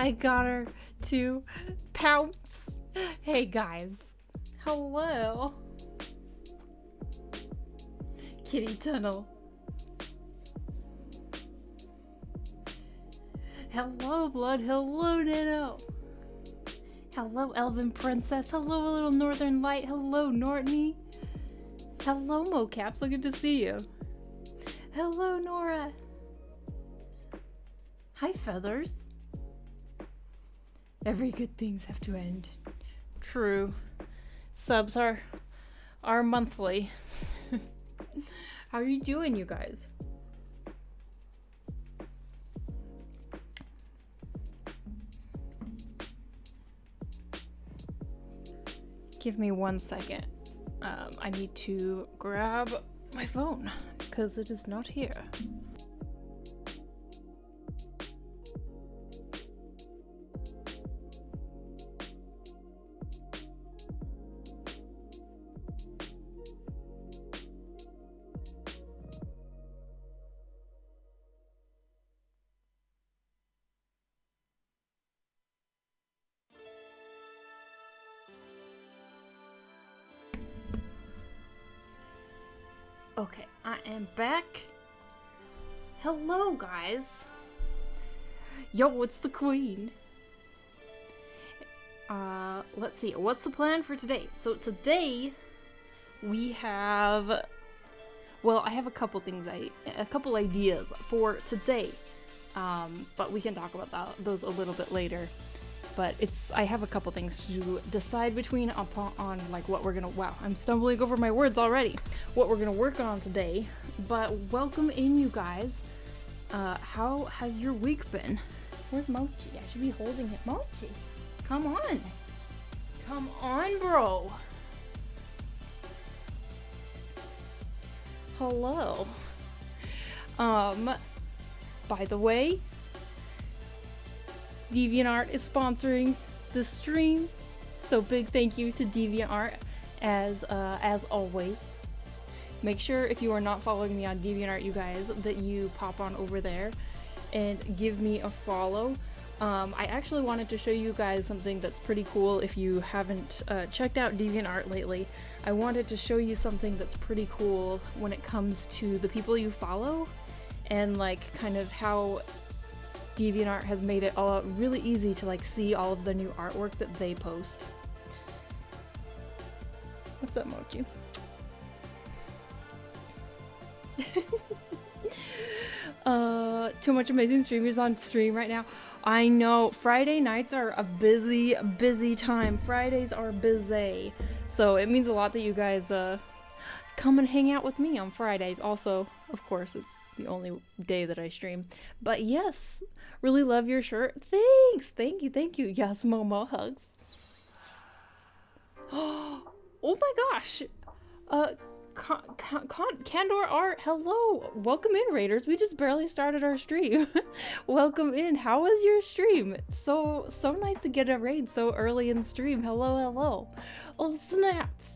I got her to pounce. Hey guys. Hello. Kitty Tunnel. Hello, Blood. Hello, Ditto. Hello, Elven Princess. Hello, Little Northern Light. Hello, Nortney. Hello, Mocap. So good to see you. Hello, Nora. Hi, Feathers. Every good things have to end. True. Subs are monthly. How are you doing, you guys? Give me 1 second. I need to grab my phone because it is not here. Okay, I am back. Hello, guys. Yo, it's the Queen. Let's see. What's the plan for today? So today we have, well, I have a couple things, a couple ideas for today. But we can talk about those a little bit later. But I have a couple things to decide between on like what we're gonna, wow, I'm stumbling over my words already. What we're gonna work on today. But welcome in, you guys. How has your week been? Where's Mochi? I should be holding it. Mochi, come on. Come on, bro. Hello. By the way, DeviantArt is sponsoring the stream, so big thank you to DeviantArt as always. Make sure if you are not following me on DeviantArt, you guys, that you pop on over there and give me a follow. I actually wanted to show you guys something that's pretty cool. If you haven't checked out DeviantArt lately, I wanted to show you something that's pretty cool when it comes to the people you follow and like kind of how DeviantArt has made it all really easy to like see all of the new artwork that they post. What's up, Mochi? Too much amazing streamers on stream right now. I know Friday nights are a busy time. Fridays are busy. So it means a lot that you guys come and hang out with me on Fridays. Also, of course, it's the only day that I stream. But yes, really love your shirt. Thanks. Thank you. Yes, Momo hugs. Oh my gosh. Candor Art, hello. Welcome in, Raiders. We just barely started our stream. Welcome in. How was your stream? So nice to get a raid so early in stream. Hello. Oh, snaps.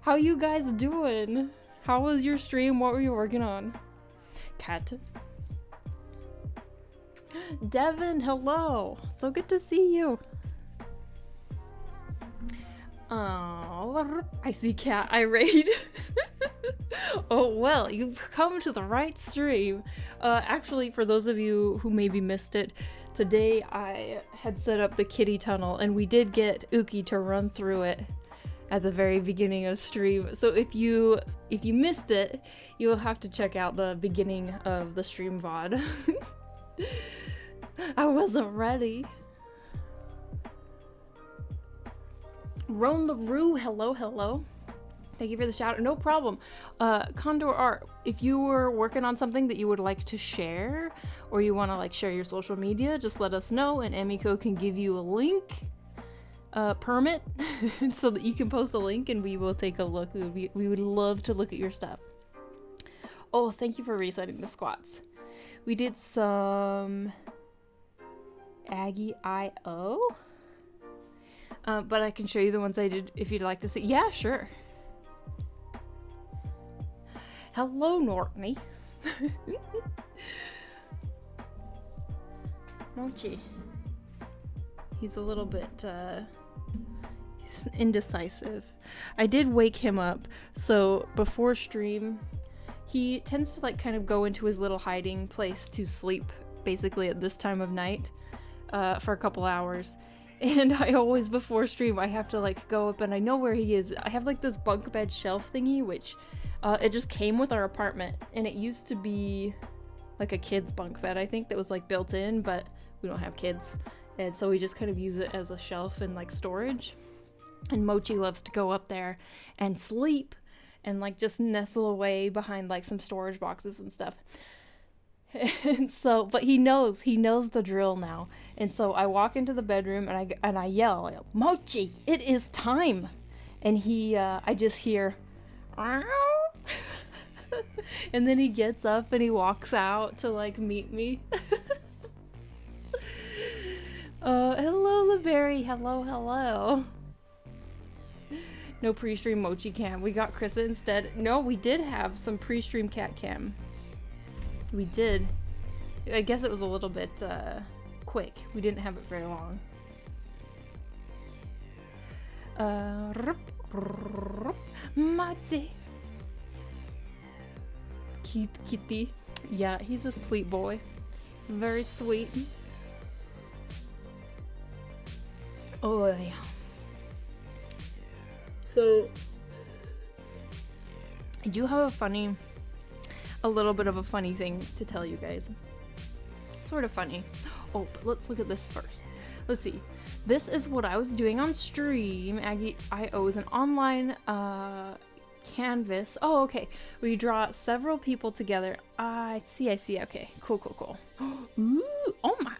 How you guys doing? How was your stream? What were you working on? Cat. Devin, hello. So good to see you. Oh, I see Cat irate. Oh, well, you've come to the right stream. Actually, for those of you who maybe missed it, today I had set up the kitty tunnel and we did get Uki to run through it at the very beginning of stream. So if you missed it, you'll have to check out the beginning of the stream VOD. I wasn't ready. Roan LaRue, hello. Thank you for the shout out. No problem. Condor Art, if you were working on something that you would like to share, or you want to like share your social media, just let us know and Emiko can give you a link, permit, so that you can post a link and we will take a look. We would love to look at your stuff. Oh, thank you for resetting the squats. We did some Aggie IO. But I can show you the ones I did if you'd like to see. Yeah, sure. Hello, Nortney. Mochi. He's a little bit he's indecisive. I did wake him up, so before stream he tends to like kind of go into his little hiding place to sleep basically at this time of night for a couple hours. And I always, before stream, I have to like go up and I know where he is. I have like this bunk bed shelf thingy, which it just came with our apartment, and it used to be like a kid's bunk bed, I think, that was like built in, but we don't have kids, and so we just kind of use it as a shelf and like storage. And Mochi loves to go up there and sleep and like just nestle away behind like some storage boxes and stuff. And so, but he knows the drill now. And so I walk into the bedroom and I yell, "Mochi, it is time!" And I just hear, "Ow!" And then he gets up and he walks out to like meet me. Hello, LeBerry. Hello. No pre-stream Mochi cam. We got Krissa instead. No, we did have some pre-stream cat cam. We did. I guess it was a little bit quick. We didn't have it very long. Mate. Kitty. Yeah, he's a sweet boy. Very sweet. Oh yeah. So I do have a little bit of a funny thing to tell you guys. Sort of funny. Oh, but let's look at this first. Let's see. This is what I was doing on stream. Aggie.io is an online canvas. Oh, okay. We draw several people together. I see. Okay. Cool. Ooh, oh my.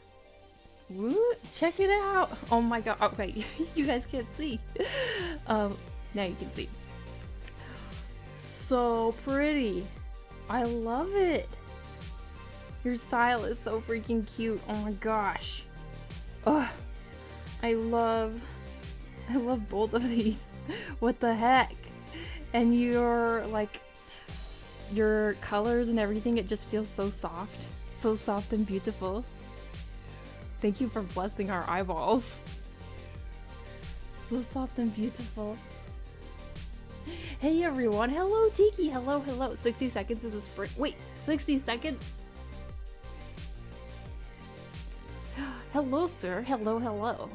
Ooh, check it out. Oh my god. Okay, you guys can't see. Now you can see. So pretty. I love it. Your style is so freaking cute. Oh my gosh. Ugh. I love both of these. What the heck? And your colors and everything, it just feels so soft. So soft and beautiful. Thank you for blessing our eyeballs. So soft and beautiful. Hey everyone, hello Tiki, hello. 60 seconds is a sprint. Wait, 60 seconds? Hello sir, hello.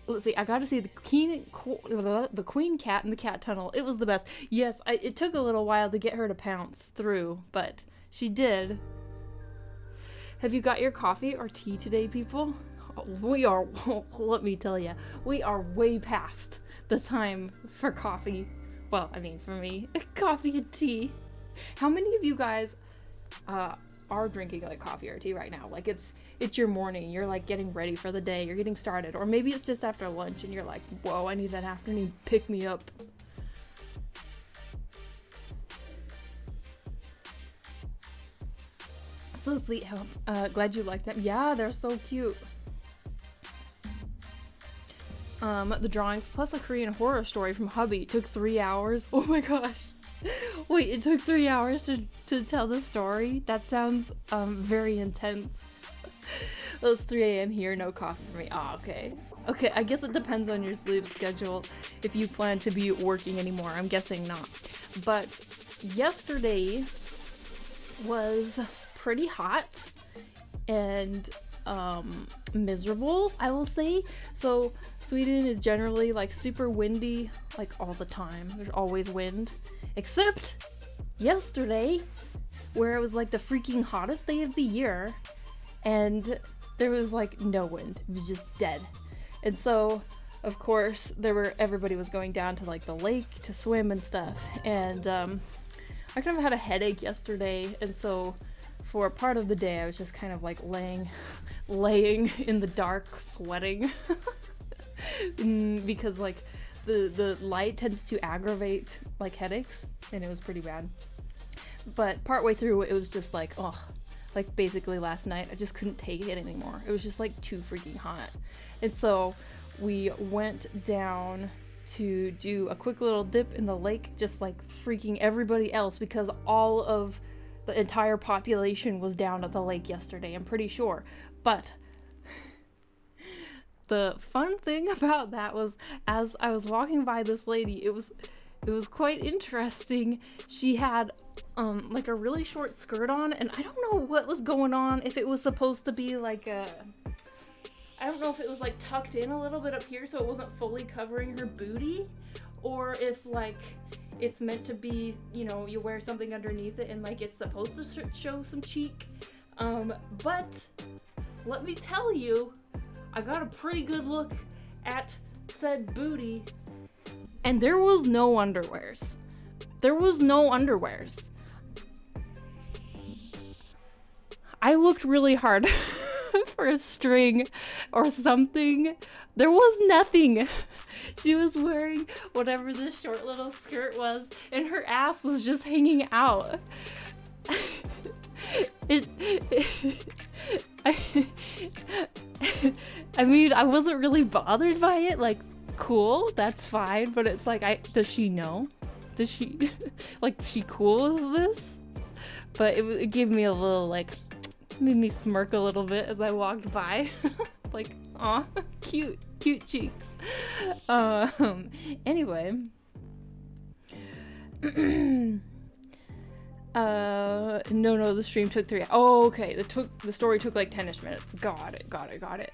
Let's see, I gotta see the queen cat in the cat tunnel. It was the best. Yes, it took a little while to get her to pounce through, but she did. Have you got your coffee or tea today, people? We are, let me tell you, we are way past the time for coffee. Well, I mean, for me, coffee and tea. How many of you guys are drinking like coffee or tea right now? Like it's your morning, you're like getting ready for the day, you're getting started, or maybe it's just after lunch and you're like, whoa, I need that afternoon pick me up. So sweet. Glad you like them. Yeah, they're so cute. The drawings plus a Korean horror story from hubby took 3 hours. Oh my gosh. Wait, it took 3 hours to tell the story? That sounds very intense. Well, it's 3 a.m. here, no coffee for me. Ah, okay. Okay, I guess it depends on your sleep schedule if you plan to be working anymore. I'm guessing not. But yesterday was pretty hot and miserable, I will say. So Sweden is generally like super windy like all the time. There's always wind, except yesterday where it was like the freaking hottest day of the year and there was like no wind. It was just dead. And so of course everybody was going down to like the lake to swim and stuff, and I kind of had a headache yesterday, and so for part of the day I was just kind of like laying in the dark sweating because like the light tends to aggravate like headaches, and it was pretty bad. But partway through it was just like, oh, like basically last night I just couldn't take it anymore. It was just like too freaking hot. And so we went down to do a quick little dip in the lake, just like freaking everybody else, because all of the entire population was down at the lake yesterday, I'm pretty sure. But the fun thing about that was, as I was walking by this lady, it was quite interesting. She had like a really short skirt on, and I don't know what was going on, if it was supposed to be like I don't know if it was like tucked in a little bit up here so it wasn't fully covering her booty, or if like it's meant to be, you know, you wear something underneath it and like it's supposed to show some cheek. But let me tell you, I got a pretty good look at said booty, and there was no underwears. There was no underwears. I looked really hard for a string or something. There was nothing. She was wearing whatever this short little skirt was, and her ass was just hanging out. I mean, I wasn't really bothered by it. Like, cool, that's fine. But it's like, does she know? Does she, like, she cool with this? But it gave me a little, like, made me smirk a little bit as I walked by. Like, aw, cute cheeks. Anyway. No, the stream took 3. Oh, okay. The story took like 10ish minutes. Got it.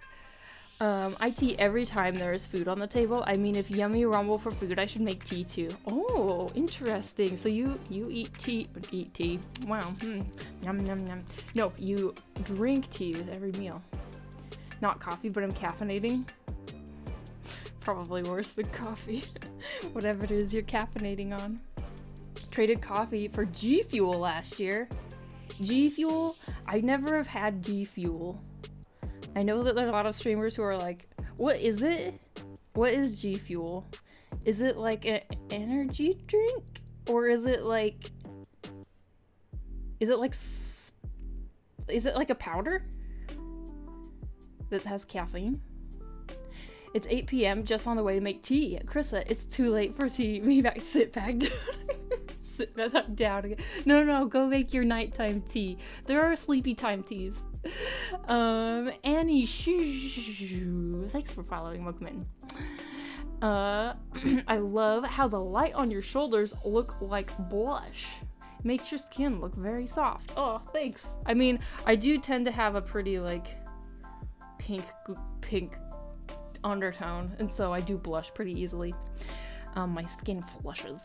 I tea every time there is food on the table. I mean, if Yummy rumble for food, I should make tea too. Oh, interesting. So you eat tea. Wow. Yum, yum, yum. No, you drink tea with every meal. Not coffee, but I'm caffeinating. Probably worse than coffee. Whatever it is you're caffeinating on. Traded coffee for G Fuel last year. G Fuel? I never have had G Fuel. I know that there are a lot of streamers who are like, what is it? What is G Fuel? Is it like an energy drink? Or is it like a powder that has caffeine? It's 8 p.m. just on the way to make tea. Krissa, it's too late for tea. Sit back down. Sit back down again. No, go make your nighttime tea. There are sleepy time teas. Annie, thanks for following, Mookman. I love how the light on your shoulders look like blush. Makes your skin look very soft. Oh, thanks. I mean, I do tend to have a pretty like pink undertone, and so I do blush pretty easily. My skin flushes.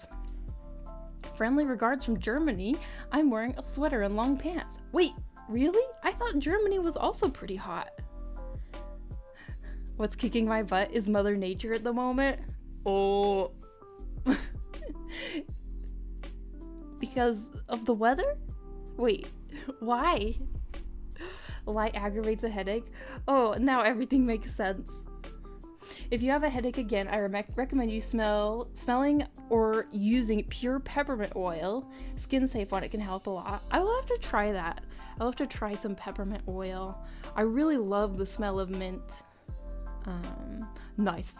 Friendly regards from Germany. I'm wearing a sweater and long pants. Wait, really? I thought Germany was also pretty hot. What's kicking my butt is Mother Nature at the moment. Oh. Because of the weather? Wait, why? Light aggravates a headache. Oh, now everything makes sense. If you have a headache again, I recommend you smelling or using pure peppermint oil. Skin safe one, it can help a lot. I will have to try that. I'll have to try some peppermint oil. I really love the smell of mint. Nice.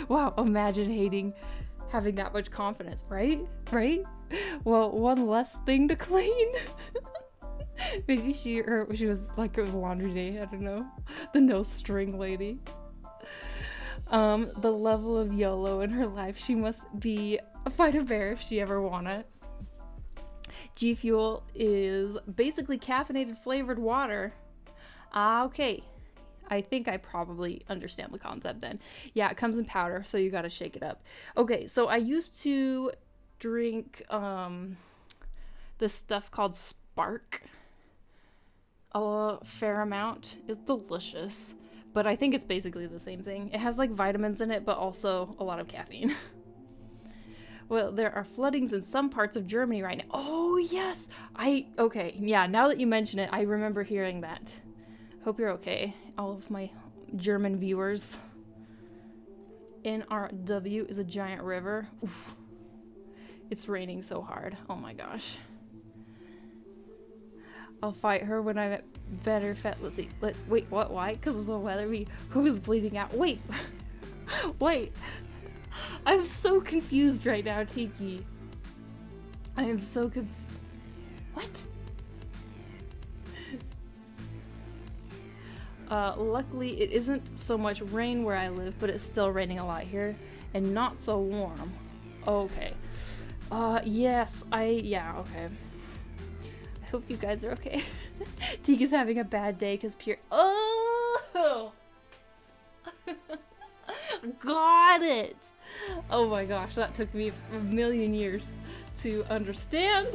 Wow, imagine having that much confidence, right? Well, one less thing to clean. Maybe she was like, it was laundry day, I don't know. The no string lady. The level of YOLO in her life, she must be a fighter bear if she ever wanna. G Fuel is basically caffeinated flavored water. Okay. I think I probably understand the concept then. Yeah, it comes in powder, so you gotta shake it up. Okay, so I used to drink this stuff called Spark a fair amount. It's delicious, but I think it's basically the same thing. It has like vitamins in it, but also a lot of caffeine. Well, there are floodings in some parts of Germany right now. Oh yes, okay, yeah, now that you mention it, I remember hearing that. Hope you're okay, all of my German viewers. NRW is a giant river. Oof. It's raining so hard. Oh my gosh. I'll fight her when I'm at better fat. Let's see. Wait, what? Why? Because of the weather. Who is bleeding out? Wait. Wait. I'm so confused right now, Tiki. I am so confused. What? Luckily, it isn't so much rain where I live, but it's still raining a lot here, and not so warm. Okay. Yes, yeah, okay. I hope you guys are okay. Tika's having a bad day because oh! Got it! Oh my gosh, that took me a million years to understand.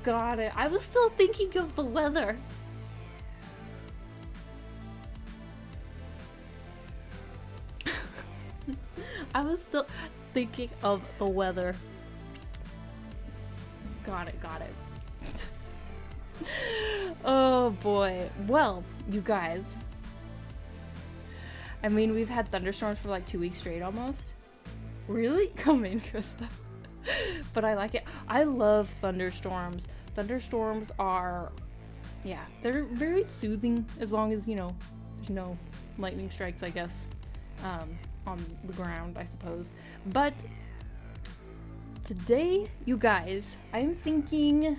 Got it. I was still thinking of the weather. I was still thinking of the weather. Got it, got it. Oh boy. Well, you guys. I mean, we've had thunderstorms for like 2 weeks straight almost. Really? Come in, Krista. But I like it. I love thunderstorms. Thunderstorms are, yeah, they're very soothing as long as, you know, there's no lightning strikes, I guess, on the ground, I suppose. But today, you guys, I'm thinking,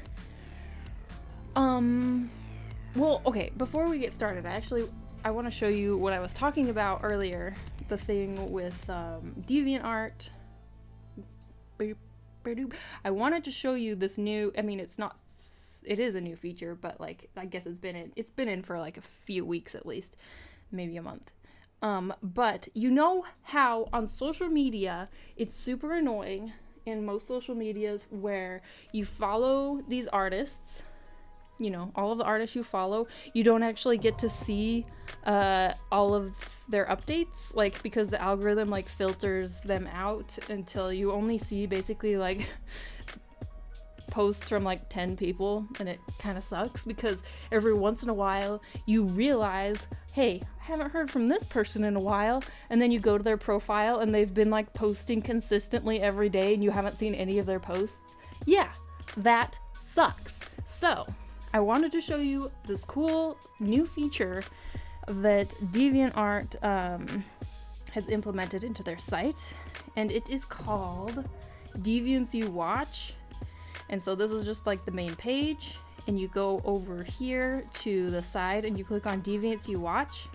well, okay, before we get started, I want to show you what I was talking about earlier, the thing with DeviantArt. I wanted to show you this new, I mean, it is a new feature, but like, I guess it's been in for like a few weeks at least, maybe a month. But you know how on social media, it's super annoying in most social medias where you follow these artists, you know, all of the artists you follow, you don't actually get to see all of their updates, like, because the algorithm like filters them out until you only see basically like posts from like 10 people, and it kind of sucks because every once in a while you realize, hey, I haven't heard from this person in a while, and then you go to their profile and they've been like posting consistently every day and you haven't seen any of their posts. Yeah, that sucks. So I wanted to show you this cool new feature that DeviantArt has implemented into their site, and it is called Deviants You Watch. And so this is just like the main page, and you go over here to the side and you click on Deviants You Watch,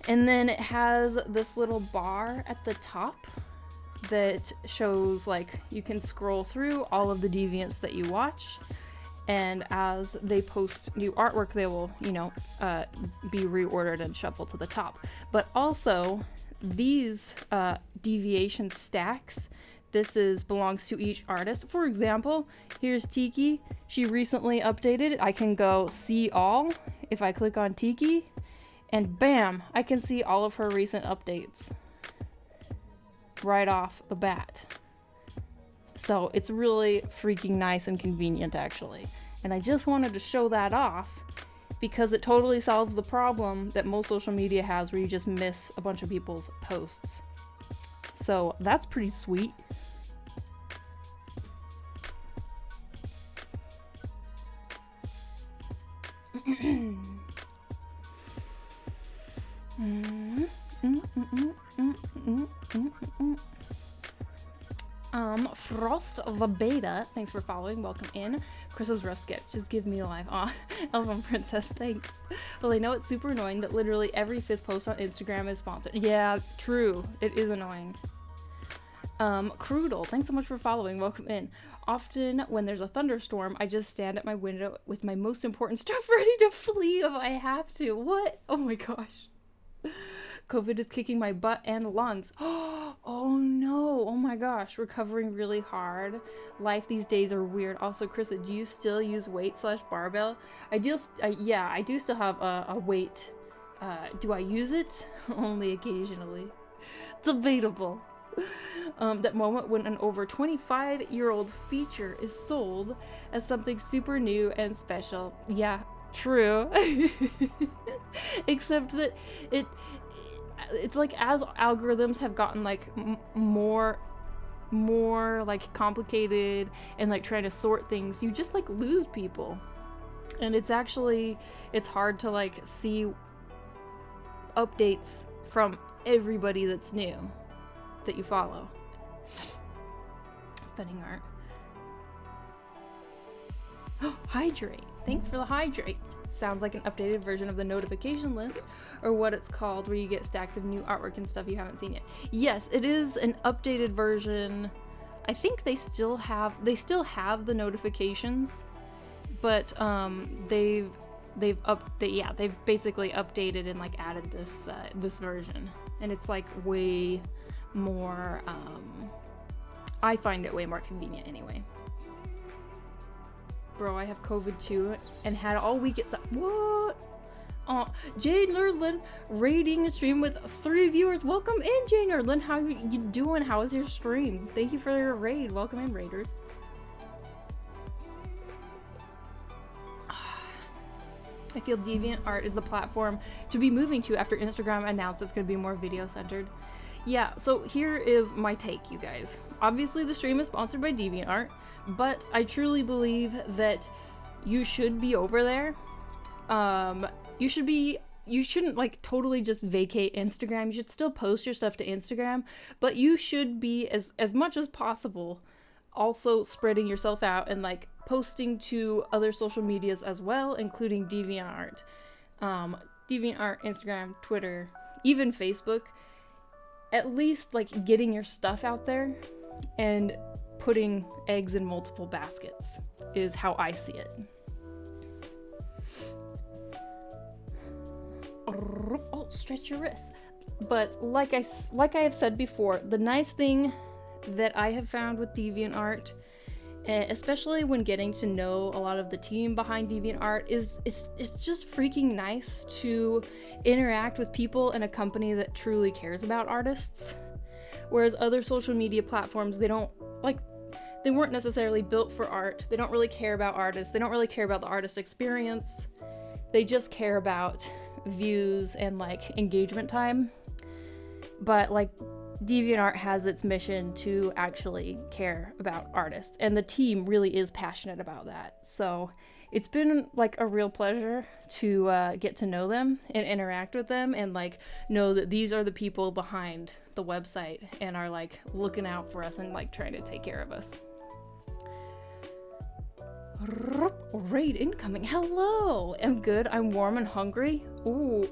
and then it has this little bar at the top that shows, like, you can scroll through all of the deviants that you watch, and as they post new artwork, they will, you know, be reordered and shuffled to the top. But also, these deviation stacks, this belongs to each artist. For example, here's Tiki. She recently updated it. I can go see all if I click on Tiki, and bam, I can see all of her recent updates right off the bat. So it's really freaking nice and convenient, actually. And I just wanted to show that off because it totally solves the problem that most social media has where you just miss a bunch of people's posts. So that's pretty sweet. Frost the Beta, thanks for following, welcome in. Chris's rough sketch, just give me a life. Aw, Elven Princess, thanks. Well, I know it's super annoying that literally every 5th post on Instagram is sponsored. Yeah, true, it is annoying. Crudel, thanks so much for following, welcome in. Often when there's a thunderstorm, I just stand at my window with my most important stuff ready to flee if I have to. What? Oh my gosh. COVID is kicking my butt and lungs. Oh no, oh my gosh, recovering really hard. Life these days are weird. Also, Krista, do you still use weight/barbell? Yeah, I do still have a weight. Do I use it? Only occasionally. Debatable. That moment when an over 25-year-old feature is sold as something super new and special. Yeah, true. Except that it's like as algorithms have gotten like more like complicated and like trying to sort things, you just like lose people, and it's hard to like see updates from everybody that's new that you follow. Stunning art. Hydrate. Thanks for the hydrate. Sounds like an updated version of the notification list, or what it's called, where you get stacks of new artwork and stuff you haven't seen yet. Yes, it is an updated version. I think they still have the notifications, but they've basically updated and like added this version, and it's like way more I find it way more convenient anyway. Bro, I have COVID too and had all week at what? Oh, Jade Nerdlin raiding the stream with 3 viewers. Welcome in, Jade Nerdlin. How you doing? How is your stream? Thank you for your raid. Welcome in, raiders. I feel DeviantArt is the platform to be moving to after Instagram announced it's going to be more video centered. Yeah, so here is my take, you guys. Obviously the stream is sponsored by DeviantArt, but I truly believe that you should be over there. You shouldn't like totally just vacate Instagram. You should still post your stuff to Instagram, but you should be as much as possible also spreading yourself out and like posting to other social medias as well, including DeviantArt. DeviantArt, Instagram, Twitter, even Facebook. At least like getting your stuff out there and putting eggs in multiple baskets is how I see it. Oh, stretch your wrists. But like I have said before, the nice thing that I have found with DeviantArt, especially when getting to know a lot of the team behind DeviantArt, is it's just freaking nice to interact with people in a company that truly cares about artists. Whereas other social media platforms, they weren't necessarily built for art. They don't really care about artists. They don't really care about the artist experience. They just care about views and like engagement time. But like DeviantArt has its mission to actually care about artists, and the team really is passionate about that. So it's been like a real pleasure to get to know them and interact with them and like know that these are the people behind the website and are like looking out for us and like trying to take care of us. Raid incoming. Hello. I'm good. I'm warm and hungry. Ooh.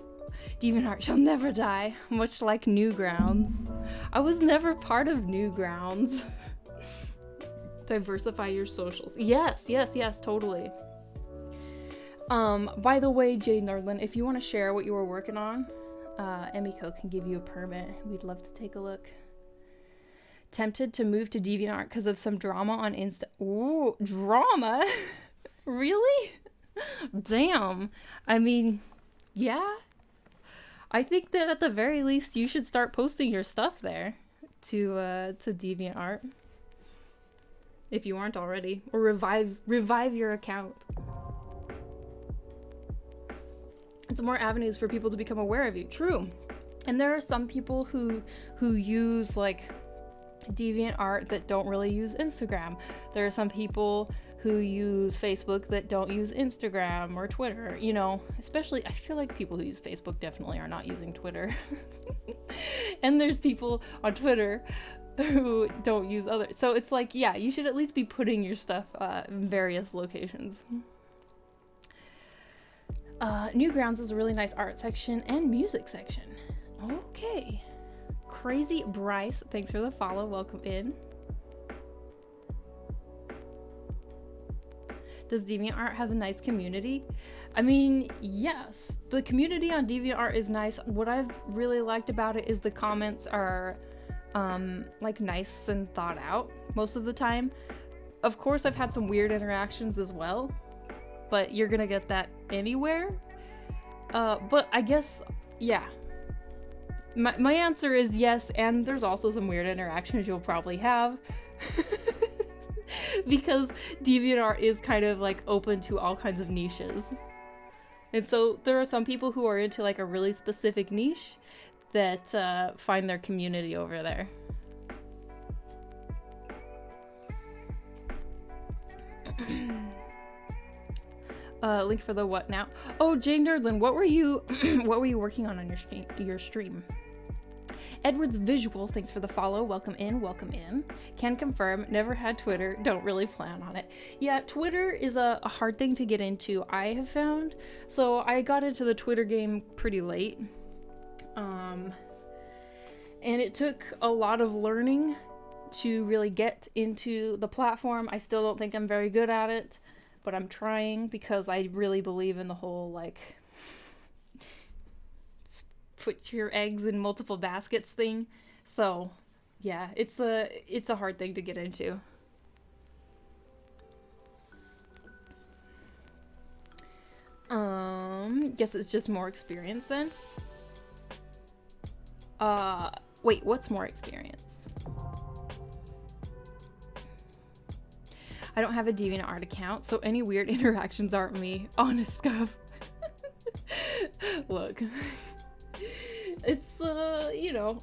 DeviantArt shall never die, much like Newgrounds. I was never part of Newgrounds. Diversify your socials. Yes, totally. By the way, Jade Nerdlin, if you want to share what you were working on, Emiko can give you a permit. We'd love to take a look. Tempted to move to DeviantArt because of some drama on Insta. Ooh, drama? Really? Damn. I mean, yeah. I think that at the very least you should start posting your stuff there to DeviantArt if you aren't already, or revive your account. It's more avenues for people to become aware of you. True. And there are some people who use like DeviantArt that don't really use Instagram. There are some people who use Facebook that don't use Instagram or Twitter, you know, especially I feel like people who use Facebook definitely are not using Twitter. And there's people on Twitter who don't use other. So it's like, yeah, you should at least be putting your stuff in various locations. Newgrounds is a really nice art section and music section. Okay. Crazy Bryce, thanks for the follow. Welcome in. Does DeviantArt have a nice community? I mean, yes. The community on DeviantArt is nice. What I've really liked about it is the comments are like nice and thought out most of the time. Of course, I've had some weird interactions as well, but you're gonna get that anywhere. But I guess, yeah. My answer is yes, and there's also some weird interactions you'll probably have. Because DeviantArt is kind of like open to all kinds of niches. And so there are some people who are into like a really specific niche that find their community over there. Link for the what now? Oh, Jane Nerdlin, what were you working on your stream? Edward's Visuals, thanks for the follow. Welcome in, welcome in. Can confirm, never had Twitter, don't really plan on it. Yeah, Twitter is a hard thing to get into, I have found. So I got into the Twitter game pretty late. And it took a lot of learning to really get into the platform. I still don't think I'm very good at it, but I'm trying because I really believe in the whole, like, put your eggs in multiple baskets thing. So yeah, it's a hard thing to get into. Guess it's just more experience then. Wait, what's more experience? I don't have a DeviantArt account, so any weird interactions aren't me. Honest scuff. Look. It's, you know,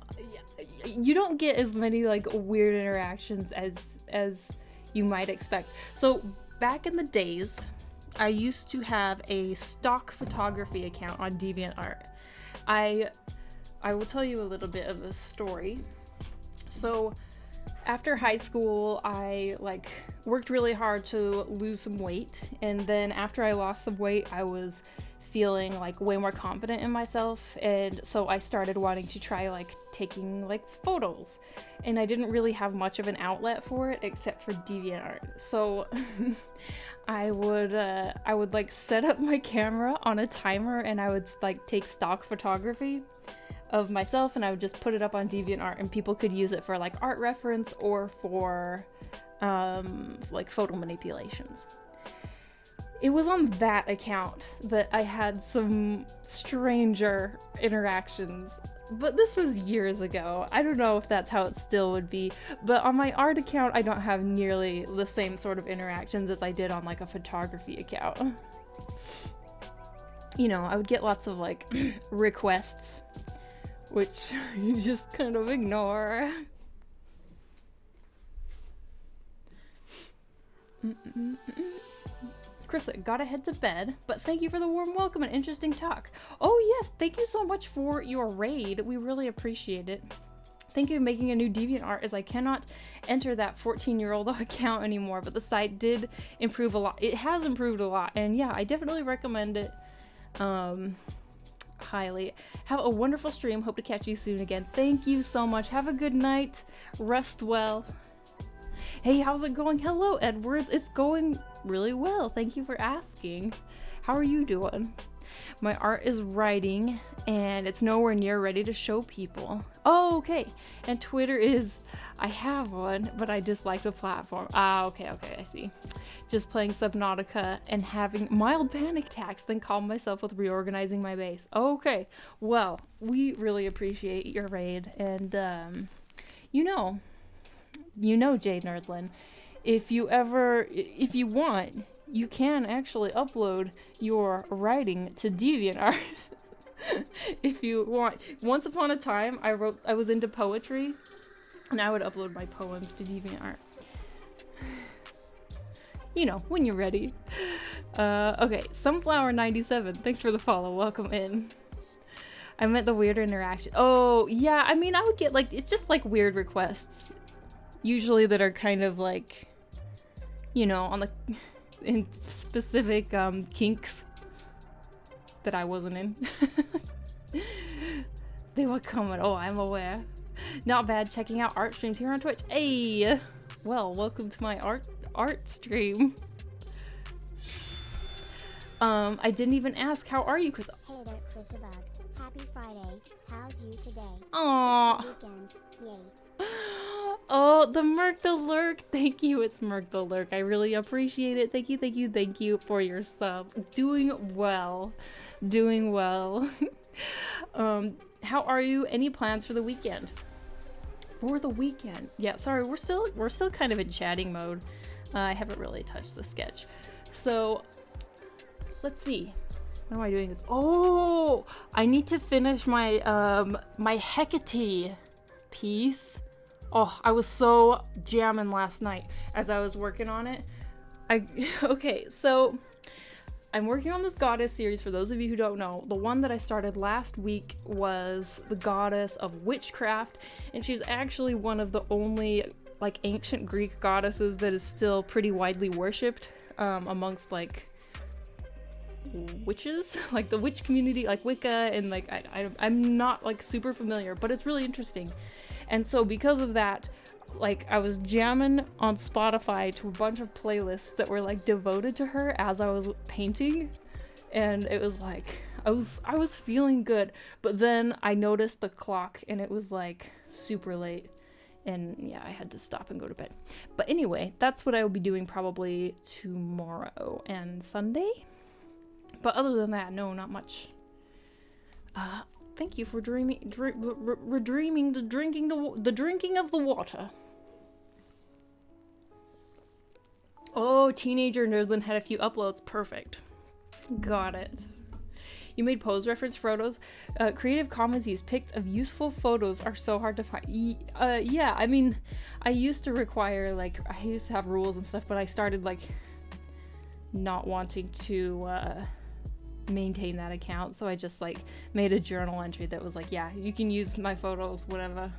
you don't get as many, like, weird interactions as you might expect. So, back in the days, I used to have a stock photography account on DeviantArt. I will tell you a little bit of the story. So, after high school, I, like, worked really hard to lose some weight, and then after I lost some weight, I was feeling like way more confident in myself, and so I started wanting to try like taking like photos, and I didn't really have much of an outlet for it except for DeviantArt. So I would like set up my camera on a timer, and I would like take stock photography of myself, and I would just put it up on DeviantArt, and people could use it for like art reference or for like photo manipulations. It was on that account that I had some stranger interactions, but this was years ago. I don't know if that's how it still would be, but on my art account, I don't have nearly the same sort of interactions as I did on like a photography account. You know, I would get lots of like requests, which you just kind of ignore. Krista, gotta head to bed, but thank you for the warm welcome and interesting talk. Oh yes, thank you so much for your raid. We really appreciate it. Thank you for making a new DeviantArt, as I cannot enter that 14-year-old account anymore, but the site did improve a lot. It has improved a lot, and yeah, I definitely recommend it highly. Have a wonderful stream. Hope to catch you soon again. Thank you so much. Have a good night. Rest well. Hey, how's it going? Hello, Edwards. It's going really well. Thank you for asking. How are you doing? My art is writing, and it's nowhere near ready to show people. Oh, okay. And Twitter is, I have one, but I dislike the platform. Ah, okay, I see. Just playing Subnautica and having mild panic attacks, then calm myself with reorganizing my base. Okay, well, we really appreciate your raid, and you know, Jay Nerdlin, if you want, you can actually upload your writing to DeviantArt. If you want. Once upon a time, I was into poetry, and I would upload my poems to DeviantArt. You know, when you're ready. Okay, Sunflower97, thanks for the follow, welcome in. I meant the weird interaction. Oh, yeah, I mean, I would get, like, it's just, like, weird requests. Usually that are kind of, like, you know, on the, in specific, kinks that I wasn't in. They were coming. Oh, I'm aware. Not bad checking out art streams here on Twitch. Hey! Well, welcome to my art stream. I didn't even ask, how are you, Chris? Hey there, Chris Abug. Happy Friday. How's you today? Aww. It's the weekend. Yay. Oh, the Merc the Lurk. Thank you, it's Merc the Lurk. I really appreciate it. Thank you for your sub. Doing well. Doing well. How are you? Any plans for the weekend? For the weekend? Yeah, sorry, we're still kind of in chatting mode. I haven't really touched the sketch. So, let's see. What am I doing this? Oh, I need to finish my my Hecate piece. Oh, I was so jamming last night as I was working on it. Okay, so I'm working on this goddess series. For those of you who don't know, the one that I started last week was the goddess of witchcraft, and she's actually one of the only like ancient Greek goddesses that is still pretty widely worshipped amongst like witches, like the witch community, like Wicca, and like I'm not like super familiar, but it's really interesting. And so because of that, like I was jamming on Spotify to a bunch of playlists that were like devoted to her as I was painting, and it was like I was feeling good. But then I noticed the clock and it was like super late, and yeah, I had to stop and go to bed. But anyway, that's what I will be doing probably tomorrow and Sunday. But other than that, no, not much. Thank you for drinking the drinking of the water. Oh, Teenager Nerdlin had a few uploads. Perfect. Got it. You made pose reference photos. Creative Commons use pics of useful photos are so hard to find. Yeah, I mean, I used to require, like, I used to have rules and stuff, but I started, like, not wanting to maintain that account, so I just, like, made a journal entry that was like, yeah, you can use my photos, whatever.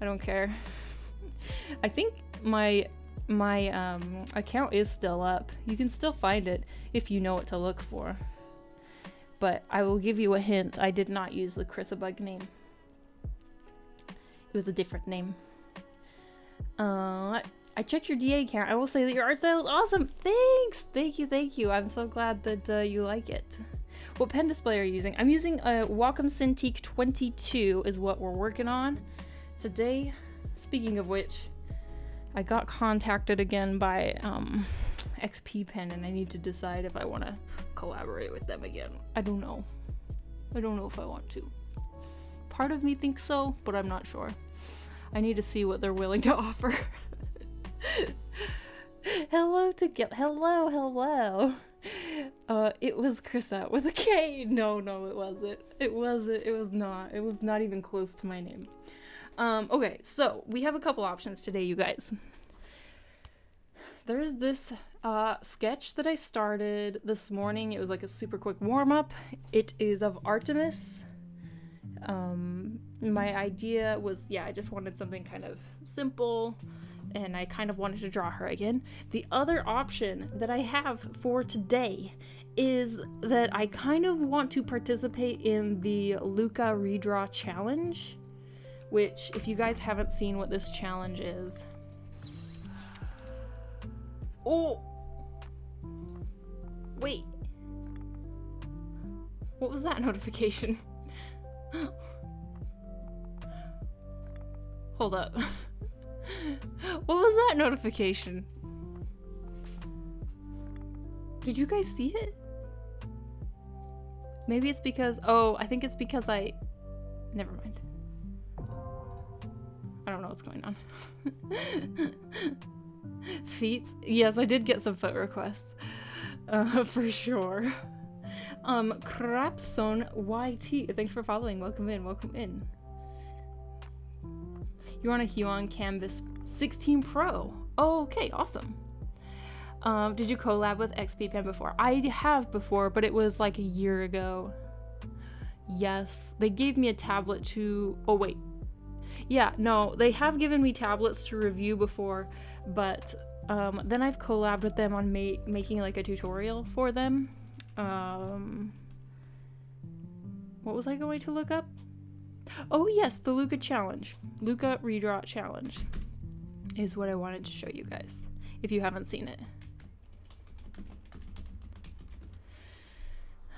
I don't care. I think my account is still up. You can still find it if you know what to look for. But I will give you a hint. I did not use the Chrisabug name. It was a different name. I checked your DA account. I will say that your art style is awesome. Thanks. Thank you. I'm so glad that you like it. What pen display are you using? I'm using a Wacom Cintiq 22 is what we're working on today. Speaking of which, I got contacted again by XP Pen, and I need to decide if I want to collaborate with them again. I don't know if I want to. Part of me thinks so, but I'm not sure. I need to see what they're willing to offer. Hello. It was Chrisette with a K. No, it wasn't. It was not even close to my name. Okay, so we have a couple options today, you guys. There's this sketch that I started this morning. It was like a super quick warm-up. It is of Artemis. My idea was, I just wanted something kind of simple, and I kind of wanted to draw her again. The other option that I have for today is that I kind of want to participate in the Luca redraw challenge, which, if you guys haven't seen what this challenge is... Oh! Wait. What was that notification? Hold up. What was that notification? Did you guys see it? Maybe it's because... Oh, I think it's because I... Never mind. I don't know what's going on. Feet? Yes, I did get some foot requests. For sure. Crapson YT, thanks for following. Welcome in. You're on a Huon Canvas 16 Pro. Oh, okay, awesome. Did you collab with XP Pen before? I have before, but it was like a year ago. Yes, they gave me a tablet to... Oh, wait. Yeah, no, they have given me tablets to review before, but then I've collabed with them on making like a tutorial for them. What was I going to look up? Oh yes, the Luca challenge. Luca redraw challenge is what I wanted to show you guys, if you haven't seen it.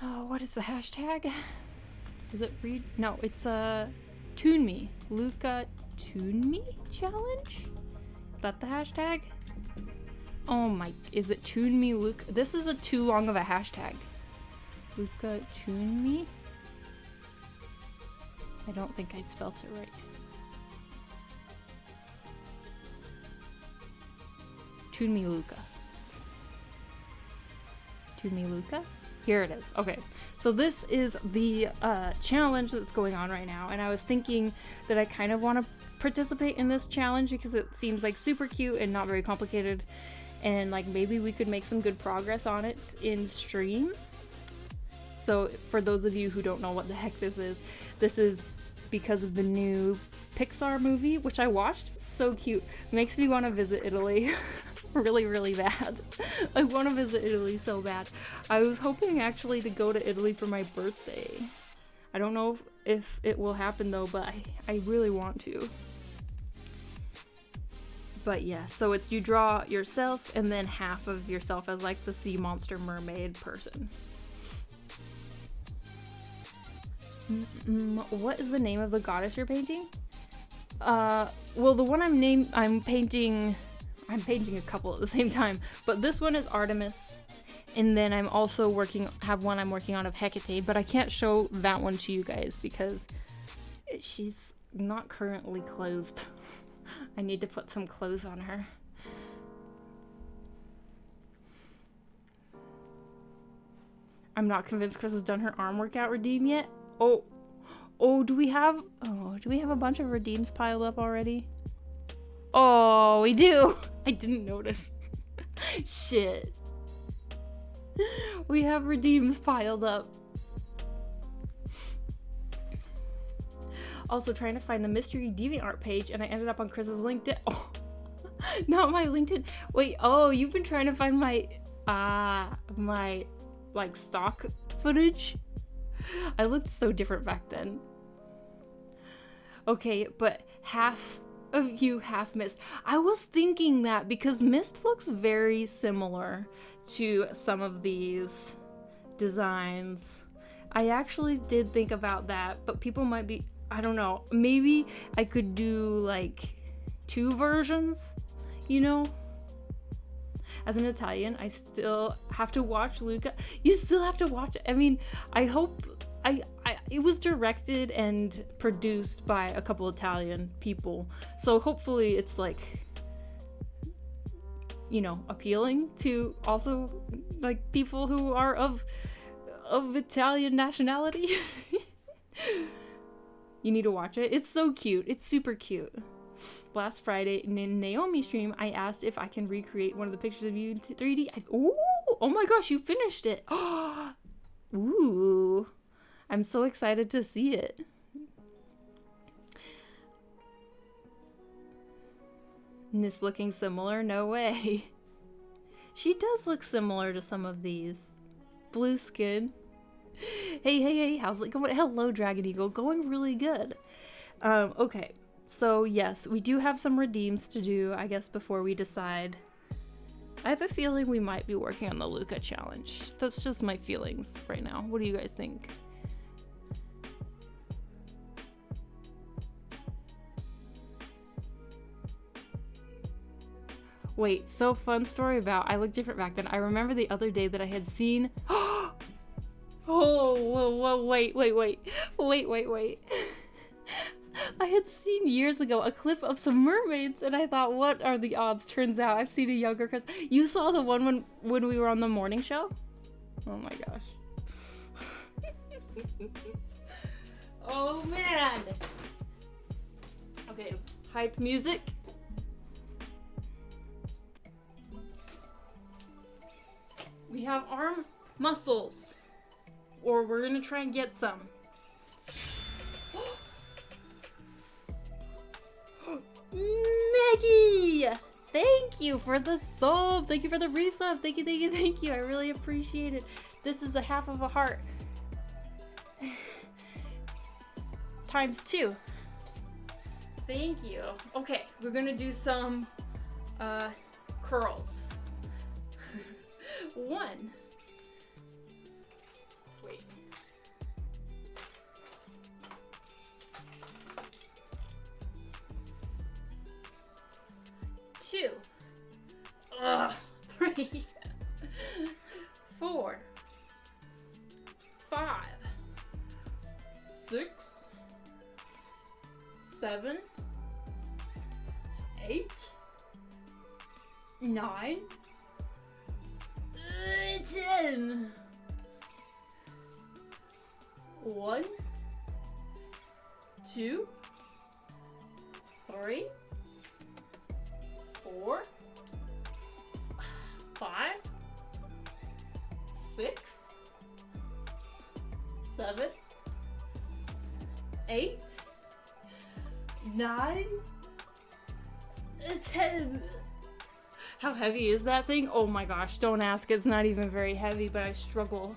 Oh, what is the hashtag? Is it read? No, it's ToonMe. Luca ToonMe challenge? Is that the hashtag? Oh my, is it ToonMeLuca? This is too long of a hashtag. Luca ToonMe? I don't think I spelled it right. ToonMeLuca. ToonMeLuca? Here it is. Okay, so this is the challenge that's going on right now, and I was thinking that I kind of want to participate in this challenge because it seems like super cute and not very complicated, and like maybe we could make some good progress on it in stream. So for those of you who don't know what the heck this is because of the new Pixar movie, which I watched. So cute. Makes me want to visit Italy. Really, really bad. I want to visit Italy so bad. I was hoping actually to go to Italy for my birthday. I don't know if it will happen though, but I really want to. But yeah, so it's you draw yourself and then half of yourself as like the sea monster mermaid person. What is the name of the goddess you're painting? Well, the one I'm painting a couple at the same time, but this one is Artemis, and then I'm also have one I'm working on of Hecate, but I can't show that one to you guys because she's not currently clothed. I need to put some clothes on her. I'm not convinced Chris has done her arm workout redeem yet. Oh, do we have a bunch of redeems piled up already? Oh, we do. I didn't notice. Shit. We have redeems piled up. Also trying to find the mystery DeviantArt page, and I ended up on Chris's LinkedIn. Oh, not my LinkedIn. Wait, oh, you've been trying to find my like stock footage? I looked so different back then. Okay, but half of you half Mist. I was thinking that because Mist looks very similar to some of these designs. I actually did think about that, but people might be, I don't know, maybe I could do like 2 versions, you know? As an Italian, I still have to watch Luca. You still have to watch it. I mean, I hope it was directed and produced by a couple Italian people, so hopefully it's like, you know, appealing to also like people who are of Italian nationality. You need to watch it. It's so cute. It's super cute. Last Friday in Naomi's stream, I asked if I can recreate one of the pictures of you in 3D. Oh my gosh, you finished it. Ooh. I'm so excited to see it. Miss looking similar? No way. She does look similar to some of these. Blue skin. Hey, how's it going? Hello, Dragon Eagle. Going really good. Okay. So yes, we do have some redeems to do, I guess, before we decide. I have a feeling we might be working on the Luca challenge. That's just my feelings right now. What do you guys think? Wait, so fun story about, I looked different back then. I remember the other day that I had seen, oh, whoa, wait. I had seen years ago a clip of some mermaids, and I thought, what are the odds? Turns out I've seen a younger Chris. You saw the one when we were on the morning show? Oh my gosh. Oh man. Okay, hype music. We have arm muscles, or we're gonna try and get some. Maggie! Thank you for the sub. Thank you for the resub. Thank you. I really appreciate it. This is a half of a heart. Times 2. Thank you. Okay, we're gonna do some curls. 1. Wait. 2. 3. 4. 5. 6. 7. 8. 9. 10. 1. 2. 3. 4. 5. 6. 7, 8, 9, 10. How heavy is that thing? Oh my gosh, don't ask. It's not even very heavy, but I struggle.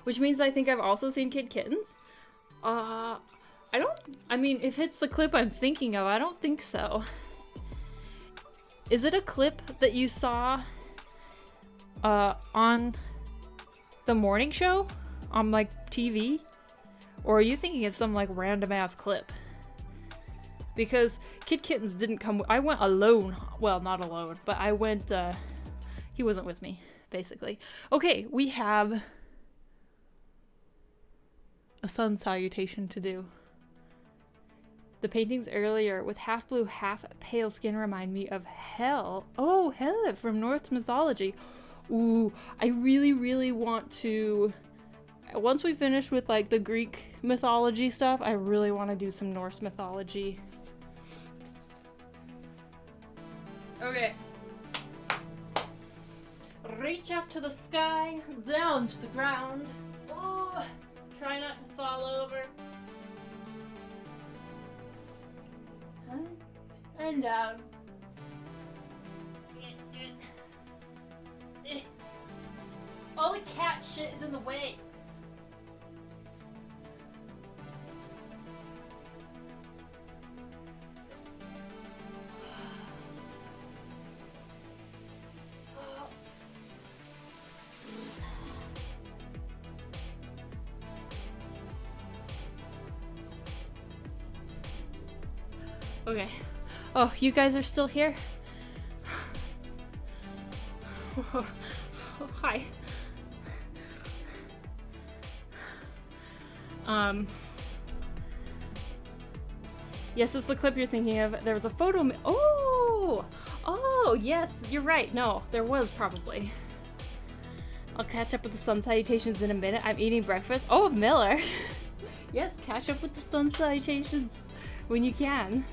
Which means I think I've also seen Kid Kittens. I mean, if it's the clip I'm thinking of, I don't think so. Is it a clip that you saw on the morning show? On like TV? Or are you thinking of some like random ass clip? Because Kid Kittens didn't come. I went alone. Well, not alone, but I went. He wasn't with me, basically. Okay, we have a sun salutation to do. The paintings earlier with half blue, half pale skin remind me of Hel. Oh, Hel from Norse mythology. Ooh, I really, really want to. Once we finish with like the Greek mythology stuff, I really want to do some Norse mythology. Okay. Reach up to the sky, down to the ground. Oh, try not to fall over. And down. All the cat shit is in the way. Okay. Oh, you guys are still here? Oh, hi. Yes, it's the clip you're thinking of. There was a photo. Oh, yes, you're right. No, there was probably. I'll catch up with the sun salutations in a minute. I'm eating breakfast. Oh, Miller. Yes, catch up with the sun salutations when you can.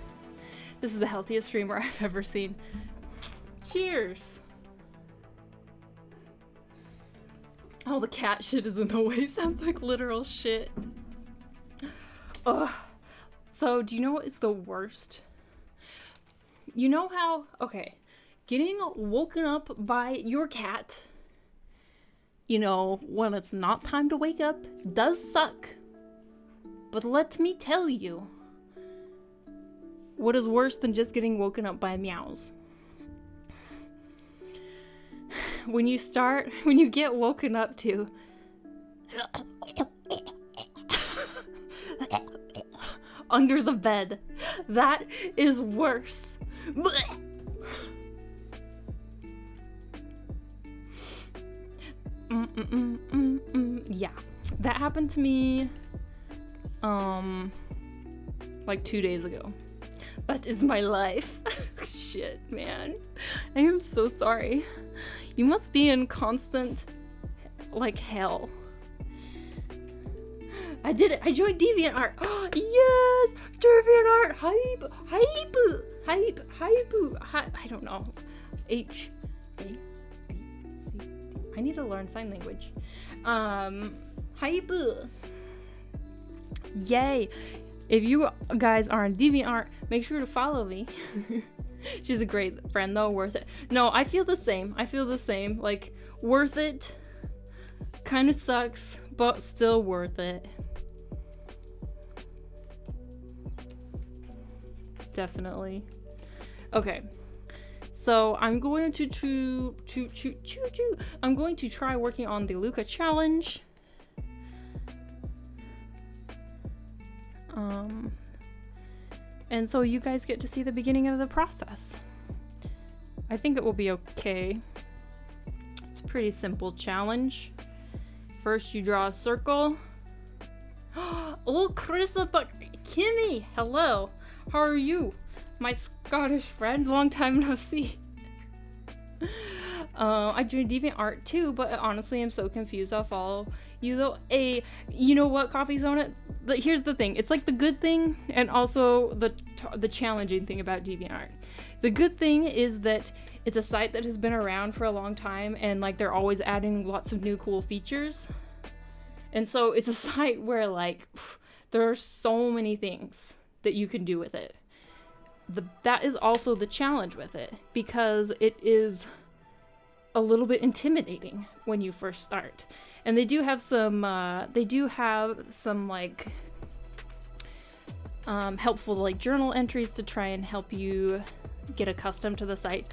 This is the healthiest streamer I've ever seen. Cheers. Oh, the cat shit is in the way. Sounds like literal shit. Ugh. So, do you know what is the worst? You know how, okay, getting woken up by your cat, you know, when it's not time to wake up, does suck. But let me tell you, what is worse than just getting woken up by meows? When you get woken up to under the bed, that is worse. Yeah, that happened to me like 2 days ago. That is my life. Shit, man. I am so sorry. You must be in constant, like, hell. I did it. I joined DeviantArt. Oh, yes! DeviantArt! Hype! I don't know. H-A-B-C-D. I need to learn sign language. Hype! Yay! If you guys are on DeviantArt, make sure to follow me. She's a great friend, though. Worth it. No, I feel the same. Like, worth it. Kind of sucks, but still worth it. Definitely. Okay. So I'm going to I'm going to try working on the Luca challenge. And so you guys get to see the beginning of the process. I think it will be okay. It's a pretty simple challenge. First, you draw a circle. Oh, Carissa, but Kimmy, hello. How are you? My Scottish friend, long time no see. I joined DeviantArt too, but honestly, I'm so confused. I'll follow you though. You know what, Coffee Zone? Here's the thing. It's like the good thing and also the challenging thing about DeviantArt. The good thing is that It's a site that has been around for a long time, and like they're always adding lots of new cool features. And so it's a site where like there are so many things that you can do with it. That is also the challenge with it, because it is a little bit intimidating when you first start. And they do have some like helpful like journal entries to try and help you get accustomed to the site.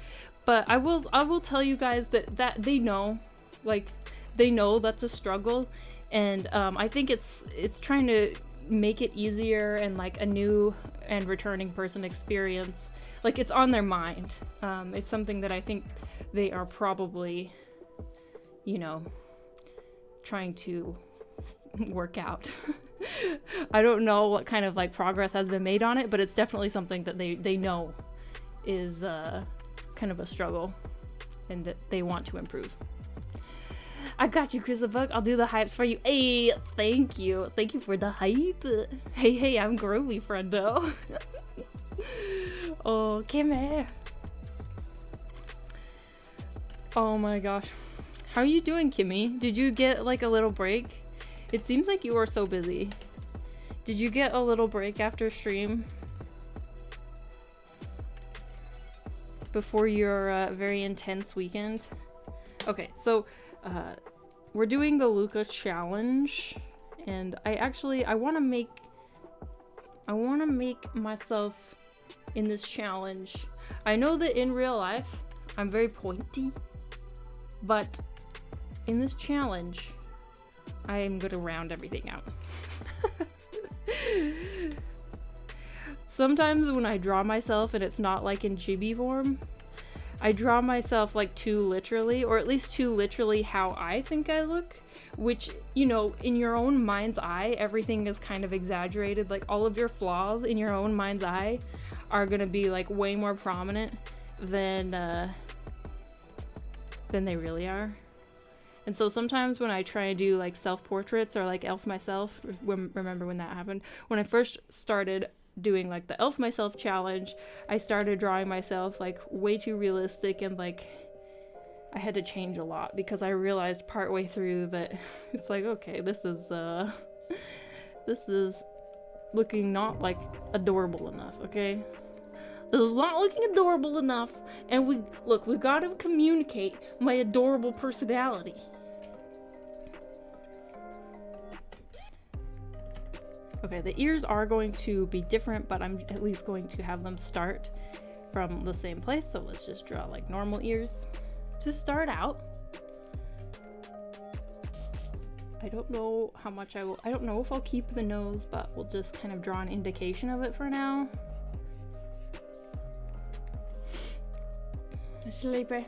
But I will tell you guys that they know that's a struggle, and I think it's trying to make it easier and like a new and returning person experience. Like it's on their mind. It's something that I think they are probably, trying to work out. I don't know what kind of like progress has been made on it, but it's definitely something that they know is kind of a struggle and that they want to improve. I got you, Chris the Bug. I'll do the hypes for you. Hey, thank you. Thank you for the hype. Hey, I'm groovy, friendo. Oh, come here. Oh my gosh. How are you doing, Kimmy? Did you get like a little break? It seems like you are so busy. Did you get a little break after stream? Before your very intense weekend? Okay, so we're doing the Luca challenge, and I want to make myself in this challenge. I know that in real life I'm very pointy, but in this challenge I am going to round everything out. Sometimes when I draw myself and it's not like in chibi form, I draw myself like too literally, or at least too literally how I think I look, which, in your own mind's eye, everything is kind of exaggerated. Like all of your flaws in your own mind's eye are gonna be like way more prominent than they really are. And so sometimes when I try to do like self-portraits or like elf myself, remember when that happened? When I first started doing like the elf myself challenge, I started drawing myself like way too realistic, and like I had to change a lot because I realized partway through that it's like, okay, this is looking not like adorable enough, okay? This is not looking adorable enough, and we've got to communicate my adorable personality. Okay, the ears are going to be different, but I'm at least going to have them start from the same place. So let's just draw like normal ears to start out. I don't know how much I don't know if I'll keep the nose, but we'll just kind of draw an indication of it for now. Sleepy.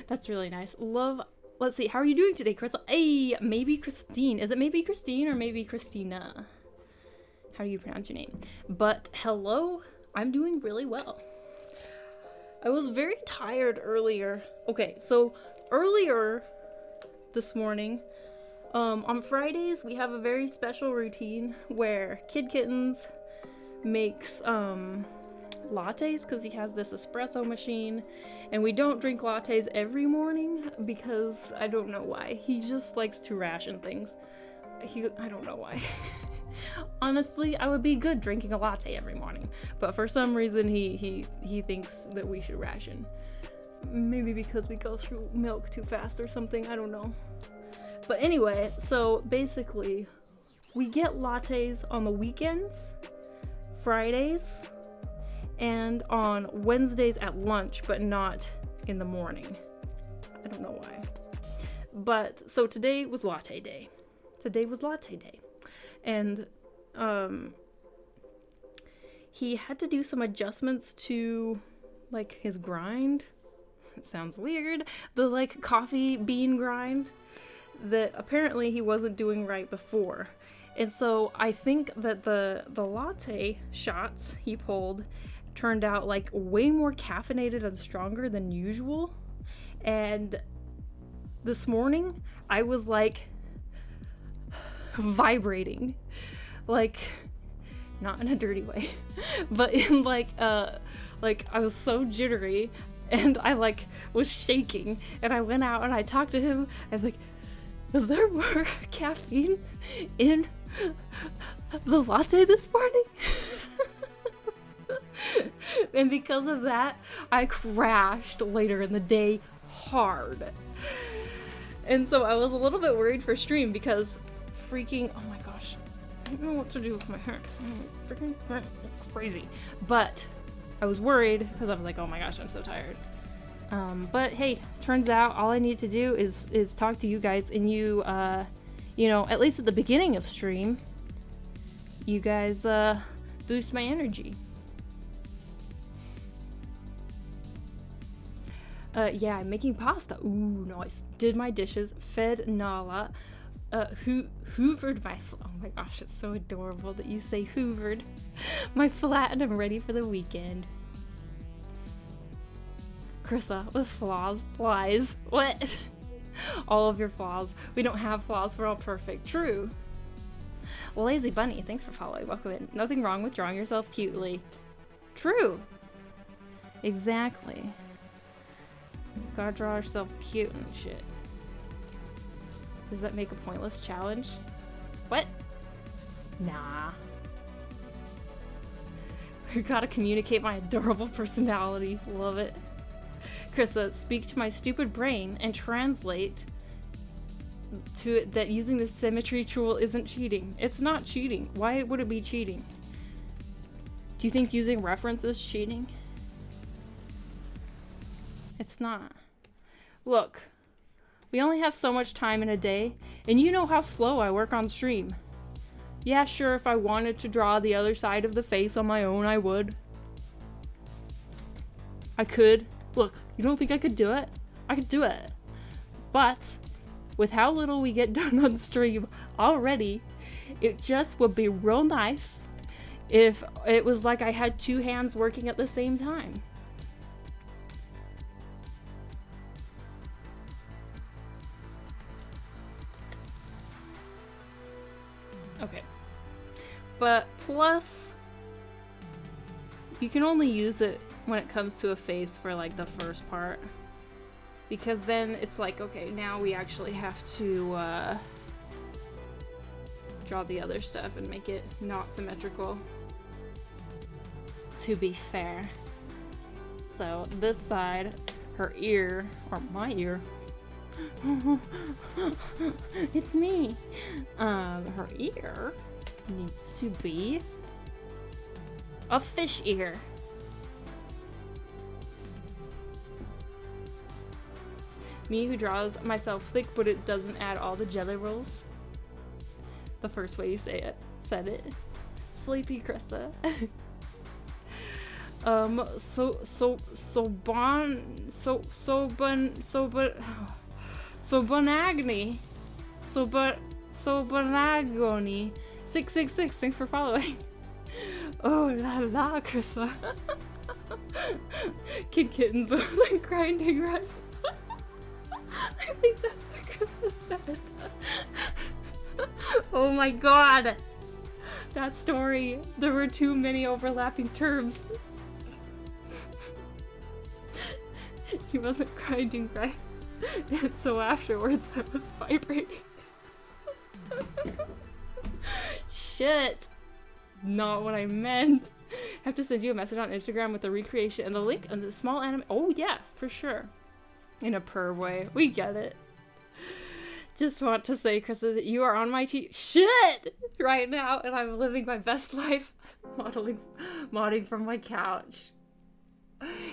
That's really nice. Love. Let's see. How are you doing today, Crystal? Hey, maybe Christine. Is it maybe Christine or maybe Christina? How do you pronounce your name? But hello. I'm doing really well. I was very tired earlier. Okay, so earlier this morning, on Fridays, we have a very special routine where Kid Kittens makes lattes because he has this espresso machine, and we don't drink lattes every morning because I don't know why. He just likes to ration things. I don't know why. Honestly, I would be good drinking a latte every morning, but for some reason he thinks that we should ration. Maybe because we go through milk too fast or something, I don't know. But anyway, so basically we get lattes on the weekends, Fridays, and on Wednesdays at lunch, but not in the morning. I don't know why. But so today was latte day. And he had to do some adjustments to like his grind. It sounds weird. The like coffee bean grind that apparently he wasn't doing right before. And so I think that the latte shots he pulled turned out like way more caffeinated and stronger than usual. And this morning I was like vibrating. Like not in a dirty way, but in like I was so jittery and I like was shaking, and I went out and I talked to him. I was like, is there more caffeine in the latte this morning? And because of that, I crashed later in the day hard. And so I was a little bit worried for stream because freaking, oh my gosh, I don't know what to do with my hair. Freaking, it's crazy. But I was worried because I was like, oh my gosh, I'm so tired. But hey, turns out all I need to do is talk to you guys, and you know, at least at the beginning of stream, you guys boost my energy. Yeah, I'm making pasta. Ooh, nice. Did my dishes, fed Nala, hoovered my oh my gosh, it's so adorable that you say hoovered my flat, and I'm ready for the weekend. Krissa with flaws, lies. What? All of your flaws. We don't have flaws, we're all perfect. True. Lazy Bunny, thanks for following. Welcome in. Nothing wrong with drawing yourself cutely. True. Exactly. Gotta draw ourselves cute and shit. Does that make a pointless challenge? What? Nah. We gotta communicate my adorable personality. Love it. Krissa, speak to my stupid brain and translate to it that using the symmetry tool isn't cheating. It's not cheating. Why would it be cheating? Do you think using reference is cheating? It's not. Look, we only have so much time in a day, and you know how slow I work on stream. Yeah, sure, if I wanted to draw the other side of the face on my own, I would. I could. Look, you don't think I could do it? I could do it. But with how little we get done on stream already, it just would be real nice if it was like I had two hands working at the same time. Okay. But plus, you can only use it when it comes to a face for like the first part. Because then it's like, okay, now we actually have to draw the other stuff and make it not symmetrical, to be fair. So this side, her ear, or my ear, it's me. Her ear needs to be a fish ear. Me who draws myself thick, but it doesn't add all the jelly rolls. The first way you said it. Sleepy Krista. Bonagoni. 666, thanks for following. Oh la la, Krissa. Kittens was like grinding right. I think that's what Krissa said. Oh my god. That story. There were too many overlapping terms. He wasn't grinding right. And so afterwards I was vibrating. Shit. Not what I meant. Have to send you a message on Instagram with the recreation and the link and the small anime. Oh yeah, for sure. In a perv way. We get it. Just want to say, Krista, that you are on my shit right now, and I'm living my best life modding from my couch.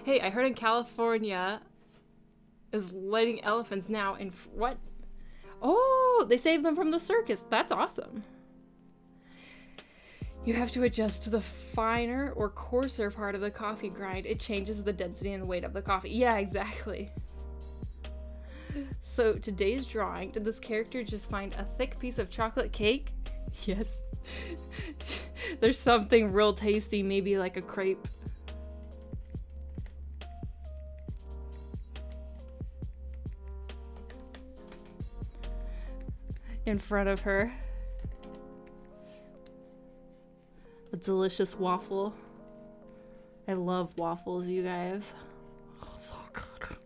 Hey, I heard in California is letting elephants now in what? Oh, they saved them from the circus. That's awesome. You have to adjust to the finer or coarser part of the coffee grind. It changes the density and the weight of the coffee. Yeah, exactly. So today's drawing, did this character just find a thick piece of chocolate cake? Yes. There's something real tasty, maybe like a crepe. In front of her. delicious waffle. I love waffles, you guys. Oh god.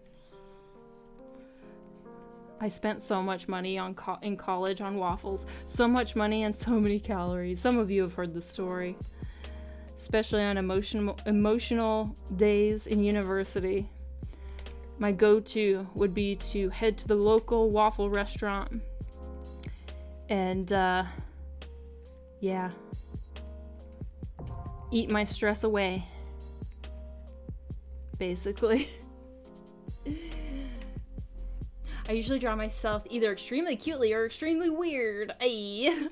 I spent so much money in college on waffles. So much money and so many calories. Some of you have heard the story. Especially on emotional days in university. My go-to would be to head to the local waffle restaurant. And, yeah. Eat my stress away. Basically. I usually draw myself either extremely cutely or extremely weird. Ay.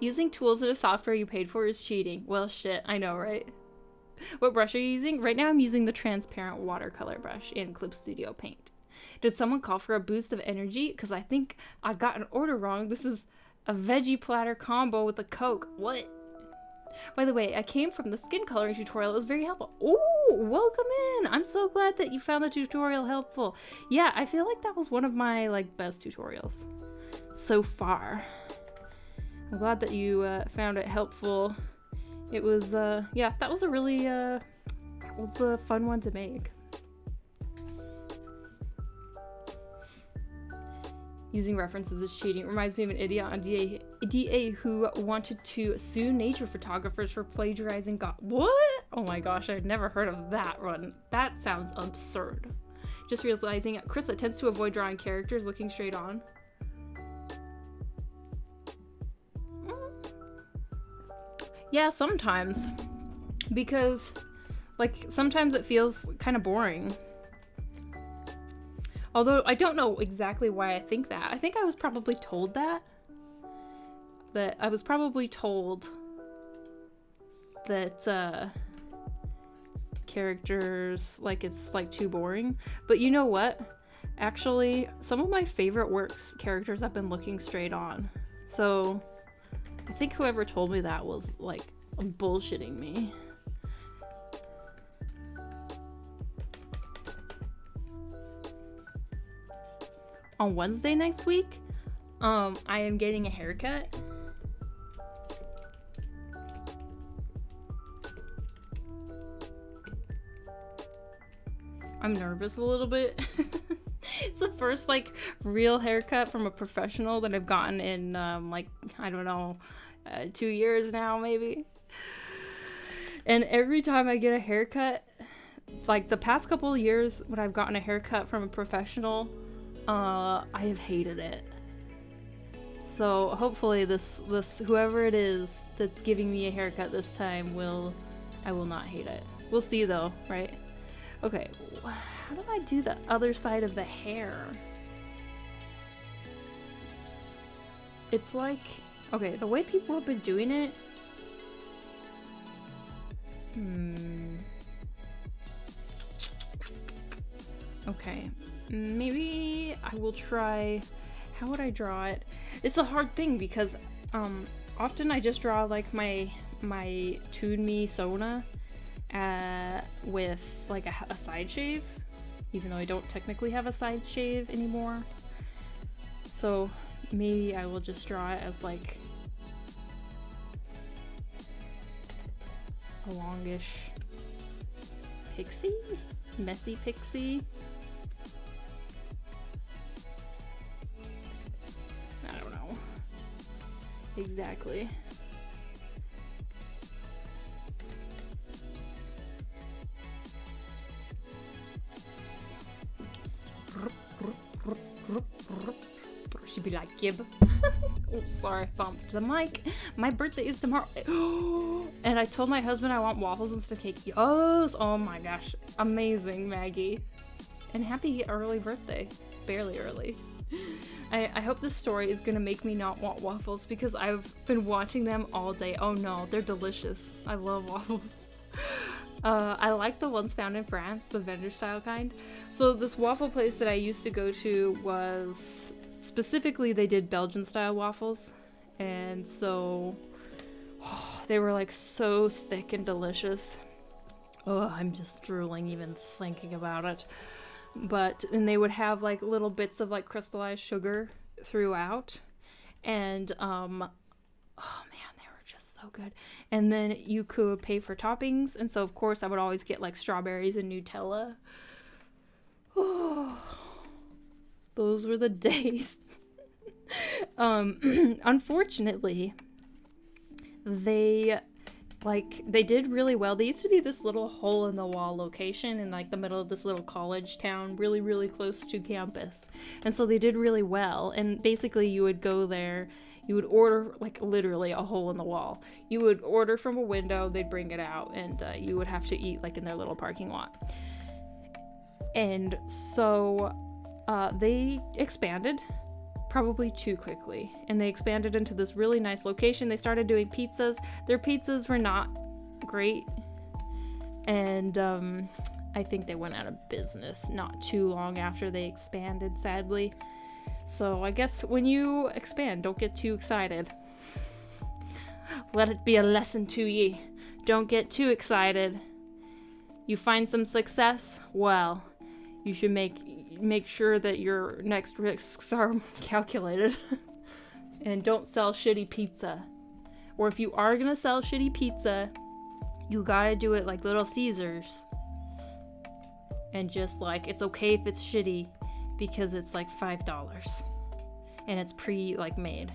Using tools in a software you paid for is cheating. Well, shit, I know, right? What brush are you using? Right now I'm using the transparent watercolor brush in Clip Studio Paint. Did someone call for a boost of energy? Because I think I got an order wrong. This is a veggie platter combo with a Coke. What? By the way, I came from the skin coloring tutorial. It was very helpful. Oh, welcome in. I'm so glad that you found the tutorial helpful. Yeah, I feel like that was one of my best tutorials so far. I'm glad that you found it helpful. It was, yeah, that was a really, that was a fun one to make. Using references is cheating. Reminds me of an idiot on DA who wanted to sue nature photographers for plagiarizing What? Oh my gosh, I'd never heard of that one. That sounds absurd. Just realizing Krista tends to avoid drawing characters looking straight on. Yeah, sometimes. Because, sometimes it feels kind of boring. Although, I don't know exactly why I think that. I think I was probably told that. That I was probably told that, characters, it's, too boring. But you know what? Actually, some of my favorite characters have been looking straight on. So, I think whoever told me that was, bullshitting me. On Wednesday next week, I am getting a haircut. I'm nervous a little bit. It's the first real haircut from a professional that I've gotten in I don't know, 2 years now maybe. And every time I get a haircut, the past couple of years when I've gotten a haircut from a professional, I have hated it. So hopefully this whoever it is that's giving me a haircut this time I will not hate it. We'll see though, right? Okay, how do I do the other side of the hair? It's okay, the way people have been doing it. Okay, maybe I will try. How would I draw it? It's a hard thing because often I just draw my ToonMeLuca with a side shave, even though I don't technically have a side shave anymore. So maybe I will just draw it as a longish pixie? Messy pixie? I don't know. Exactly. She'd be like, Gib. Oh, sorry, bumped the mic. My birthday is tomorrow. And I told my husband I want waffles instead of cake. Yes! Oh my gosh. Amazing, Maggie. And happy early birthday. Barely early. I hope this story is gonna make me not want waffles because I've been watching them all day. Oh no, they're delicious. I love waffles. I like the ones found in France, the vendor style kind. So this waffle place that I used to go to was specifically they did Belgian style waffles, and so they were so thick and delicious. Oh, I'm just drooling even thinking about it. And they would have little bits of crystallized sugar throughout, and oh man, they were just so so good. And then you could pay for toppings. And so, of course, I would always get like strawberries and Nutella. Oh, those were the days. Unfortunately, they did really well. They used to be this little hole in the wall location in like the middle of this little college town, really, really close to campus. And so they did really well. And basically you would go there, you would order like literally a hole in the wall. You would order from a window, they'd bring it out, and you would have to eat like in their little parking lot. And so they expanded probably too quickly, and they expanded into this really nice location. They started doing pizzas. Their pizzas were not great, and I think they went out of business not too long after they expanded, sadly. So I guess when you expand, don't get too excited. Let it be a lesson to ye. Don't get too excited. You find some success, well, you should make sure that your next risks are calculated. And don't sell shitty pizza. Or if you are gonna sell shitty pizza, you gotta do it like Little Caesars. And just like, it's okay if it's shitty because it's like $5 and it's made.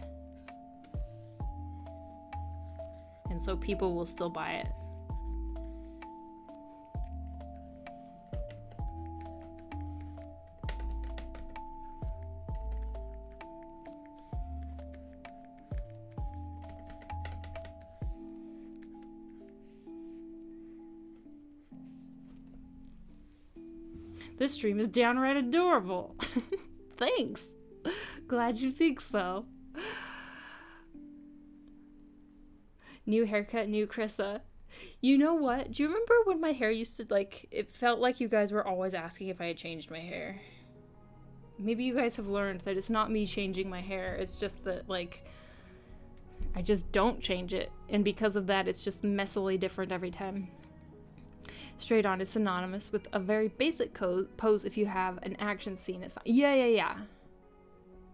And so people will still buy it. This stream is downright adorable. Thanks. Glad you think so. New haircut, new Krissa. You know what? Do you remember when my hair used to, like, it felt like you guys were always asking if I had changed my hair? Maybe you guys have learned that it's not me changing my hair. It's just that, like, I just don't change it. And because of that, it's just messily different every time. Straight on is synonymous with a very basic pose if you have an action scene. It's fine. Yeah.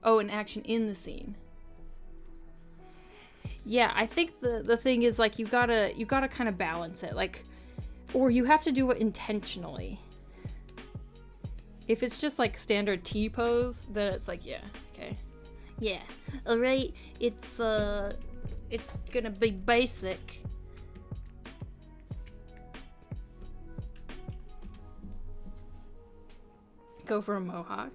Oh, an action in the scene. Yeah, I think the thing is, like, you gotta kind of balance it, like, or you have to do it intentionally. If it's just like standard T pose, then it's like, yeah, okay, yeah, all right, it's gonna be basic. Go for a mohawk.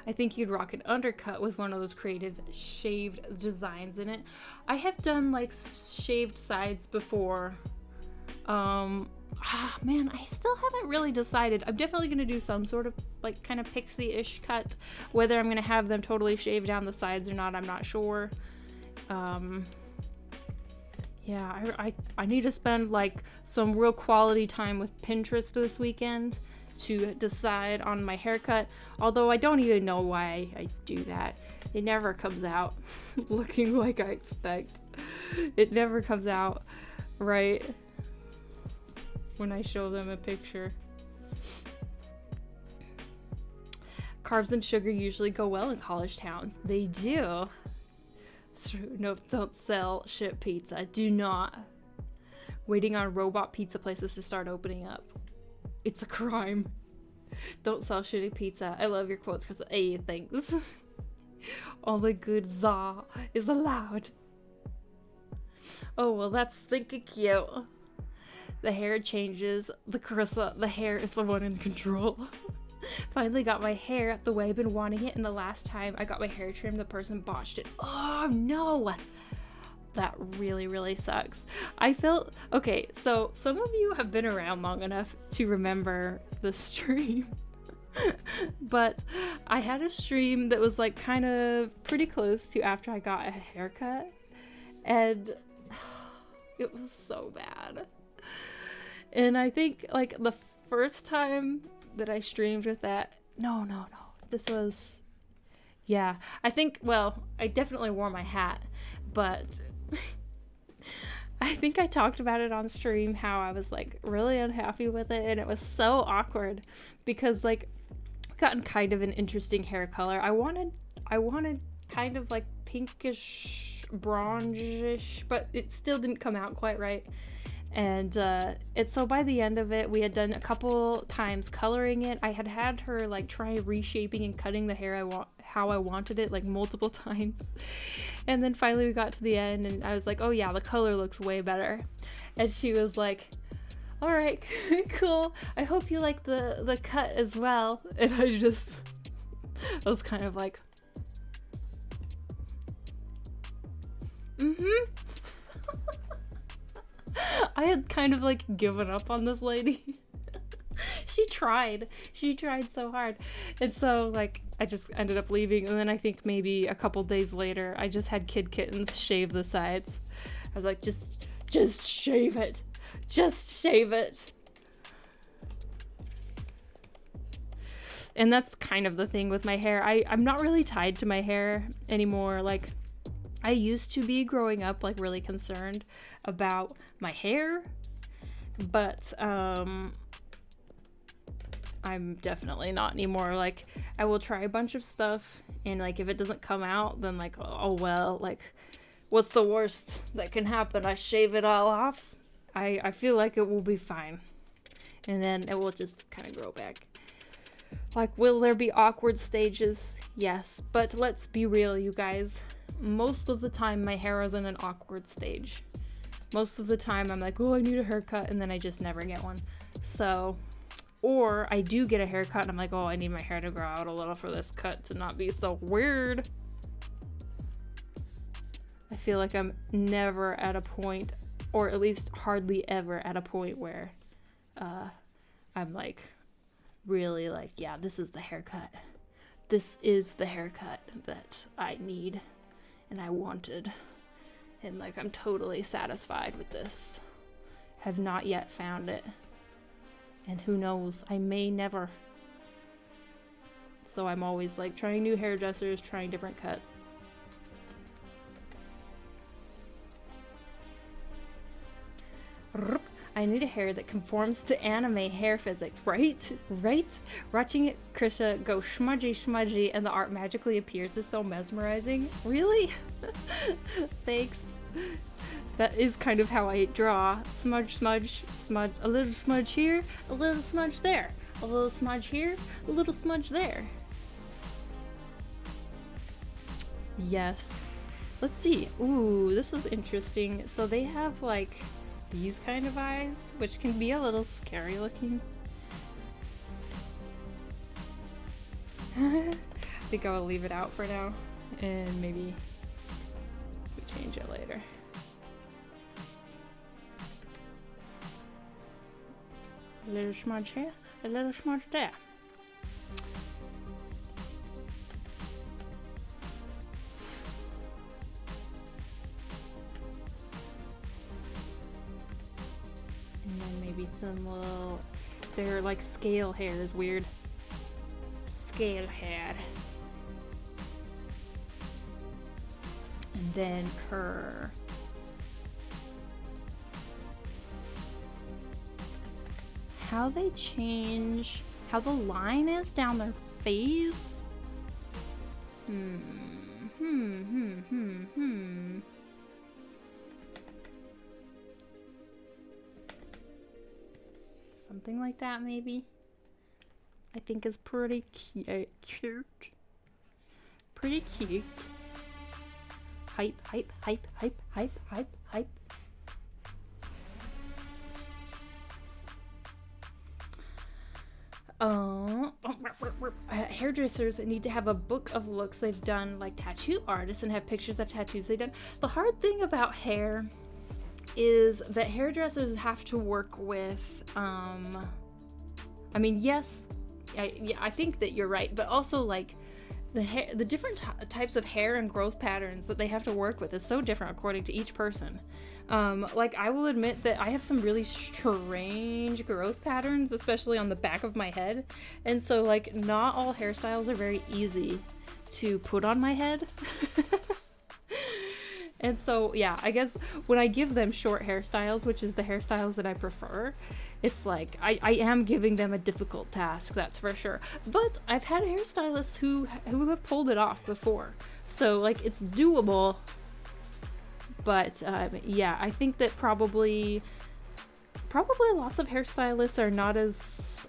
I think you'd rock an undercut with one of those creative shaved designs in it. I have done like shaved sides before. Man, I still haven't really decided. I'm definitely gonna do some sort of like kind of pixie-ish cut. Whether I'm gonna have them totally shaved down the sides or not, I'm not sure. Yeah, I need to spend like some real quality time with Pinterest this weekend to decide on my haircut, although I don't even know why I do that. It never comes out looking like I expect. It never comes out right when I show them a picture. Carbs and sugar usually go well in college towns. They do. Nope, don't sell shit pizza. Do not. Waiting on robot pizza places to start opening up. It's a crime. Don't sell shitty pizza. I love your quotes because thanks. Only good za is allowed. Oh, well, that's stinking cute. The hair changes. The hair is the one in control. Finally got my hair the way I've been wanting it, and the last time I got my hair trimmed, the person botched it. Oh, no. That really, really sucks. I felt, okay, so some of you have been around long enough to remember the stream, but I had a stream that was like kind of pretty close to after I got a haircut, and it was so bad. And I think like the first time that I streamed with that, no, this was, yeah, I think, well, I definitely wore my hat, but I think I talked about it on stream, how I was like really unhappy with it, and it was so awkward because like I've gotten kind of an interesting hair color. I wanted kind of like pinkish bronzish, but it still didn't come out quite right. And so by the end of it, we had done a couple times coloring it. I had her like try reshaping and cutting the hair how I wanted it, like multiple times. And then finally we got to the end and I was like, oh yeah, the color looks way better. And she was like, all right, cool. I hope you like the cut as well. And I was kind of like, I had kind of like given up on this lady. She tried so hard. And so like I just ended up leaving, and then I think maybe a couple days later I just had Kid Kittens shave the sides. I was like, just shave it. Just shave it. And that's kind of the thing with my hair. I'm not really tied to my hair anymore. Like I used to be growing up, like really concerned about my hair, but I'm definitely not anymore. Like I will try a bunch of stuff, and like if it doesn't come out, then like, oh well, like what's the worst that can happen? I shave it all off. I feel like it will be fine, and then it will just kind of grow back. Like, will there be awkward stages? Yes, but let's be real, you guys. Most of the time my hair is in an awkward stage. Most of the time I'm like, oh, I need a haircut, and then I just never get one. So, or I do get a haircut and I'm like, oh, I need my hair to grow out a little for this cut to not be so weird. I feel like I'm never at a point, or at least hardly ever at a point where I'm like really like, yeah, this is the haircut. This is the haircut that I need and I wanted. And like, I'm totally satisfied with this. Have not yet found it. And who knows, I may never. So I'm always like trying new hairdressers, trying different cuts. I need a hair that conforms to anime hair physics, right? Right? Watching Krisha go smudgy and the art magically appears is so mesmerizing. Really? Thanks. That is kind of how I draw. Smudge, a little smudge here, a little smudge there, a little smudge here, a little smudge there. Yes. Let's see. Ooh, this is interesting. So they have like these kind of eyes, which can be a little scary looking. I think I will leave it out for now, and maybe we change it later. A little smudge here, a little smudge there. And then maybe some little, they're like scale hairs, weird. Scale hair. And then her. How they change, how the line is down their face. Something like that, maybe. I think is pretty cute. Pretty cute. Hype. Hairdressers need to have a book of looks they've done, like tattoo artists, and have pictures of tattoos they've done. The hard thing about hair is that hairdressers have to work with, I mean, yes, I think that you're right, but also like the different types of hair and growth patterns that they have to work with is so different according to each person. Like I will admit that I have some really strange growth patterns, especially on the back of my head. And so like not all hairstyles are very easy to put on my head. And so, yeah, I guess when I give them short hairstyles, which is the hairstyles that I prefer, it's like I am giving them a difficult task, that's for sure. But I've had hairstylists who have pulled it off before. So like it's doable. But yeah, I think that probably lots of hairstylists are not as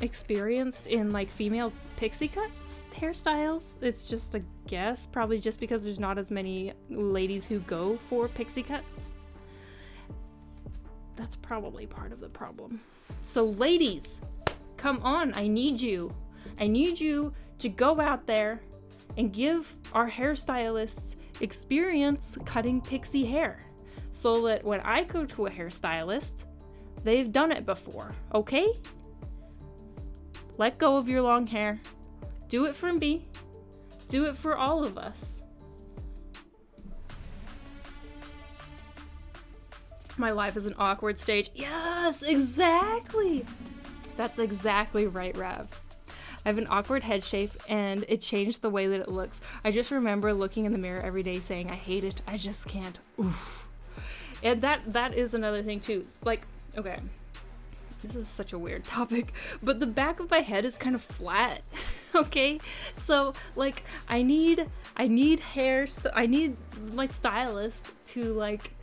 experienced in like female pixie cuts hairstyles. It's just a guess, probably just because there's not as many ladies who go for pixie cuts. That's probably part of the problem. So ladies, come on, I need you to go out there and give our hairstylists experience cutting pixie hair, so that when I go to a hairstylist, they've done it before, okay? Let go of your long hair. Do it for me. Do it for all of us. My life is an awkward stage. Yes, exactly. That's exactly right, Rav. I have an awkward head shape and it changed the way that it looks. I just remember looking in the mirror every day saying, I hate it. I just can't. Oof. And that is another thing too. Like, okay, this is such a weird topic, but the back of my head is kind of flat. Okay, so like I need I need my stylist to like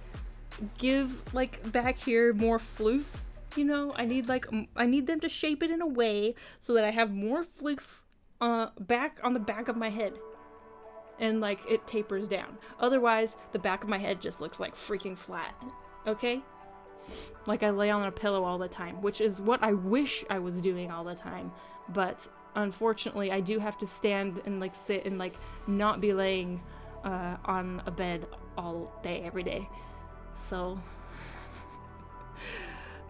give like back here more floof, you know. I need them to shape it in a way so that I have more floof back on the back of my head, and like it tapers down. Otherwise the back of my head just looks like freaking flat. Okay, like I lay on a pillow all the time, which is what I wish I was doing all the time, but unfortunately I do have to stand and like sit and like not be laying on a bed all day every day. So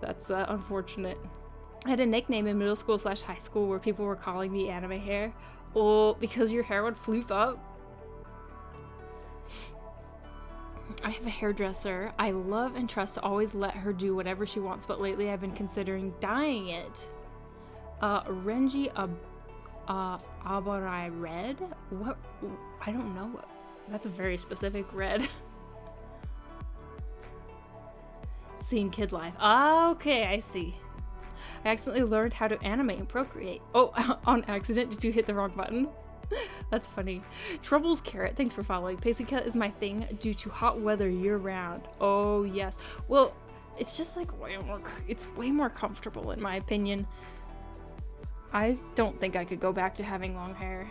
that's unfortunate. I had a nickname in middle school / high school where people were calling me anime hair. Oh, because your hair would floof up. I have a hairdresser I love and trust to always let her do whatever she wants, but lately I've been considering dyeing it. Renji Abarai red? What? I don't know. That's a very specific red. Seeing kid life. Okay, I see. I accidentally learned how to animate and procreate. Oh, on accident? Did you hit the wrong button? That's funny. Troubles Carrot, thanks for following. Pixie cut is my thing due to hot weather year round. Oh yes. Well, it's just like it's way more comfortable in my opinion. I don't think I could go back to having long hair.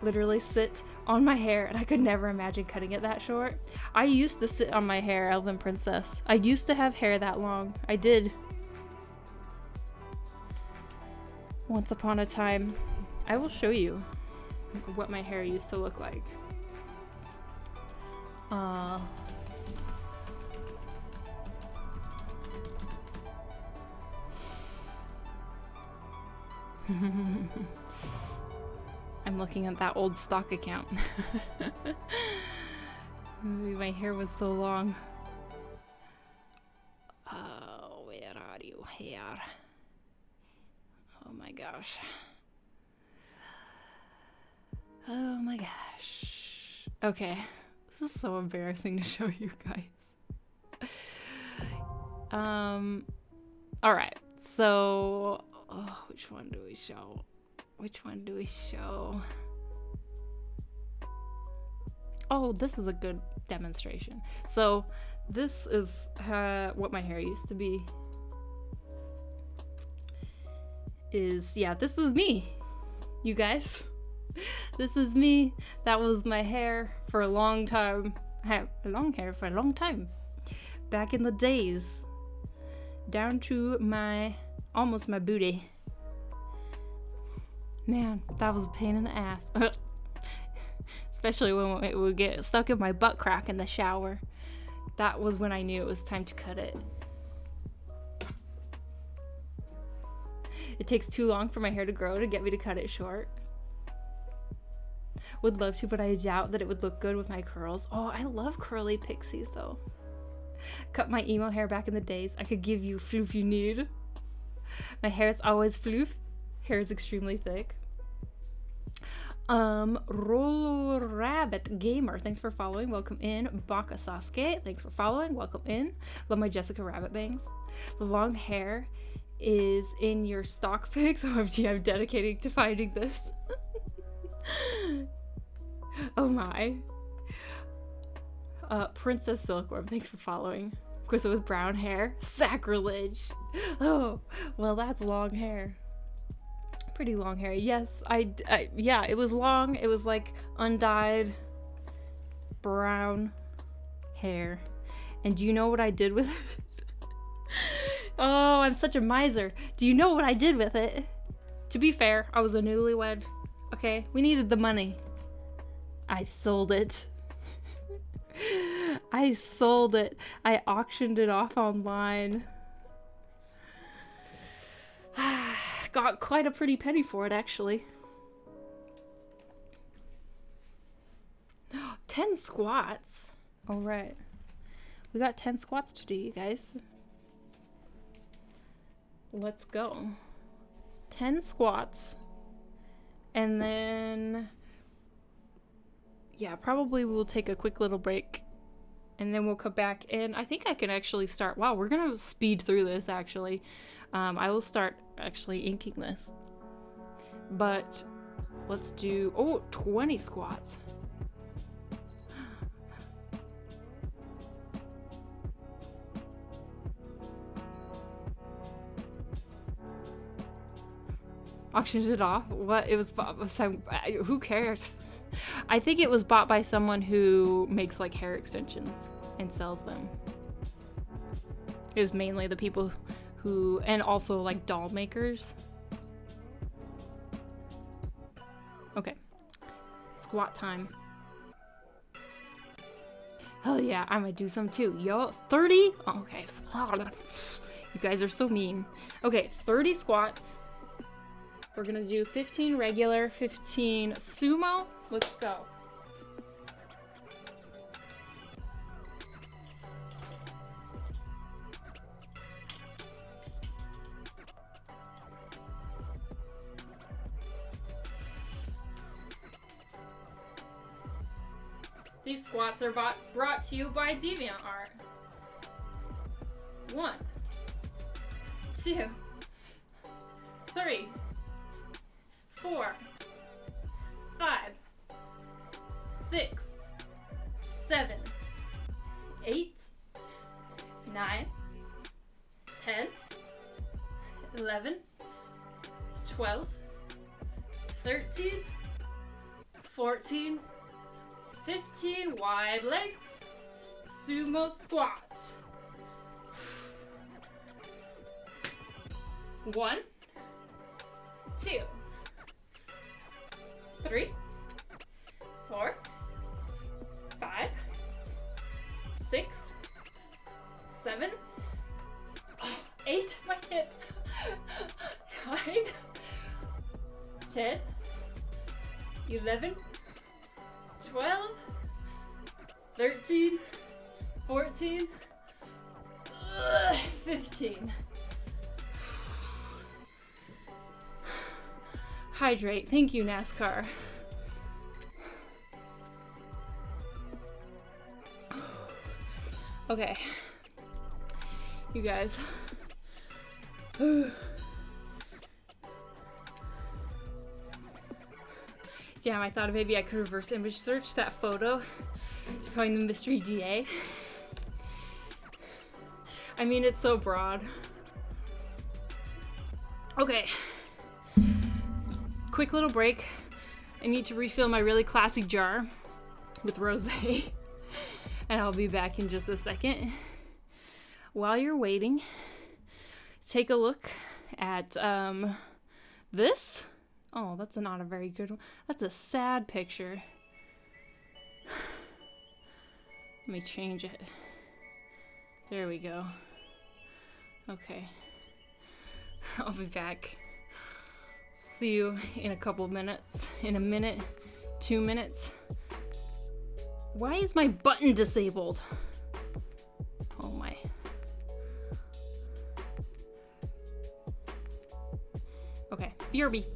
Literally sit on my hair, and I could never imagine cutting it that short. I used to sit on my hair, Elven Princess. I used to have hair that long. I did. Once upon a time. I will show you what my hair used to look like. I'm looking at that old stock account. My hair was so long. Oh, where are you here? Oh my gosh. Oh my gosh. Okay. This is so embarrassing to show you guys. Alright. So, which one do we show? Which one do we show? Oh, this is a good demonstration. So, this is what my hair used to be. Yeah, this is me. You guys. This is me. That was my hair for a long time. I had long hair for a long time. Back in the days. Down to almost my booty. Man, that was a pain in the ass. Especially when it would get stuck in my butt crack in the shower. That was when I knew it was time to cut it. It takes too long for my hair to grow to get me to cut it short. Would love to, but I doubt that it would look good with my curls. Oh, I love curly pixies though. Cut my emo hair back in the days. I could give you floof you need. My hair is always floof. Hair is extremely thick. Roll Rabbit Gamer, thanks for following. Welcome in. Baka Sasuke, thanks for following. Welcome in. Love my Jessica Rabbit bangs. The long hair is in your stock pics. OMG, I'm dedicating to finding this. Oh my. Princess Silkworm, thanks for following. Of course, with brown hair. Sacrilege. Oh, well, that's long hair. Pretty long hair. Yes, yeah, it was long. It was like undyed brown hair. And do you know what I did with it? Oh, I'm such a miser. Do you know what I did with it? To be fair, I was a newlywed. Okay, we needed the money. I sold it. I sold it. I auctioned it off online. Got quite a pretty penny for it, actually. 10 squats. All right. We got 10 squats to do, you guys. Let's go. 10 squats. And then, yeah, probably we'll take a quick little break. And then we'll come back. And I think I can actually start. Wow, we're going to speed through this, actually. I will start actually inking this. But let's do, 20 squats. Auctioned it off. What? It was bought by some, who cares? I think it was bought by someone who makes like hair extensions and sells them. It was mainly the people who, and also like doll makers. Okay. Squat time. Hell yeah, I'm gonna do some too. Yo, 30? Oh, okay. You guys are so mean. Okay, 30 squats. We're gonna do 15 regular, 15 sumo. Let's go. These squats are brought to you by DeviantArt. 1, 2, 3, 4, 5, 6, 7, 8, 9, 10, 11, 12, 13, 14, 15 wide legs, sumo squats. 1, 2, 3, 4, 5, 6, 7, 8, my hip, 9, 10, 11, 12, 13, 14, 15. Hydrate. Thank you, NASCAR. Okay. You guys. Damn, I thought maybe I could reverse image search that photo to find the mystery DA. I mean, it's so broad. Okay. Quick little break. I need to refill my really classy jar with rosé. And I'll be back in just a second. While you're waiting, take a look at this. Oh, that's not a very good one. That's a sad picture. Let me change it. There we go. Okay. I'll be back. See you in a couple minutes. In a minute. 2 minutes. Why is my button disabled? Oh my. Okay. BRB.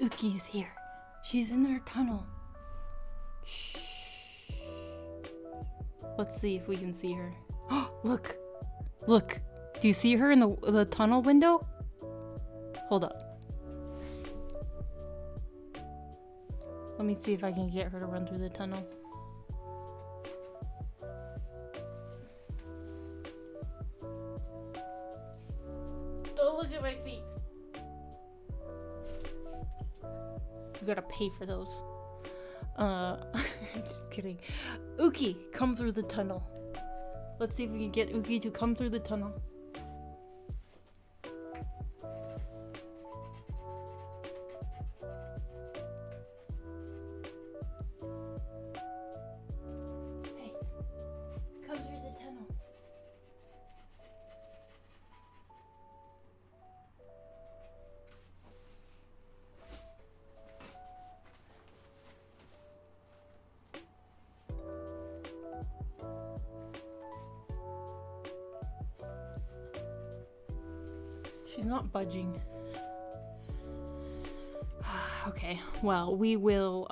Uki's here. She's in their tunnel. Shh. Let's see if we can see her. Oh, look. Look. Do you see her in the tunnel window? Hold up. Let me see if I can get her to run through the tunnel. Don't look at my feet. You gotta pay for those. Just kidding. Uki, come through the tunnel. Let's see if we can get Uki to come through the tunnel. Hey, come through the tunnel. She's not budging. Okay, well, we will,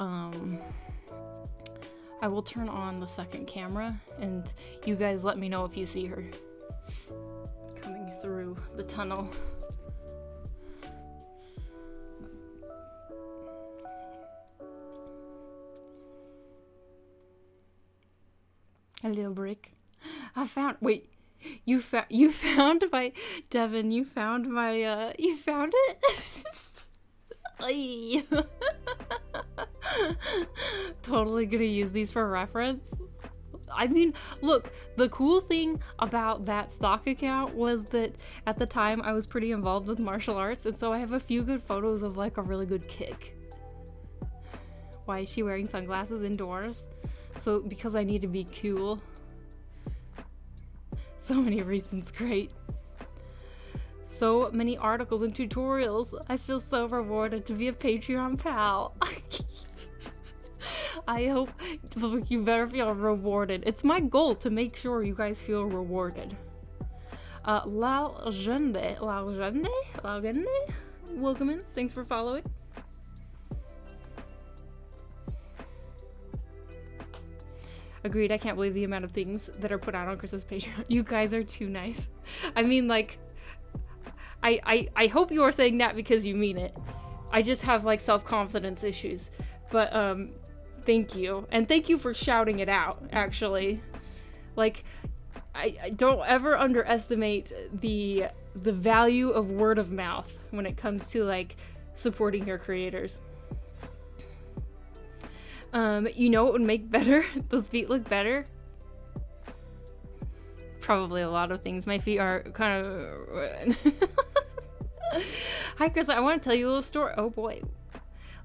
I will turn on the second camera, and you guys let me know if you see her coming through the tunnel. A little brick. Wait. You found my, Devin, you found my, you found it? Totally gonna use these for reference. I mean, look, the cool thing about that stock account was that at the time I was pretty involved with martial arts, and so I have a few good photos of like a really good kick. Why is she wearing sunglasses indoors? So, because I need to be cool. So many reasons, great. So many articles and tutorials. I feel so rewarded to be a Patreon pal. I hope, look, you better feel rewarded. It's my goal to make sure you guys feel rewarded. Laugende, welcome in. Thanks for following. Agreed, I can't believe the amount of things that are put out on Chris's Patreon. You guys are too nice. I mean, like, I hope you are saying that because you mean it. I just have, like, self-confidence issues. But, thank you. And thank you for shouting it out, actually. Like, I don't ever underestimate the value of word of mouth when it comes to, like, supporting your creators. You know what would make better? Those feet look better? Probably a lot of things. My feet are kind of... Hi, Chris. I want to tell you a little story. Oh, boy.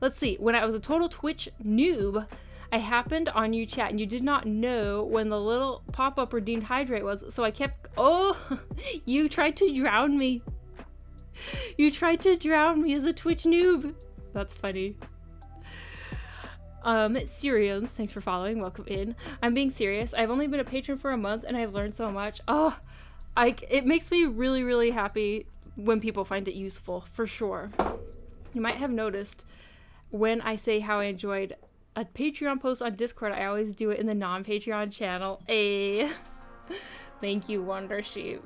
Let's see. When I was a total Twitch noob, I happened on you chat, and you did not know when the little pop-up redeemed hydrate was, so I kept... Oh! You tried to drown me. You tried to drown me as a Twitch noob. That's funny. Syrians, thanks for following, welcome in. I'm being serious. I've only been a patron for a month and I've learned so much. Oh, it makes me really, really happy when people find it useful, for sure. You might have noticed when I say how I enjoyed a Patreon post on Discord, I always do it in the non-Patreon channel. Thank you, Wondersheep.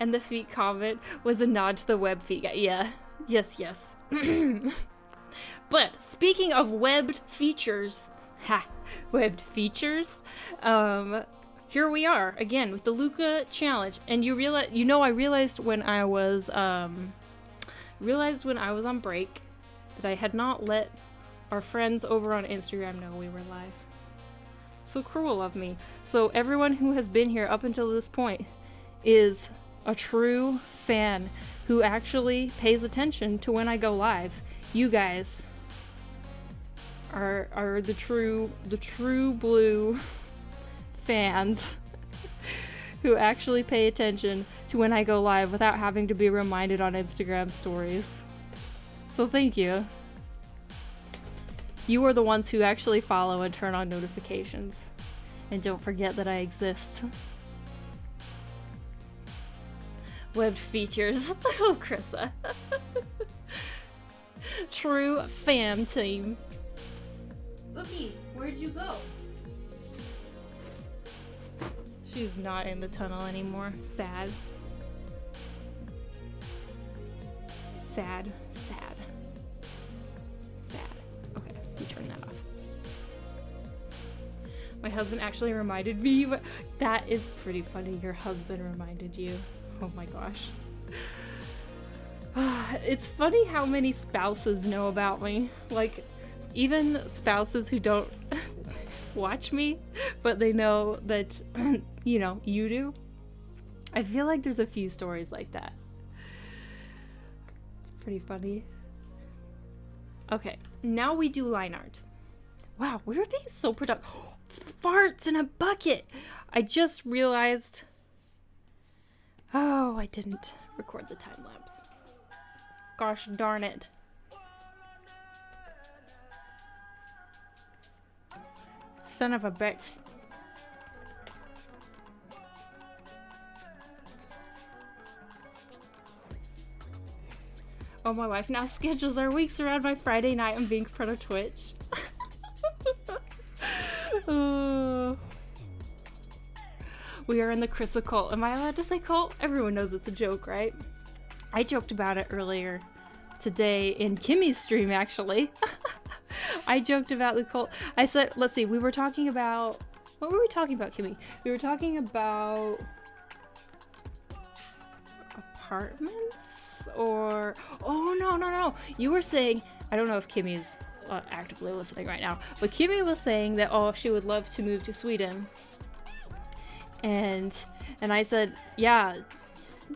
And the feet comment was a nod to the web feet. Yeah, yes. But speaking of webbed features, webbed features, here we are again with the Luca challenge. And I realized when I was on break that I had not let our friends over on Instagram know we were live. So cruel of me. So everyone who has been here up until this point is a true fan who actually pays attention to when I go live. You guys are the true blue fans who actually pay attention to when I go live without having to be reminded on Instagram stories. So thank you. You are the ones who actually follow and turn on notifications. And don't forget that I exist. Webbed features. Oh, Krissa. True fan team. Ookie, where'd you go? She's not in the tunnel anymore. Sad. Sad. Sad. Sad. Okay, we turn that off. My husband actually reminded me. That is pretty funny. Your husband reminded you. Oh my gosh. It's funny how many spouses know about me. Like, even spouses who don't watch me, but they know that, you know, you do. I feel like there's a few stories like that. It's pretty funny. Okay, now we do line art. Wow, we were being so productive. Farts in a bucket! I just realized... Oh, I didn't record the time lapse. Gosh darn it. Son of a bitch. Oh, my wife now schedules our weeks around my Friday night and being in front of Twitch. Oh. We are in the Chris cult. Am I allowed to say cult? Everyone knows it's a joke, right? I joked about it earlier today in Kimmy's stream, actually. I joked about the cult. I said, let's see, we were talking about... What were we talking about, Kimmy? We were talking about... apartments? Or... Oh, no. You were saying... I don't know if Kimmy's actively listening right now, but Kimmy was saying that, oh, she would love to move to Sweden. And I said, yeah,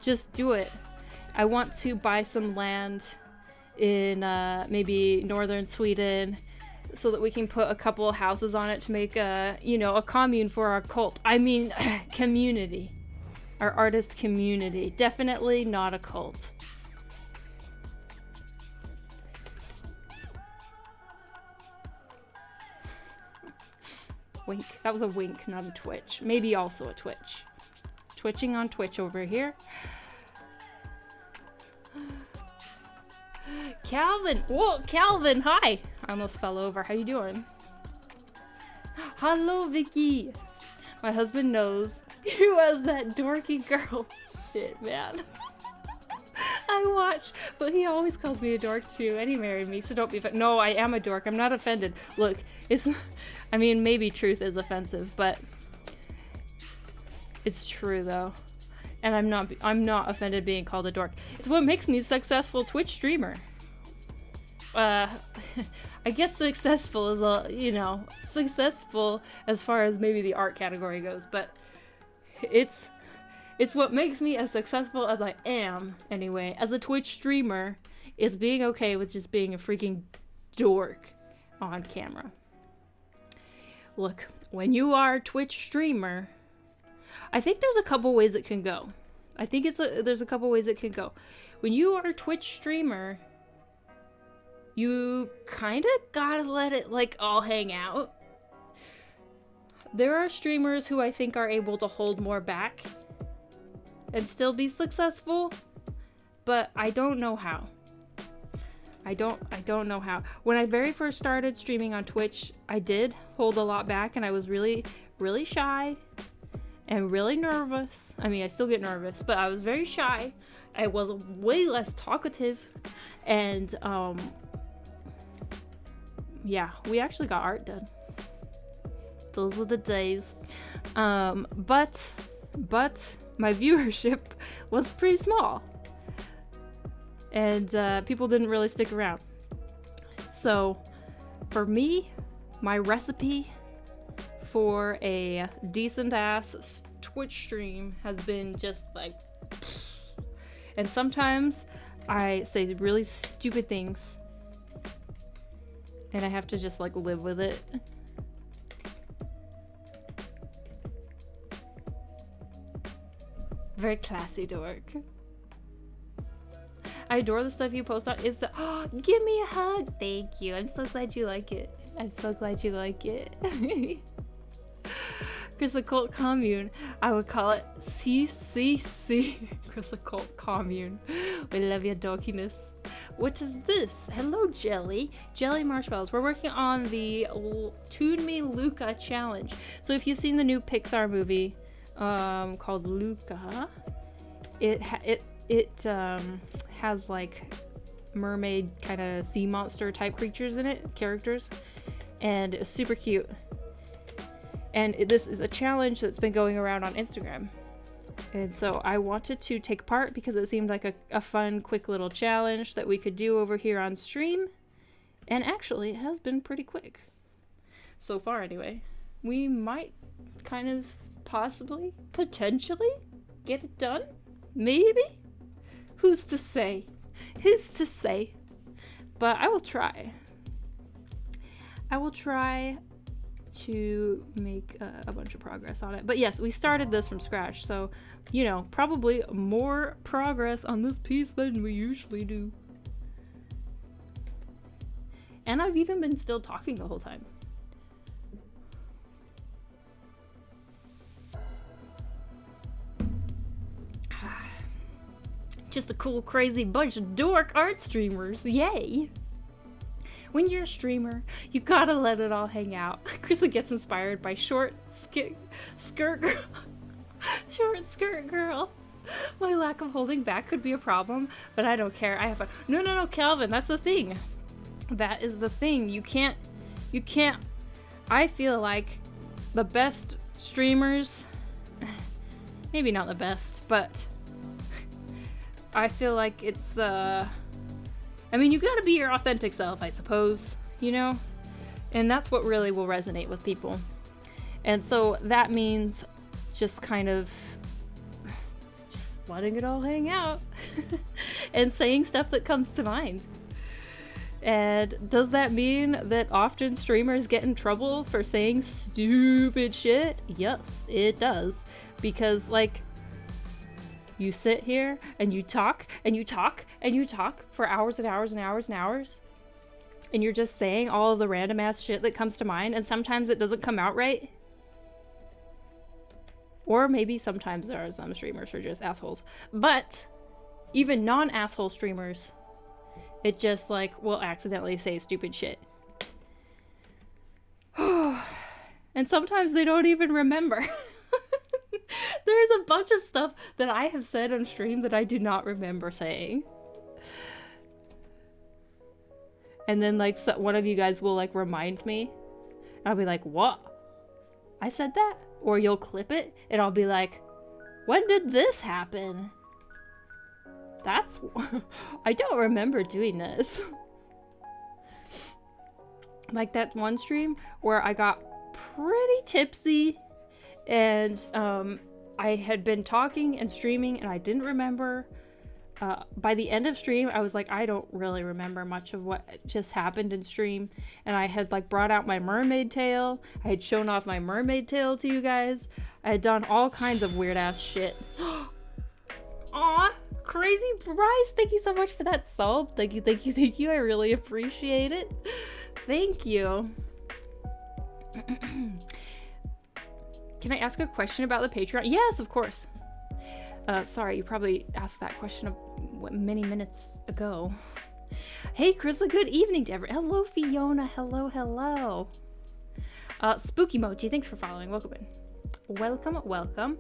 just do it. I want to buy some land in maybe northern Sweden so that we can put a couple of houses on it to make a, you know, a commune for our cult. I mean, community. Our artist community. Definitely not a cult. Wink. That was a wink, not a twitch. Maybe also a twitch. Twitching on Twitch over here. Calvin! Whoa, Calvin, hi! I almost fell over. How you doing? Hello, Vicky! My husband knows who was that dorky girl. Shit, man. I watch, but he always calls me a dork too, and he married me, so don't be offended. No, I am a dork. I'm not offended. Look, it's... I mean, maybe truth is offensive, but it's true though. And I'm not offended being called a dork. It's what makes me a successful Twitch streamer. I guess successful is a, you know, successful as far as maybe the art category goes, but it's what makes me as successful as I am anyway as a Twitch streamer is being okay with just being a freaking dork on camera. Look, when you are a Twitch streamer, I think there's a couple ways it can go. I think there's a couple ways it can go. When you are a Twitch streamer, you kind of gotta let it like all hang out. There are streamers who I think are able to hold more back and still be successful, but I don't know how. I don't know how. When I very first started streaming on Twitch, I did hold a lot back and I was really, really shy and really nervous. I mean, I still get nervous, but I was very shy. I was way less talkative and yeah, we actually got art done. Those were the days. But my viewership was pretty small. And people didn't really stick around. So for me, my recipe for a decent ass Twitch stream has been just like, and sometimes I say really stupid things and I have to just like live with it. Very classy dork. I adore the stuff you post on Insta. Oh, give me a hug. Thank you. I'm so glad you like it. I'm so glad you like it. Crystal Cult Commune. I would call it CCC. Crystal Cult Commune. We love your dorkiness. What is this? Hello, Jelly. Jelly marshmallows. We're working on the ToonMeLuca challenge. So if you've seen the new Pixar movie called Luca, it has like mermaid kind of sea monster type creatures in it, characters, and it's super cute. And this is a challenge that's been going around on Instagram. And so I wanted to take part because it seemed like a fun, quick little challenge that we could do over here on stream. And actually, it has been pretty quick. So far, anyway. We might kind of possibly, potentially, get it done? Maybe? Who's to say? Who's to say? But I will try. I will try to make a bunch of progress on it. But yes, we started this from scratch, so you know, probably more progress on this piece than we usually do. And I've even been still talking the whole time. Just a cool, crazy bunch of dork art streamers. Yay! When you're a streamer, you gotta let it all hang out. Krista gets inspired by short skirt girl. Short skirt girl. My lack of holding back could be a problem, but I don't care. I have fun. No, Calvin, that's the thing. That is the thing. You can't. I feel like the best streamers, maybe not the best, but I feel like it's, I mean, you gotta be your authentic self, I suppose, you know? And that's what really will resonate with people. And so that means just kind of just letting it all hang out and saying stuff that comes to mind. And does that mean that often streamers get in trouble for saying stupid shit? Yes, it does. Because, like, you sit here and you talk and you talk and you talk for hours and hours and hours and hours. And you're just saying all of the random ass shit that comes to mind, and sometimes it doesn't come out right. Or maybe sometimes there are some streamers who are just assholes. But even non-asshole streamers, it just like will accidentally say stupid shit. And sometimes they don't even remember. There's a bunch of stuff that I have said on stream that I do not remember saying. And then like one of you guys will like remind me. And I'll be like, what? I said that? Or you'll clip it and I'll be like, when did this happen? That's... I don't remember doing this. Like that one stream where I got pretty tipsy and I had been talking and streaming and I didn't remember. By the end of stream, I was like, I don't really remember much of what just happened in stream. And I had like brought out my mermaid tail. I had shown off my mermaid tail to you guys. I had done all kinds of weird ass shit. Aw, Crazy Bryce, thank you so much for that sub. Thank you. I really appreciate it. Thank you. Can I ask a question about the Patreon? Yes, of course. Sorry, you probably asked that question many minutes ago. Hey, Krista, good evening to everyone. Hello, Fiona. Hello. Spooky Mochi, thanks for following. Welcome in. Welcome.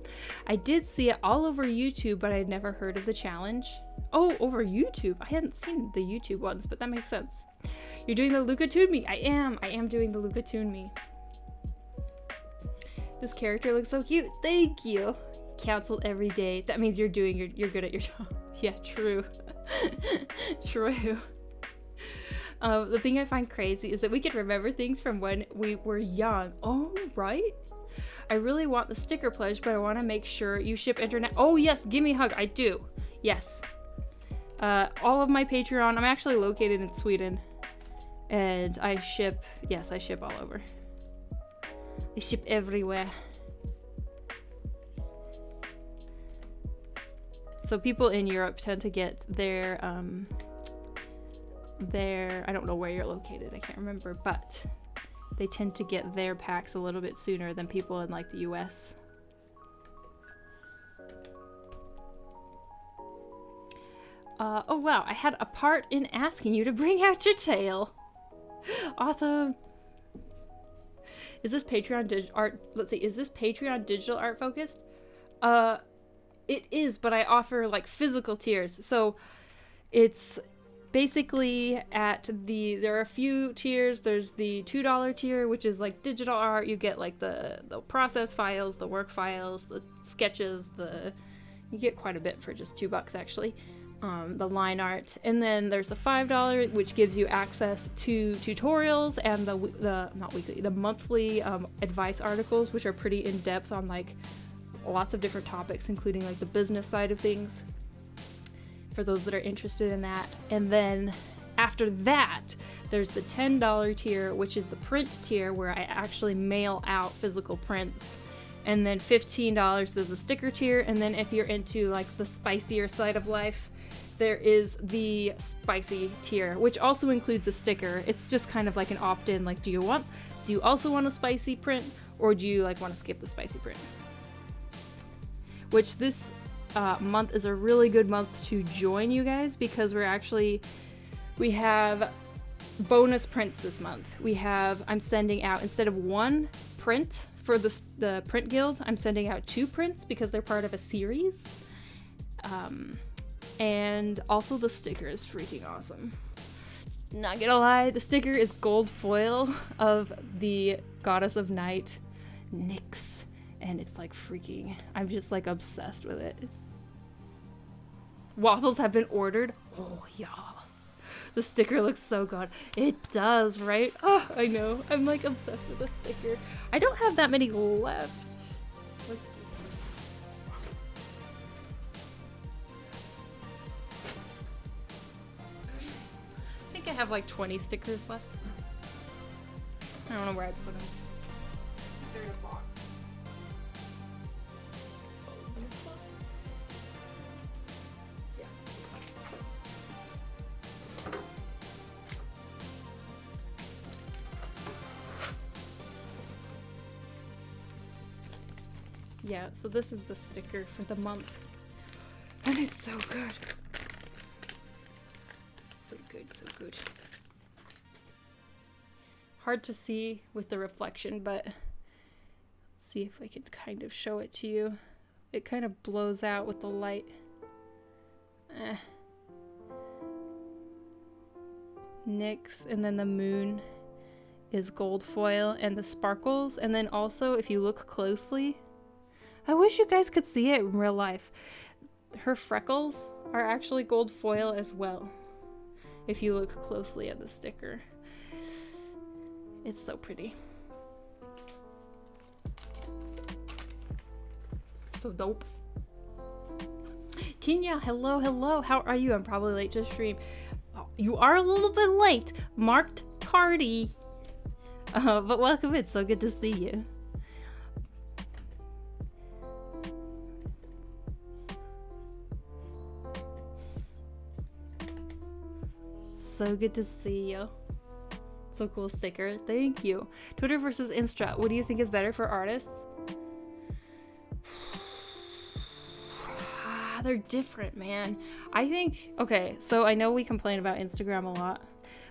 I did see it all over YouTube, but I'd never heard of the challenge. Oh, over YouTube? I hadn't seen the YouTube ones, but that makes sense. You're doing the Luca Toon Me. I am doing the Luca Toon Me. This character looks so cute. Thank you. Cancel every day. That means you're good at your job. Yeah, true. True. The thing I find crazy is that we can remember things from when we were young. Oh, right? I really want the sticker pledge, but I want to make sure you ship internet. Oh, yes. Give me a hug. I do. Yes. All of my Patreon. I'm actually located in Sweden. And I ship all over. I ship everywhere. So people in Europe tend to get their, I don't know where you're located, I can't remember, but they tend to get their packs a little bit sooner than people in like the US. Oh wow, I had a part in asking you to bring out your tail. Awesome. Is this Patreon art? Let's see, is this Patreon digital art focused? It is, but I offer like physical tiers. So it's basically there are a few tiers. There's the $2 tier, which is like digital art. You get like the process files, the work files, the sketches, you get quite a bit for just $2 actually. The line art. And then there's the $5, which gives you access to tutorials and the monthly advice articles, which are pretty in-depth on like lots of different topics, including like the business side of things, for those that are interested in that. And then after that, there's the $10 tier, which is the print tier, where I actually mail out physical prints. And then $15 is the sticker tier. And then if you're into like the spicier side of life, there is the spicy tier, which also includes a sticker. It's just kind of like an opt-in, like do you also want a spicy print, or do you like want to skip the spicy print? Which this month is a really good month to join, you guys, because we have bonus prints this month. I'm sending out, instead of one print for the print guild, I'm sending out 2 prints because they're part of a series. And also the sticker is freaking awesome. Not gonna lie, the sticker is gold foil of the goddess of night, Nyx. And it's like freaking, I'm just like obsessed with it. Waffles have been ordered. Oh, yes. The sticker looks so good. It does, right? Oh, I know. I'm like obsessed with the sticker. I don't have that many left. Let's see. I think I have like 20 stickers left. I don't know where I put them. They're in a box. Yeah, so this is the sticker for the month. And it's so good. So good, so good. Hard to see with the reflection, but let's see if I can kind of show it to you. It kind of blows out with the light. Nyx, and then the moon is gold foil, and the sparkles. And then also, if you look closely, I wish you guys could see it in real life. Her freckles are actually gold foil as well, if you look closely at the sticker. It's so pretty. So dope. Tinya, hello, hello. How are you? I'm probably late to stream. Oh, you are a little bit late. Marked tardy. But welcome. It's so good to see you. So good to see you. So cool sticker. Thank you. Twitter versus Insta. What do you think is better for artists? They're different, man. I think, okay, so I know we complain about Instagram a lot,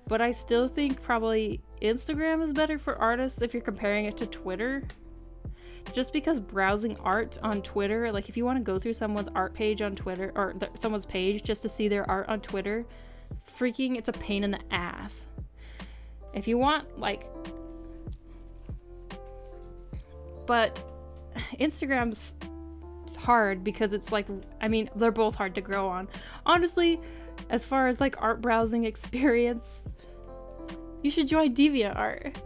but I still think probably Instagram is better for artists if you're comparing it to Twitter. Just because browsing art on Twitter, like if you want to go through someone's art page on Twitter, or someone's page just to see their art on Twitter, freaking, it's a pain in the ass. If you want, like, but Instagram's hard because it's like, I mean, they're both hard to grow on. Honestly, as far as like art browsing experience, you should join DeviantArt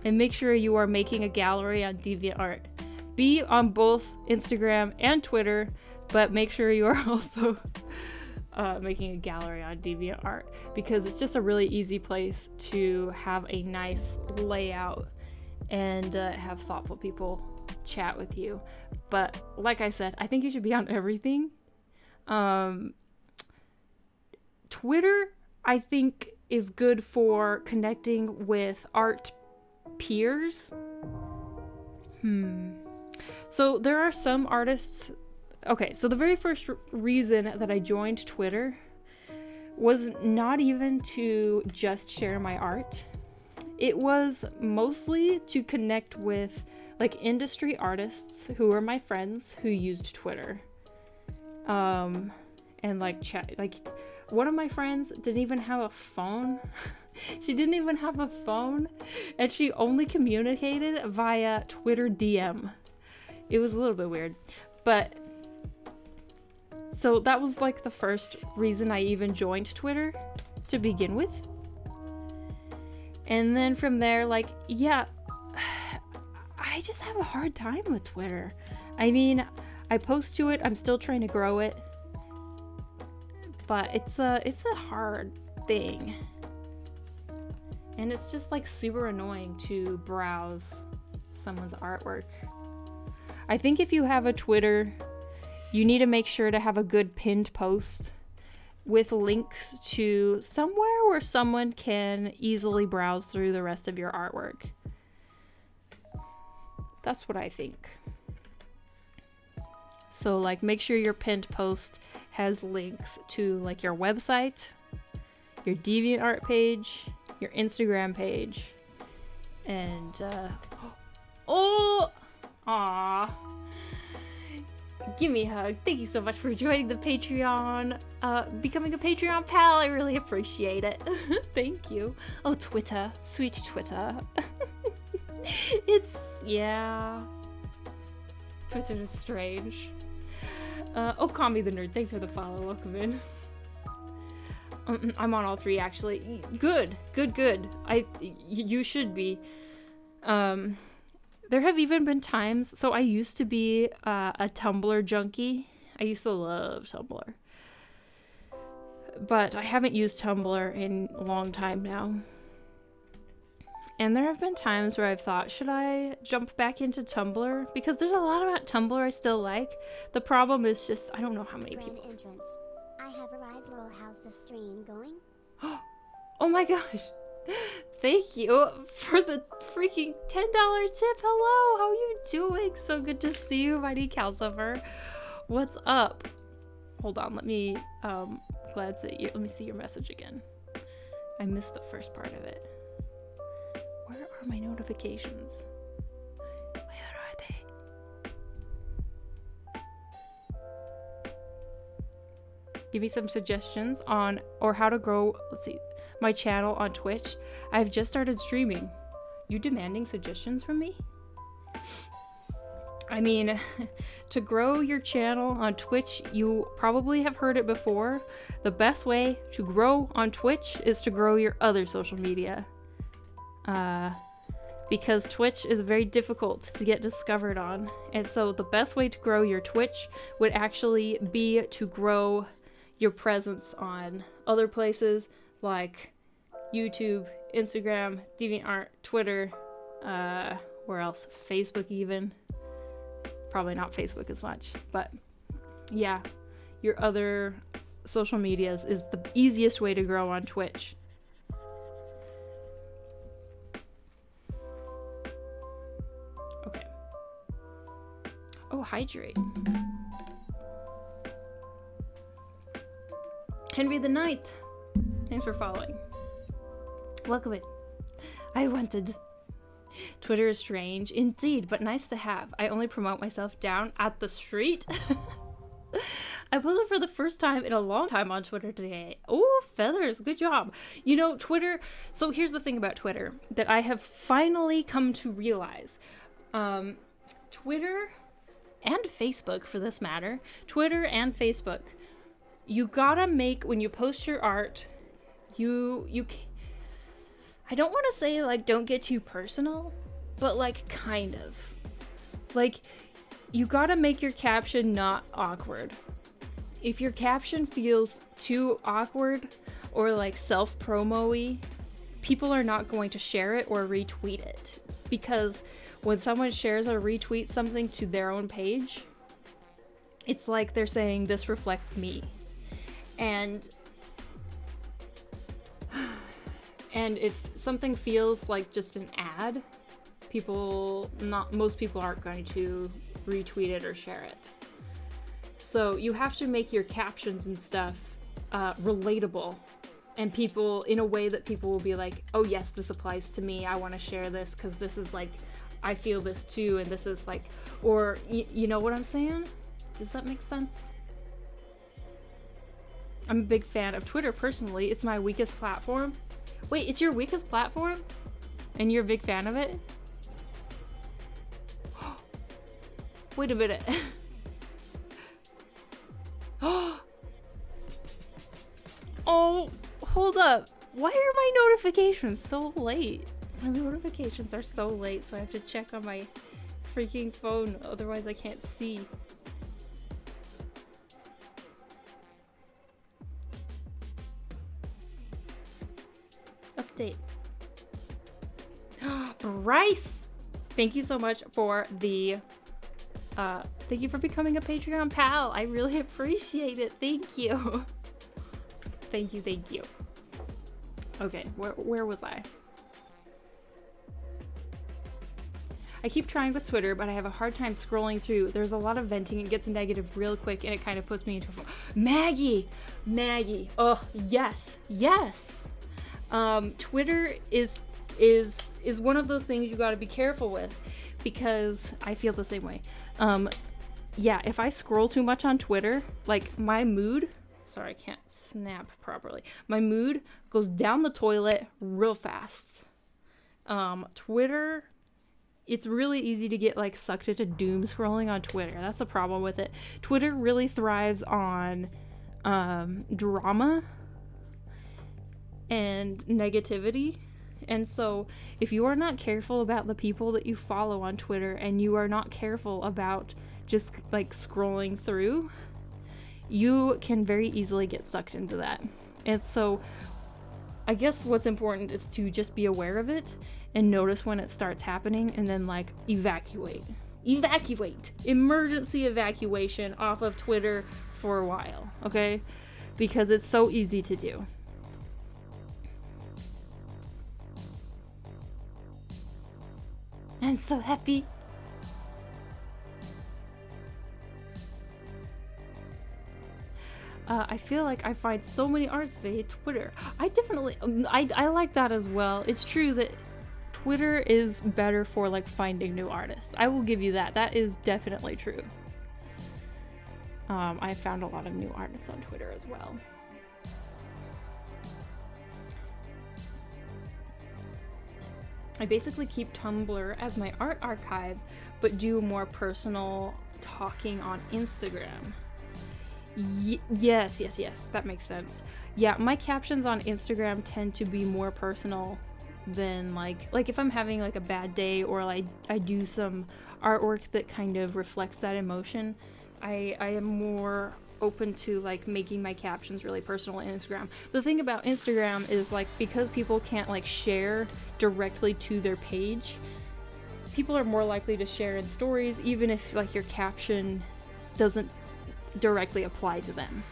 and make sure you are making a gallery on DeviantArt. Be on both Instagram and Twitter, but make sure you are also making a gallery on DeviantArt, because it's just a really easy place to have a nice layout and have thoughtful people chat with you. But like I said, I think you should be on everything. Twitter, I think, is good for connecting with art peers. So there are some artists. Okay, so the very first reason that I joined Twitter was not even to just share my art. It was mostly to connect with like industry artists who are my friends who used Twitter. And like chat, like one of my friends didn't even have a phone. She didn't even have a phone, and she only communicated via Twitter DM. It was a little bit weird, but so that was like the first reason I even joined Twitter to begin with. And then from there, like, yeah, I just have a hard time with Twitter. I mean, I post to it, I'm still trying to grow it, but it's a hard thing. And it's just like super annoying to browse someone's artwork. I think if you have a Twitter, you need to make sure to have a good pinned post with links to somewhere where someone can easily browse through the rest of your artwork. That's what I think. So like make sure your pinned post has links to like your website, your DeviantArt page, your Instagram page, and give me a hug. Thank you so much for joining the Patreon, becoming a Patreon pal. I really appreciate it. Thank you. Oh, Twitter, sweet Twitter. Yeah. Twitter is strange. Call me the nerd. Thanks for the follow. Welcome in. I'm on all three actually. Good. You should be. There have even been times. So I used to be a Tumblr junkie. I used to love Tumblr, but I haven't used Tumblr in a long time now. And there have been times where I've thought, should I jump back into Tumblr? Because there's a lot about Tumblr I still like. The problem is just, I don't know how many people. Entrance. I have arrived, lol. How's the stream going? Oh my gosh. Thank you for the freaking $10 tip. Hello, how are you doing? So good to see you, Mighty Calcifer. What's up? Hold on, let me, let me see your message again. I missed the first part of it. Where are my notifications? Where are they? Give me some suggestions on or how to grow, let's see, my channel on Twitch. I've just started streaming. You demanding suggestions from me? I mean, to grow your channel on Twitch, you probably have heard it before. The best way to grow on Twitch is to grow your other social media. Because Twitch is very difficult to get discovered on. And so the best way to grow your Twitch would actually be to grow your presence on other places like YouTube, Instagram, DeviantArt, Twitter, where else? Facebook even. Probably not Facebook as much, but yeah, your other social medias is the easiest way to grow on Twitch. Okay. Oh, hydrate. Henry the Ninth. Thanks for following. Welcome in. I wanted. Twitter is strange indeed, but nice to have. I only promote myself down at the street. I posted for the first time in a long time on Twitter today. Oh, feathers. Good job. You know, Twitter. So here's the thing about Twitter that I have finally come to realize. Twitter and Facebook, for this matter. Twitter and Facebook. You gotta make, when you post your art, I don't want to say, like, don't get too personal, but, like, kind of. Like, you gotta make your caption not awkward. If your caption feels too awkward or, like, self-promo-y, people are not going to share it or retweet it. Because when someone shares or retweets something to their own page, it's like they're saying, this reflects me. And if something feels like just an ad, most people aren't going to retweet it or share it. So you have to make your captions and stuff relatable, and people, in a way that people will be like, oh yes, this applies to me, I want to share this because this is like, I feel this too, and this is like, or you know what I'm saying? Does that make sense? I'm a big fan of Twitter personally. It's my weakest platform. Wait, it's your weakest platform? And you're a big fan of it? Wait a minute. Oh, hold up. Why are my notifications so late? My notifications are so late, so I have to check on my freaking phone. Otherwise, I can't see. Update. Bryce! Thank you so much for the... thank you for becoming a Patreon pal. I really appreciate it. Thank you. Thank you, thank you. Okay, where was I? I keep trying with Twitter, but I have a hard time scrolling through. There's a lot of venting. It gets negative real quick, and it kind of puts me into... Maggie! Maggie! Oh, yes! Yes! Twitter is one of those things you gotta be careful with, because I feel the same way. Yeah, if I scroll too much on Twitter, like my mood... Sorry, I can't snap properly. My mood goes down the toilet real fast. Twitter... It's really easy to get like sucked into doom scrolling on Twitter. That's the problem with it. Twitter really thrives on drama and negativity. And so if you are not careful about the people that you follow on Twitter, and you are not careful about just like scrolling through, you can very easily get sucked into that. And so I guess what's important is to just be aware of it and notice when it starts happening, and then like evacuate. Emergency evacuation off of Twitter for a while, okay? Because it's so easy to do. I'm so happy. I feel like I find so many artists via Twitter. I definitely, I like that as well. It's true that Twitter is better for like finding new artists. I will give you that. That is definitely true. I found a lot of new artists on Twitter as well. I basically keep Tumblr as my art archive, but do more personal talking on Instagram. Yes, that makes sense. Yeah, my captions on Instagram tend to be more personal than like if I'm having like a bad day, or I do some artwork that kind of reflects that emotion. I am more open to like making my captions really personal on Instagram. The thing about Instagram is like, because people can't like share directly to their page, people are more likely to share in stories, even if like your caption doesn't directly apply to them.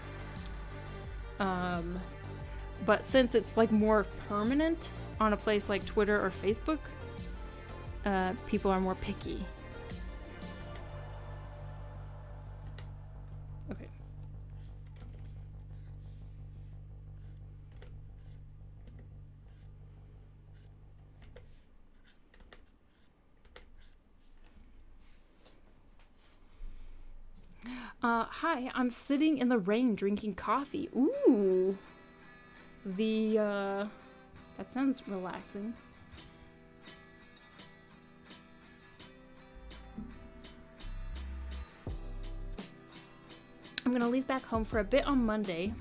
But since it's like more permanent on a place like Twitter or Facebook, people are more picky. Okay. Hi, I'm sitting in the rain drinking coffee. Ooh. That sounds relaxing. I'm gonna leave back home for a bit on Monday.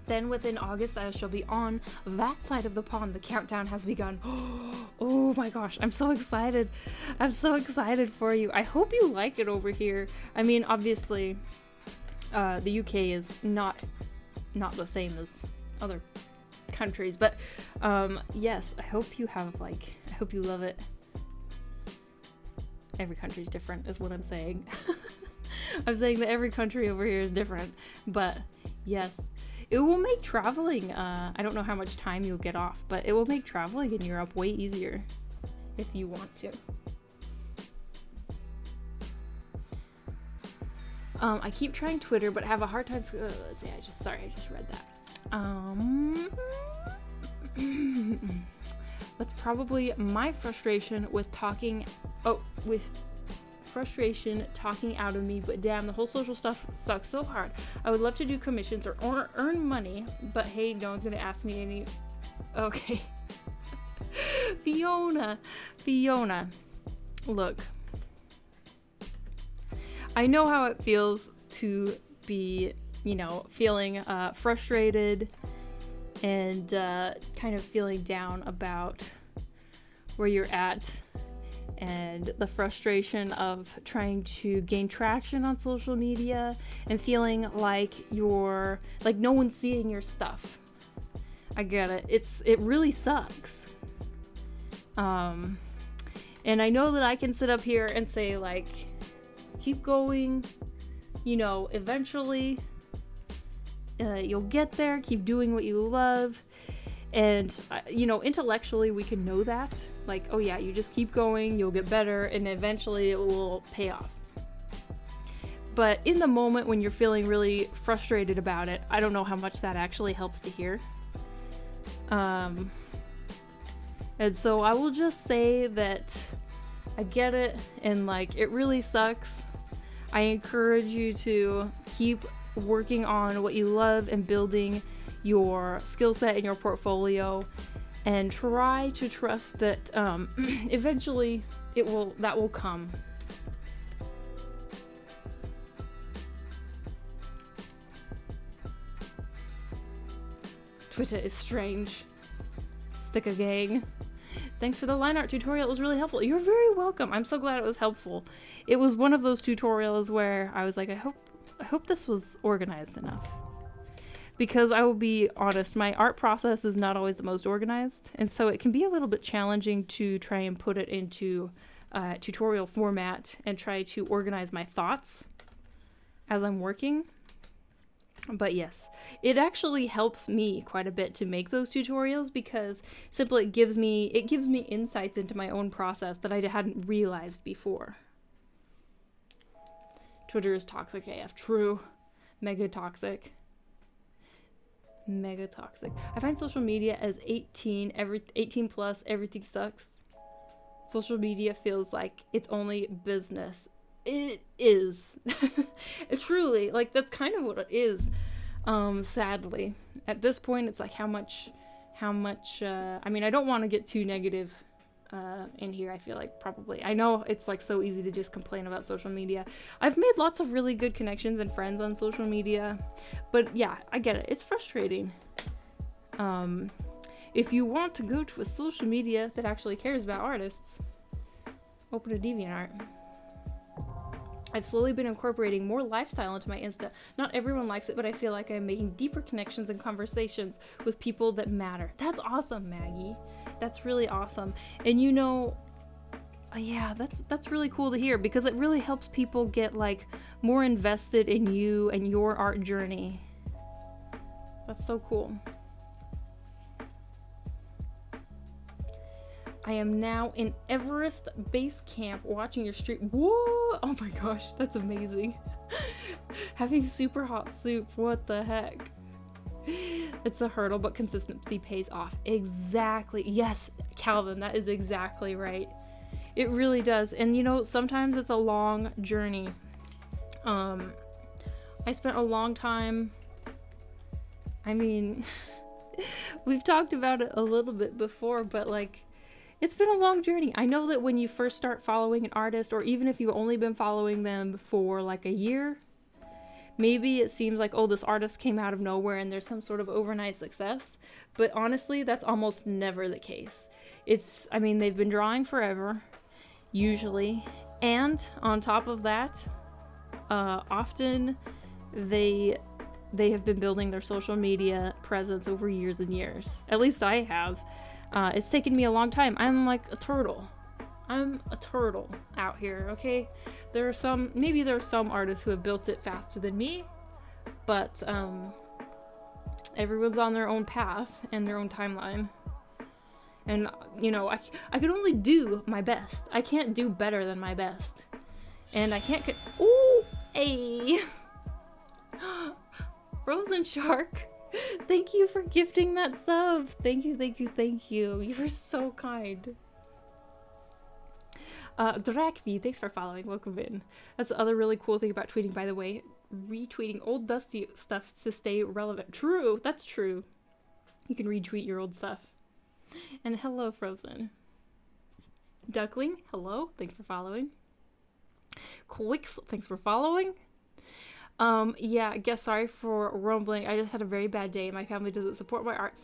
Then within August, I shall be on that side of the pond. The countdown has begun. Oh my gosh, I'm so excited. I'm so excited for you. I hope you like it over here. I mean, obviously, the UK is not the same as other countries, but yes, I hope you have I hope you love it. Every country's different is what I'm saying. I'm saying that every country over here is different, but yes, it will make traveling, I don't know how much time you'll get off, but it will make traveling in Europe way easier if you want to. I keep trying Twitter, but have a hard time. Let's see, I just read that. That's probably my frustration with frustration talking out of me, but damn, the whole social stuff sucks so hard. I would love to do commissions or earn money, but hey, no one's gonna ask me any. Okay. Fiona, look, I know how it feels to be, feeling frustrated and kind of feeling down about where you're at, and the frustration of trying to gain traction on social media and feeling like no one's seeing your stuff. I get it. It really sucks. And I know that I can sit up here and say, like, keep going, eventually you'll get there, keep doing what you love. And, intellectually we can know that, like, oh yeah, you just keep going, you'll get better, and eventually it will pay off. But in the moment when you're feeling really frustrated about it, I don't know how much that actually helps to hear. And so I will just say that I get it, and like, it really sucks. I encourage you to keep working on what you love and building your skill set and your portfolio, and try to trust that eventually that will come. Twitter is strange. Sticker gang. Thanks for the line art tutorial. It was really helpful. You're very welcome. I'm so glad it was helpful. It was one of those tutorials where I was like, I hope this was organized enough. Because I will be honest, my art process is not always the most organized, and so it can be a little bit challenging to try and put it into tutorial format and try to organize my thoughts as I'm working. But yes, it actually helps me quite a bit to make those tutorials, because simply it gives me insights into my own process that I hadn't realized before. Twitter is toxic AF. True. Mega toxic. Mega toxic. I find social media as 18 plus, everything sucks. Social media feels like it's only business. It is. Truly, like, that's kind of what it is. Sadly, at this point, it's like how much, I mean, I don't want to get too negative, in here. I feel like probably, I know it's like so easy to just complain about social media. I've made lots of really good connections and friends on social media, but yeah, I get it. It's frustrating. If you want to go to a social media that actually cares about artists, open a DeviantArt. I've slowly been incorporating more lifestyle into my Insta. Not everyone likes it, but I feel like I'm making deeper connections and conversations with people that matter. That's awesome, Maggie. That's really awesome. And yeah, that's really cool to hear, because it really helps people get like more invested in you and your art journey. That's so cool. I am now in Everest Base Camp watching your stream. Whoa! Oh my gosh, that's amazing. Having super hot soup, what the heck? It's a hurdle, but consistency pays off. Exactly. Yes, Calvin, that is exactly right. It really does. And sometimes it's a long journey. I spent a long time, I mean, we've talked about it a little bit before, but like, it's been a long journey. I know that when you first start following an artist, or even if you've only been following them for like a year, maybe it seems like, oh, this artist came out of nowhere and there's some sort of overnight success. But honestly, that's almost never the case. They've been drawing forever, usually. And on top of that, often they have been building their social media presence over years and years. At least I have. It's taken me a long time. I'm like a turtle. I'm a turtle out here, okay? There are some artists who have built it faster than me, but everyone's on their own path and their own timeline. And, I could only do my best. I can't do better than my best. And I can't ooh, hey! Frozen Shark, Thank you for gifting that sub. Thank you, thank you, thank you. You were so kind. Drakvi, thanks for following. Welcome in. That's the other really cool thing about tweeting, by the way. Retweeting old dusty stuff to stay relevant. True, that's true. You can retweet your old stuff. And hello, Frozen. Duckling, hello. Thanks for following. Quicks, thanks for following. Yeah, I guess sorry for rumbling. I just had a very bad day. My family doesn't support my art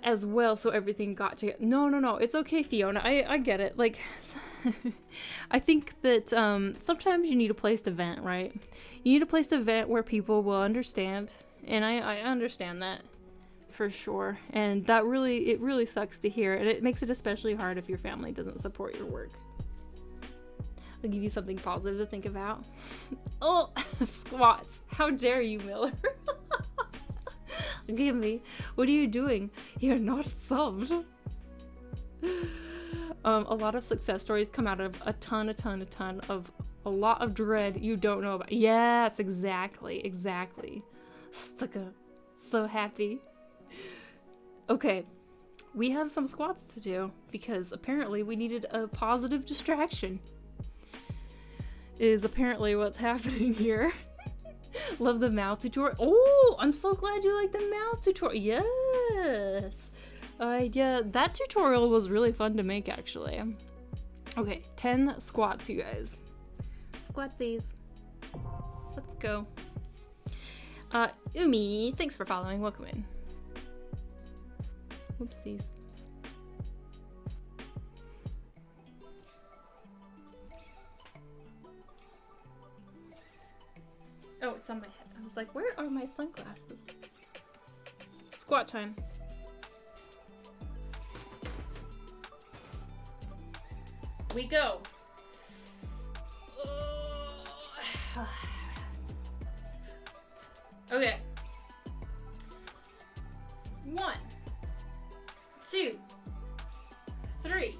as well, so everything got to no, it's okay, Fiona. I get it. Like I think that sometimes you need a place to vent, right? You need a place to vent where people will understand, and I understand that for sure. And that really sucks to hear, and it makes it especially hard if your family doesn't support your work. I'll give you something positive to think about. Oh, squats. How dare you, Miller? Give me. What are you doing? You're not subbed. A lot of success stories come out of a ton of a lot of dread you don't know about. Yes, exactly. So happy. Okay. We have some squats to do because apparently we needed a positive distraction. Is apparently what's happening here. Love the mouth tutorial. Oh, I'm so glad you like the mouth tutorial. Yes. Yeah, that tutorial was really fun to make, actually. Okay, 10 squats, you guys. Squatsies. Let's go. Umi, thanks for following. Welcome in. Oopsies. Oh, it's on my head. I was like, where are my sunglasses? Squat time. We go. Okay. 1, 2, 3,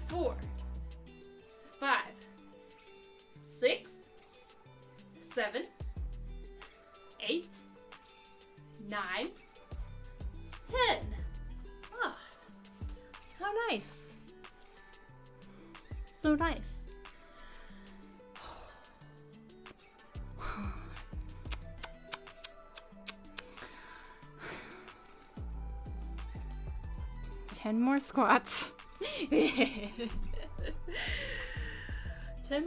4, 5, 6, 7, 8, 9, 10. Ah, how nice. So nice. Ten more squats. 10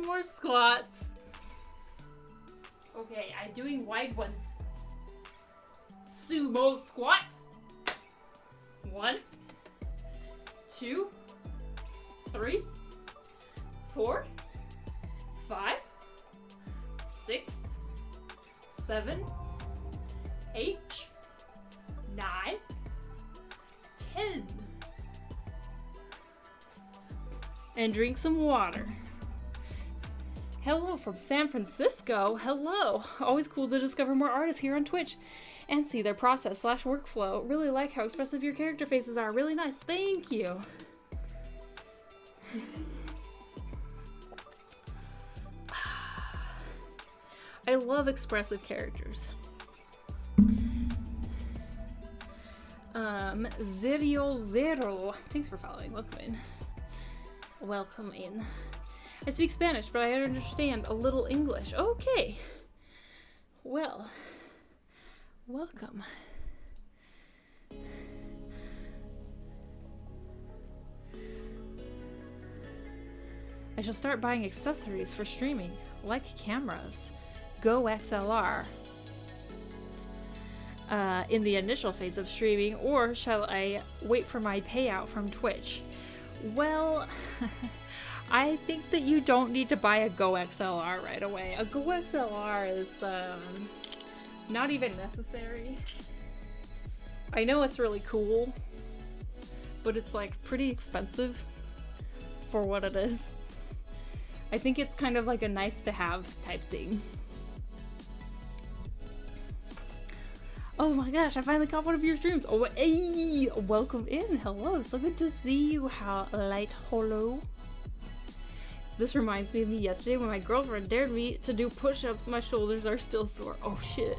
more squats. Okay, I'm doing wide ones. Sumo squats. 1, 2, 3, 4, 5, 6, 7, 8, 9, 10. And drink some water. Hello from San Francisco. Hello. Always cool to discover more artists here on Twitch and see their process / workflow. Really like how expressive your character faces are. Really nice. Thank you. I love expressive characters. Zero. Thanks for following. Welcome in. Welcome in. I speak Spanish, but I understand a little English. Okay. Well, welcome. I shall start buying accessories for streaming, like cameras. Go XLR. In the initial phase of streaming, or shall I wait for my payout from Twitch? Well, I think that you don't need to buy a Go XLR right away. A Go XLR is not even necessary. I know it's really cool, but it's like pretty expensive for what it is. I think it's kind of like a nice to have type thing. Oh my gosh, I finally caught one of your streams. Oh, hey, welcome in. Hello, so good to see you. How light hollow. This reminds me of me yesterday when my girlfriend dared me to do push-ups. My shoulders are still sore. Oh shit.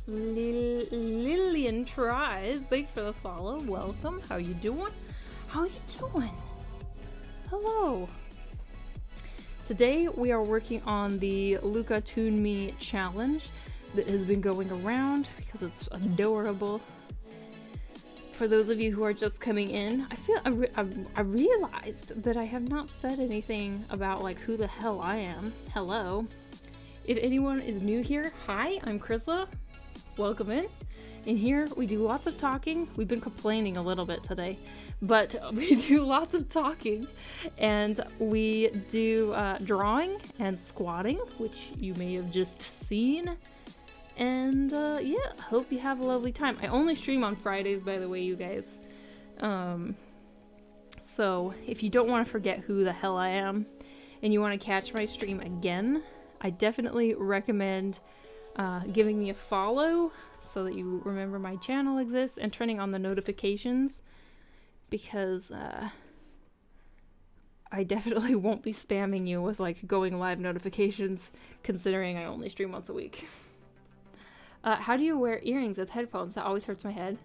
Lillian Tries, thanks for the follow. Welcome. How you doing? How you doing? Hello. Today we are working on the Luca Toon Me challenge that has been going around because it's adorable. For those of you who are just coming in, I realized that I have not said anything about like who the hell I am. Hello. If anyone is new here, hi, I'm Krissa. Welcome in. In here we do lots of talking. We've been complaining a little bit today, but we do lots of talking, and we do drawing and squatting, which you may have just seen. And yeah, hope you have a lovely time. I only stream on Fridays, by the way, you guys. So if you don't want to forget who the hell I am and you want to catch my stream again, I definitely recommend giving me a follow so that you remember my channel exists, and turning on the notifications, because I definitely won't be spamming you with like going live notifications, considering I only stream once a week. How do you wear earrings with headphones? That always hurts my head.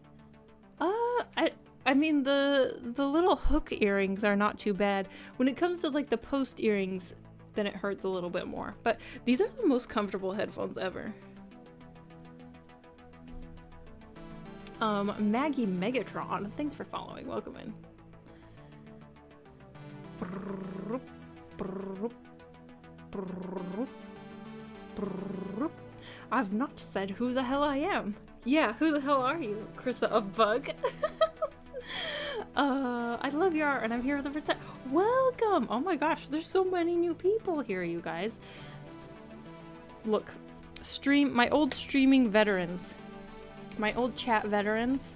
I mean, the little hook earrings are not too bad. When it comes to like the post earrings, then it hurts a little bit more. But these are the most comfortable headphones ever. Maggie Megatron, thanks for following. Welcome in. I've not said who the hell I am. Yeah, who the hell are you? Krissa of Bug. I love your art and I'm here for the first time. Welcome! Oh my gosh, there's so many new people here, you guys. Look, my old streaming veterans, my old chat veterans,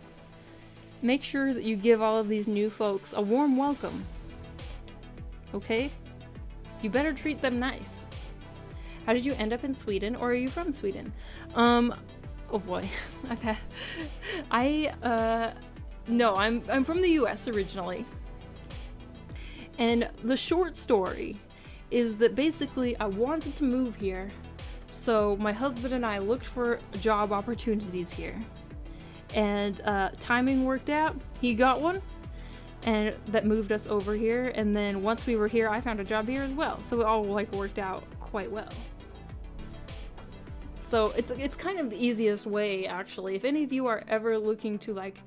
make sure that you give all of these new folks a warm welcome. Okay? You better treat them nice. How did you end up in Sweden, or are you from Sweden? Oh boy, no, I'm from the US originally. And the short story is that basically I wanted to move here, so my husband and I looked for job opportunities here. And timing worked out, he got one, and that moved us over here, and then once we were here, I found a job here as well. So it all like worked out quite well. So it's kind of the easiest way, actually. If any of you are ever looking to like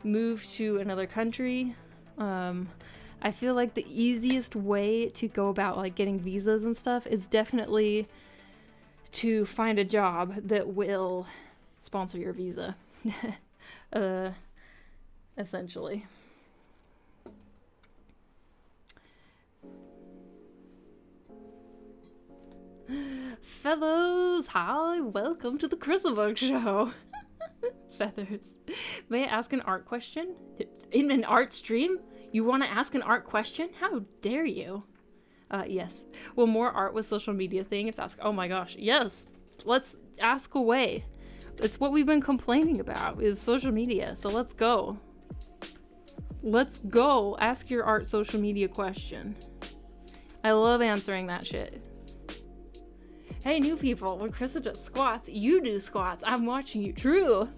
move to another country, I feel like the easiest way to go about like getting visas and stuff is definitely to find a job that will sponsor your visa. Essentially. Fellows, hi, welcome to the Krissa Show. Feathers. May I ask an art question? In an art stream? You want to ask an art question? How dare you? Yes. Will more art with social media thing? If that's, oh my gosh, yes. Let's ask away. It's what we've been complaining about, is social media. So let's go. Let's go. Ask your art social media question. I love answering that shit. Hey, new people, when Krissa does squats, you do squats. I'm watching you. True.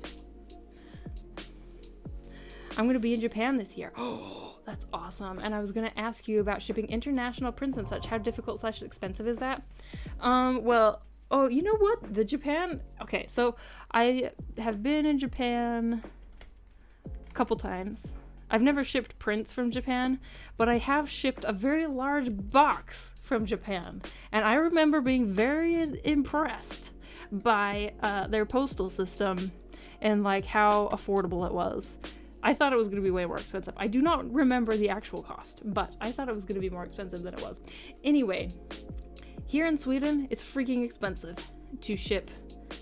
I'm going to be in Japan this year. Oh, that's awesome. And I was going to ask you about shipping international prints and such. How difficult / expensive is that? Well, oh, you know what? The Japan... Okay, so I have been in Japan a couple times. I've never shipped prints from Japan, but I have shipped a very large box from Japan. And I remember being very impressed by their postal system and like how affordable it was. I thought it was going to be way more expensive. I do not remember the actual cost, but I thought it was going to be more expensive than it was. Anyway, here in Sweden, it's freaking expensive to ship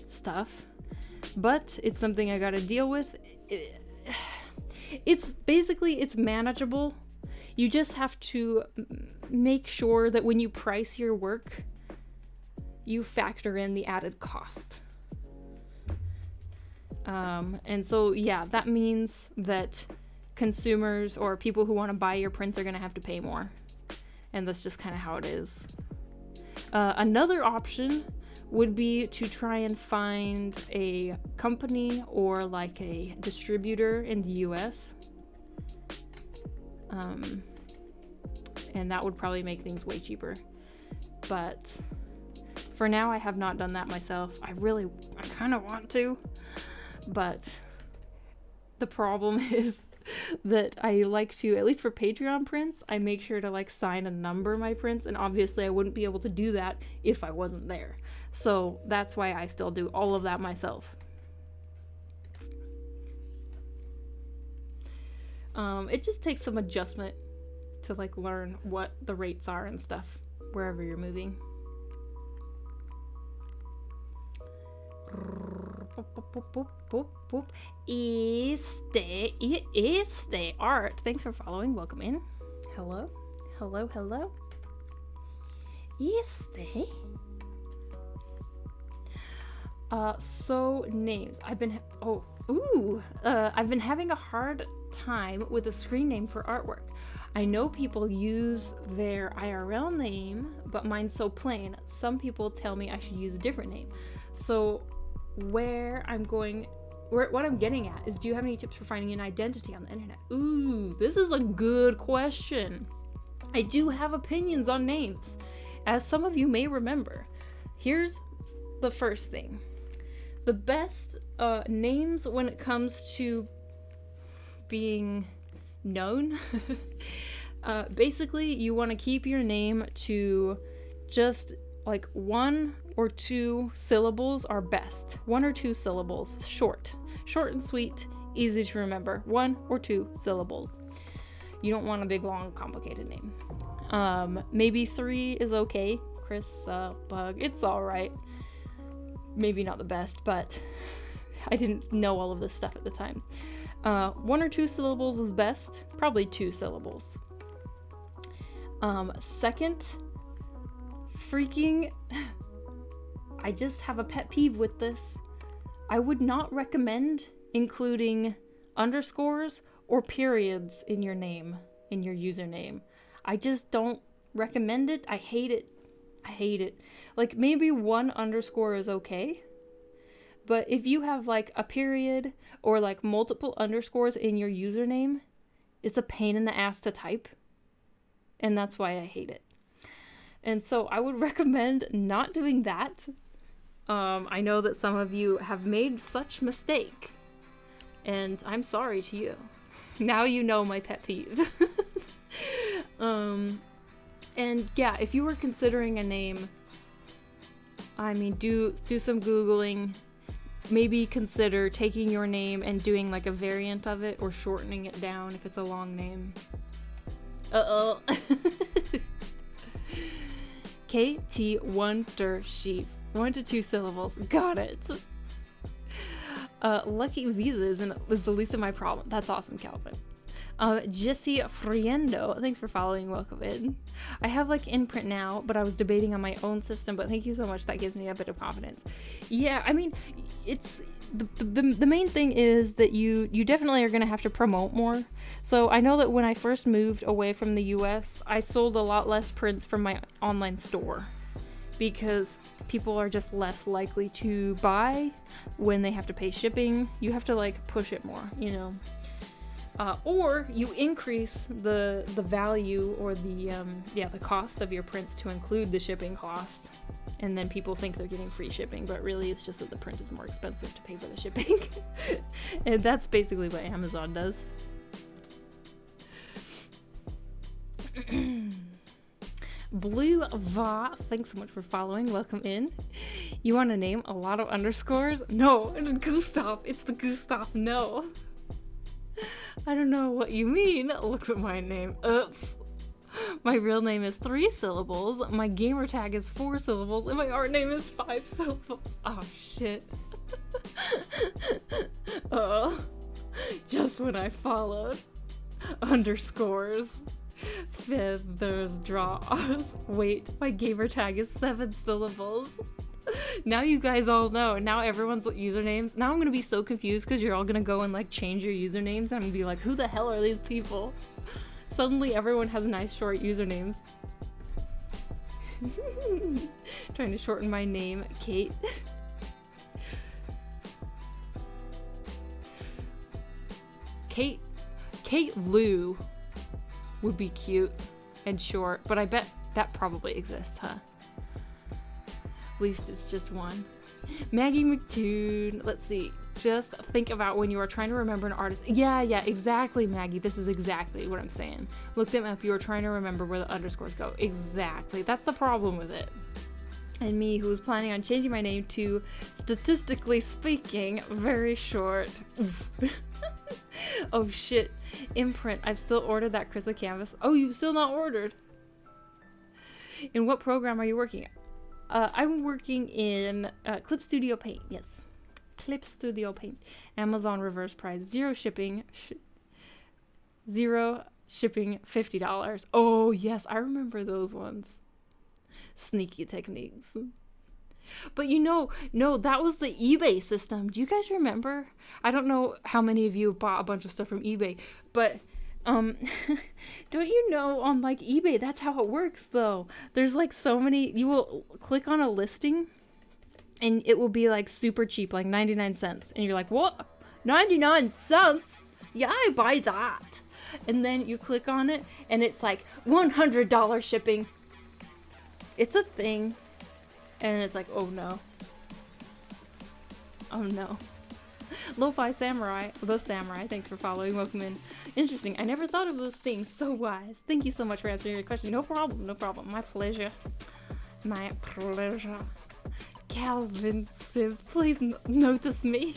stuff, but it's something I got to deal with. It's manageable. You just have to make sure that when you price your work, you factor in the added cost. And so, yeah, that means that consumers or people who want to buy your prints are going to have to pay more. And that's just kind of how it is. Another option would be to try and find a company or like a distributor in the US. And that would probably make things way cheaper. But for now, I have not done that myself. I kind of want to, but the problem is that I like to, at least for Patreon prints, I make sure to like sign and number my prints, and obviously I wouldn't be able to do that if I wasn't there. So that's why I still do all of that myself. It just takes some adjustment to like learn what the rates are and stuff wherever you're moving. Este art. Thanks for following. Welcome in. Hello. Hello. Hello. Este. So names. I've been having a hard time with a screen name for artwork. I know people use their IRL name, but mine's so plain. Some people tell me I should use a different name. So what I'm getting at is, do you have any tips for finding an identity on the internet? Ooh, this is a good question. I do have opinions on names, as some of you may remember. Here's the first thing. The best names when it comes to being known, basically you want to keep your name to just like 1 or 2 syllables are best. 1 or 2 syllables, short and sweet, easy to remember. 1 or 2 syllables. You don't want a big, long, complicated name. Maybe 3 is okay. Chris Bug, it's all right. Maybe not the best, but I didn't know all of this stuff at the time. 1 or 2 syllables is best. Probably 2 syllables. Second, I just have a pet peeve with this. I would not recommend including underscores or periods in your name, in your username. I just don't recommend it. I hate it. Like, maybe 1 underscore is okay, but if you have like a period or like multiple underscores in your username, it's a pain in the ass to type, and that's why I hate it. And so I would recommend not doing that. I know that some of you have made such mistake, and I'm sorry to you. Now you know my pet peeve. And yeah, if you were considering a name, I mean, do some Googling. Maybe consider taking your name and doing like a variant of it, or shortening it down if it's a long name. KT Wondersheep. 1 to 2 syllables. Got it. Lucky Visas is the least of my problem. That's awesome, Calvin. Jesse Friendo, thanks for following. Welcome in. I have like InPrint now, but I was debating on my own system, but thank you so much. That gives me a bit of confidence. Yeah, I mean, it's the main thing is that you definitely are going to have to promote more. So I know that when I first moved away from the US, I sold a lot less prints from my online store, because people are just less likely to buy when they have to pay shipping. You have to like push it more, you know. Or you increase the value or the cost of your prints to include the shipping cost, and then people think they're getting free shipping, but really it's just that the print is more expensive to pay for the shipping. And that's basically what Amazon does. Blue Va, thanks so much for following. Welcome in. You want to name a lot of underscores? No, Gustav. It's the Gustav. No. I don't know what you mean. Look at my name. Oops. My real name is 3 syllables. My gamer tag is 4 syllables. And my art name is 5 syllables. Oh, shit. Oh. Just when I followed. Underscores. Feathers, draws. Wait, my gamer tag is 7 syllables. Now you guys all know. Now everyone's usernames. Now I'm gonna be so confused because you're all gonna go and like change your usernames. I'm gonna be like, who the hell are these people? Suddenly everyone has nice short usernames. Trying to shorten my name, Kate. Kate Lou would be cute and short, but I bet that probably exists, huh? At least it's just one. Maggie McToon. Let's see. Just think about when you are trying to remember an artist. Yeah, exactly, Maggie. This is exactly what I'm saying. Look them up. You are trying to remember where the underscores go. Exactly. That's the problem with it. And me, who was planning on changing my name to, statistically speaking, very short. Oh shit. Imprint. I've still ordered that Chrysa canvas. Oh, you've still not ordered? In what program are you working? I'm working in Clip Studio Paint. Yes. Clip Studio Paint. Amazon reverse price. Zero shipping. Zero shipping, $50. Oh, yes. I remember those ones. Sneaky techniques. But you know, no, that was the eBay system. Do you guys remember? I don't know how many of you bought a bunch of stuff from eBay, but don't you know on like eBay, that's how it works though. There's like so many, you will click on a listing and it will be like super cheap, like 99 cents. And you're like, what? 99 cents? Yeah, I buy that. And then you click on it and it's like $100 shipping. It's a thing. And it's like, oh no. Oh no. Lo-Fi Samurai. The Samurai, thanks for following. Welcome in. Interesting. I never thought of those things. So wise. Thank you so much for answering your question. No problem. No problem. My pleasure. My pleasure. Calvin Sims, please notice me.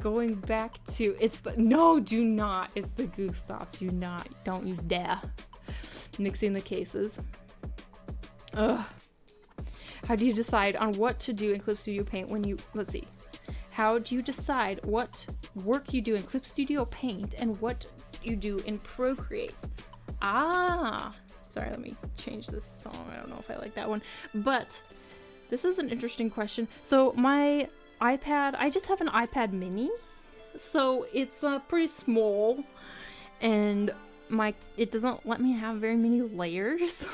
Going back to, it's the, no, do not. It's the Gustav. Do not. Don't you dare. Mixing the cases. Ugh. How do you decide on what to do in Clip Studio Paint when you, let's see. How do you decide what work you do in Clip Studio Paint and what you do in Procreate? Ah, sorry, let me change this song. I don't know if I like that one, but this is an interesting question. So my iPad, I just have an iPad mini, so it's pretty small, and it doesn't let me have very many layers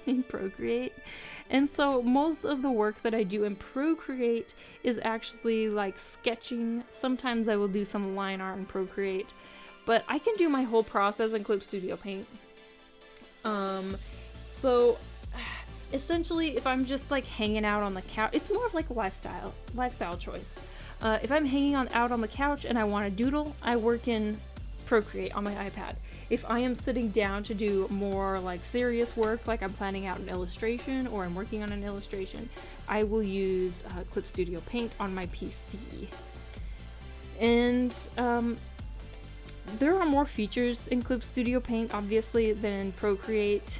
in Procreate. And so most of the work that I do in Procreate is actually like sketching. Sometimes I will do some line art in Procreate, but I can do my whole process in Clip Studio Paint. So essentially if I'm just like hanging out on the couch, it's more of like a lifestyle choice. If I'm hanging out on the couch and I want to doodle, I work in Procreate on my iPad. If I am sitting down to do more like serious work, like I'm planning out an illustration or I'm working on an illustration, I will use Clip Studio Paint on my PC. And there are more features in Clip Studio Paint, obviously, than in Procreate.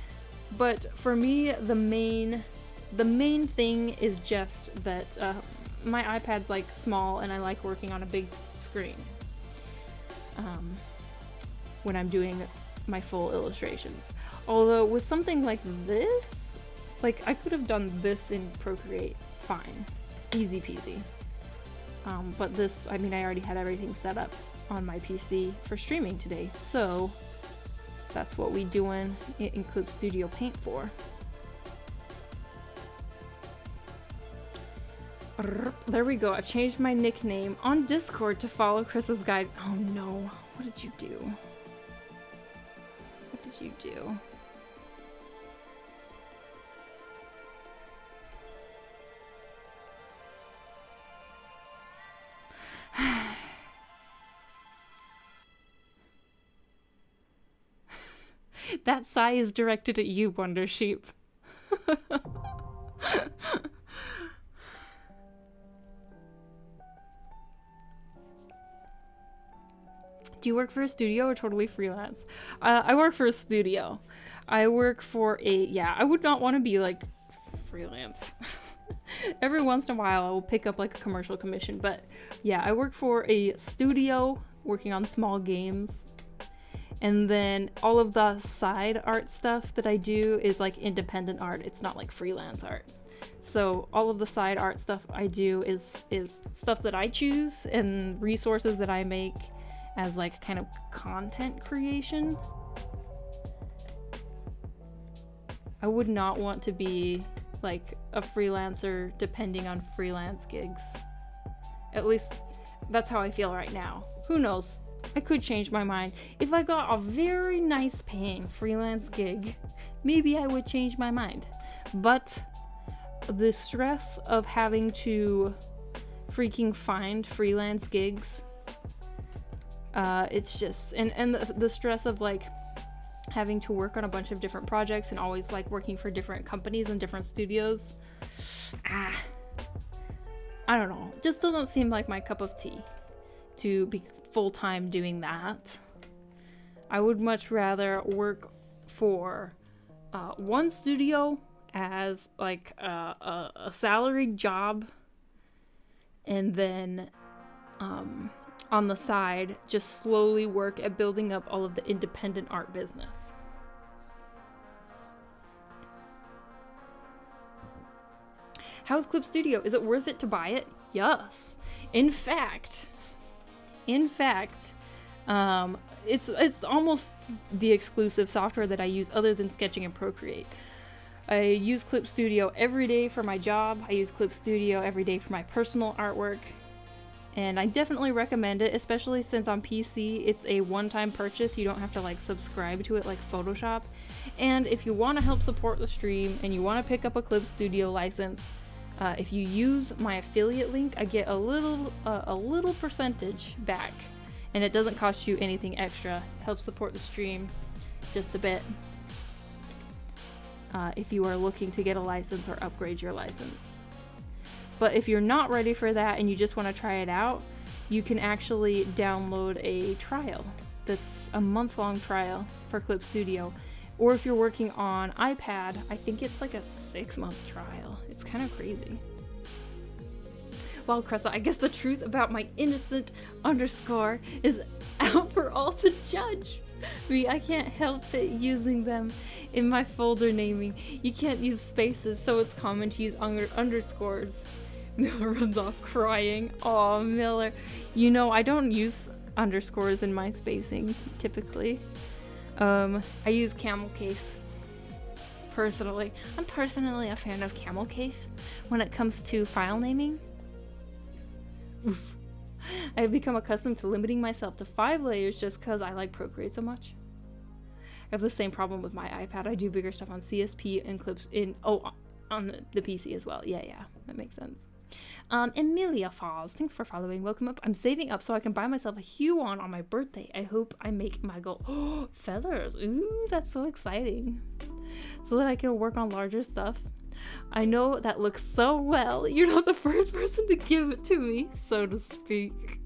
But for me, the main thing is just that my iPad's like small and I like working on a big screen. When I'm doing my full illustrations. Although with something like this, like I could have done this in Procreate fine, easy peasy. But this, I mean, I already had everything set up on my PC for streaming today, so that's what we doing in Clip Studio Paint for. There we go. I've changed my nickname on Discord to follow Chris's guide. Oh no, what did you do? What did you do? That sigh is directed at you, Wonder Sheep. Do you work for a studio or totally freelance? I work for a studio. I work for I would not want to be like freelance. Every once in a while I will pick up like a commercial commission, but yeah, I work for a studio working on small games. And then all of the side art stuff that I do is like independent art. It's not like freelance art. So all of the side art stuff I do is stuff that I choose and resources that I make as like kind of content creation. I would not want to be like a freelancer depending on freelance gigs. At least that's how I feel right now. Who knows? I could change my mind. If I got a very nice paying freelance gig, maybe I would change my mind. But the stress of having to freaking find freelance gigs, it's just, and the stress of like having to work on a bunch of different projects and always like working for different companies and different studios. I don't know. Just doesn't seem like my cup of tea to be full-time doing that. I would much rather work for one studio as like a salaried job, and then on the side just slowly work at building up all of the independent art business. How's Clip Studio? Is it worth it to buy it? Yes. In fact, it's almost the exclusive software that I use other than Sketching and Procreate. I use Clip Studio every day for my job. I use Clip Studio every day for my personal artwork. And I definitely recommend it, especially since on PC it's a one-time purchase. You don't have to like subscribe to it like Photoshop. And if you want to help support the stream and you want to pick up a Clip Studio license, if you use my affiliate link, I get a little percentage back, and it doesn't cost you anything extra. Helps support the stream just a bit. If you are looking to get a license or upgrade your license. But if you're not ready for that and you just want to try it out, you can actually download a trial. That's a month-long trial for Clip Studio. Or if you're working on iPad, I think it's like a 6-month trial. It's kind of crazy. Well, Cressa, I guess the truth about my innocent underscore is out for all to judge. I can't help it using them in my folder naming. You can't use spaces, so it's common to use underscores. Miller runs off crying. Aw, Miller. You know, I don't use underscores in my spacing, typically. I use camel case. Personally. I'm personally a fan of camel case when it comes to file naming. Oof. I've become accustomed to limiting myself to 5 layers just because I like Procreate so much. I have the same problem with my iPad. I do bigger stuff on CSP and clips on the PC as well. Yeah, that makes sense. Emilia Falls, thanks for following. Welcome up. I'm saving up so I can buy myself a Huon on my birthday. I hope I make my goal. Oh, feathers. Ooh, that's so exciting. So that I can work on larger stuff. I know that looks so well. You're not the first person to give it to me, so to speak.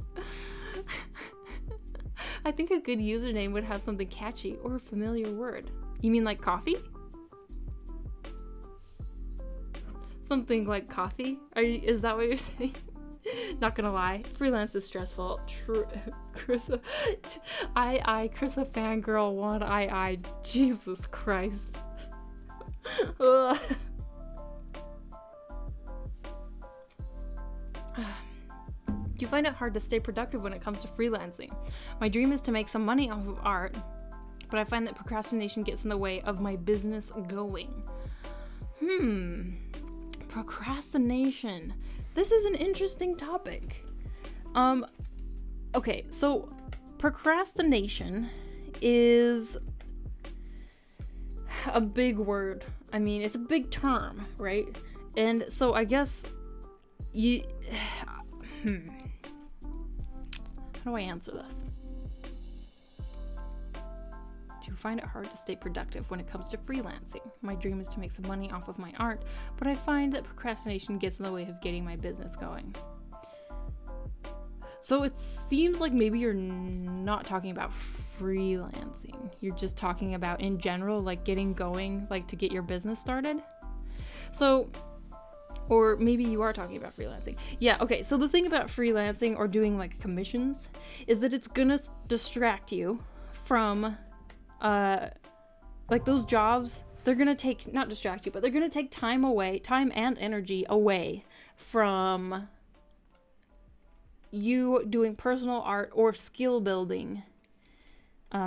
I think a good username would have something catchy or a familiar word. You mean like coffee? Something like coffee? Is that what you're saying? Not gonna lie, freelance is stressful. True. Krissa, Krissa fangirl 1 Jesus Christ. Ugh. Do you find it hard to stay productive when it comes to freelancing? My dream is to make some money off of art, but I find that procrastination gets in the way of my business going. Procrastination. This is an interesting topic. Okay, so procrastination is a big word. I mean, it's a big term, right? And so I guess how do I answer this? Do you find it hard to stay productive when it comes to freelancing? My dream is to make some money off of my art, but I find that procrastination gets in the way of getting my business going. So it seems like maybe you're not talking about freelancing. You're just talking about in general, like getting going, like to get your business started. So, or maybe you are talking about freelancing. Yeah, okay, so the thing about freelancing or doing like commissions is that it's gonna distract you from like those jobs. They're gonna take, not distract you, but they're gonna take time and energy away from you doing personal art or skill building,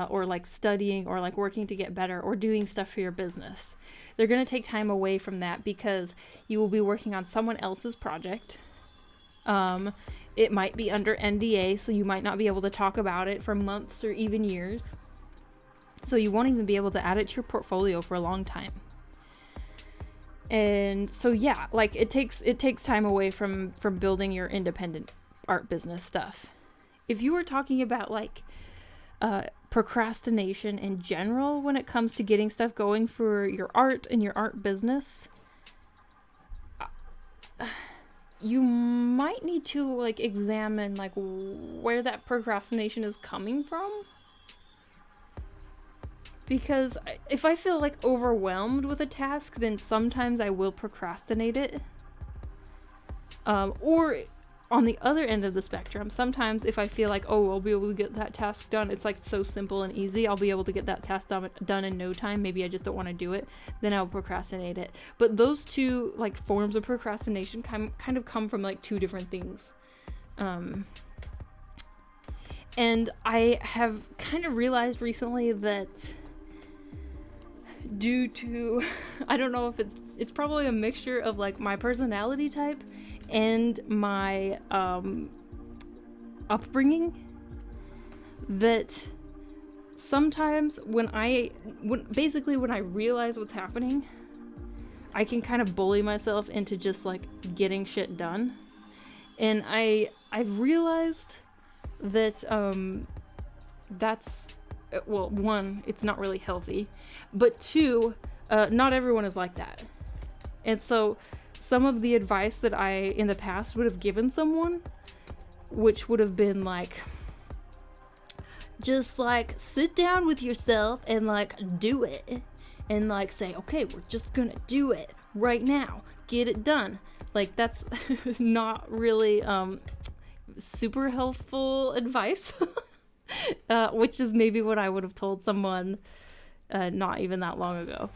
or like studying or like working to get better or doing stuff for your business. they're going to take time away from that because you will be working on someone else's project. It might be under NDA, so you might not be able to talk about it for months or even years. So you won't even be able to add it to your portfolio for a long time. And so yeah, like it takes time away from building your independent art business stuff. If you were talking about like procrastination in general when it comes to getting stuff going for your art and your art business, you might need to like examine like where that procrastination is coming from. Because if I feel like overwhelmed with a task, then sometimes I will procrastinate it. Or on the other end of the spectrum, sometimes if I feel like, oh, I'll be able to get that task done, it's like so simple and easy, I'll be able to get that task done in no time, maybe I just don't want to do it, then I'll procrastinate it. But those two like forms of procrastination kind of come from like two different things. And I have kind of realized recently that due to, I don't know if it's probably a mixture of like my personality type and my upbringing, that sometimes when I realize what's happening, I can kind of bully myself into just like getting shit done. And I've realized that that's, well, one, it's not really healthy, but two, not everyone is like that. And so some of the advice that I in the past would have given someone, which would have been like, just like sit down with yourself and like do it, and like say, okay, we're just gonna do it right now, get it done. Like that's not really super helpful advice. Which is maybe what I would have told someone not even that long ago.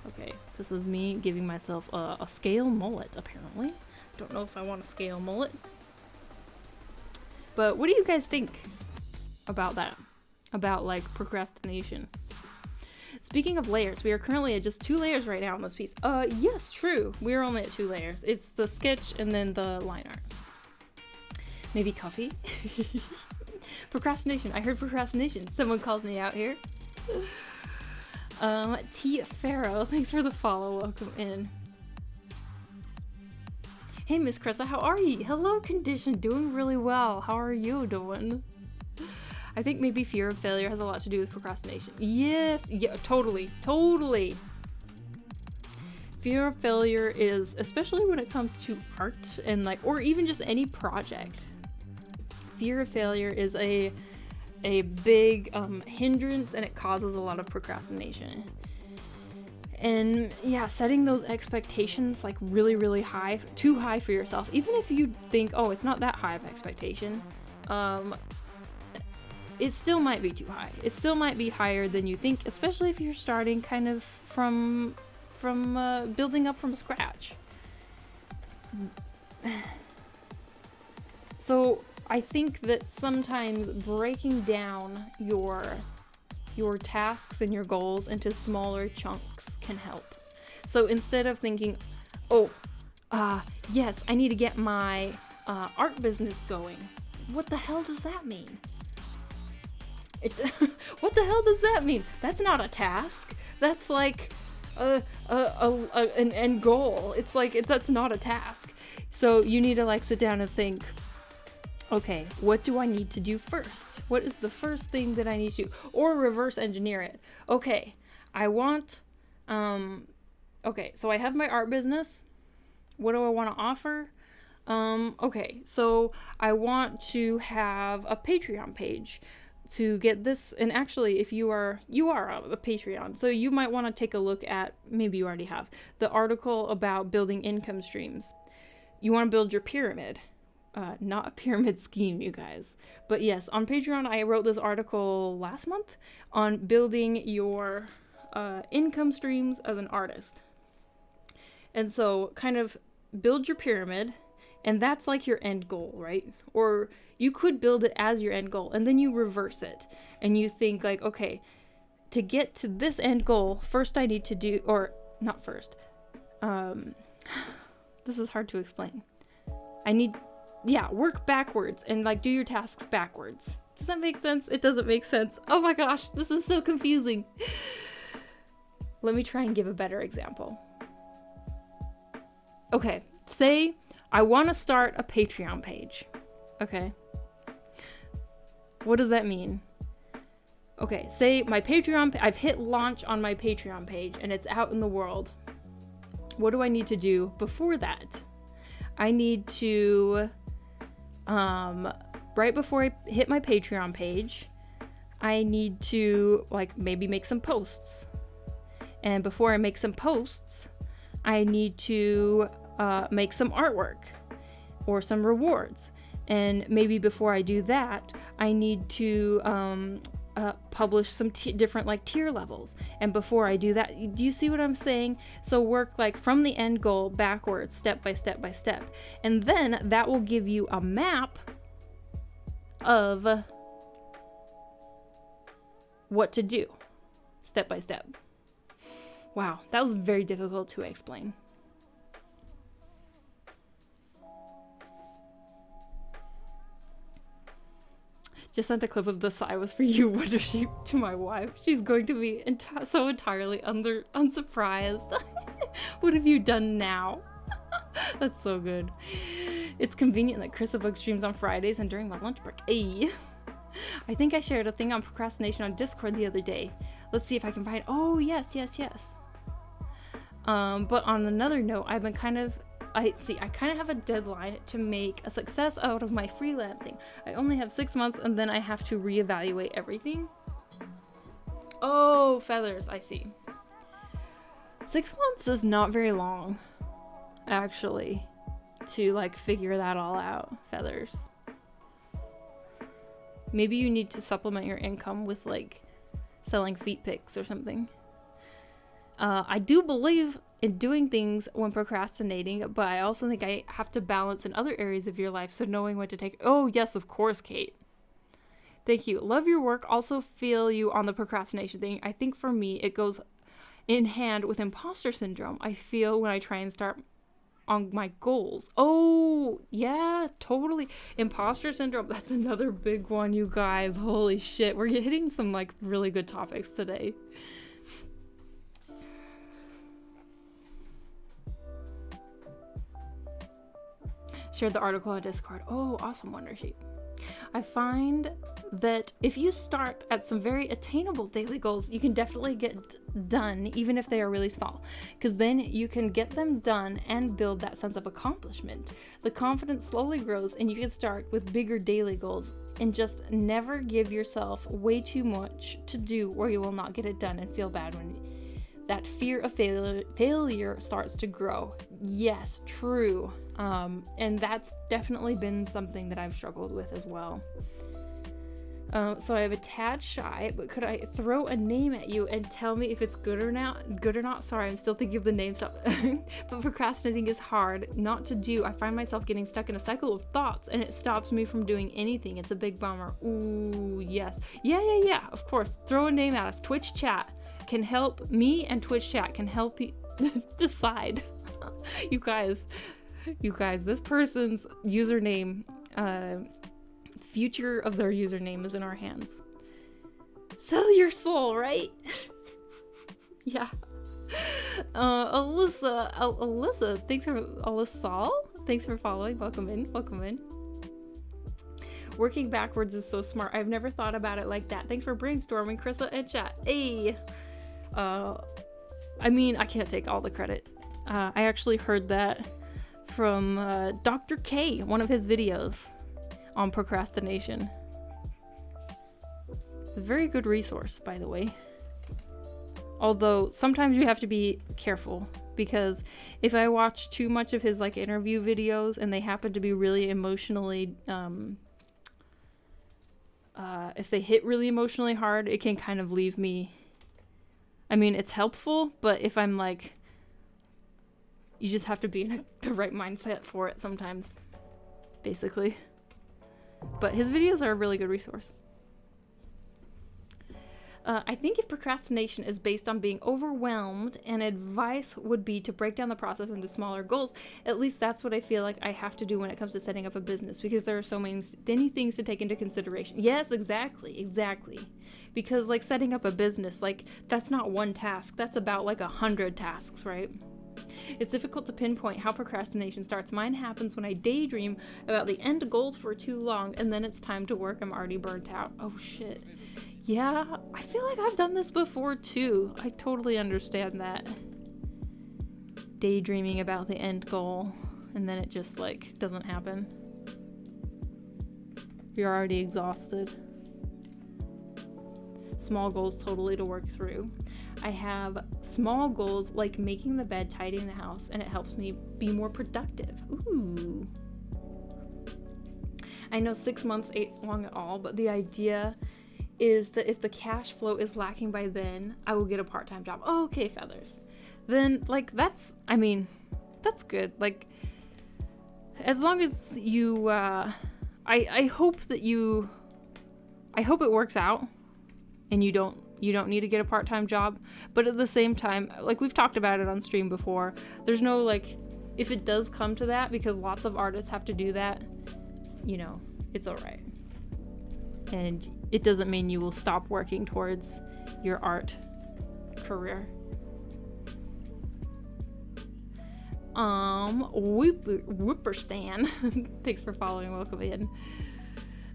Okay, this is me giving myself a scale mullet, apparently. Don't know if I want a scale mullet. But what do you guys think about that? About, like, procrastination? Speaking of layers, we are currently at just 2 layers right now on this piece. Yes, true. We're only at 2 layers. It's the sketch and then the line art. Maybe coffee? Procrastination. I heard procrastination. Someone calls me out here. T. Farrow, thanks for the follow. Welcome in. Hey, Miss Cressa, how are you? Hello, Condition. Doing really well. How are you doing? I think maybe fear of failure has a lot to do with procrastination. Yes. Yeah, totally. Totally. Fear of failure is, especially when it comes to art and like, or even just any project. Fear of failure is a big hindrance, and it causes a lot of procrastination. And yeah, setting those expectations like really, really high, too high for yourself, even if you think, oh, it's not that high of expectation, it still might be too high. It still might be higher than you think, especially if you're starting kind of from building up from scratch. So I think that sometimes breaking down your tasks and your goals into smaller chunks can help. So instead of thinking, oh, yes, I need to get my art business going. What the hell does that mean? What the hell does that mean? That's not a task. That's like an end goal. It's like that's not a task. So you need to like sit down and think, okay, what do I need to do first? What is the first thing that I need to do? Or reverse engineer it. Okay, I want, okay, so I have my art business. What do I want to offer? Okay, so I want to have a Patreon page to get this. And actually, if you are a Patreon, so you might want to take a look at, maybe you already have, the article about building income streams. You want to build your pyramid. Not a pyramid scheme, you guys. But yes, on Patreon, I wrote this article last month on building your income streams as an artist. And so kind of build your pyramid, and that's like your end goal, right? Or you could build it as your end goal, and then you reverse it. And you think like, okay, to get to this end goal, first I need to do, or not first, this is hard to explain. I need, yeah, work backwards and like do your tasks backwards. Does that make sense? It doesn't make sense. Oh my gosh, this is so confusing. Let me try and give a better example. Okay, say I want to start a Patreon page. Okay. What does that mean? Okay, say my Patreon, I've hit launch on my Patreon page and it's out in the world. What do I need to do before that? I need to, right before I hit my Patreon page, I need to like maybe make some posts. And before I make some posts, I need to make some artwork or some rewards. And maybe before I do that, I need to publish some different like tier levels. And before I do that, do you see what I'm saying? So work like from the end goal backwards, step by step by step. And then that will give you a map of what to do step by step. Wow, that was very difficult to explain. Just sent a clip of the sigh was for you, Wonder Sheep, to my wife. She's going to be so entirely unsurprised. What have you done now? That's so good. It's convenient that Chris Book streams on Fridays and during my lunch break. Ay. I think I shared a thing on procrastination on Discord the other day. Let's see if I can find. Oh, yes. But on another note, I've been I kind of have a deadline to make a success out of my freelancing. I only have 6 months and then I have to reevaluate everything. Oh, feathers, I see. 6 months is not very long, actually, to like figure that all out, feathers. Maybe you need to supplement your income with like selling feet pics or something. I do believe in doing things when procrastinating, but I also think I have to balance in other areas of your life, so knowing when to take. Oh, yes, of course, Kate. Thank you. Love your work. Also feel you on the procrastination thing. I think for me, it goes in hand with imposter syndrome. I feel when I try and start on my goals. Oh, yeah, totally. Imposter syndrome. That's another big one, you guys. Holy shit. We're hitting some like really good topics today. Shared the article on Discord. Oh, awesome, Wonder Sheep. I find that if you start at some very attainable daily goals, you can definitely get done, even if they are really small, because then you can get them done and build that sense of accomplishment. The confidence slowly grows and you can start with bigger daily goals and just never give yourself way too much to do or you will not get it done and feel bad when that fear of failure starts to grow. Yes, true. And that's definitely been something that I've struggled with as well. So I have a tad shy, but could I throw a name at you and tell me if it's good or not? Sorry, I'm still thinking of the name stuff. But procrastinating is hard not to do. I find myself getting stuck in a cycle of thoughts and it stops me from doing anything. It's a big bummer. Ooh, yes. Yeah, of course. Throw a name at us. Twitch chat can help me, and Twitch chat can help you decide. You guys, this person's username, future of their username is in our hands. Sell your soul, right? Yeah. Alyssa, thanks for following. Welcome in. Working backwards is so smart. I've never thought about it like that. Thanks for brainstorming, Krista and chat. Hey. I mean, I can't take all the credit. I actually heard that from Dr. K, one of his videos on procrastination. A very good resource, by the way. Although sometimes you have to be careful, because if I watch too much of his like interview videos and they happen to be really emotionally if they hit really emotionally hard, it can kind of leave me. I mean, it's helpful, but if I'm like, you just have to be in the right mindset for it sometimes, basically. But his videos are a really good resource. I think if procrastination is based on being overwhelmed, and advice would be to break down the process into smaller goals. At least that's what I feel like I have to do when it comes to setting up a business, because there are so many things to take into consideration. Yes, exactly. Because like setting up a business, like that's not one task. That's about like 100 tasks, right? It's difficult to pinpoint how procrastination starts. Mine happens when I daydream about the end goal for too long, and then it's time to work. I'm already burnt out. Oh shit. Yeah, I feel like I've done this before too. I totally understand that. Daydreaming about the end goal, and then it just like doesn't happen. You're already exhausted. Small goals totally to work through. I have small goals like making the bed, tidying the house, and it helps me be more productive. Ooh. I know 6 months ain't long at all, but the idea is that if the cash flow is lacking by then, I will get a part-time job. Oh, okay, feathers. Then, like, that's good. Like, as long as you, I hope it works out and you don't need to get a part-time job. But at the same time, like we've talked about it on stream before, there's no, like, if it does come to that, because lots of artists have to do that, you know, it's all right. And it doesn't mean you will stop working towards your art career. Whooperstan. Thanks for following. Welcome in.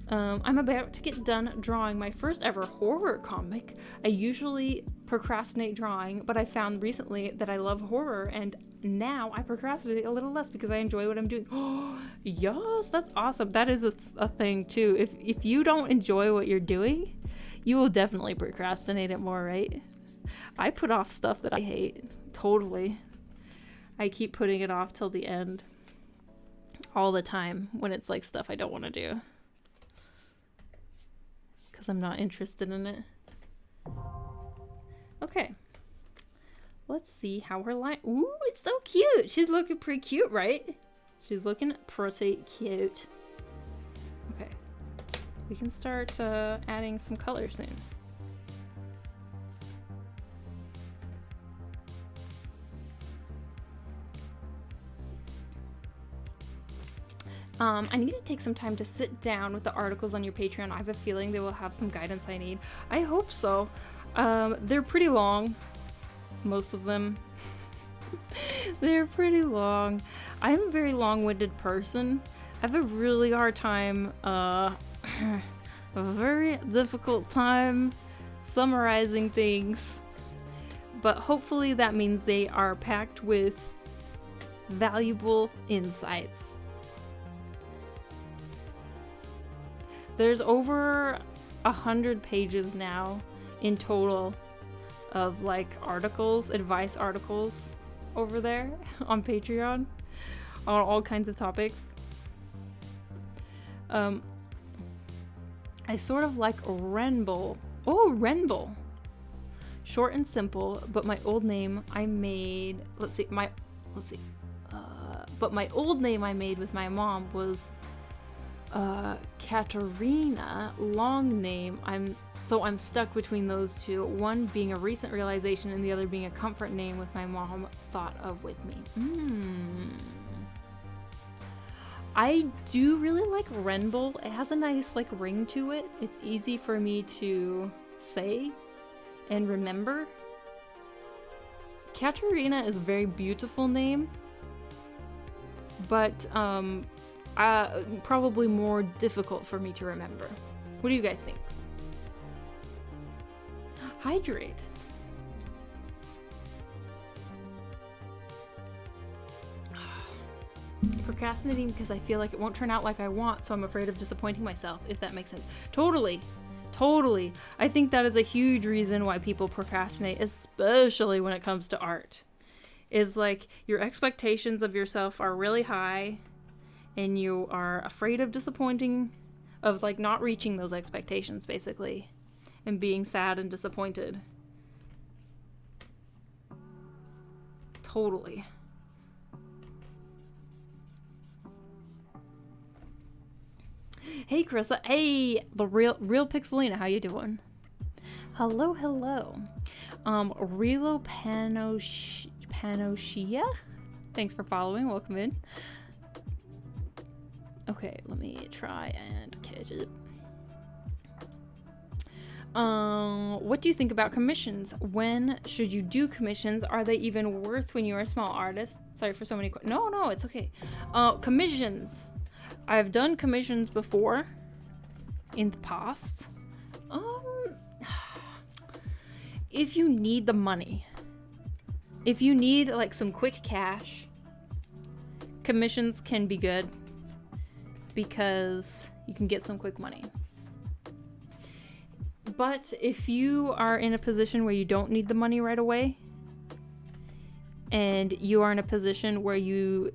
I'm about to get done drawing my first ever horror comic. I usually procrastinate drawing, but I found recently that I love horror, and now I procrastinate a little less because I enjoy what I'm doing. Oh, yes, that's awesome. That is a thing too. If you don't enjoy what you're doing, you will definitely procrastinate it more, right? I put off stuff that I hate. Totally. I keep putting it off till the end all the time when it's like stuff I don't want to do, because I'm not interested in it. Okay. Let's see how her line... Ooh, it's so cute. She's looking pretty cute, right? She's looking pretty cute. Okay. We can start adding some color soon. I need to take some time to sit down with the articles on your Patreon. I have a feeling they will have some guidance I need. I hope so. They're pretty long. Most of them. They're pretty long. I'm a very long-winded person. I have a really hard time, a very difficult time summarizing things. But hopefully that means they are packed with valuable insights. There's over 100 pages now in total of like articles, advice articles over there on Patreon on all kinds of topics. I sort of like Renbull. Oh, Renbull. Short and simple, but my old name I made, but my old name I made with my mom was Katerina, long name. I'm stuck between those two, one being a recent realization and the other being a comfort name with my mom thought of with me. I do really like Renbull. It has a nice like ring to it. It's easy for me to say and remember. Katerina is a very beautiful name, but probably more difficult for me to remember. What do you guys think? Hydrate. Procrastinating because I feel like it won't turn out like I want, so I'm afraid of disappointing myself, if that makes sense. Totally. I think that is a huge reason why people procrastinate, especially when it comes to art. Is like your expectations of yourself are really high, and you are afraid of disappointing, of like not reaching those expectations basically, and being sad and disappointed. Totally. Hey Carissa, hey, the real Pixelina, how you doing? Hello, hello. Relo Panoshia? Thanks for following. Welcome in. Okay, let me try and catch it. What do you think about commissions? When should you do commissions? Are they even worth when you're a small artist? Sorry for so many no, it's okay. Commissions. I've done commissions before in the past. If you need the money, if you need like some quick cash, commissions can be good because you can get some quick money. But if you are in a position where you don't need the money right away, and you are in a position where you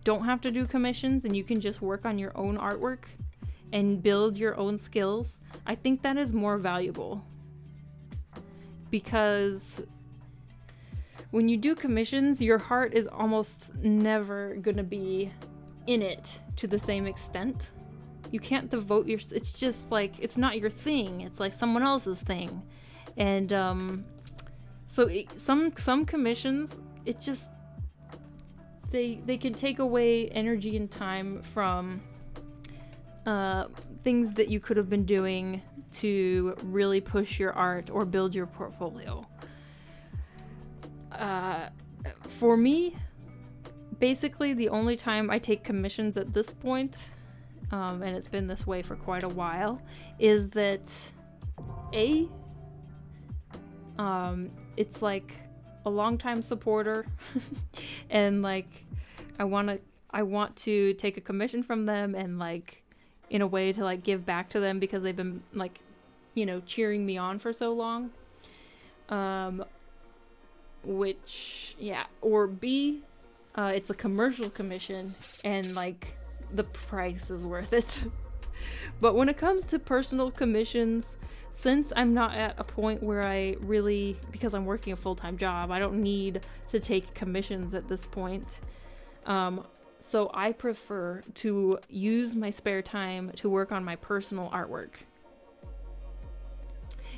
don't have to do commissions and you can just work on your own artwork and build your own skills, I think that is more valuable. Because when you do commissions, your heart is almost never gonna be in it to the same extent. You can't devote it's just like, it's not your thing. It's like someone else's thing. And some commissions, it just, they can take away energy and time from things that you could have been doing to really push your art or build your portfolio. For me, basically the only time I take commissions at this point, and it's been this way for quite a while, is that it's like a longtime supporter and like I want to take a commission from them and like in a way to like give back to them because they've been like, you know, cheering me on for so long. Which, yeah, or B, it's a commercial commission and like the price is worth it. But when it comes to personal commissions, since I'm not at a point where I really, because I'm working a full-time job, I don't need to take commissions at this point. So I prefer to use my spare time to work on my personal artwork.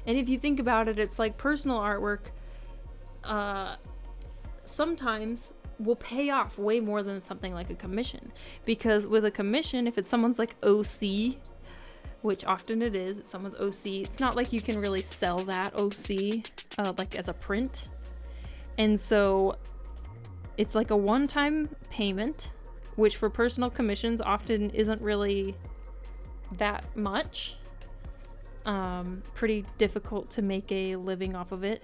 And if you think about it, it's like personal artwork sometimes will pay off way more than something like a commission. Because with a commission, if it's someone's like OC, which often it is, it's someone's OC, it's not like you can really sell that OC like as a print. And so it's like a one-time payment, which for personal commissions often isn't really that much. Pretty difficult to make a living off of it.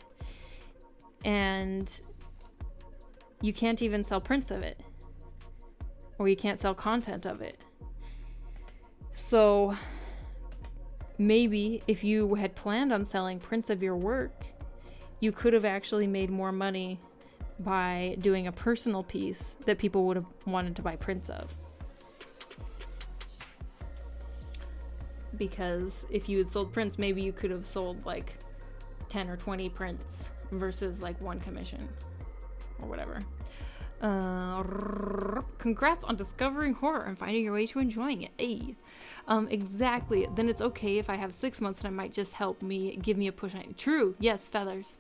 And you can't even sell prints of it. Or you can't sell content of it. So maybe if you had planned on selling prints of your work, you could have actually made more money by doing a personal piece that people would have wanted to buy prints of. Because if you had sold prints, maybe you could have sold like 10 or 20 prints versus like one commission or whatever. Congrats on discovering horror and finding your way to enjoying it. Hey. Exactly. Then it's okay if I have 6 months and I might just give me a push. True. Yes, feathers.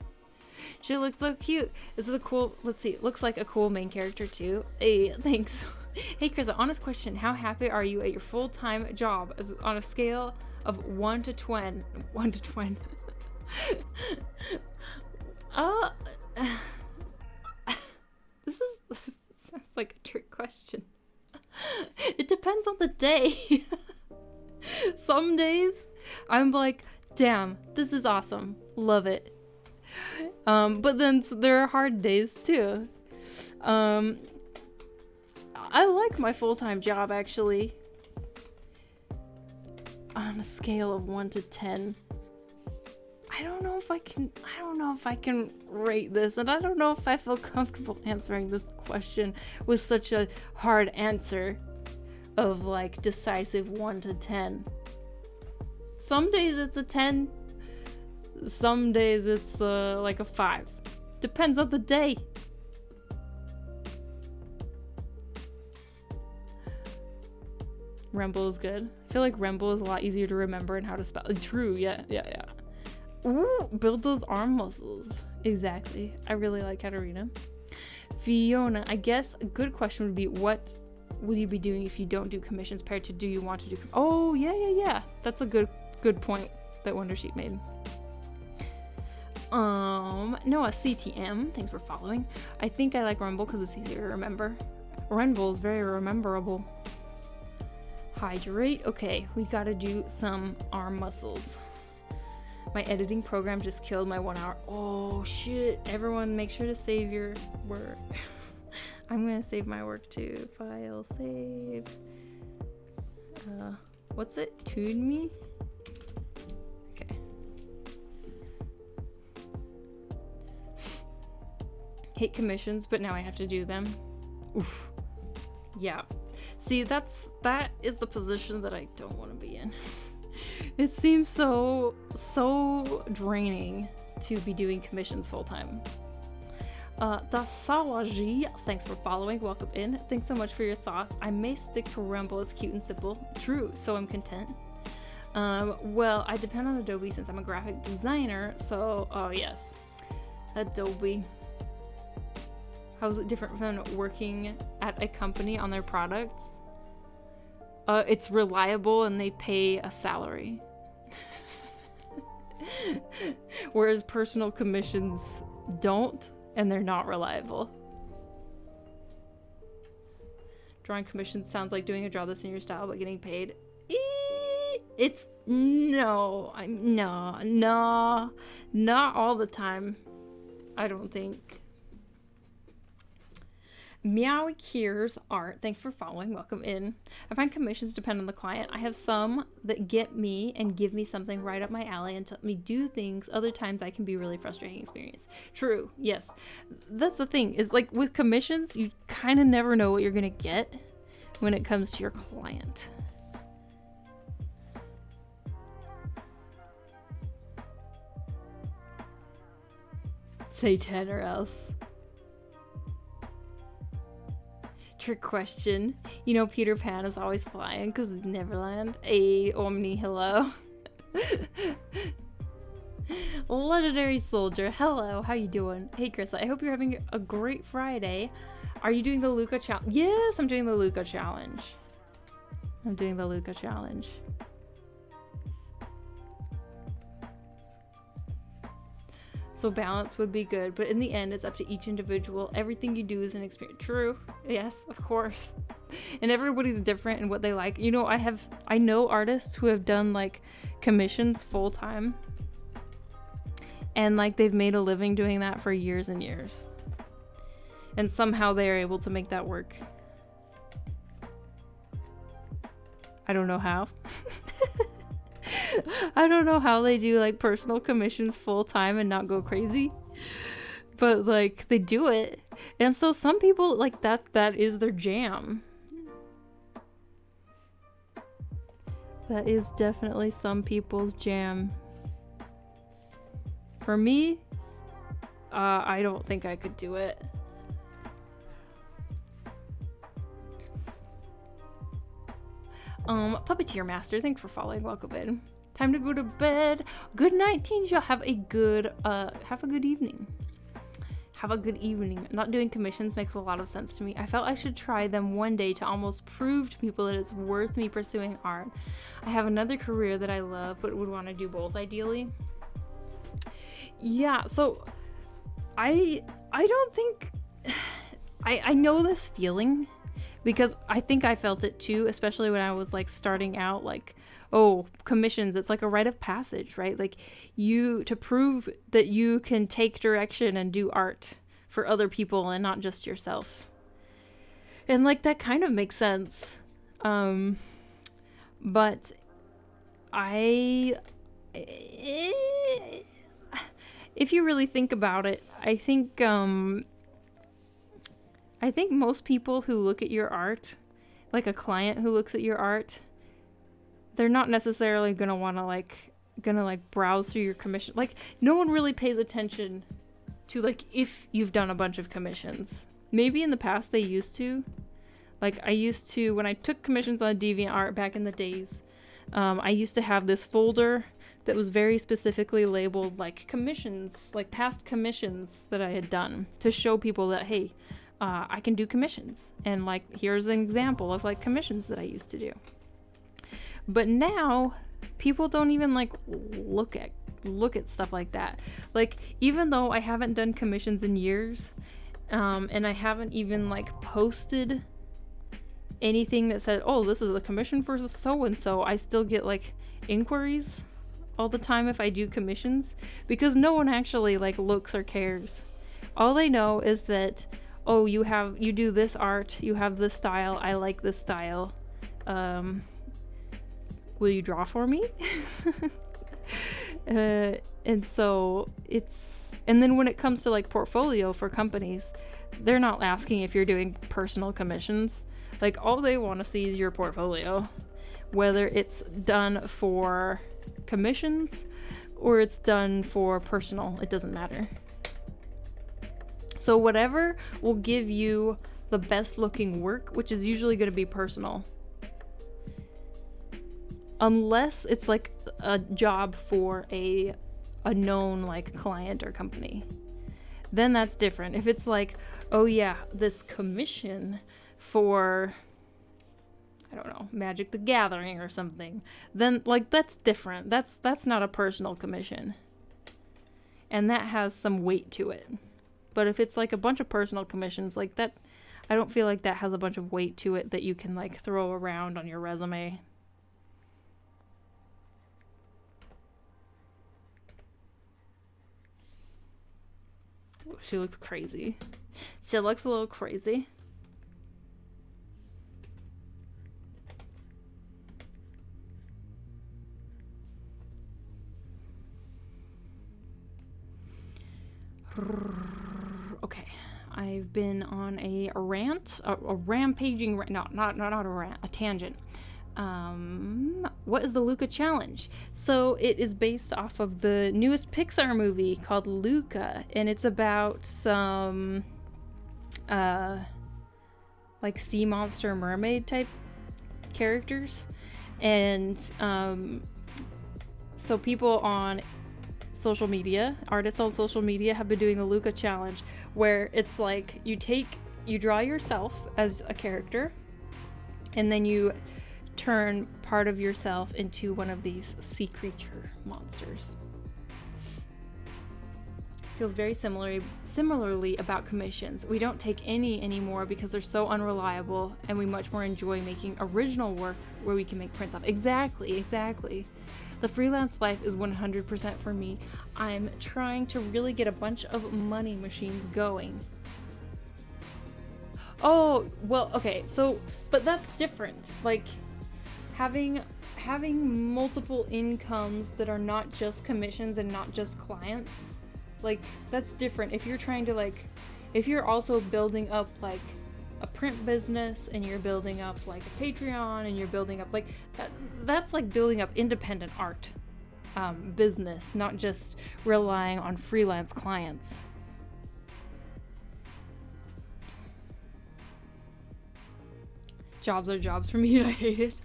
She looks so cute. This is a cool, let's see, it looks like a cool main character too. Hey, thanks. Hey Chris, an honest question. How happy are you at your full-time job on a scale of 1 to 20? 1 to 20. This sounds like a trick question. It depends on the day. Some days I'm like, damn, this is awesome. Love it. But then there are hard days too. I like my full-time job actually. On a scale of 1 to 10. I don't know if I can rate this, and I don't know if I feel comfortable answering this question with such a hard answer of like decisive 1 to 10. Some days it's a 10. Some days it's like a 5. Depends on the day. Remble is good. I feel like Remble is a lot easier to remember and how to spell. True, yeah. Ooh, build those arm muscles. Exactly. I really like Katarina. Fiona, I guess a good question would be, what will you be doing if you don't do commissions paired to do you want to do? Oh, yeah. That's a good point that Wondersheet made. Noah CTM, thanks for following. I think I like Rumble because it's easier to remember. Rumble is very rememberable. Hydrate. Okay, we gotta do some arm muscles. My editing program just killed my 1 hour. Oh shit, everyone make sure to save your work. I'm gonna save my work too. File, save. What's it? ToonMe? Okay. Hate commissions, but now I have to do them. Oof. Yeah. See, that is the position that I don't want to be in. It seems so draining to be doing commissions full time. Dasawaji, thanks for following. Welcome in. Thanks so much for your thoughts. I may stick to Rumble. It's cute and simple. True, so I'm content. Well, I depend on Adobe since I'm a graphic designer. So, oh yes, Adobe. How is it different from working at a company on their products? It's reliable and they pay a salary. Whereas personal commissions don't, and they're not reliable. Drawing commissions sounds like doing a draw this in your style but getting paid. It's no, not all the time. I don't think. Meow Kiers Art, thanks for following. Welcome in. I find commissions depend on the client. I have some that get me and give me something right up my alley and let me do things. Other times I can be really frustrating experience. True, yes. That's the thing, is like with commissions, you kind of never know what you're gonna get when it comes to your client. Say 10 or else. Trick question. You know Peter Pan is always flying because it's Neverland. Hey, Omni, hello. Legendary Soldier, hello. How you doing? Hey, Chris, I hope you're having a great Friday. Are you doing the Luca challenge? Yes, I'm doing the Luca challenge. I'm doing the Luca challenge. So balance would be good, but in the end, it's up to each individual. Everything you do is an experience. True. Yes, of course. And everybody's different in what they like. You know, I know artists who have done like commissions full time. And like they've made a living doing that for years and years. And somehow they're able to make that work. I don't know how. I don't know how they do like personal commissions full time and not go crazy, but like they do it. And so some people like that is their jam. That is definitely some people's jam. For me, I don't think I could do it. Puppeteer Master, thanks for following. Welcome in. Time to go to bed. Good night, teens. Y'all have a good evening. Have a good evening. Not doing commissions makes a lot of sense to me. I felt I should try them one day to almost prove to people that it's worth me pursuing art. I have another career that I love, but would want to do both ideally. Yeah, so I don't think I know this feeling because I think I felt it too, especially when I was like starting out, like, oh, commissions, it's like a rite of passage, right? Like to prove that you can take direction and do art for other people and not just yourself. And like that kind of makes sense. But if you really think about it, I think most people who look at your art, like a client who looks at your art, they're not necessarily gonna browse through your commission. Like no one really pays attention to like if you've done a bunch of commissions. Maybe in the past they used to. Like I used to, when I took commissions on DeviantArt back in the days, I used to have this folder that was very specifically labeled like commissions, like past commissions that I had done, to show people that, hey, I can do commissions, and like here's an example of like commissions that I used to do. But now people don't even like look at stuff like that. Like, even though I haven't done commissions in years, and I haven't even like posted anything that said, oh, this is a commission for so and so, I still get like inquiries all the time if I do commissions, because no one actually like looks or cares. All they know is that, oh, you do this art, you have this style, I like this style, will you draw for me? And so and then when it comes to like portfolio for companies, they're not asking if you're doing personal commissions. Like, all they want to see is your portfolio, whether it's done for commissions or it's done for personal, it doesn't matter. So whatever will give you the best looking work, which is usually going to be personal, unless it's like a job for a known like client or company, then that's different. If it's like, oh yeah, this commission for, I don't know, Magic the Gathering or something, then like that's different. That's not a personal commission, and that has some weight to it. But if it's like a bunch of personal commissions like that, I don't feel like that has a bunch of weight to it that you can like throw around on your resume. She looks crazy. She looks a little crazy. Okay, I've been on a rant, a rampaging, not a rant, a tangent. What is the Luca challenge? So it is based off of the newest Pixar movie called Luca, and it's about some like sea monster mermaid type characters, and so people on social media, artists on social media, have been doing the Luca challenge, where it's like you draw yourself as a character, and then you turn part of yourself into one of these sea creature monsters. Feels very similarly about commissions. We don't take any anymore because they're so unreliable, and we much more enjoy making original work where we can make prints off. Exactly. The freelance life is 100% for me. I'm trying to really get a bunch of money machines going. Oh, well, okay, so, but that's different. Like, having multiple incomes that are not just commissions and not just clients, like, that's different. If you're trying to, like, if you're also building up like a print business, and you're building up like a Patreon, and you're building up like that's like building up independent art business, not just relying on freelance clients. Jobs are jobs for me, and I hate it.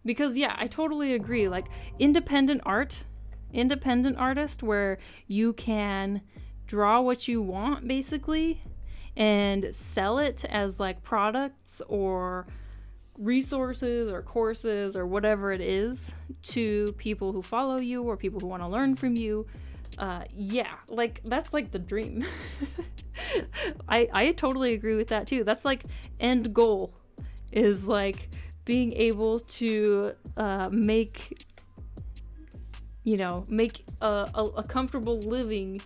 Because yeah, I totally agree. Like, independent artist, where you can draw what you want basically and sell it as like products or resources or courses or whatever it is to people who follow you or people who want to learn from you. Yeah, like that's like the dream. I totally agree with that too. That's like end goal, is like being able to make a comfortable living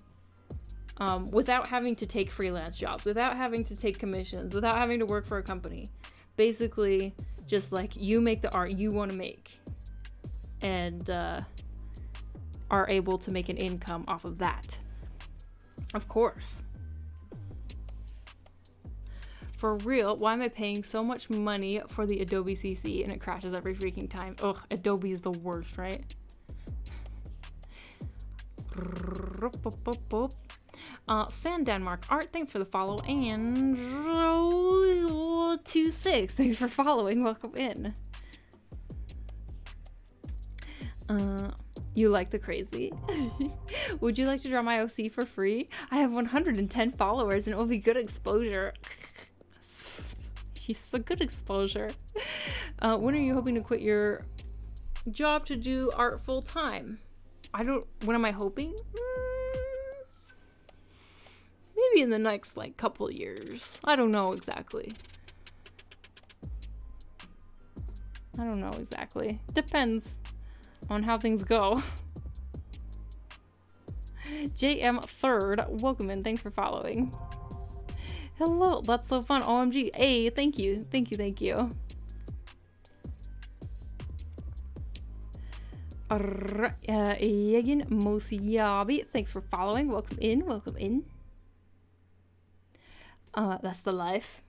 without having to take freelance jobs, without having to take commissions, without having to work for a company. Basically, just like you make the art you want to make, and are able to make an income off of that. Of course. For real, why am I paying so much money for the Adobe CC and it crashes every freaking time? Ugh, Adobe is the worst, right? San Denmark Art, thanks for the follow, and 26, thanks for following, welcome in. You like the crazy. Would you like to draw my OC for free? I have 110 followers and it will be good exposure. She's a good exposure. When are you hoping to quit your job to do art full time? When am I hoping? Maybe in the next like couple years. I don't know exactly. Depends on how things go. JM Third, welcome in. Thanks for following. Hello, that's so fun. OMG. Hey, thank you. Yegin Mosiabi, thanks for following. Welcome in. That's the life.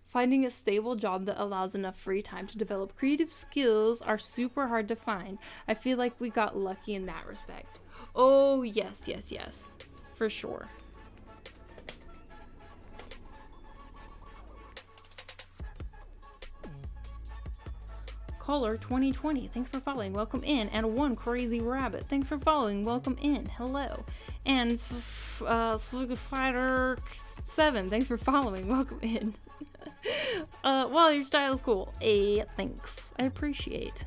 Finding a stable job that allows enough free time to develop creative skills are super hard to find. I feel like we got lucky in that respect. Oh, yes. For sure. Caller 2020, thanks for following. Welcome in. And One Crazy Rabbit, thanks for following. Welcome in. Hello. And Fighter 7, thanks for following. Welcome in. Well, your style is cool. Hey, thanks. I appreciate.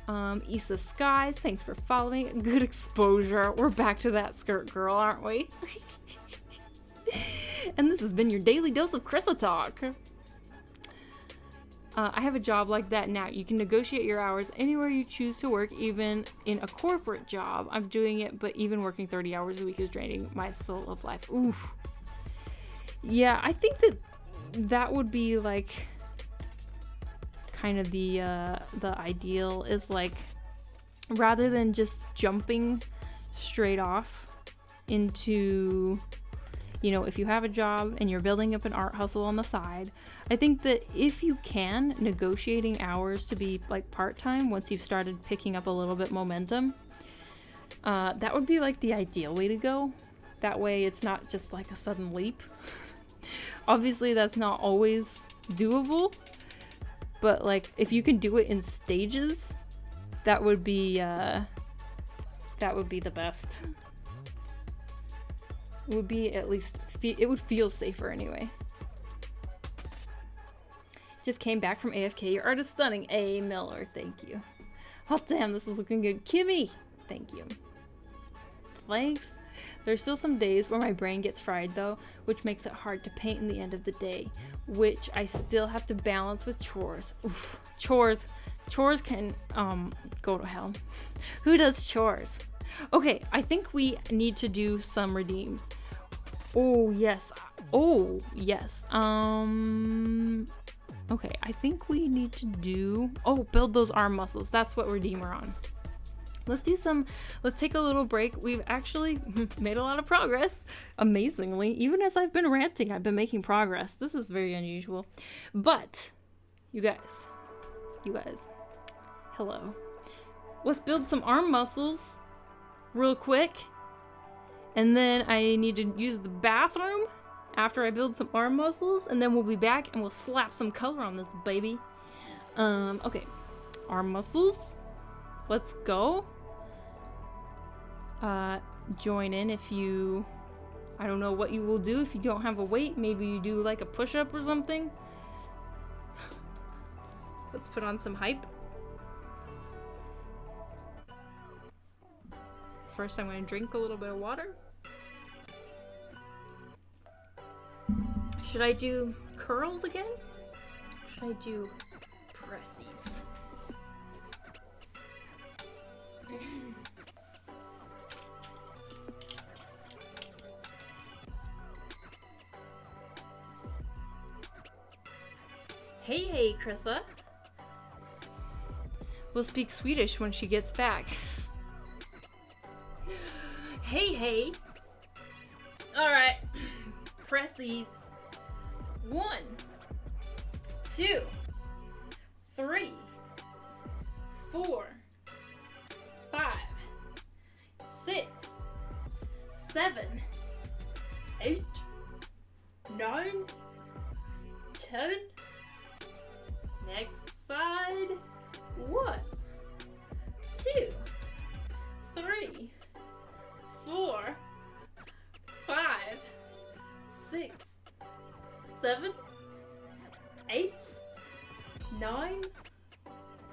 Issa Skies, thanks for following. Good exposure. We're back to that skirt girl, aren't we? And this has been your daily dose of Krista talk. I have a job like that now. You can negotiate your hours anywhere you choose to work, even in a corporate job. I'm doing it, but even working 30 hours a week is draining my soul of life. Oof. Yeah, I think that would be like kind of the ideal, is like, rather than just jumping straight off into, you know, if you have a job and you're building up an art hustle on the side, I think that if you can, negotiating hours to be like part-time once you've started picking up a little bit momentum, that would be like the ideal way to go. That way it's not just like a sudden leap. Obviously that's not always doable, but like if you can do it in stages, that would be the best. It would be, at least it would feel safer anyway. Just came back from AFK. Your art is stunning. A Miller, thank you. Oh damn, this is looking good. Kimmy, thank you. Thanks. There's still some days where my brain gets fried though, which makes it hard to paint in the end of the day, which I still have to balance with chores. Oof. Chores can go to hell. Who does chores? Okay, I think we need to do some redeems. Oh yes. Okay, I think we need to do, build those arm muscles. That's what redeem we're on. Let's take a little break. We've actually made a lot of progress, amazingly. Even as I've been ranting, I've been making progress. This is very unusual. But, you guys, hello. Let's build some arm muscles real quick. And then I need to use the bathroom after I build some arm muscles, and then we'll be back and we'll slap some color on this baby. Okay, arm muscles. Let's go. Join in if you, I don't know what you will do if you don't have a weight. Maybe you do like a push-up or something. Let's put on some hype. First, I'm going to drink a little bit of water. Should I do curls again? Or should I do pressies? Hey, Krissa. We'll speak Swedish when she gets back. Hey. Alright. Pressies. 1, 2, 3, 4, 5, 6, 7, 8, 9, 10. Next side. 1, 2, 3, 4, 5, 6, 7, 8, 9,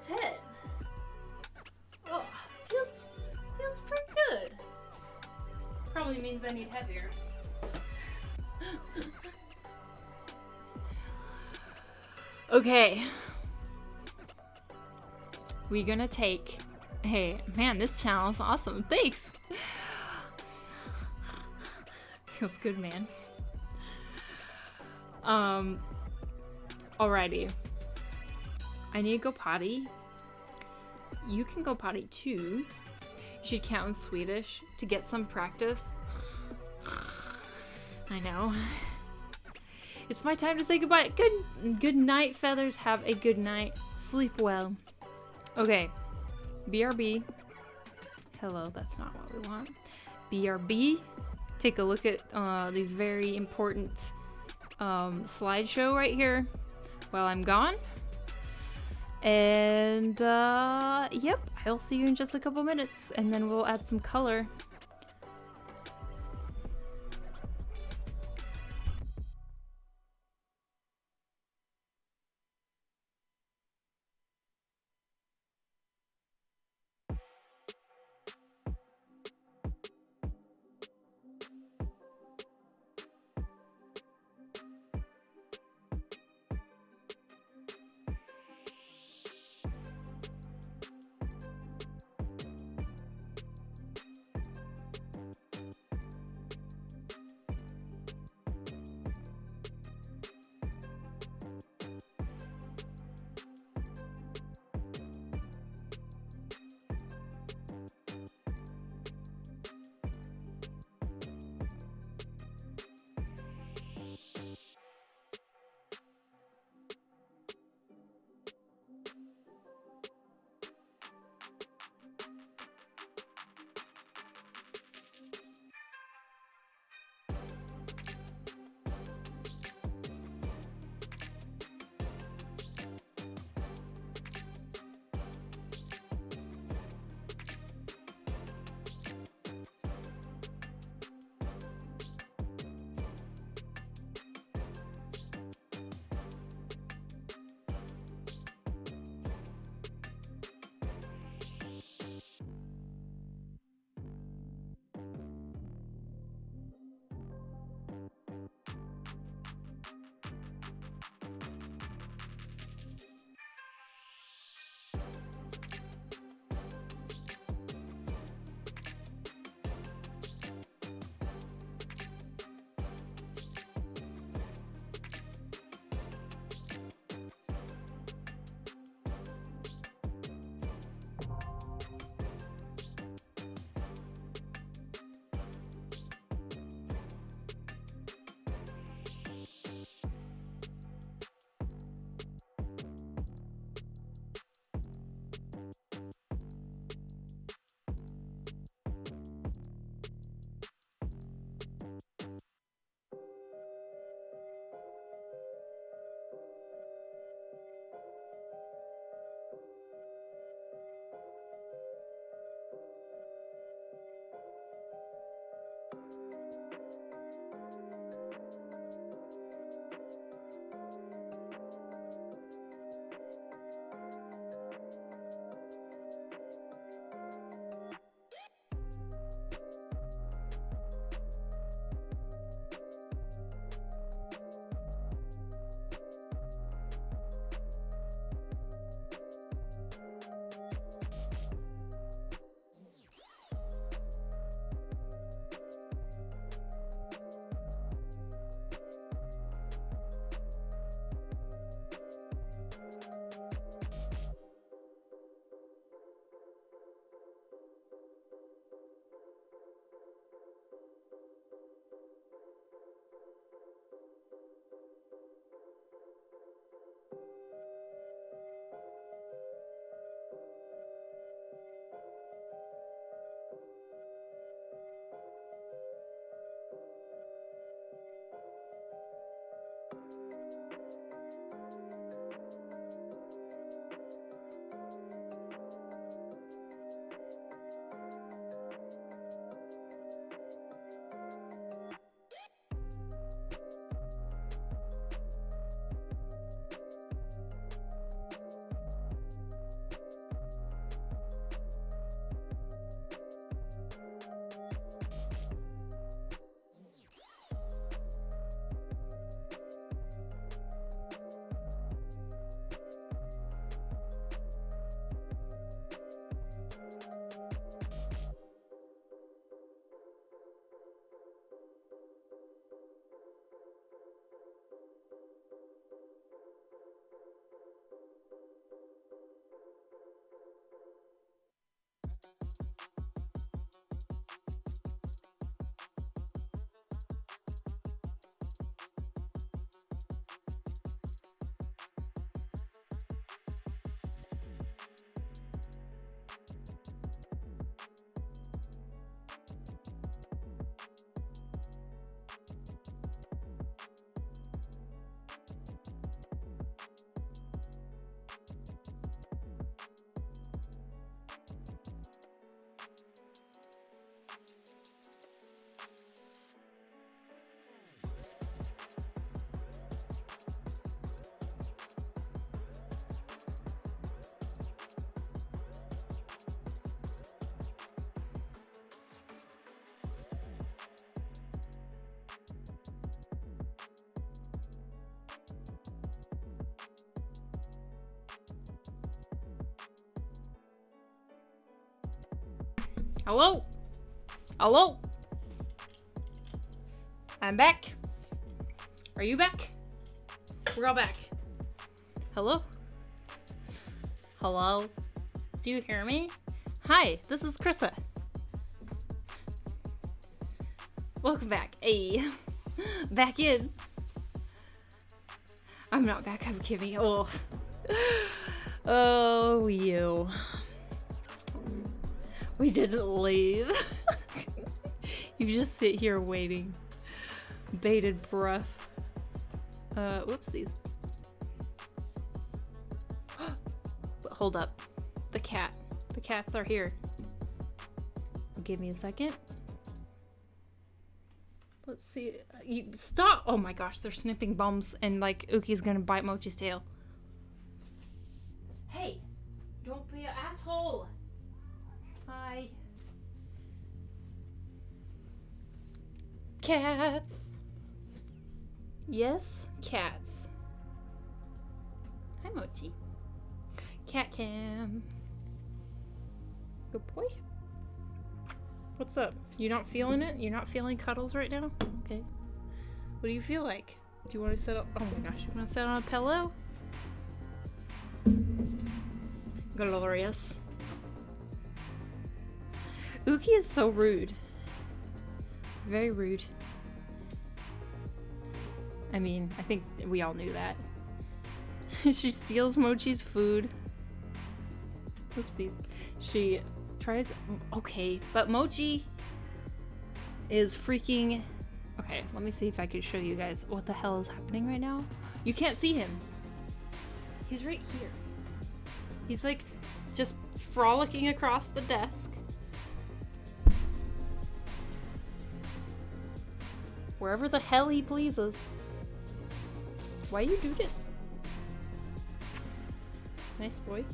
10. Oh, feels pretty good. Probably means I need heavier. Okay. We're gonna take. Hey, man, this channel is awesome. Thanks. Feels good, man. Alrighty. I need to go potty. You can go potty too. You should count in Swedish to get some practice. I know. It's my time to say goodbye. Good night, feathers. Have a good night. Sleep well. Okay. BRB. Hello, that's not what we want. BRB. Take a look at these very important slideshow right here while I'm gone. And yep, I'll see you in just a couple minutes, and then we'll add some color. Hello? Hello? I'm back. Are you back? We're all back. Hello? Hello? Do you hear me? Hi, this is Krissa. Welcome back. Hey. Back in. I'm not back, I'm kidding. Oh. Oh, you. We didn't leave. You just sit here waiting. Bated breath. Whoopsies. Hold up. The cat. The cats are here. Give me a second. Let's see. You stop! Oh my gosh, they're sniffing bums and like Uki's gonna bite Mochi's tail. Hey! Don't be an asshole! Hi. Cats. Yes, cats. Hi, Mochi. Cat cam. Good boy. What's up? You not feeling it? You're not feeling cuddles right now? Okay. What do you feel like? Do you want to sit up? Oh my gosh, you want to sit on a pillow? Glorious. Uki is so rude. Very rude. I mean, I think we all knew that. She steals Mochi's food. Oopsies. She tries... Okay, but Mochi is freaking... Okay, let me see if I can show you guys what the hell is happening right now. You can't see him. He's right here. He's like just frolicking across the desk. Wherever the hell he pleases. Why you do this? Nice boy.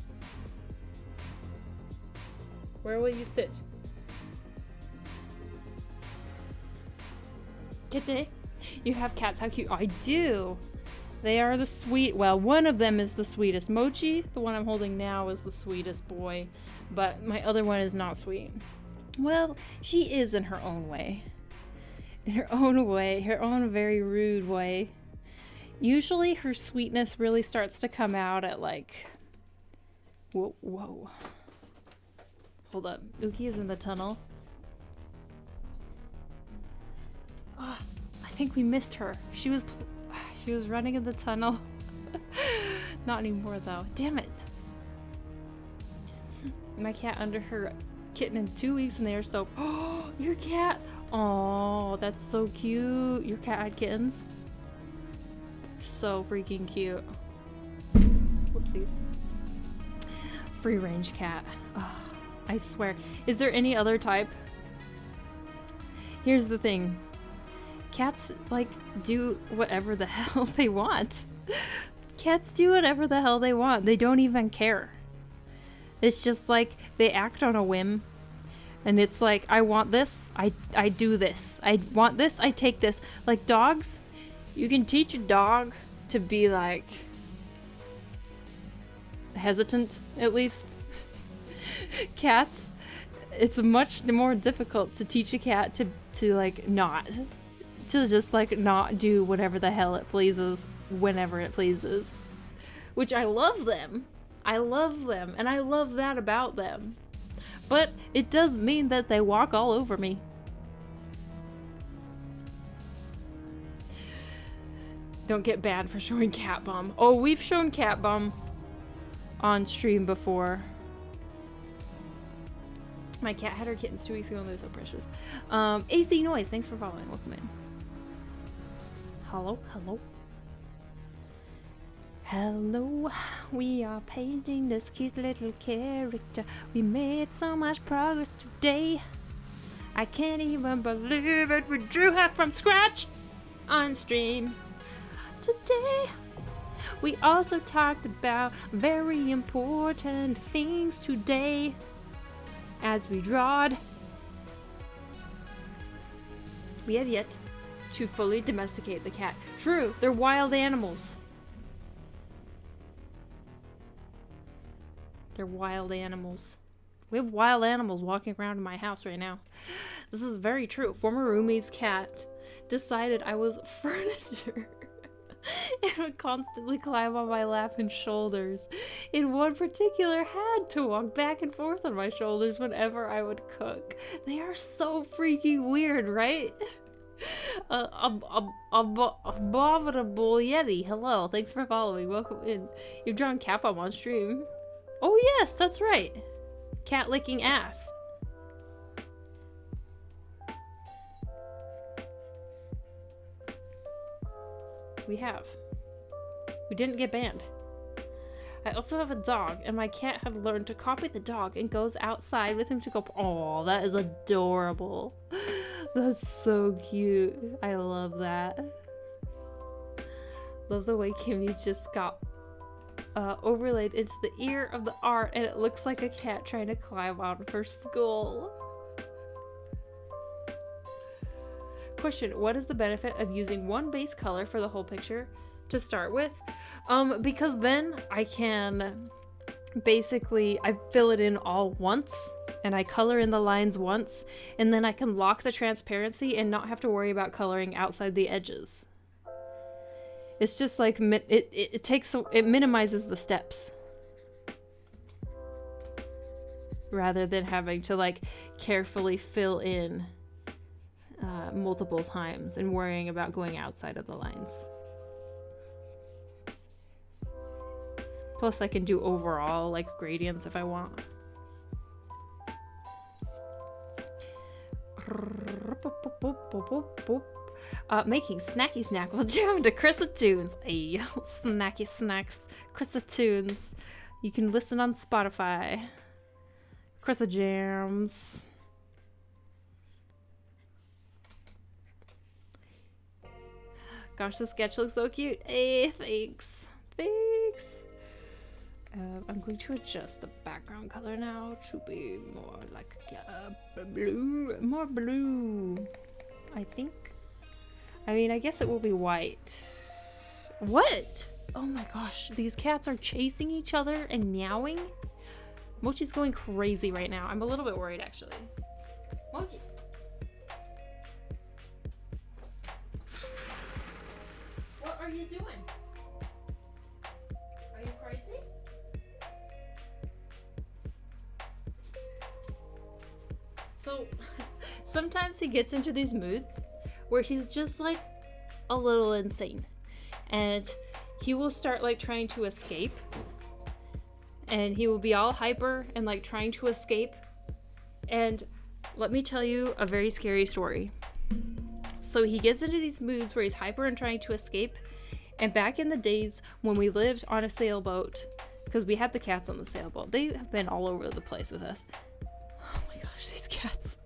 Where will you sit? Kitty, you have cats. How cute. I do. They are the sweet. Well, one of them is the sweetest. Mochi, the one I'm holding now, is the sweetest boy. But my other one is not sweet. Well, she is in her own way. In her own way. Her own very rude way. Usually her sweetness really starts to come out at like... Whoa, whoa. Hold up. Uki is in the tunnel. Oh, I think we missed her. She was running in the tunnel. Not anymore though. Damn it. My cat under her kitten in 2 weeks and they are so... Oh, your cat. Oh, that's so cute. Your cat had kittens. So freaking cute. Whoopsies. Free range cat. Oh, I swear. Is there any other type? Here's the thing. Cats, like, do whatever the hell they want. Cats do whatever the hell they want. They don't even care. It's just like they act on a whim. And it's like, I want this, I do this. I want this, I take this. Like dogs, you can teach a dog to be like hesitant, at least. Cats, it's much more difficult to teach a cat to like not. To just like not do whatever the hell it pleases whenever it pleases. Which I love them. I love them and I love that about them. But it does mean that they walk all over me. Don't get banned for showing cat bum. Oh, we've shown cat bum on stream before. My cat had her kittens 2 weeks ago and they're so precious. AC Noise, thanks for following. Welcome in. Hello, hello. Hello, we are painting this cute little character. We made so much progress today. I can't even believe it. We drew her from scratch on stream today. We also talked about very important things today as we drawed. We have yet to fully domesticate the cat. True, they're wild animals. They're wild animals. We have wild animals walking around in my house right now. This is very true. Former roommate's cat decided I was furniture. It would constantly climb on my lap and shoulders. In one particular, had to walk back and forth on my shoulders whenever I would cook. They are so freaking weird, right? Abominable Yeti. Hello, thanks for following. Welcome in. You've drawn Capom on stream. Oh yes, that's right. Cat licking ass. We have. We didn't get banned. I also have a dog, and my cat had learned to copy the dog and goes outside with him to go. Oh, that is adorable. That's so cute. I love that. Love the way Kimmy's just got overlaid into the ear of the art, and it looks like a cat trying to climb out of her skull. Question, what is the benefit of using one base color for the whole picture to start with? Because then I can basically, I fill it in all once and I color in the lines once, and then I can lock the transparency and not have to worry about coloring outside the edges. It's just like, it minimizes the steps rather than having to like carefully fill in multiple times and worrying about going outside of the lines. Plus I can do overall like gradients if I want. Making snacky snack while jamming to Krista Tunes. Ay, snacky snacks. Krista Tunes. You can listen on Spotify. Krista Jams. Gosh, this sketch looks so cute. Hey, thanks. Thanks. I'm going to adjust the background color now to be more like blue. More blue. I think. I mean, I guess it will be white. What? Oh my gosh. These cats are chasing each other and meowing. Mochi's going crazy right now. I'm a little bit worried, actually. Mochi. What are you doing? Are you crazy? So, sometimes he gets into these moods where he's just like a little insane. And he will start like trying to escape. And he will be all hyper and like trying to escape. And let me tell you a very scary story. So he gets into these moods where he's hyper and trying to escape. And back in the days when we lived on a sailboat, because we had the cats on the sailboat, they have been all over the place with us. Oh my gosh, these cats.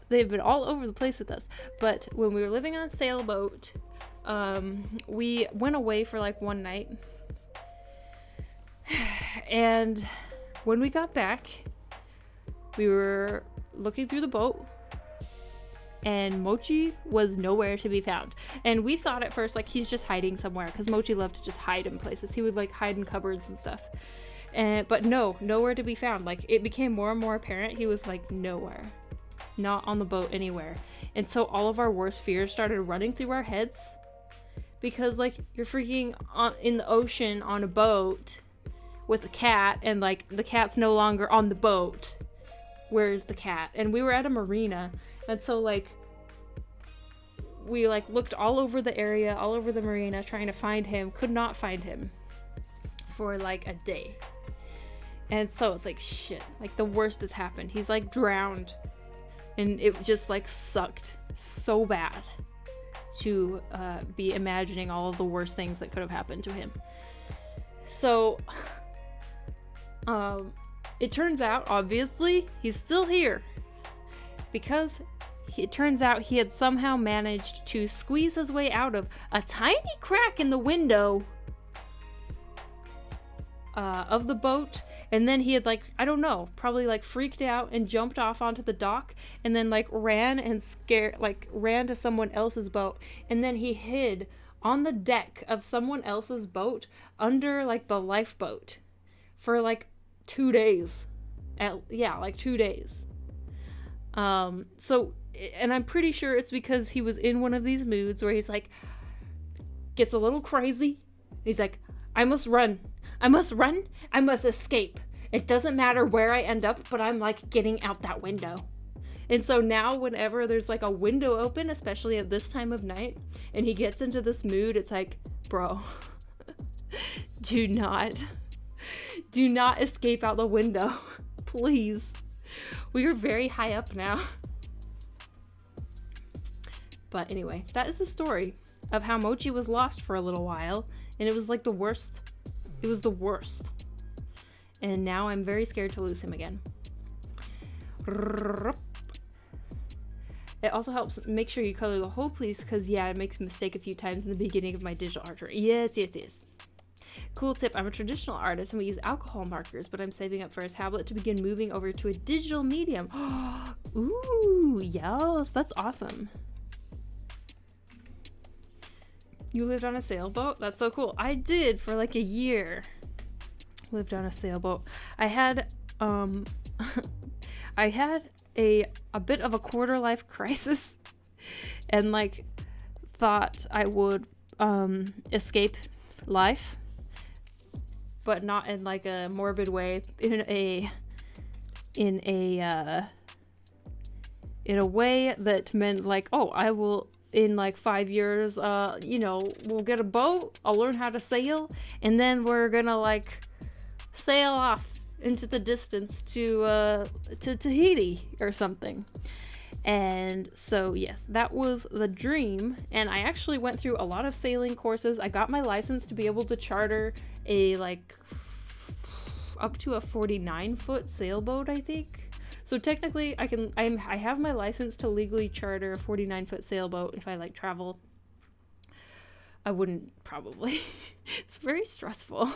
They've been all over the place with us. But when we were living on a sailboat, we went away for like one night. And when we got back, we were looking through the boat, and Mochi was nowhere to be found. And we thought at first like he's just hiding somewhere, because Mochi loved to just hide in places. He would like hide in cupboards and stuff. But no, nowhere to be found. Like it became more and more apparent he was like nowhere, not on the boat anywhere. And so all of our worst fears started running through our heads, because like you're freaking in the ocean on a boat with a cat, and like the cat's no longer on the boat. Where's the cat? And we were at a marina, and so like we like looked all over the area, all over the marina, trying to find him. Could not find him for like a day. And so it's like shit, like the worst has happened. He's like drowned, and it just like sucked so bad to be imagining all of the worst things that could have happened to him. So it turns out, obviously, he's still here, because it turns out he had somehow managed to squeeze his way out of a tiny crack in the window of the boat. And then he had like, I don't know, probably like freaked out and jumped off onto the dock, and then like ran to someone else's boat. And then he hid on the deck of someone else's boat under like the lifeboat for like 2 days. Yeah, like 2 days. So, and I'm pretty sure it's because he was in one of these moods where he's like, gets a little crazy. He's like, I must run. I must run. I must escape. It doesn't matter where I end up, but I'm like getting out that window. And so now whenever there's like a window open, especially at this time of night, and he gets into this mood, it's like, bro, do not escape out the window. Please. We are very high up now. But anyway, that is the story of how Mochi was lost for a little while, and it was like the worst. It was the worst. And now I'm very scared to lose him again. It also helps make sure you color the whole piece, because yeah, I make a mistake a few times in the beginning of my digital artwork. Yes. Cool tip, I'm a traditional artist and we use alcohol markers, but I'm saving up for a tablet to begin moving over to a digital medium. Ooh, yes, that's awesome. You lived on a sailboat? That's so cool. I did for like a year. Lived on a sailboat. I had I had a bit of a quarter life crisis and like thought I would escape life, but not in like a morbid way, in a way that meant like, oh, I will in like 5 years, we'll get a boat, I'll learn how to sail, and then we're gonna like sail off into the distance to Tahiti or something. And so yes, that was the dream, and I actually went through a lot of sailing courses. I got my license to be able to charter a like up to a 49-foot sailboat, I think. So technically I have my license to legally charter a 49-foot sailboat if I like travel. I wouldn't probably. It's very stressful.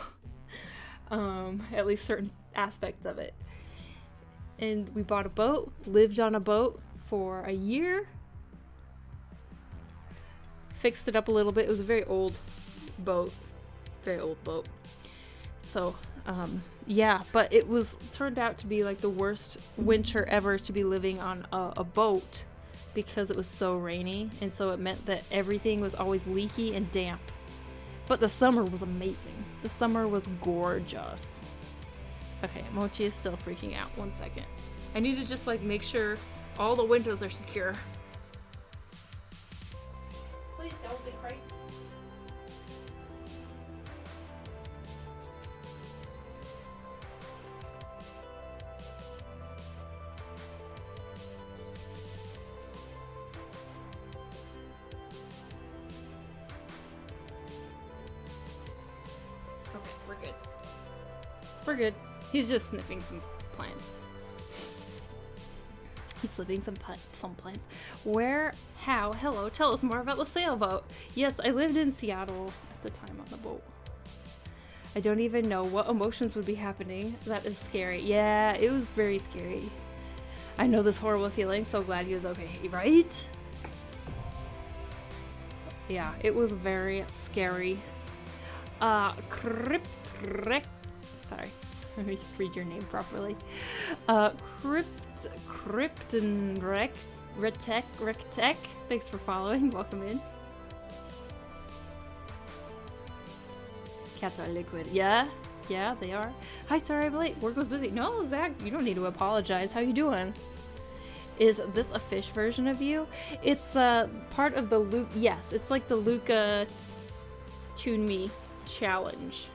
At least certain aspects of it. And we bought a boat, lived on a boat for a year, fixed it up a little bit. It was a very old boat. So yeah, but it turned out to be like the worst winter ever to be living on a boat, because it was so rainy, and so it meant that everything was always leaky and damp. But the summer was amazing. The summer was gorgeous. Okay, Mochi is still freaking out. 1 second. I need to just like make sure all the windows are secure. Please don't be crazy. Okay, we're good. We're good. He's just sniffing some plants. He's sniffing some plants. Where? How? Hello, tell us more about the sailboat. Yes, I lived in Seattle at the time on the boat. I don't even know what emotions would be happening. That is scary. Yeah, it was very scary. I know this horrible feeling. So glad he was okay, right? Yeah, it was very scary. Sorry. Let me read your name properly. Rectech. Thanks for following. Welcome in. Cats are liquid. Yeah, they are. Hi, sorry I'm late. Work was busy. No, Zach, you don't need to apologize. How you doing? Is this a fish version of you? It's part of the Luca. Yes, it's like the Luca Tune Me challenge.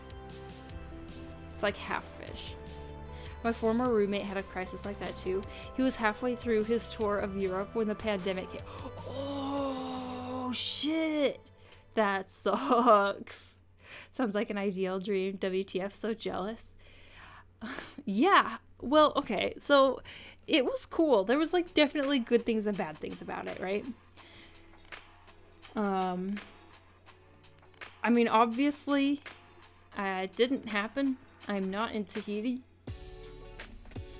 It's like half fish. My former roommate had a crisis like that too. He was halfway through his tour of Europe when the pandemic hit. Oh shit! That sucks. Sounds like an ideal dream. WTF, so jealous. Yeah, well, okay, so it was cool. There was like definitely good things and bad things about it, right? I mean, obviously, it didn't happen. I'm not in Tahiti.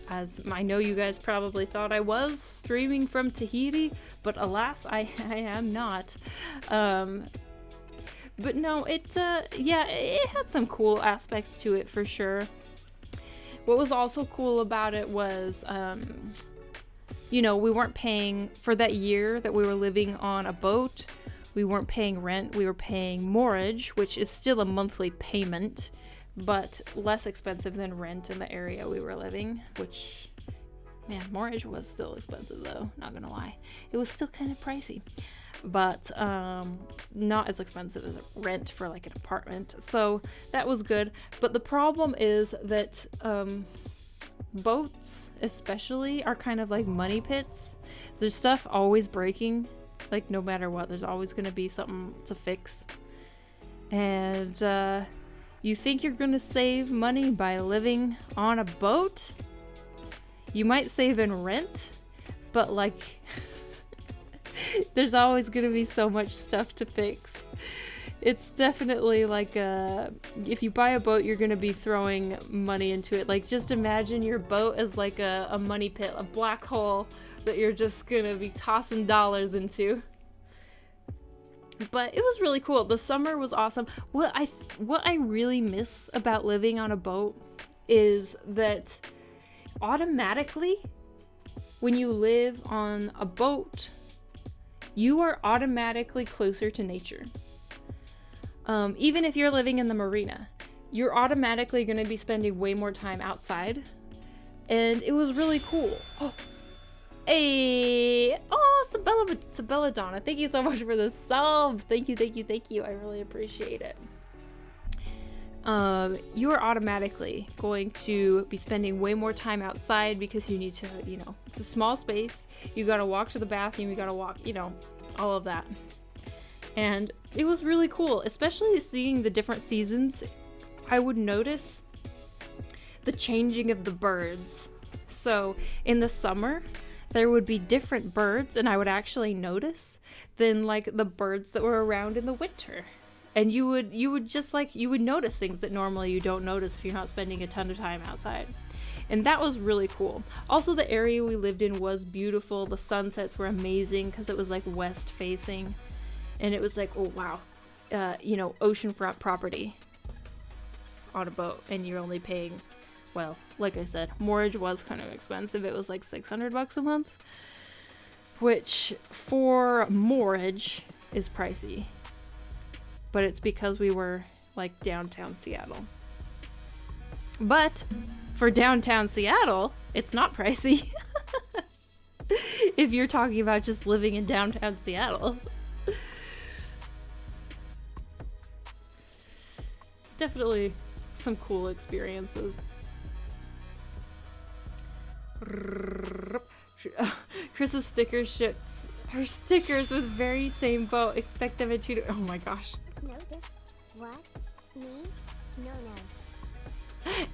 As I know you guys probably thought I was streaming from Tahiti, but alas, I am not. But no, it had some cool aspects to it for sure. What was also cool about it was, you know, we weren't paying for that year that we were living on a boat. We weren't paying rent. We were paying mortgage, which is still a monthly payment, but less expensive than rent in the area we were living, which, man, mortgage was still expensive though, not gonna lie. It was still kind of pricey, but not as expensive as rent for like an apartment. So that was good. But the problem is that boats especially are kind of like money pits. There's stuff always breaking, like no matter what, there's always going to be something to fix. And you think you're going to save money by living on a boat? You might save in rent, but like there's always going to be so much stuff to fix. It's definitely like if you buy a boat, you're going to be throwing money into it. Like, just imagine your boat as like a money pit, a black hole that you're just going to be tossing dollars into. But it was really cool. The summer was awesome. What I really miss about living on a boat is that automatically, when you live on a boat, you are automatically closer to nature. Even if you're living in the marina, you're automatically going to be spending way more time outside. And it was really cool. Oh, hey! Oh, Sabella Donna, thank you so much for the sub. Thank you. I really appreciate it. You're automatically going to be spending way more time outside because you need to, you know, it's a small space. You gotta walk to the bathroom, you gotta walk, you know, all of that. And it was really cool, especially seeing the different seasons. I would notice the changing of the birds. So in the summer, there would be different birds, and I would actually notice than like the birds that were around in the winter. And you would notice things that normally you don't notice if you're not spending a ton of time outside. And that was really cool. Also, the area we lived in was beautiful. The sunsets were amazing because it was like west facing. And it was like, oh wow, you know, oceanfront property on a boat, and you're only paying, well, like I said, mortgage was kind of expensive. It was like $600 a month, which for mortgage is pricey. But it's because we were like downtown Seattle. But for downtown Seattle, it's not pricey. If you're talking about just living in downtown Seattle. Definitely some cool experiences. Chris's stickers ships her stickers with very same boat. Expect them in 2 to, oh my gosh. Notice? What? Me? No.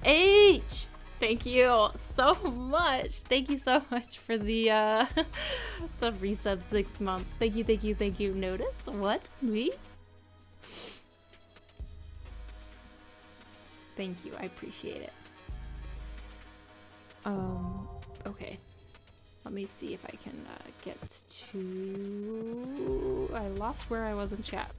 H! Thank you so much. Thank you so much for the the resub 6 months. Thank you. Notice? What? Me? Thank you. I appreciate it. Okay. Let me see if I can get to... I lost where I was in chat.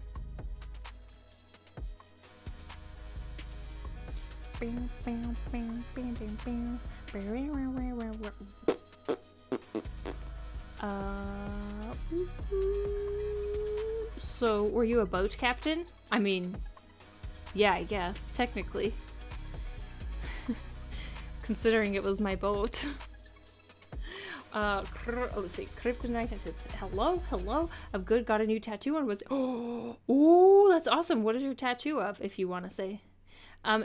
So, were you a boat captain? I mean, yeah, I guess, technically. Considering it was my boat. Let's see, Kryptonite, I said, hello, I'm good, got a new tattoo on, was, oh, that's awesome, what is your tattoo of, if you want to say?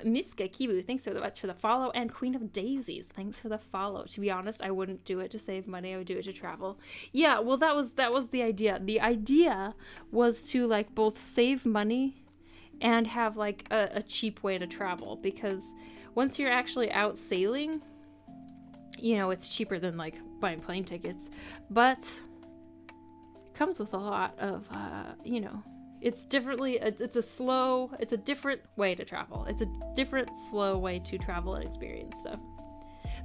Miska Kibu, thanks so much for the follow, and Queen of Daisies, thanks for the follow. To be honest, I wouldn't do it to save money, I would do it to travel. Yeah, well, that was the idea. The idea was to, like, both save money and have, like, a cheap way to travel, because once you're actually out sailing, you know, it's cheaper than, like, buying plane tickets, but it comes with a lot of, you know, it's a different way to travel. It's a different, slow way to travel and experience stuff.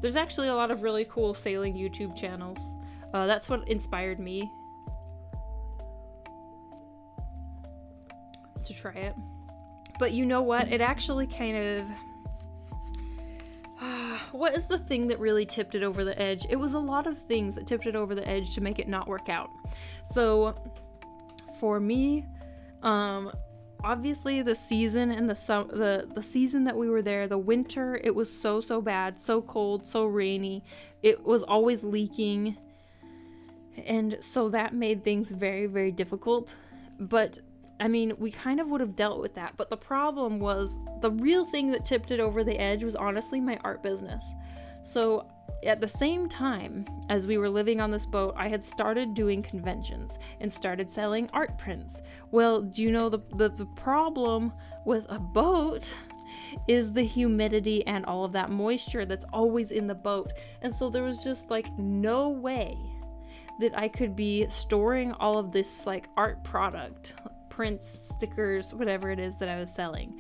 There's actually a lot of really cool sailing YouTube channels. That's what inspired me to try it. But you know what? It actually kind of... what is the thing that really tipped it over the edge? It was a lot of things that tipped it over the edge to make it not work out. So for me, obviously the season and the season that we were there, the winter, it was so bad, so cold, so rainy. It was always leaking. And so that made things very difficult. But I mean, we kind of would have dealt with that. But the problem was, the real thing that tipped it over the edge was honestly my art business. So at the same time as we were living on this boat, I had started doing conventions and started selling art prints. Well, do you know the problem with a boat is the humidity and all of that moisture that's always in the boat. And so there was just like no way that I could be storing all of this like art product, prints, stickers, whatever it is that I was selling,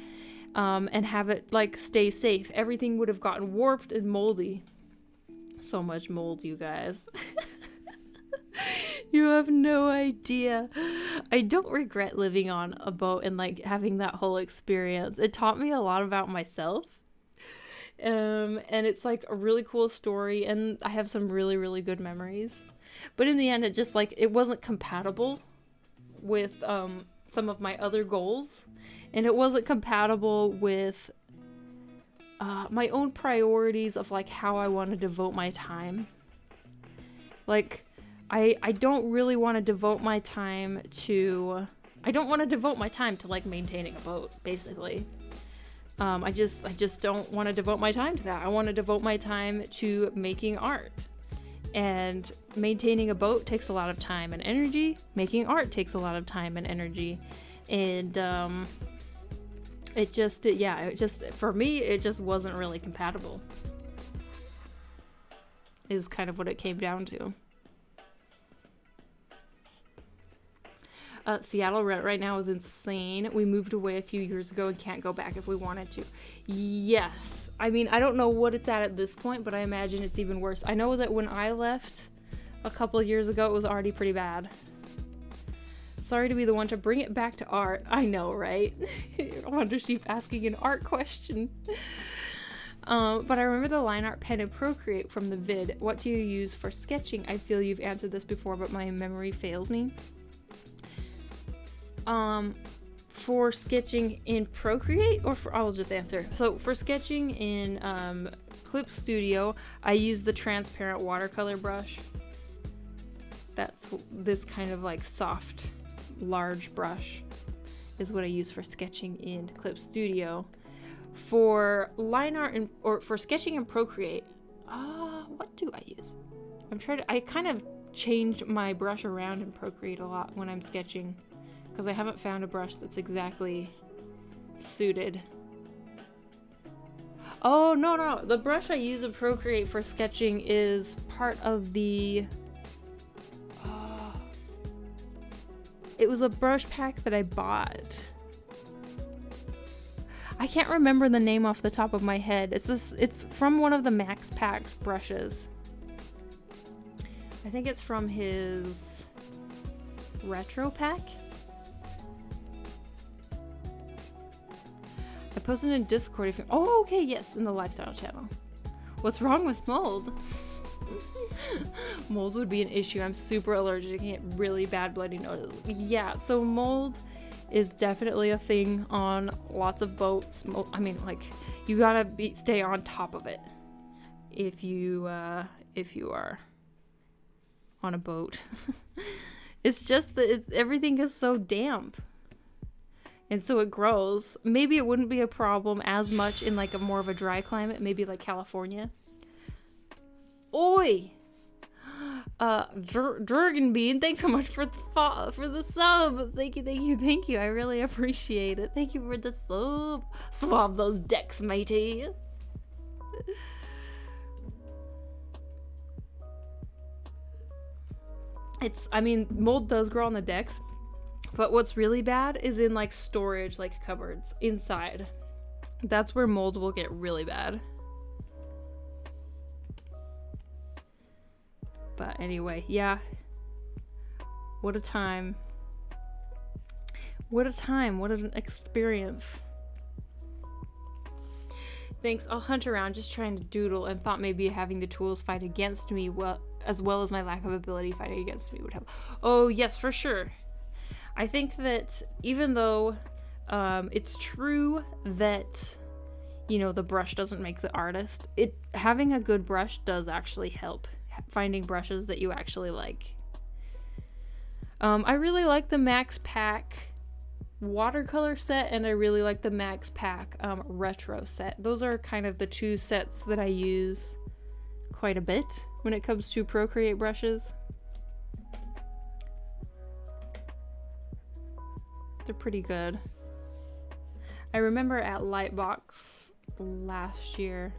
and have it like stay safe. Everything would have gotten warped and moldy. So much mold, you guys. You have no idea. I don't regret living on a boat and like having that whole experience. It taught me a lot about myself. And it's like a really cool story, and I have some really good memories. But in the end, it just like, it wasn't compatible with some of my other goals, and it wasn't compatible with my own priorities of like how I want to devote my time. Like, I don't really want to devote my time to, like maintaining a boat, basically. I just don't want to devote my time to that. I want to devote my time to making art. And maintaining a boat takes a lot of time and energy. Making art takes a lot of time and energy. And for me, it just wasn't really compatible. Is kind of what it came down to. Seattle rent right now is insane. We moved away a few years ago and can't go back if we wanted to. Yes. I mean, I don't know what it's at this point, but I imagine it's even worse. I know that when I left a couple of years ago, it was already pretty bad. Sorry to be the one to bring it back to art. I know, right? I wonder if she's asking an art question. But I remember the line art pen and Procreate from the vid. What do you use for sketching? I feel you've answered this before, but my memory failed me. For sketching in Procreate, I'll just answer. So for sketching in Clip Studio, I use the transparent watercolor brush. That's this kind of like soft, large brush is what I use for sketching in Clip Studio. For line art or for sketching in Procreate, what do I use? I kind of change my brush around in Procreate a lot when I'm sketching, because I haven't found a brush that's exactly suited. Oh, no. The brush I use in Procreate for sketching is part of the... it was a brush pack that I bought. I can't remember the name off the top of my head. It's from one of the Max Packs brushes. I think it's from his retro pack. I posted in Discord if you... Oh, okay, yes, in the lifestyle channel. What's wrong with mold? Mold would be an issue. I'm super allergic and get really bad bloody noses. Yeah, so mold is definitely a thing on lots of boats. I mean, like, you gotta stay on top of it if you are on a boat. It's just that everything is so damp. And so it grows. Maybe it wouldn't be a problem as much in like a more of a dry climate, maybe like California. Oi! Dragon Bean, thanks so much for the sub. Thank you. I really appreciate it. Thank you for the sub. Swab those decks, matey. Mold does grow on the decks. But what's really bad is in like storage, like cupboards inside. That's where mold will get really bad. But anyway, yeah. What a time. What an experience. Thanks. I'll hunt around just trying to doodle and thought maybe having the tools fight against me as well as my lack of ability fighting against me would help. Oh, yes, for sure. I think that even though it's true that, you know, the brush doesn't make the artist, having a good brush does actually help. Finding brushes that you actually like. I really like the Max Pack watercolor set, and I really like the Max Pack retro set. Those are kind of the two sets that I use quite a bit when it comes to Procreate brushes. They're pretty good. I remember at Lightbox last year,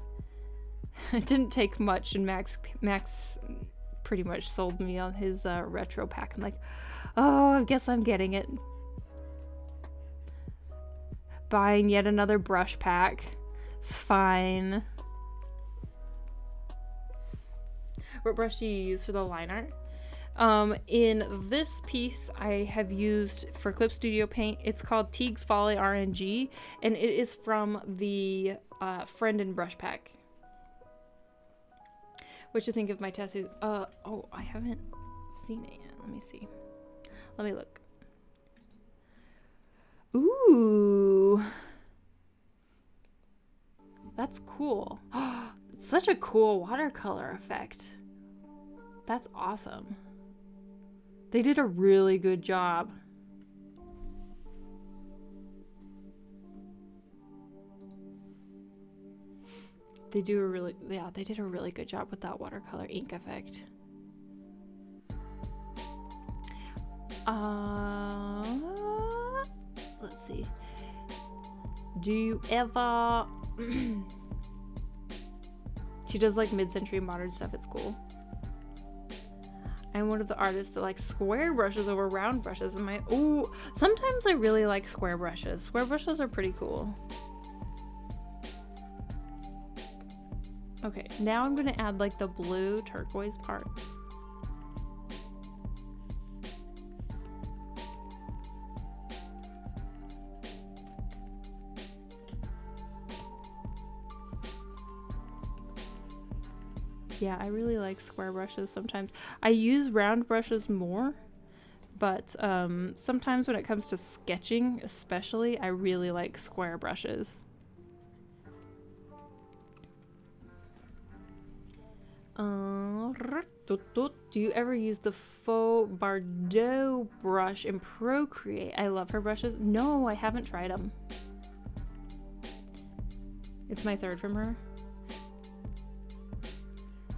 it didn't take much, and Max pretty much sold me on his retro pack. I'm like, oh, I guess I'm getting it. Buying yet another brush pack. Fine. What brush do you use for the line art? In this piece I have used for Clip Studio Paint, it's called Teague's Folly RNG, and it is from the Friend and Brush Pack. What you think of my tattoos? Oh, I haven't seen it yet. Let me see. Let me look. Ooh. That's cool. It's such a cool watercolor effect. That's awesome. They did a really good job. They did a really good job with that watercolor ink effect. Let's see. Do you ever... She does like mid-century modern stuff. It's cool. I'm one of the artists that like square brushes over round brushes. Ooh, sometimes I really like square brushes. Square brushes are pretty cool. Okay, now I'm gonna add like the blue turquoise part. Yeah, I really like square brushes sometimes. I use round brushes more, but sometimes when it comes to sketching especially, I really like square brushes. Do you ever use the Faux Bardot brush in Procreate? I love her brushes. No, I haven't tried them. It's my third from her.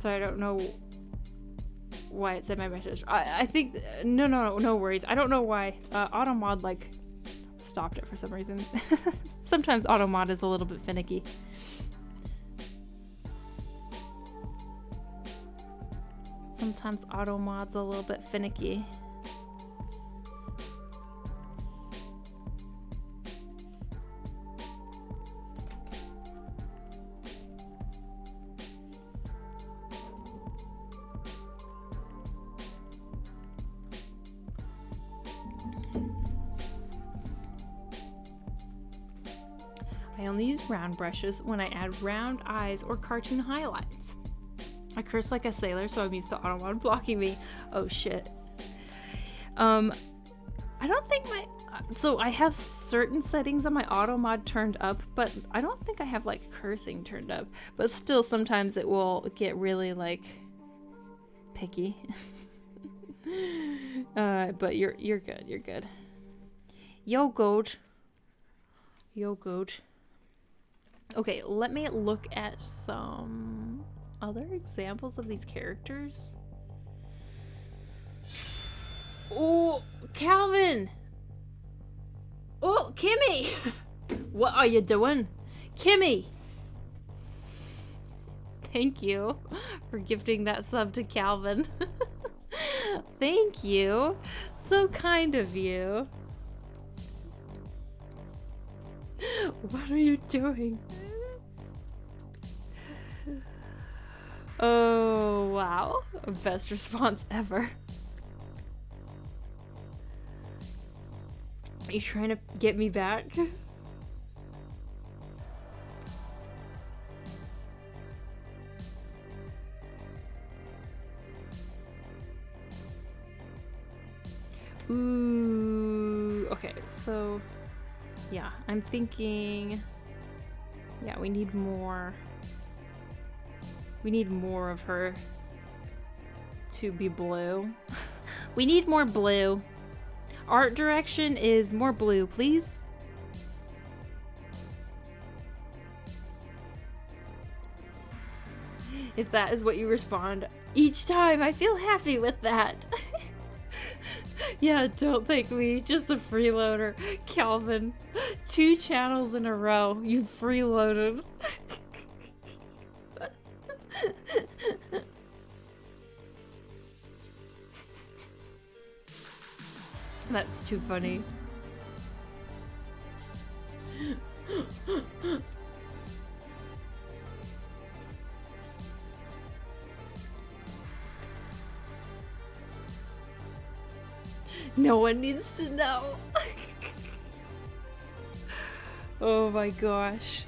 So I don't know why it said my message. I think, no worries. I don't know why AutoMod like stopped it for some reason. Sometimes AutoMod is a little bit finicky. Sometimes AutoMod's a little bit finicky. I only use round brushes when I add round eyes or cartoon highlights. I curse like a sailor, so I'm used to AutoMod blocking me. Oh shit. I don't think so I have certain settings on my AutoMod turned up, but I don't think I have like cursing turned up. But still, sometimes it will get really like picky. But you're good. You're good. Yo, goat. Yo, goat. Okay, let me look at some other examples of these characters. Oh, Calvin! Oh, Kimmy! What are you doing? Kimmy! Thank you for gifting that sub to Calvin. Thank you. So kind of you. What are you doing? Oh, wow. Best response ever. Are you trying to get me back? Ooh, okay, so yeah, I'm thinking, yeah, we need more of her to be blue. We need more blue. Art direction is more blue, please. If that is what you respond each time, I feel happy with that. Yeah, don't thank me, just a freeloader. Calvin, 2 channels in a row, you freeloaded. That's too funny. No one needs to know. Oh my gosh.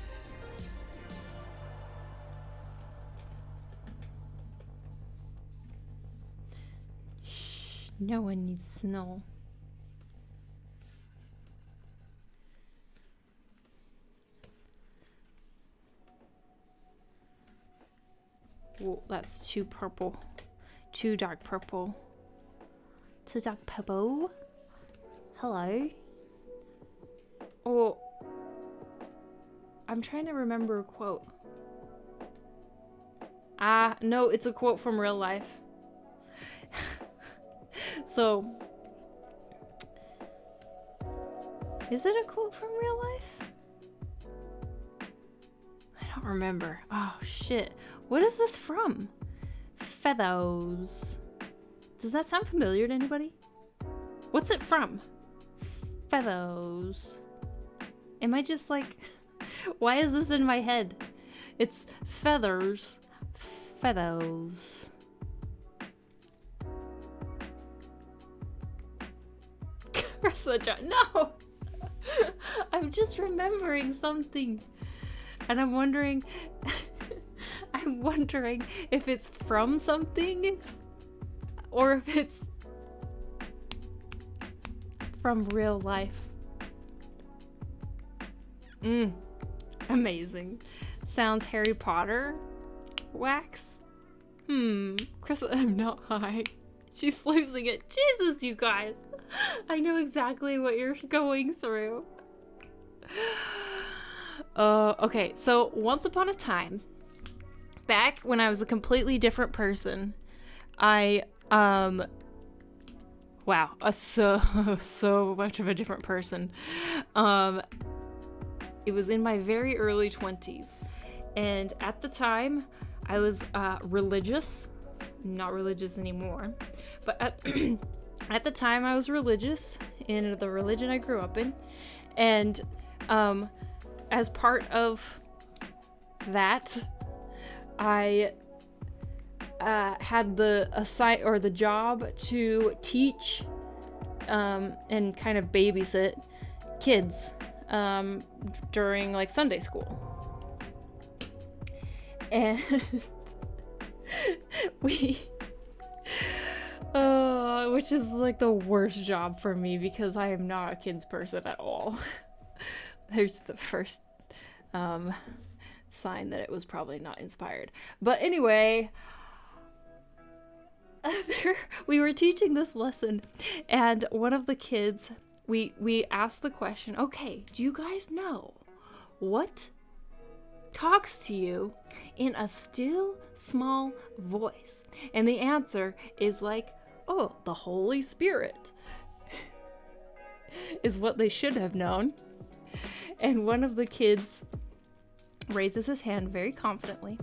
Shh, no one needs to know. Whoa, that's too purple. Too dark purple. Too dark purple. Hello. Oh, I'm trying to remember a quote. Ah, no, it's a quote from real life. So, is it a quote from real life? I don't remember. Oh, shit. What is this from? Feathers. Does that sound familiar to anybody? What's it from? Feathers. Am I just like... Why is this in my head? It's feathers. Feathers. No! I'm just remembering something. And I'm wondering... I'm wondering if it's from something or if it's from real life. Amazing. Sounds Harry Potter wax. Chris, I'm not high. She's losing it. Jesus, you guys. I know exactly what you're going through. Okay, so once upon a time, back when I was a completely different person, I, wow, so much of a different person. It was in my very early 20s, and at the time, I was religious. Not religious anymore, but at the time I was religious in the religion I grew up in, and as part of that, I had the job to teach and kind of babysit kids during like Sunday school. And which is like the worst job for me because I am not a kids person at all. There's the first sign that it was probably not inspired. But anyway, we were teaching this lesson, and one of the kids, we asked the question, okay, do you guys know what talks to you in a still small voice? And the answer is like, oh, the Holy Spirit is what they should have known. And one of the kids raises his hand very confidently,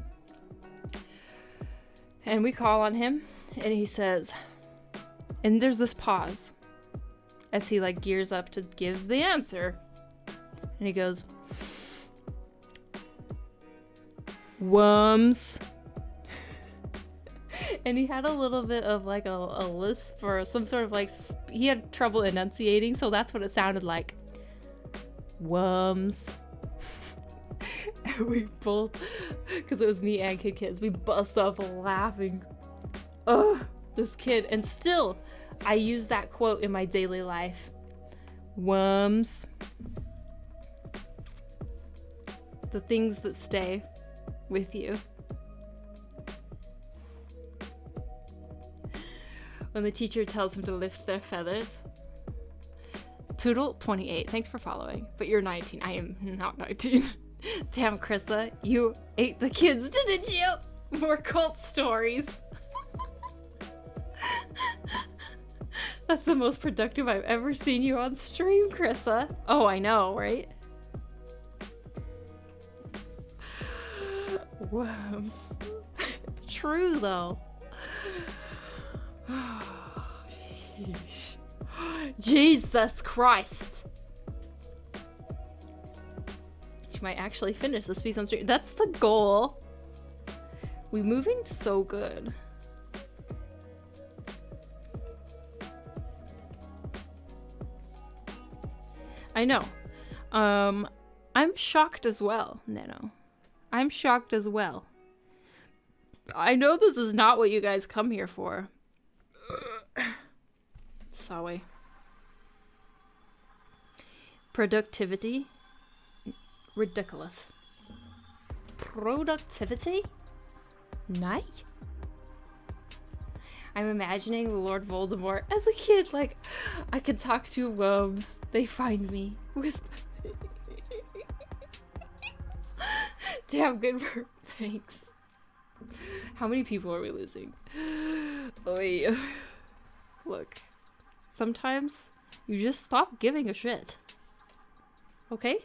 and we call on him, and he says, and there's this pause as he like gears up to give the answer, and he goes, "Worms." And he had a little bit of like a lisp or some sort of like, he had trouble enunciating, so that's what it sounded like. Worms. And we both, because it was me and kids, we bust up laughing. Ugh, this kid. And still, I use that quote in my daily life. Worms. The things that stay with you. When the teacher tells them to lift their feathers. Toodle 28. Thanks for following. But you're 19. I am not 19. Damn, Krista, you ate the kids, didn't you? More cult stories. That's the most productive I've ever seen you on stream, Krissa. Oh, I know, right? Worms. True, though. Jesus Christ. She might actually finish this piece on stream. That's the goal. We're moving so good. I know. I'm shocked as well, Nano. I'm shocked as well. I know this is not what you guys come here for. Sorry. Productivity? Ridiculous. Productivity? Nice. I'm imagining the Lord Voldemort as a kid, like, I can talk to worms. They find me. Whisper. Damn good for thanks. How many people are we losing? Oh yeah. Look. Sometimes you just stop giving a shit. Okay?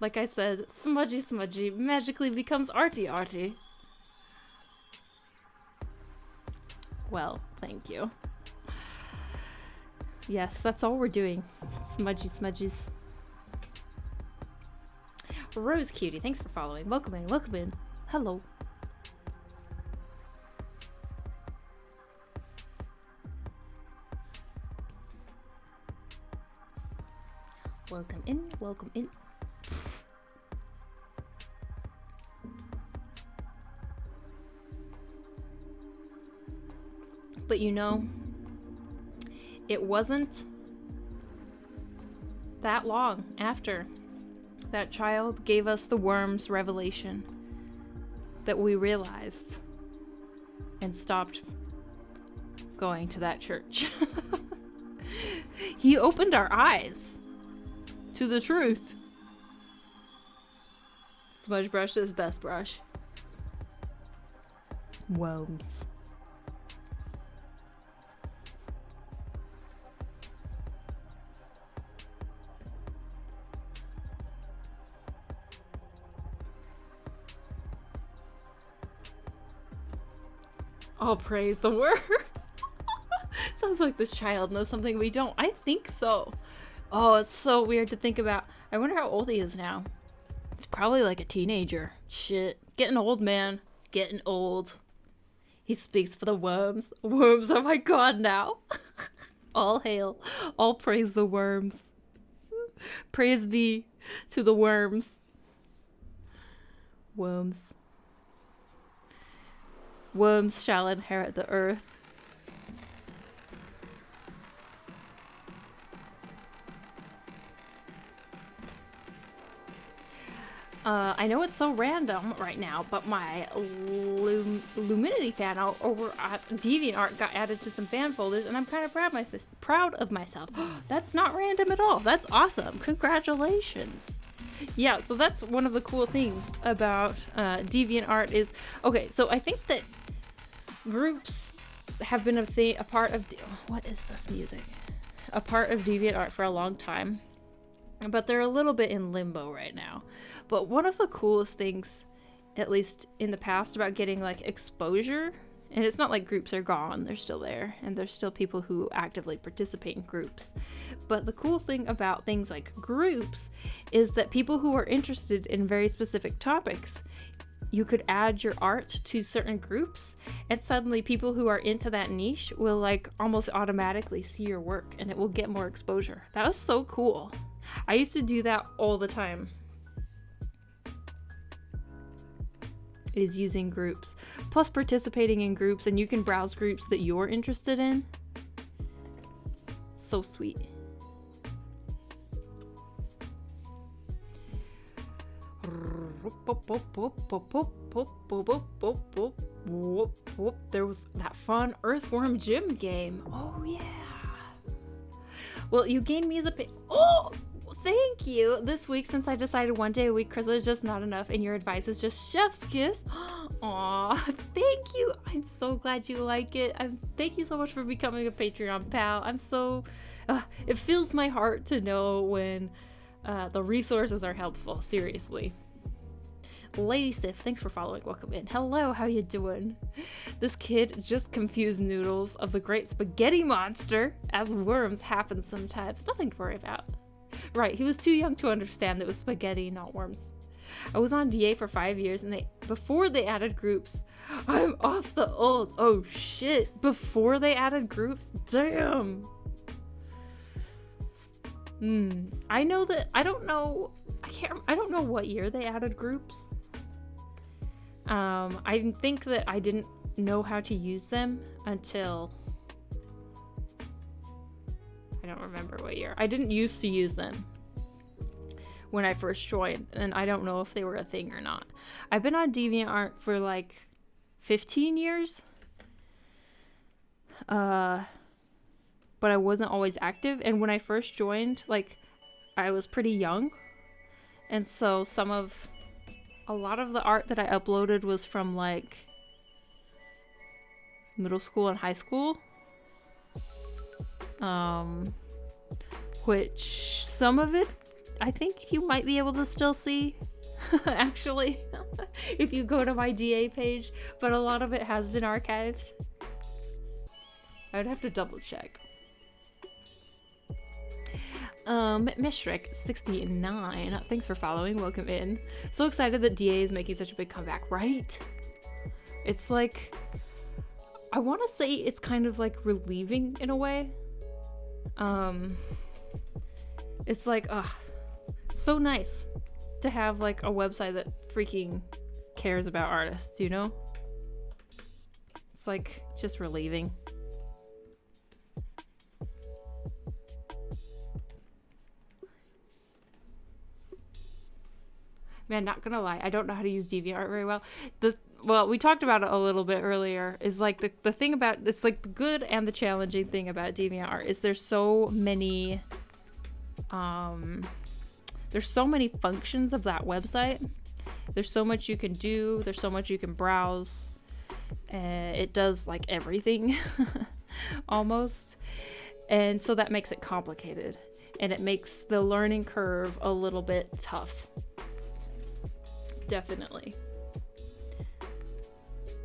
Like I said, smudgy smudgy magically becomes arty arty. Well, thank you. Yes, that's all we're doing. Smudgy smudgies. Rose Cutie, thanks for following. Welcome in, welcome in. Hello. Welcome in, welcome in. But you know, it wasn't that long after that child gave us the worms revelation that we realized and stopped going to that church. He opened our eyes to the truth. Smudge brush is best brush. Worms. All praise the worms. Sounds like this child knows something we don't. I think so. Oh, it's so weird to think about. I wonder how old he is now. It's probably like a teenager. Shit. Getting old, man. Getting old. He speaks for the worms. Worms are my god now. All hail. All praise the worms. Praise be to the worms. Worms. Worms shall inherit the earth. I know it's so random right now, but my Luminity fan over at DeviantArt got added to some fan folders, and I'm kind of proud of myself. That's not random at all. That's awesome. Congratulations. Yeah, so that's one of the cool things about DeviantArt is, okay, so I think that groups have been a part of, what is this music? A part of DeviantArt for a long time. But they're a little bit in limbo right now. But one of the coolest things, at least in the past, about getting like exposure, and it's not like groups are gone, they're still there, and there's still people who actively participate in groups. But the cool thing about things like groups is that people who are interested in very specific topics, you could add your art to certain groups, and suddenly people who are into that niche will like almost automatically see your work, and it will get more exposure. That was so cool. I used to do that all the time. is using groups, plus participating in groups, and you can browse groups that you're interested in. So sweet. There was that fun Earthworm Jim game. Oh yeah. Well, you gained me as a oh, thank you. This week, since I decided one day a week Krista is just not enough and your advice is just chef's kiss. Aw, thank you. I'm so glad you like it. Thank you so much for becoming a Patreon pal. I'm so it fills my heart to know when the resources are helpful. Seriously. Lady Sif, thanks for following. Welcome in. Hello, how you doing? This kid just confused noodles of the great spaghetti monster, as worms happen sometimes. Nothing to worry about. Right, he was too young to understand that it was spaghetti, not worms. I was on DA for 5 years, and before they added groups, I'm off the old. Oh shit! Before they added groups, damn. I know that I don't know what year they added groups. I think that I didn't know how to use them until I don't remember what year. I didn't used to use them when I first joined, and I don't know if they were a thing or not. I've been on DeviantArt for like 15 years. But I wasn't always active, and when I first joined, like, I was pretty young, and so a lot of the art that I uploaded was from like middle school and high school, which some of it I think you might be able to still see actually if you go to my DA page, but a lot of it has been archived. I would have to double check. Mishrik 69, thanks for following. Welcome in. So excited that DA is making such a big comeback, right? It's like, I want to say it's kind of like relieving in a way. It's like, so nice to have like a website that freaking cares about artists, you know? It's like just relieving. Man, not gonna lie, I don't know how to use DeviantArt very well. Well, we talked about it a little bit earlier, is like the thing about, it's like the good and the challenging thing about DeviantArt is there's so many functions of that website. There's so much you can do, there's so much you can browse. It does like everything almost. And so that makes it complicated, and it makes the learning curve a little bit tough. Definitely.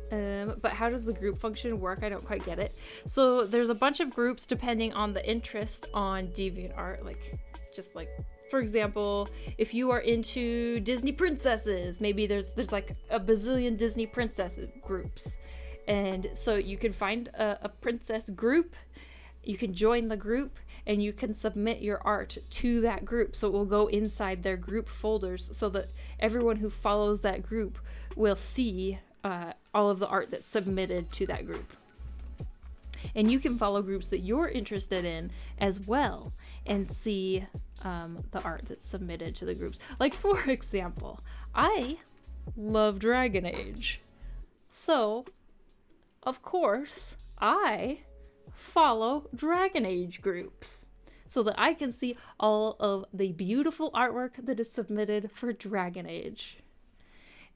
But how does the group function work? I don't quite get it. So there's a bunch of groups depending on the interest on DeviantArt. Like, just like, for example, if you are into Disney princesses, maybe there's like a bazillion Disney princess groups. And so you can find a princess group, you can join the group, and you can submit your art to that group. So it will go inside their group folders so that everyone who follows that group will see all of the art that's submitted to that group. And you can follow groups that you're interested in as well and see the art that's submitted to the groups. Like, for example, I love Dragon Age. So, of course, I follow Dragon Age groups so that I can see all of the beautiful artwork that is submitted for Dragon Age.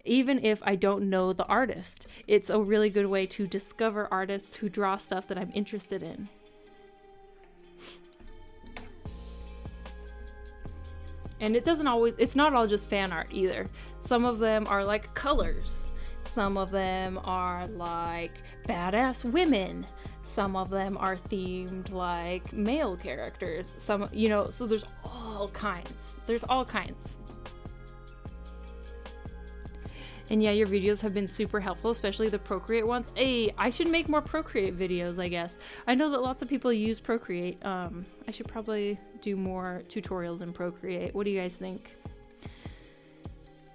Even if I don't know the artist, it's a really good way to discover artists who draw stuff that I'm interested in. And it's not all just fan art either. Some of them are like colors. Some of them are like badass women. Some of them are themed like male characters. Some, so there's all kinds. And yeah, your videos have been super helpful, especially the Procreate ones. Hey, I should make more Procreate videos, I guess. I know that lots of people use Procreate. I should probably do more tutorials in Procreate. What do you guys think?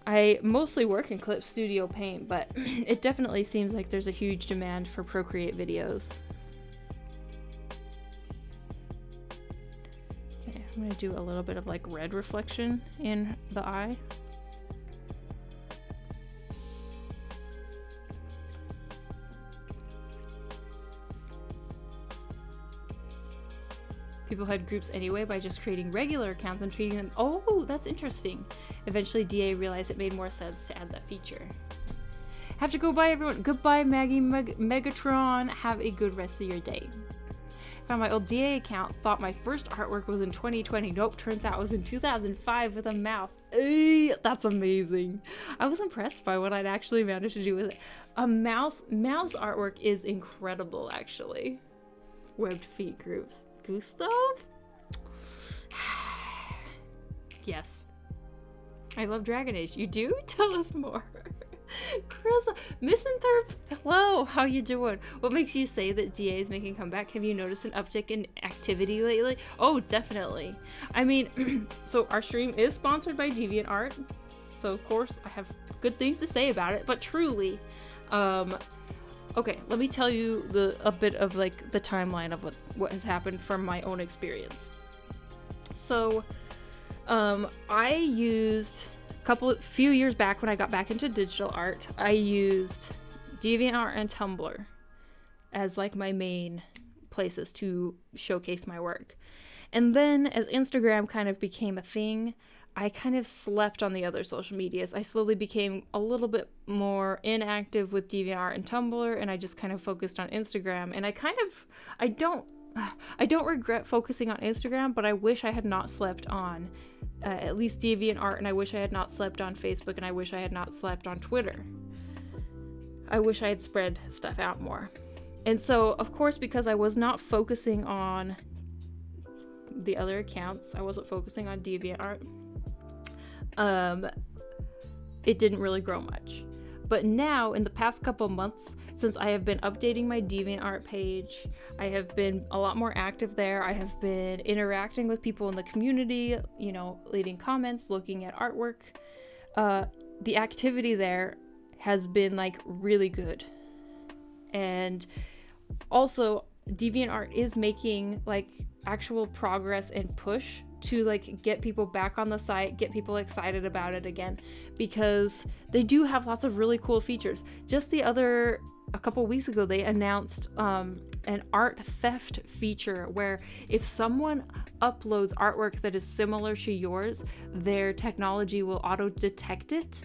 I mostly work in Clip Studio Paint, but it definitely seems like there's a huge demand for Procreate videos. Okay, I'm gonna do a little bit of like red reflection in the eye. People had groups anyway by just creating regular accounts and treating them. Oh, that's interesting. Eventually, DA realized it made more sense to add that feature. Have to go bye, everyone. Goodbye, Maggie Megatron. Have a good rest of your day. Found my old DA account. Thought my first artwork was in 2020. Nope, turns out it was in 2005 with a mouse. That's amazing. I was impressed by what I'd actually managed to do with it. A mouse artwork is incredible, actually. Webbed feet groups. Gustav? Yes. I love Dragon Age. You do? Tell us more. Chris, Misanthrope, hello, how you doing? What makes you say that DA is making a comeback? Have you noticed an uptick in activity lately? Oh, definitely. I mean, so our stream is sponsored by DeviantArt, so of course I have good things to say about it, but truly, okay, let me tell you a bit of like the timeline of what has happened from my own experience. So, I used few years back when I got back into digital art, I used DeviantArt and Tumblr as like my main places to showcase my work. And then as Instagram kind of became a thing, I kind of slept on the other social medias. I slowly became a little bit more inactive with DeviantArt and Tumblr, and I just kind of focused on Instagram. And I don't regret focusing on Instagram, but I wish I had not slept on at least DeviantArt, and I wish I had not slept on Facebook, and I wish I had not slept on Twitter. I wish I had spread stuff out more. And so, of course, because I was not focusing on the other accounts, I wasn't focusing on DeviantArt, it didn't really grow much. But now, in the past couple months, since I have been updating my DeviantArt page, I have been a lot more active there. I have been interacting with people in the community, you know, leaving comments, looking at artwork. The activity there has been like really good. And also, DeviantArt is making like actual progress and push to like get people back on the site, get people excited about it again, because they do have lots of really cool features. Just a couple weeks ago, they announced an art theft feature where if someone uploads artwork that is similar to yours, their technology will auto detect it,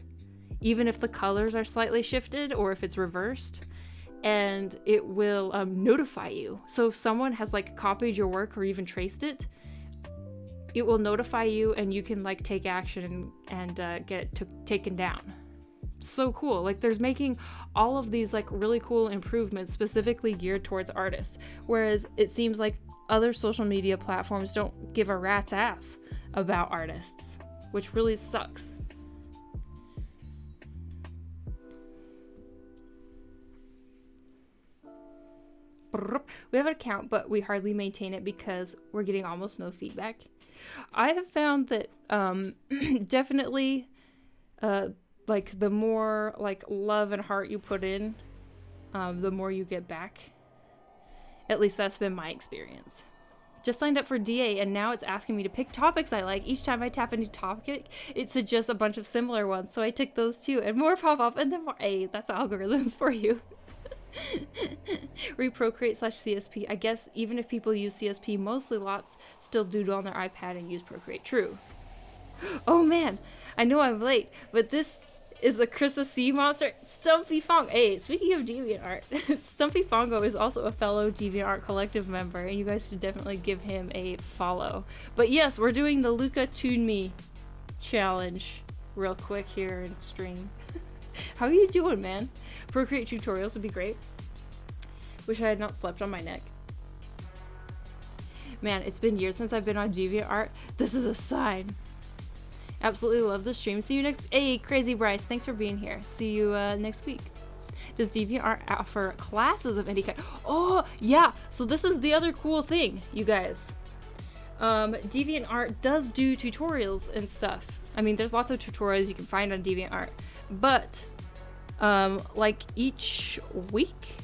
even if the colors are slightly shifted or if it's reversed, and it will notify you. So if someone has like copied your work or even traced it, it will notify you, and you can like take action and get taken down. So cool. Like, there's making all of these like really cool improvements specifically geared towards artists, whereas it seems like other social media platforms don't give a rat's ass about artists, which really sucks. We have an account, but we hardly maintain it because we're getting almost no feedback. I have found that definitely like the more like love and heart you put in, the more you get back. At least that's been my experience. Just signed up for DA, and now it's asking me to pick topics I like. Each time I tap into topic, it suggests a bunch of similar ones, so I took those too, and more pop up, and then more. Hey, that's algorithms for you. Reprocreate/CSP. I guess even if people use CSP, mostly lots still doodle on their iPad and use Procreate. True. Oh man, I know I'm late, but this is a Krista Sea monster. Stumpy Fongo. Hey, speaking of DeviantArt, Stumpy Fongo is also a fellow DeviantArt collective member, and you guys should definitely give him a follow. But yes, we're doing the Luca Tune Me challenge real quick here in stream. How are you doing, man? Procreate tutorials would be great. Wish I had not slept on my neck. Man, it's been years since I've been on DeviantArt. This is a sign. Absolutely love the stream. See you next. Hey, Crazy Bryce, thanks for being here. See you next week. Does DeviantArt offer classes of any kind? Oh, yeah. So this is the other cool thing, you guys. DeviantArt does do tutorials and stuff. I mean, there's lots of tutorials you can find on DeviantArt, but like each week,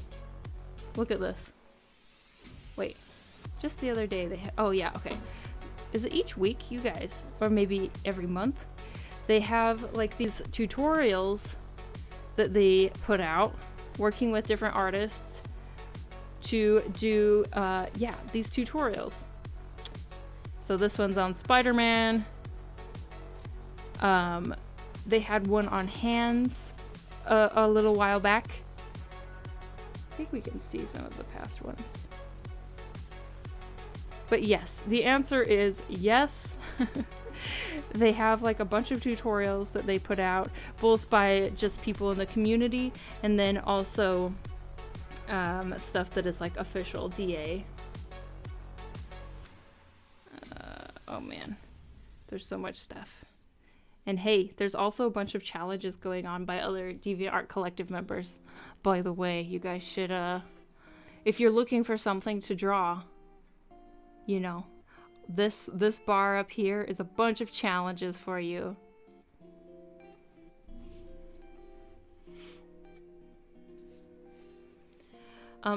look at this. Wait, just the other day they had, oh yeah, okay. Is it each week, you guys? Or maybe every month? They have like these tutorials that they put out, working with different artists to do, yeah, these tutorials. So this one's on Spider-Man. They had one on hands a little while back. I think we can see some of the past ones. But yes, the answer is yes. They have like a bunch of tutorials that they put out, both by just people in the community and then also stuff that is like official DA. Oh man, there's so much stuff. And hey, there's also a bunch of challenges going on by other DeviantArt Collective members. By the way, you guys should, if you're looking for something to draw, you know, this bar up here is a bunch of challenges for you.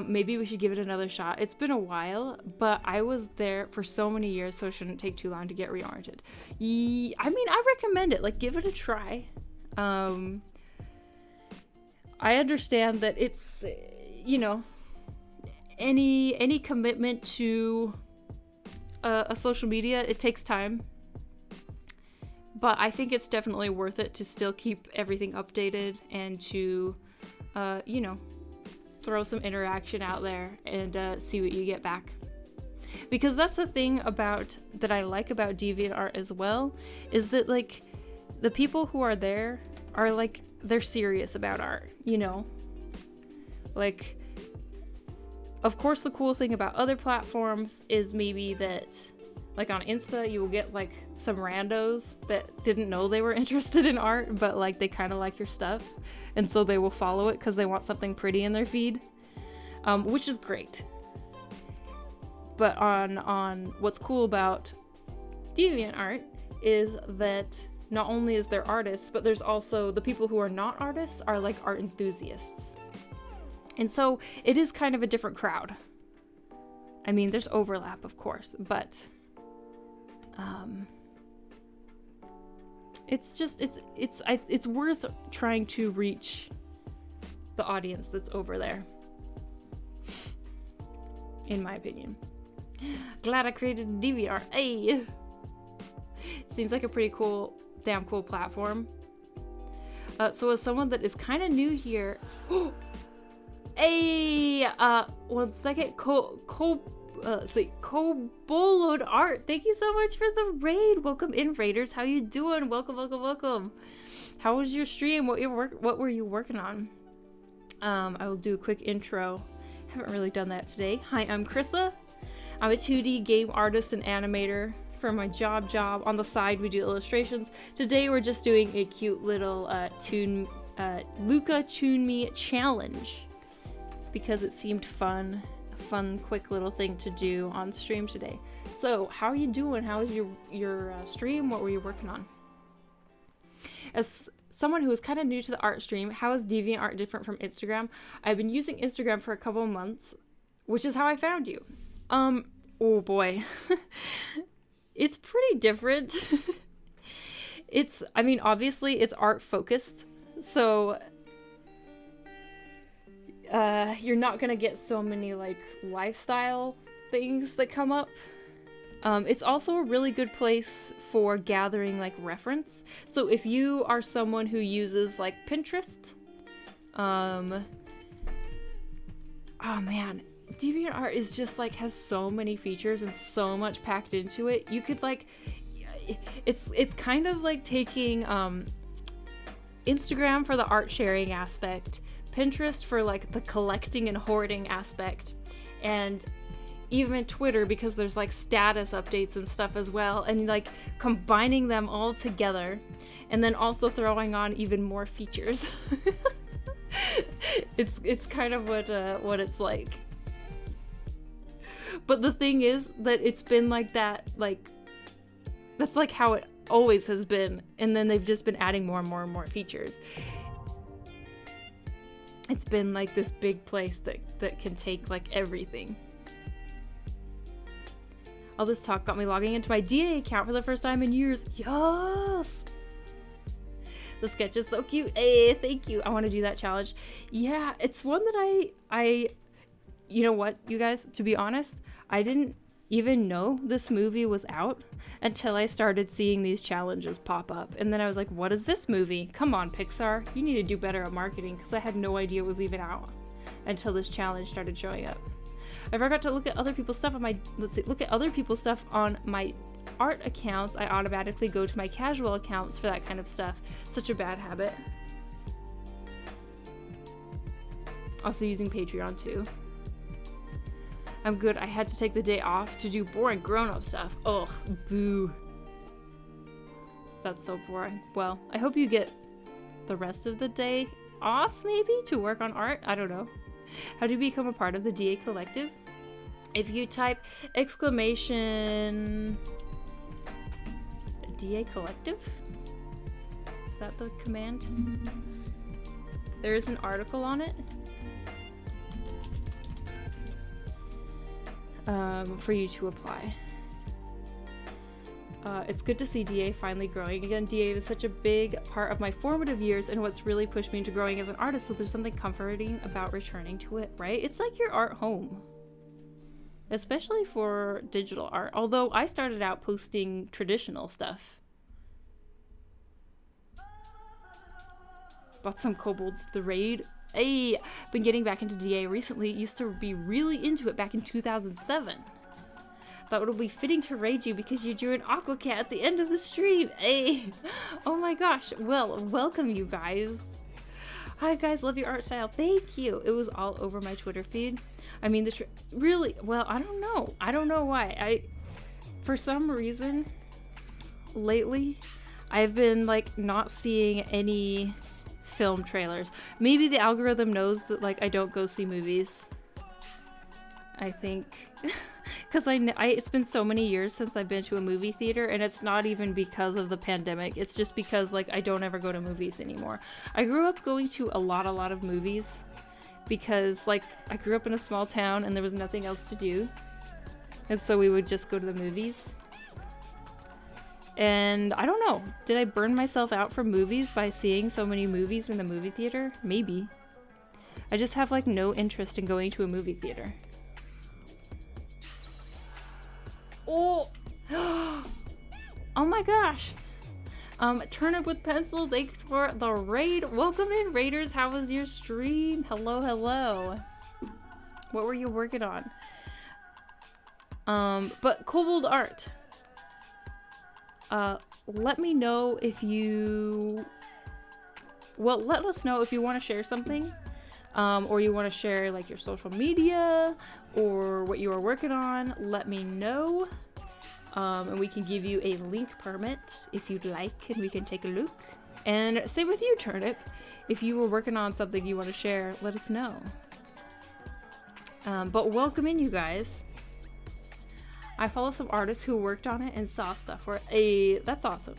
Maybe we should give it another shot. It's been a while, but I was there for so many years, so it shouldn't take too long to get reoriented. I mean, I recommend it. Like, give it a try. I understand that it's, you know, any commitment to a social media, it takes time. But I think it's definitely worth it to still keep everything updated and to, you know, throw some interaction out there and see what you get back. Because that's the thing about that I like about DeviantArt as well, is that like the people who are there are like, they're serious about art, you know? Like, of course the cool thing about other platforms is maybe that like on Insta you will get like some randos that didn't know they were interested in art, but like they kind of like your stuff, and so they will follow it because they want something pretty in their feed, which is great. But on what's cool about DeviantArt is that not only is there artists, but there's also the people who are not artists are like art enthusiasts. And so it is kind of a different crowd. I mean, there's overlap, of course, but it's just, it's worth trying to reach the audience that's over there, in my opinion. Glad I created DeviantArt. Hey! Seems like a pretty cool, damn cool platform. So as someone that is kind of new here, hey, 1 second, Coboloed Art, thank you so much for the raid. Welcome in, raiders. How you doing? Welcome, welcome, welcome. How was your stream? What were you working on? I will do a quick intro. Haven't really done that today. Hi, I'm Krissa. I'm a 2D game artist and animator for my job. On the side, we do illustrations. Today, we're just doing a cute little ToonMeLuca Tune Me challenge because it seemed fun. A fun, quick little thing to do on stream today. So, how are you doing? How was your stream? What were you working on? As someone who is kind of new to the art stream, how is DeviantArt different from Instagram? I've been using Instagram for a couple of months, which is how I found you. Oh boy. It's pretty different. I mean, obviously it's art focused, so you're not gonna get so many like lifestyle things that come up. It's also a really good place for gathering like reference. So if you are someone who uses like Pinterest, oh man, DeviantArt is just like has so many features and so much packed into it. You could like, it's kind of like taking Instagram for the art sharing aspect, Pinterest for like the collecting and hoarding aspect, and even Twitter because there's like status updates and stuff as well, and like combining them all together and then also throwing on even more features. It's kind of what it's like. But the thing is that it's been like that, like that's like how it always has been, and then they've just been adding more and more and more features. It's been like this big place that can take like everything. All this talk got me logging into my DA account for the first time in years. Yes! The sketch is so cute. Hey, thank you. I want to do that challenge. Yeah, it's one that I you know what, you guys, to be honest, I didn't even know this movie was out until I started seeing these challenges pop up. And then I was like, what is this movie? Come on, Pixar. You need to do better at marketing, because I had no idea it was even out until this challenge started showing up. I forgot to look at other people's stuff on my, look at other people's stuff on my art accounts. I automatically go to my casual accounts for that kind of stuff. Such a bad habit. Also using Patreon too. I'm good. I had to take the day off to do boring grown-up stuff. Ugh, boo. That's so boring. Well, I hope you get the rest of the day off, maybe, to work on art. I don't know. How do you become a part of the DA Collective? If you type exclamation DA Collective? Is that the command? There is an article on it. For you to apply. It's good to see DA finally growing again. DA was such a big part of my formative years and what's really pushed me into growing as an artist, so there's something comforting about returning to it, right? It's like your art home. Especially for digital art. Although I started out posting traditional stuff. Bought some kobolds to the raid. Hey, been getting back into DA recently. Used to be really into it back in 2007. Thought it would be fitting to raid you because you drew an aqua cat at the end of the stream. Hey, oh my gosh. Well, welcome you guys. Hi guys, love your art style. Thank you. It was all over my Twitter feed. I mean, really, well, I don't know. I don't know why. For some reason, lately, I've been like not seeing any film trailers. Maybe the algorithm knows that like I don't go see movies. I think because it's been so many years since I've been to a movie theater, and it's not even because of the pandemic. It's just because like I don't ever go to movies anymore. I grew up going to a lot of movies because like I grew up in a small town and there was nothing else to do, and so we would just go to the movies. And I don't know, did I burn myself out from movies by seeing so many movies in the movie theater? Maybe. I just have like no interest in going to a movie theater. Oh, oh my gosh. Turnip with pencil, thanks for the raid. Welcome in, raiders. How was your stream? Hello, hello. What were you working on? But kobold art. Let me know if you... Well, let us know if you want to share something. Or you want to share like your social media or what you are working on. Let me know. And we can give you a link permit if you'd like, and we can take a look. And same with you, Turnip. If you were working on something you want to share, let us know. But welcome in, you guys. I follow some artists who worked on it and saw stuff where, that's awesome.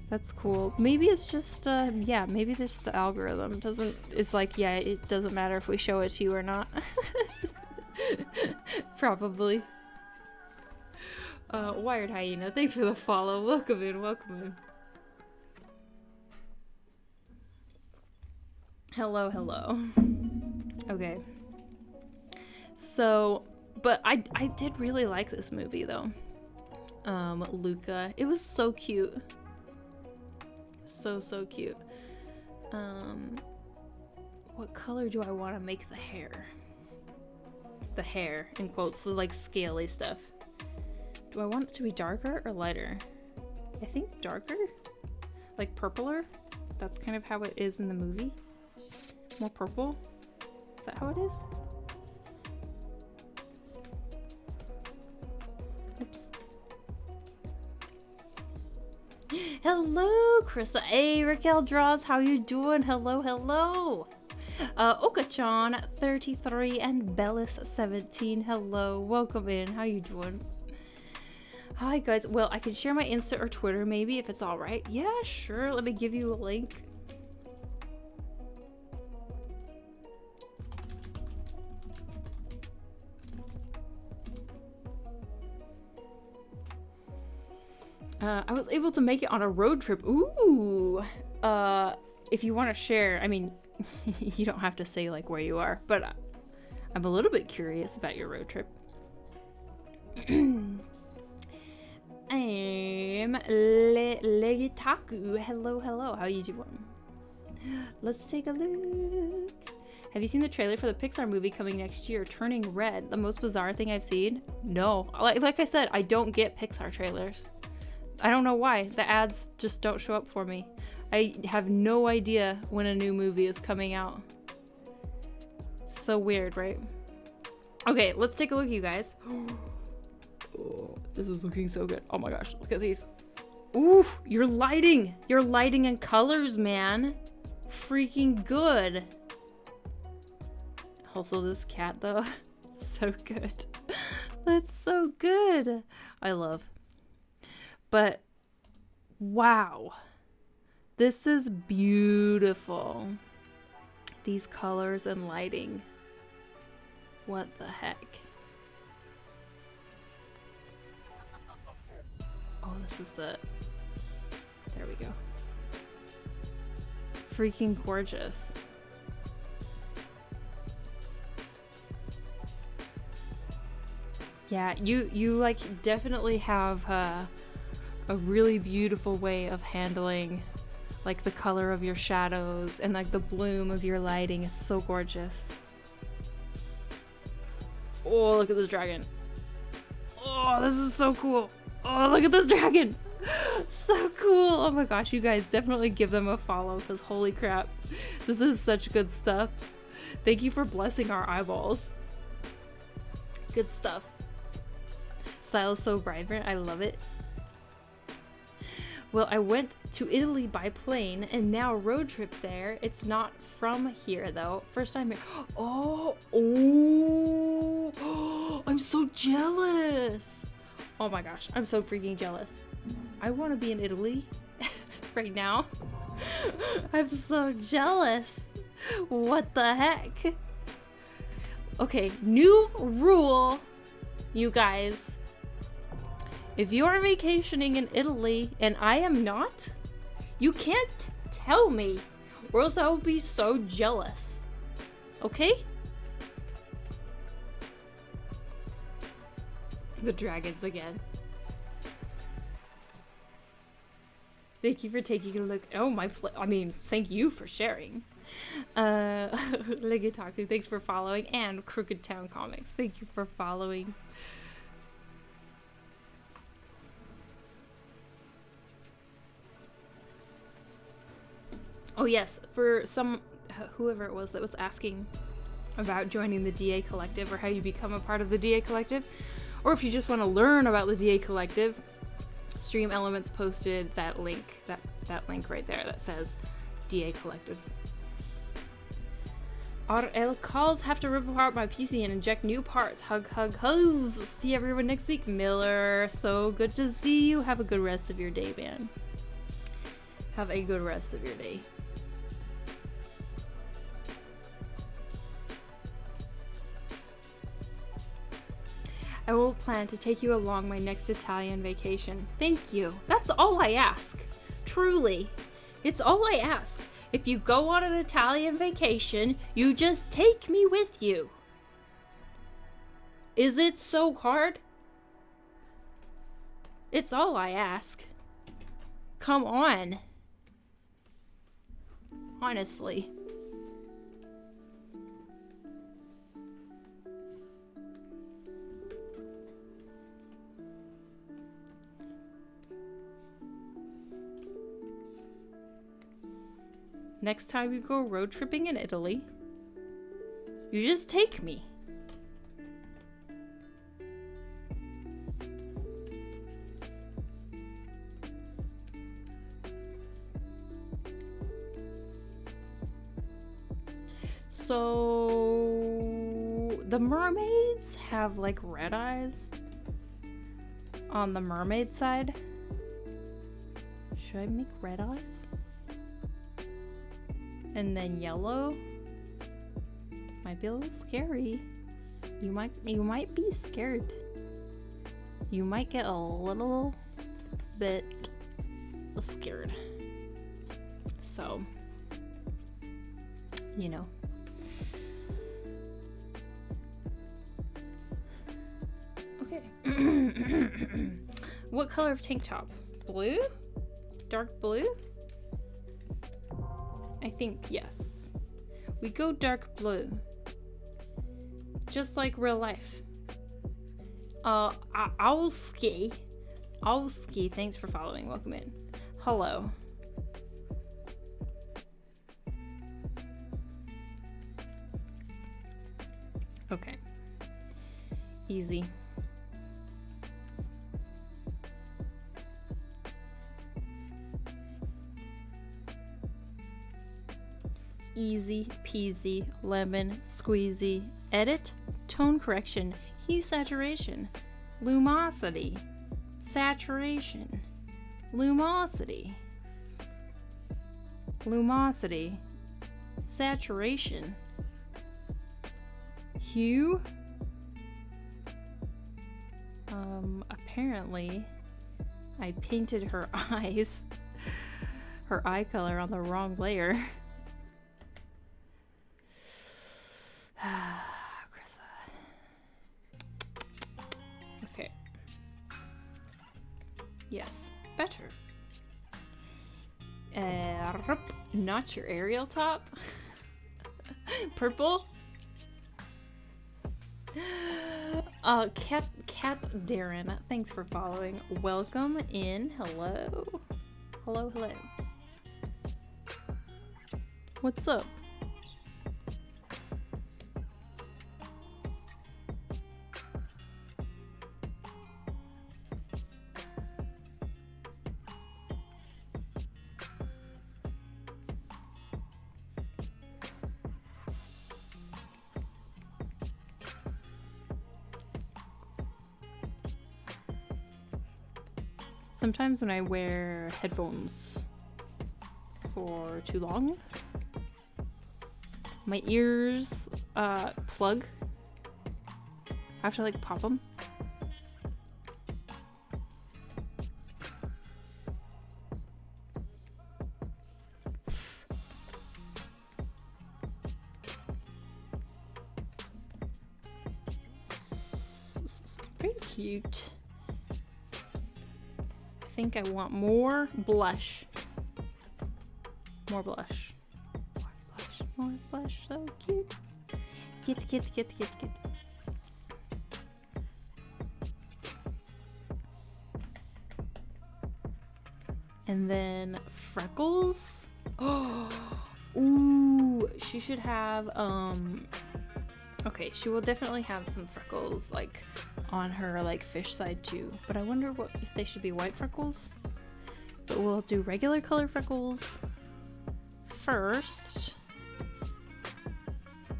That's cool. Maybe it's just, yeah, maybe there's the algorithm. It's like, yeah, it doesn't matter if we show it to you or not. Probably. Wired Hyena, thanks for the follow. Welcome in, welcome in. Hello, hello. Okay. So, but I did really like this movie though. Luca. It was so cute. So cute. What color do I want to make the hair? The hair, in quotes, the like scaly stuff. Do I want it to be darker or lighter? I think darker? Like purpler? That's kind of how it is in the movie. More purple? Is that how it is? Oops. Hello, Krissa. Hey, Raquel Draws, how you doing? Hello, hello. Okachan 33 and Bellis 17. Hello, welcome in. How you doing? Hi guys. Well, I can share my Insta or Twitter maybe if it's all right. Yeah, sure. Let me give you a link. I was able to make it on a road trip. Ooh. If you want to share, I mean, you don't have to say like where you are, but I'm a little bit curious about your road trip. I'm Legitaku. Hello, hello. How you doing? Let's take a look. Have you seen the trailer for the Pixar movie coming next year, Turning Red? The most bizarre thing I've seen? No. Like I said, I don't get Pixar trailers. I don't know why. The ads just don't show up for me. I have no idea when a new movie is coming out. So weird, right? Okay, let's take a look, you guys. Oh, this is looking so good. Oh my gosh, look at these. Ooh, your lighting and colors, man. Freaking good. Also, this cat, though, so good. That's so good. I love. But, wow. This is beautiful. These colors and lighting. What the heck? Oh, this is the... There we go. Freaking gorgeous. Yeah, you like definitely have a really beautiful way of handling like the color of your shadows, and like the bloom of your lighting is so gorgeous. Oh, look at this dragon. Oh, this is so cool. Oh, look at this dragon. So cool. Oh my gosh, you guys definitely give them a follow because holy crap. This is such good stuff. Thank you for blessing our eyeballs. Good stuff. Style is so vibrant. I love it. Well, I went to Italy by plane and now road trip there. It's not from here though. First time here. Oh, I'm so jealous. Oh my gosh, I'm so freaking jealous. I want to be in Italy right now. I'm so jealous. What the heck? Okay, new rule, you guys. If you are vacationing in Italy and I am not, you can't tell me, or else I will be so jealous. Okay? The dragons again. Thank you for taking a look. Oh, I mean, thank you for sharing. Legitaku, thanks for following. And Crooked Town Comics, thank you for following. Oh yes, for whoever it was that was asking about joining the DA Collective or how you become a part of the DA Collective, or if you just want to learn about the DA Collective, Stream Elements posted that link, that link right there that says DA Collective. RL calls have to rip apart my PC and inject new parts. Hug, hug, hugs. See everyone next week. Miller, so good to see you. Have a good rest of your day, man. Have a good rest of your day. I will plan to take you along my next Italian vacation. Thank you. That's all I ask. Truly. It's all I ask. If you go on an Italian vacation, you just take me with you. Is it so hard? It's all I ask. Come on. Honestly. Next time you go road tripping in Italy, you just take me. So the mermaids have like red eyes. on the mermaid side. Should I make red eyes? And then yellow? Might be a little scary. You might be scared. You might get a little bit scared. So, you know. Okay. What color of tank top? Blue? Dark blue? I think yes. We go dark blue. Just like real life. Owlski. Owlski, thanks for following. Welcome in. Hello. Okay. Easy. Easy peasy lemon squeezy. Edit, tone correction, hue saturation, lumosity, saturation, lumosity, lumosity, saturation, hue. Apparently I painted her eyes, her eye color on the wrong layer. Okay. Yes, better. Not your aerial top. Purple. Cat Darren, thanks for following. Welcome in. Hello. Hello, hello. What's up? Sometimes when I wear headphones for too long, my ears plug. I have to like pop them. Very cute. I think I want more blush. More blush. More blush. More blush. So cute. Cute. And then freckles. Oh, ooh, she should have okay, she will definitely have some freckles like on her like fish side too, but I wonder what if they should be white freckles. But we'll do regular color freckles first.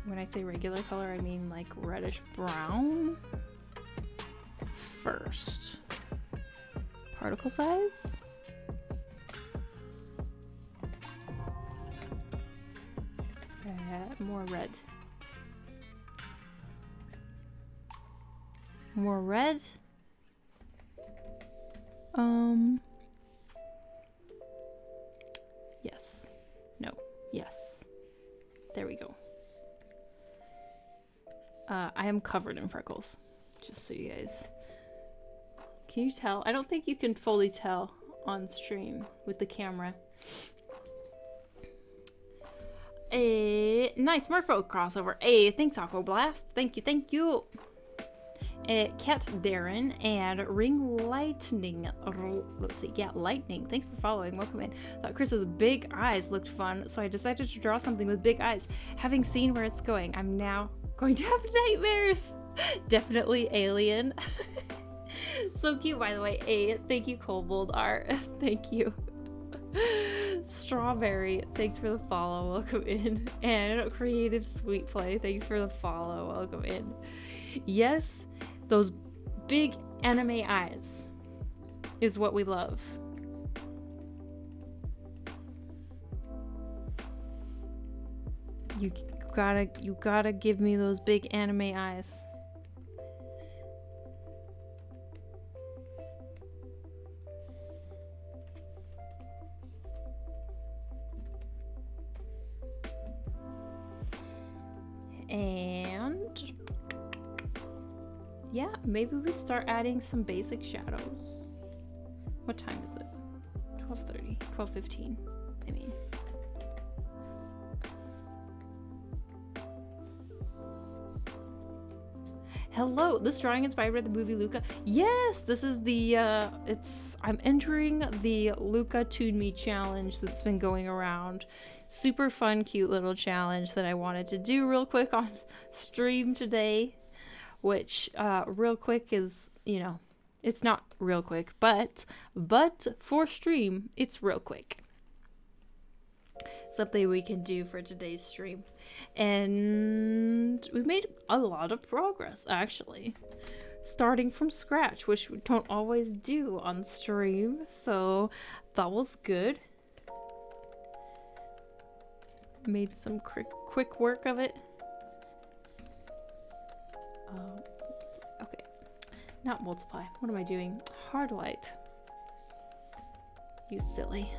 When I say regular color, I mean like reddish brown first. Particle size. More red. More red. Yes. No. Yes. There we go. I am covered in freckles. Just so you guys. Can you tell? I don't think you can fully tell on stream with the camera. Nice Merfolk crossover. Thanks, Aqua Blast. Thank you. Cat Darren and Ring Lightning. Let's see. Yeah, Lightning. Thanks for following. Welcome in. Thought Chris's big eyes looked fun, so I decided to draw something with big eyes. Having seen where it's going, I'm now going to have nightmares. Definitely alien. So cute, by the way. Thank you, Kobold Art. Thank you. Strawberry, thanks for the follow. Welcome in. And Creative Sweet Play, thanks for the follow. Welcome in. Yes, those big anime eyes. is what we love. You gotta give me those big anime eyes. And yeah, maybe we start adding some basic shadows. What time is it? 12:30, 12:15, I mean. Hello, this drawing inspired by the movie Luca. Yes, this is the, I'm entering the Luca Tune Me challenge that's been going around. Super fun, cute little challenge that I wanted to do real quick on stream today. Which, real quick is, you know, it's not real quick, but for stream, it's real quick. Something we can do for today's stream. And we made a lot of progress, actually. Starting from scratch, which we don't always do on stream, so that was good. Made some quick work of it. Okay. Not multiply. What am I doing? Hard light. You silly.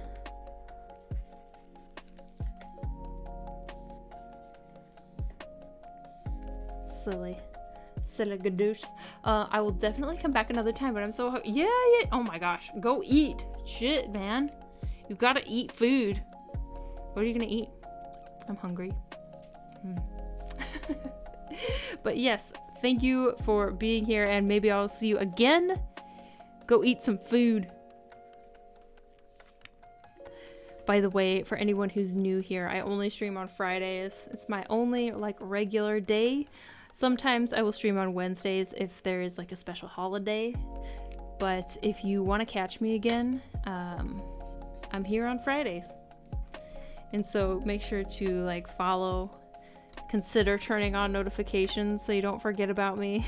Silly gadoosh. I will definitely come back another time, but I'm so yeah. Oh my gosh, go eat. Shit, man. You gotta eat food. What are you gonna eat? I'm hungry. But yes, thank you for being here, and maybe I'll see you again. Go eat some food. By the way, for anyone who's new here, I only stream on Fridays. It's my only like regular day. Sometimes I will stream on Wednesdays if there is like a special holiday. But if you want to catch me again, I'm here on Fridays. And so make sure to like follow, consider turning on notifications so you don't forget about me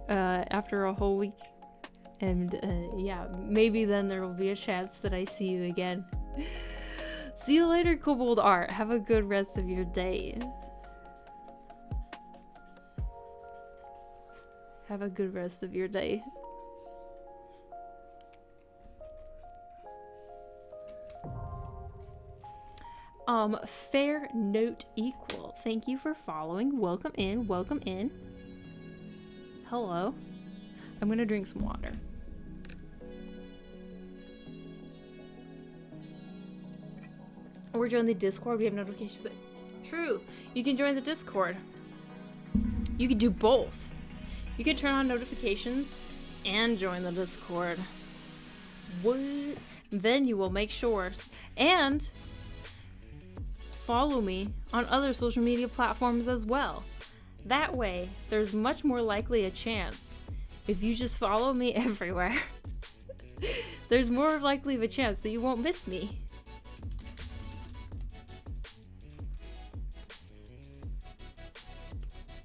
after a whole week. And yeah, maybe then there will be a chance that I see you again. See you later, Kobold Art. Have a good rest of your day. Have a good rest of your day. Fair Note Equal. Thank you for following. Welcome in. Welcome in. Hello. I'm gonna drink some water. Or join the Discord. We have notifications. True. You can join the Discord. You can do both. You can turn on notifications and join the Discord. What? Then you will make sure and follow me on other social media platforms as well. That way, there's much more likely a chance if you just follow me everywhere. There's more likely of a chance that you won't miss me.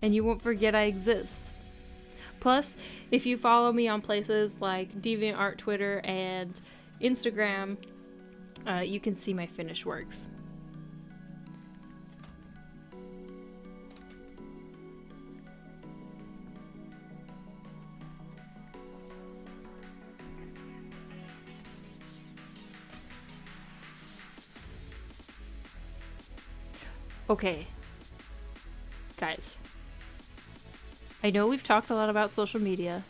And you won't forget I exist. Plus, if you follow me on places like DeviantArt, Twitter, and Instagram, you can see my finished works. Okay, guys. I know we've talked a lot about social media.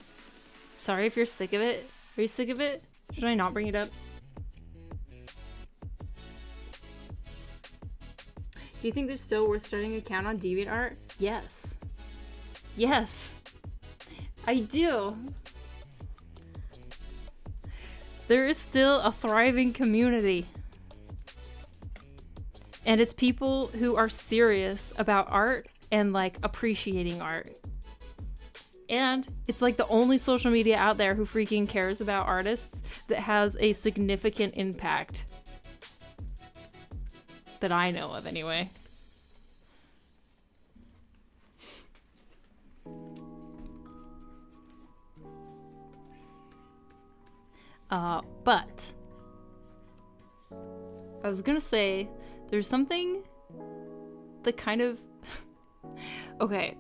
Sorry if you're sick of it. Are you sick of it? Should I not bring it up? Do you think there's still worth starting an account on DeviantArt? Yes. Yes. I do. There is still a thriving community. And it's people who are serious about art and like appreciating art. And it's like the only social media out there who freaking cares about artists that has a significant impact. That I know of, anyway. But I was gonna say there's something that kind of okay.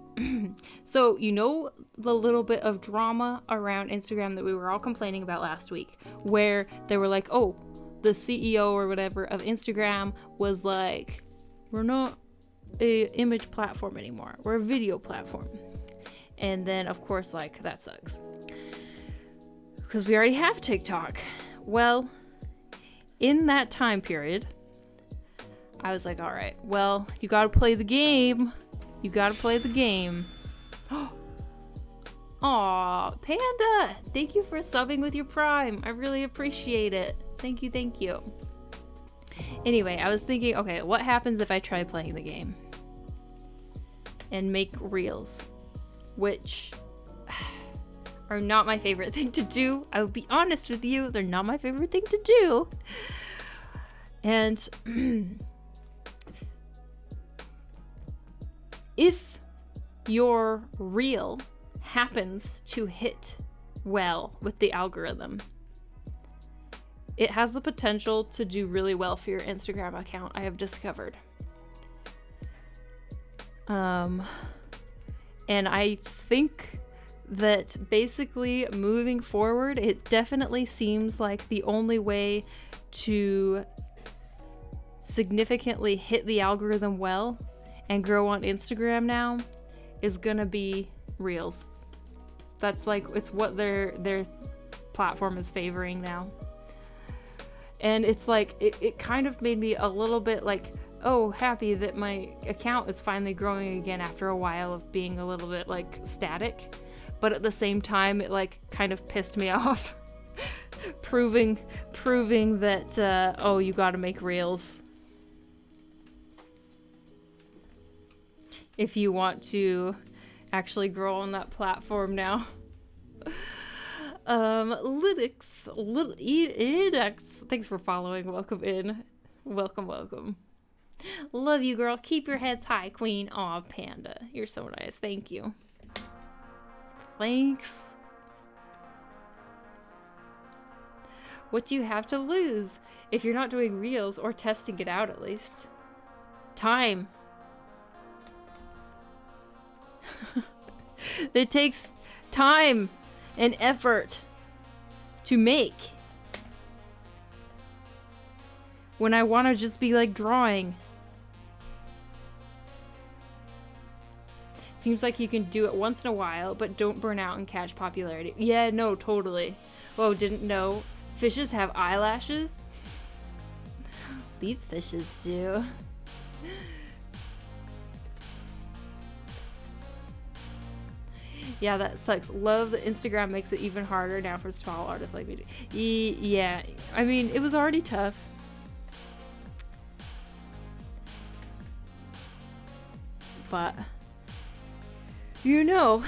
So you know the little bit of drama around Instagram that we were all complaining about last week, where they were like, oh, the CEO or whatever of Instagram was like, we're not a image platform anymore, we're a video platform. And then of course, like, that sucks because we already have TikTok. Well, in that time period, I was like, all right, well, you gotta play the game. You gotta play the game. Aw, Panda, thank you for subbing with your Prime. I really appreciate it. Thank you, thank you. Anyway, I was thinking, okay, what happens if I try playing the game and make reels, which are not my favorite thing to do. I will be honest with you, they're not my favorite thing to do. And if your reel happens to hit well with the algorithm, it has the potential to do really well for your Instagram account, I have discovered. And I think that basically moving forward, it definitely seems like the only way to significantly hit the algorithm well and grow on Instagram now is gonna be reels. That's like, it's what their platform is favoring now. And it's like, it kind of made me a little bit like, oh, happy that my account is finally growing again after a while of being a little bit like static. But at the same time, it like kind of pissed me off. proving that, oh, you gotta make reels if you want to actually grow on that platform now. Linux, thanks for following. Welcome in. Welcome. Love you, girl. Keep your heads high, queen. Aw, Panda, you're so nice. Thank you. Thanks. What do you have to lose if you're not doing reels or testing it out at least? Time. It takes time and effort to make. When I want to just be like drawing. Seems like you can do it once in a while, but don't burn out and catch popularity. Yeah, no, totally. Whoa, didn't know. Fishes have eyelashes? These fishes do. Yeah, that sucks. Love that Instagram makes it even harder now for small artists like me. Yeah, I mean, it was already tough. But, you know,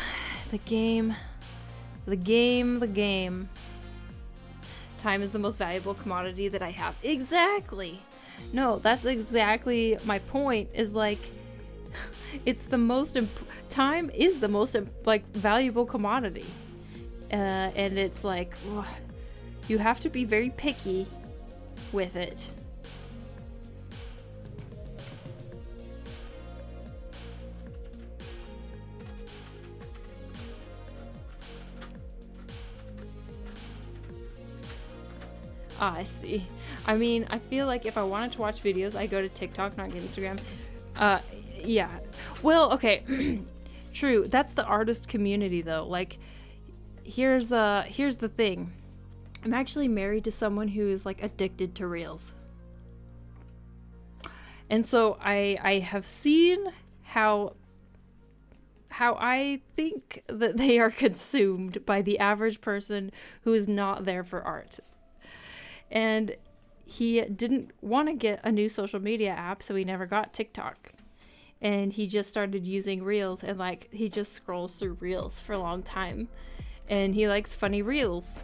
the game. Time is the most valuable commodity that I have. Exactly. No, that's exactly my point, is like, it's the most time is the most like valuable commodity, and it's like, ugh, you have to be very picky with it. I see. I mean, I feel like if I wanted to watch videos, I go to TikTok, not Instagram. Yeah. Well, okay. True. That's the artist community though. Like, here's the thing. I'm actually married to someone who is like addicted to reels. And so I have seen how I think that they are consumed by the average person who is not there for art. And he didn't want to get a new social media app, so he never got TikTok. And he just started using reels, and like, he just scrolls through reels for a long time. And he likes funny reels.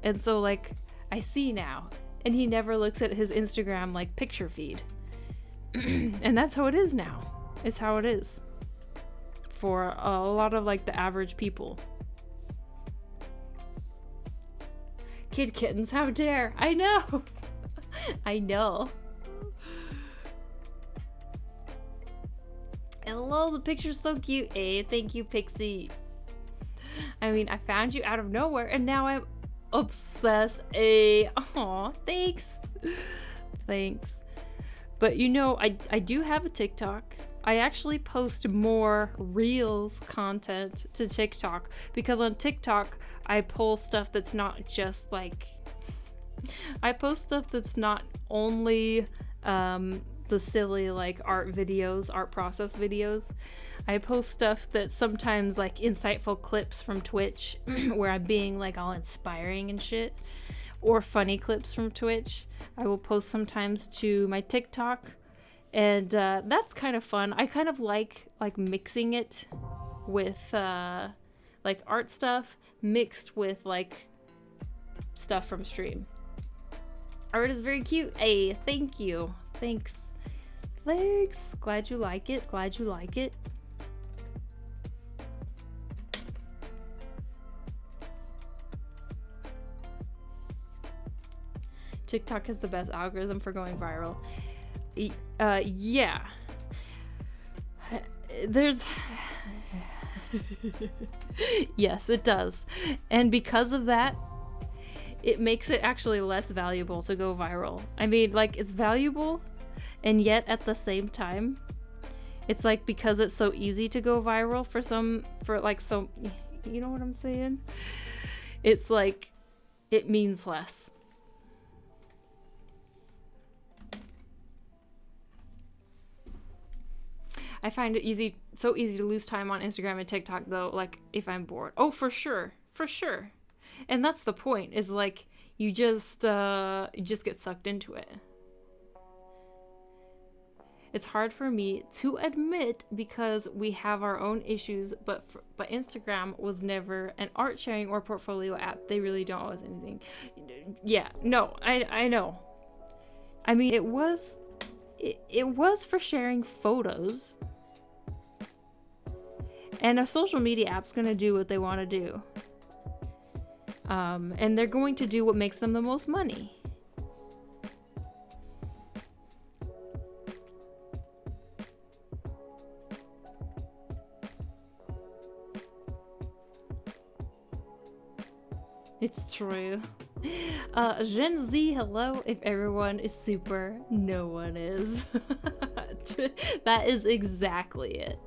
And so like, I see now. And he never looks at his Instagram like picture feed. And that's how it is now. It's how it is for a lot of like the average people. kid kittens, how dare. I know. I know. Hello, the picture's so cute. Hey, thank you, Pixie. I mean, I found you out of nowhere and now I'm obsessed. Hey, aw, thanks. Thanks. But you know, I do have a TikTok. I actually post more Reels content to TikTok because on TikTok, I pull stuff that's not just like... I post stuff that's not only the silly like art videos, art process videos. I post stuff that's sometimes like insightful clips from Twitch where I'm being like all inspiring and shit, or funny clips from Twitch. I will post sometimes to my TikTok, and that's kind of fun. I kind of like mixing it with like art stuff mixed with like stuff from stream. Art is very cute. Hey, thank you. Thanks. Thanks. Glad you like it. Glad you like it. TikTok has the best algorithm for going viral. Yeah. There's... Yes, it does. And because of that, it makes it actually less valuable to go viral. I mean, like, it's valuable, and yet at the same time, it's like because it's so easy to go viral you know what I'm saying? It's like, it means less. I find it so easy to lose time on Instagram and TikTok though, like if I'm bored. Oh, for sure. For sure. And that's the point, is like you just get sucked into it. It's hard for me to admit because we have our own issues, but Instagram was never an art sharing or portfolio app. They really don't owe us anything. Yeah, no, I know. I mean, it was for sharing photos. And a social media app's gonna do what they want to do. And they're going to do what makes them the most money. It's true. Gen Z, hello. If everyone is super, no one is. That is exactly it.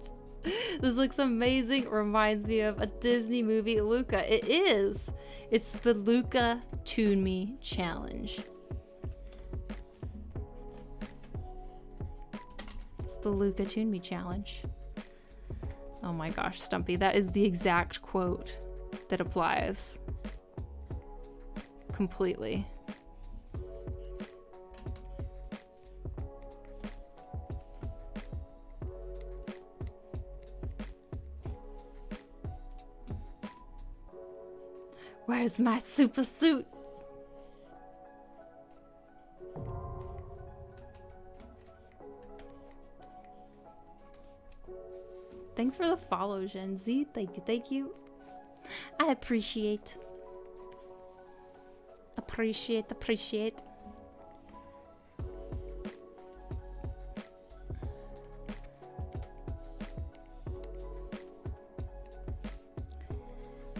This looks amazing. Reminds me of a Disney movie, Luca. It is. It's the Luca Toon Me Challenge. It's the Luca Toon Me Challenge. Oh my gosh, Stumpy. That is the exact quote that applies. Completely. Where's my super suit? Thanks for the follow, Gen Z. Thank you, thank you. I appreciate. Appreciate.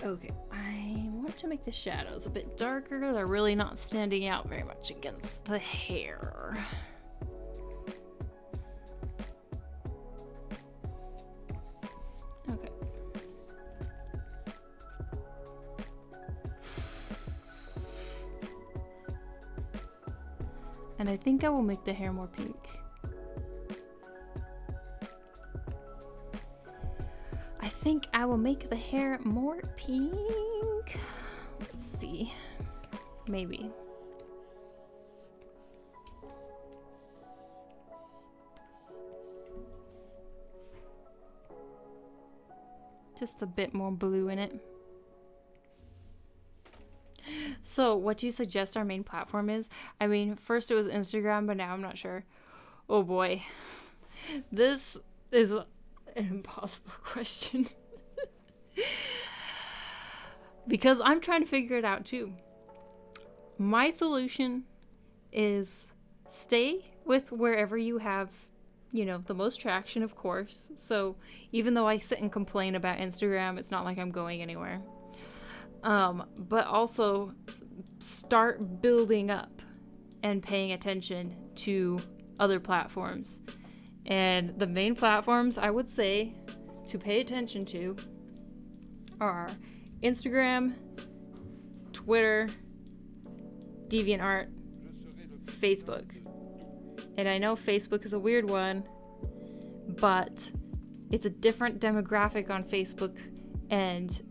Okay, I want to make the shadows a bit darker. They're really not standing out very much against the hair. Okay. And I think I will make the hair more pink. I think I will make the hair more pink. Let's see. Maybe. Just a bit more blue in it. So, what do you suggest our main platform is? I mean, first it was Instagram, but now I'm not sure. Oh boy. This is an impossible question. Because I'm trying to figure it out too. My solution is stay with wherever you have, you know, the most traction, of course. So even though I sit and complain about Instagram, it's not like I'm going anywhere. But also start building up and paying attention to other platforms. And the main platforms I would say to pay attention to are Instagram, Twitter, DeviantArt, Facebook. And I know Facebook is a weird one, but it's a different demographic on Facebook, and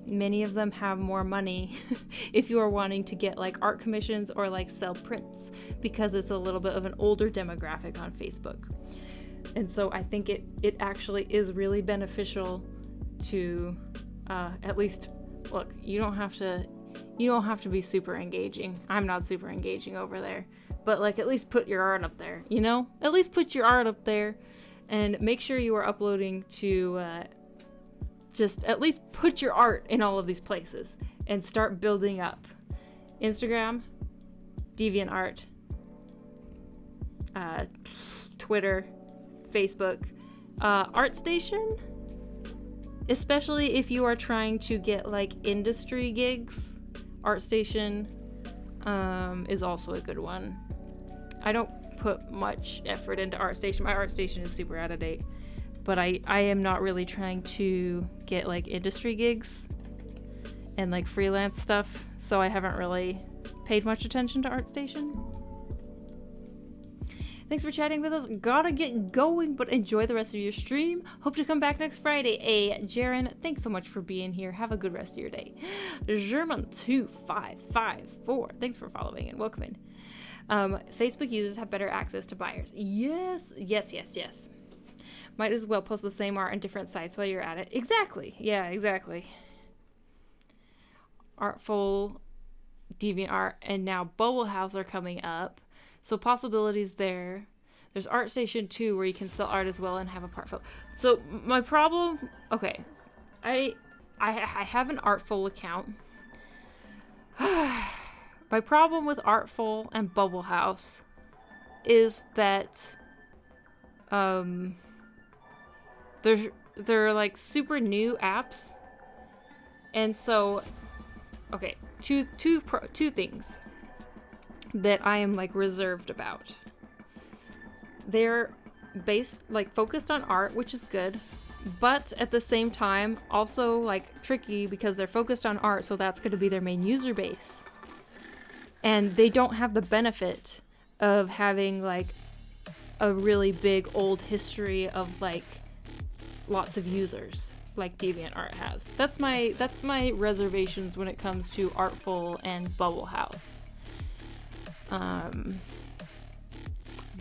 many of them have more money if you are wanting to get like art commissions or like sell prints, because it's a little bit of an older demographic on Facebook. And so I think it actually is really beneficial to at least, look, you don't have to be super engaging. I'm not super engaging over there, but like at least put your art up there, you know? At least put your art up there, and make sure you are uploading to just at least put your art in all of these places and start building up. Instagram, DeviantArt, Twitter, Facebook, ArtStation, especially if you are trying to get like industry gigs. ArtStation is also a good one. I don't put much effort into ArtStation. My ArtStation is super out of date, but I am not really trying to get like industry gigs and like freelance stuff, so I haven't really paid much attention to ArtStation. Thanks for chatting with us. Gotta get going, but enjoy the rest of your stream. Hope to come back next Friday. Jaren, thanks so much for being here. Have a good rest of your day. German2554, thanks for following and welcoming. Facebook users have better access to buyers. Yes. Might as well post the same art on different sites while you're at it. Exactly. Yeah, exactly. Artful, DeviantArt, and now Bubble House are coming up. So possibilities there. There's ArtStation too, where you can sell art as well and have a portfolio. So my problem, okay, I have an Artful account. My problem with Artful and Bubble House is that they're like super new apps, and so okay, two things that I am like reserved about. They're focused on art, which is good, but at the same time also like tricky because they're focused on art, so that's going to be their main user base, and they don't have the benefit of having like a really big old history of like lots of users like DeviantArt has. That's my reservations when it comes to Artful and Bubble House.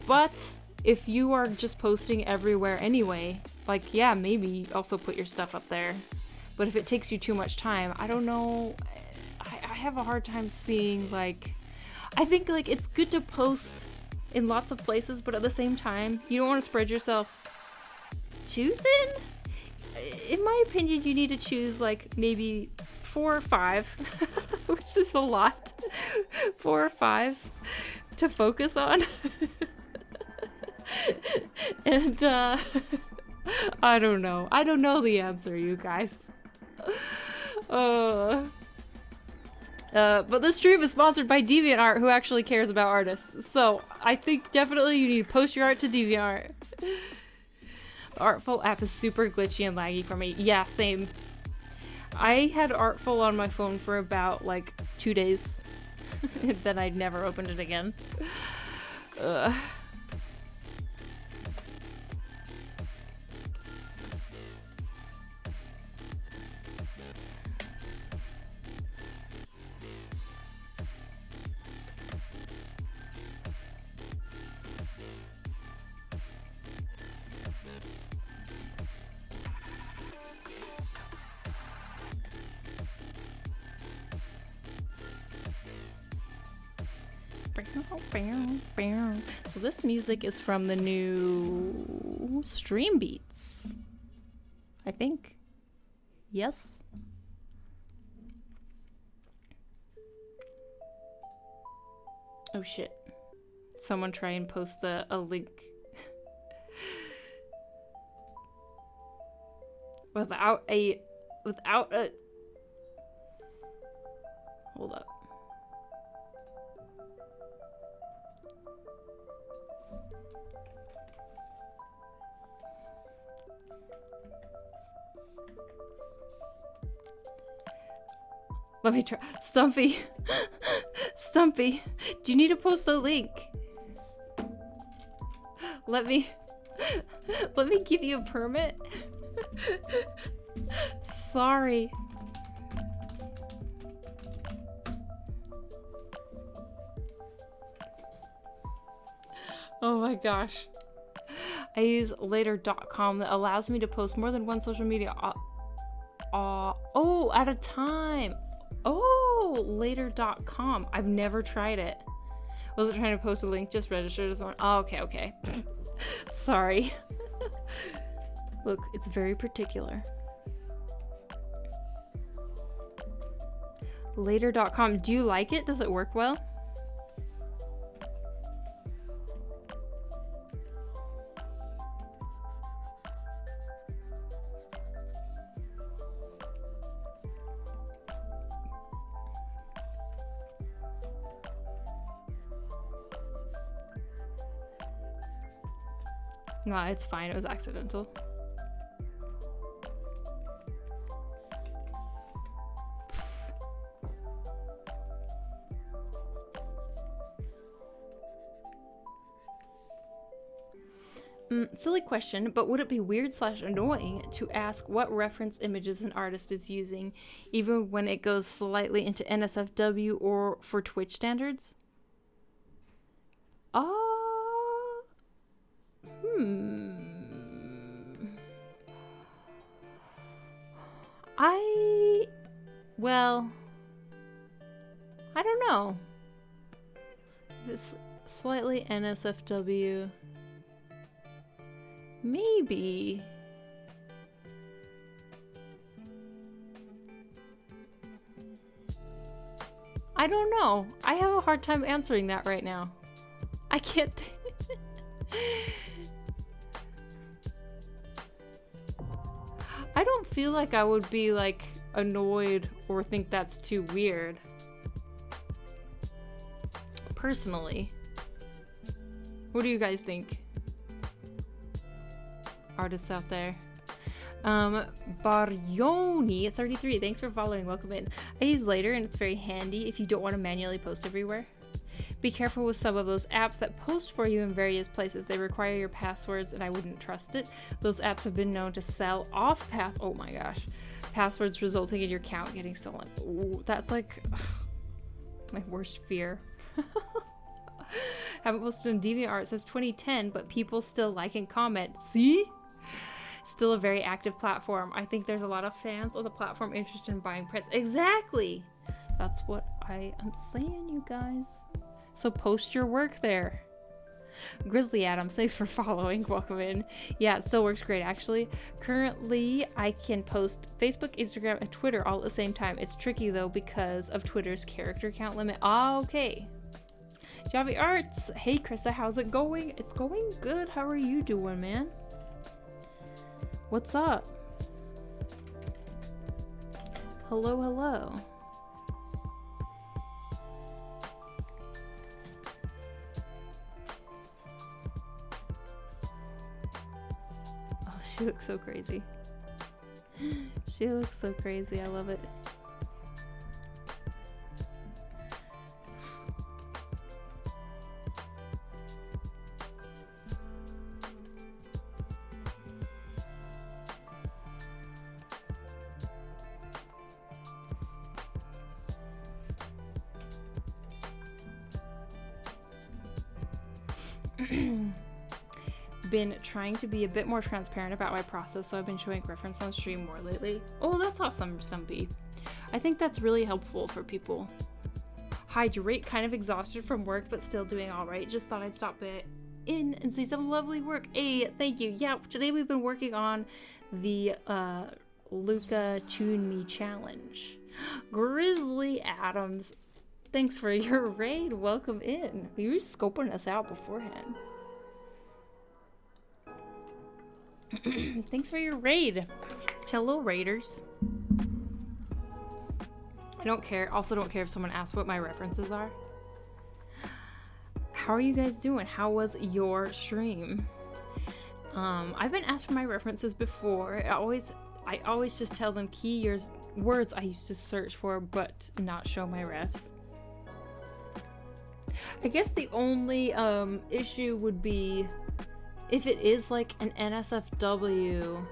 But if you are just posting everywhere anyway, like, yeah, maybe also put your stuff up there. But if it takes you too much time, I don't know. I have a hard time seeing, like, I think like it's good to post in lots of places, but at the same time, you don't want to spread yourself too thin. In my opinion, you need to choose like maybe 4 or 5, which is a lot. 4 or 5 to focus on. And I don't know. I don't know the answer, you guys. But this stream is sponsored by DeviantArt, who actually cares about artists. So I think definitely you need to post your art to DeviantArt. The Artful app is super glitchy and laggy for me. Yeah, same. I had Artful on my phone for about like 2 days. And then I never opened it again. So this music is from the new Stream Beats, I think. Yes. Oh shit. Someone try and post a link. without a... Hold up. Let me try. Stumpy. Stumpy. Do you need to post a link? Let me give you a permit. Sorry. Oh my gosh. I use later.com that allows me to post more than one social media oh, at a time. Oh, later.com. I've never tried it. Wasn't trying to post a link, just registered as one. Oh, okay. Sorry. Look, it's very particular. Later.com. Do you like it? Does it work well? No, it's fine. It was accidental. Silly question, but would it be weird / annoying to ask what reference images an artist is using, even when it goes slightly into NSFW or for Twitch standards? Well, I don't know. If it's slightly NSFW, maybe. I don't know. I have a hard time answering that right now. I can't. I don't feel like I would be like annoyed or think that's too weird. Personally. What do you guys think? Artists out there. Barjoni33, thanks for following. Welcome in. I use Later and it's very handy if you don't want to manually post everywhere. Be careful with some of those apps that post for you in various places. They require your passwords and I wouldn't trust it. Those apps have been known to sell off oh my gosh, passwords resulting in your account getting stolen. Ooh, that's like my worst fear. Haven't posted on DeviantArt since 2010, but people still like and comment. See? Still a very active platform. I think there's a lot of fans of the platform interested in buying prints. Exactly. That's what I am saying, you guys. So post your work there. Grizzly Adams, thanks for following. Welcome in. Yeah, it still works great actually. Currently, I can post Facebook, Instagram, and Twitter all at the same time. It's tricky though because of Twitter's character count limit. Ah, okay. Javi Arts. Hey Krista, how's it going? It's going good. How are you doing, man? What's up? Hello, hello. Oh, she looks so crazy. She looks so crazy. I love it. Been trying to be a bit more transparent about my process, so I've been showing reference on stream more lately. Oh, that's awesome, Stumpy. I think that's really helpful for people. Hydrate, kind of exhausted from work, but still doing all right. Just thought I'd stop in and see some lovely work. Hey, thank you. Yeah, today we've been working on the Luca Tune Me challenge. Grizzly Adams, Thanks for your raid. Welcome in. You were scoping us out beforehand. Thanks for your raid. Hello, raiders. I don't care. Also, don't care if someone asks what my references are. How are you guys doing? How was your stream? I've been asked for my references before. I always just tell them words I used to search for, but not show my refs. I guess the only issue would be if it is like an NSFW,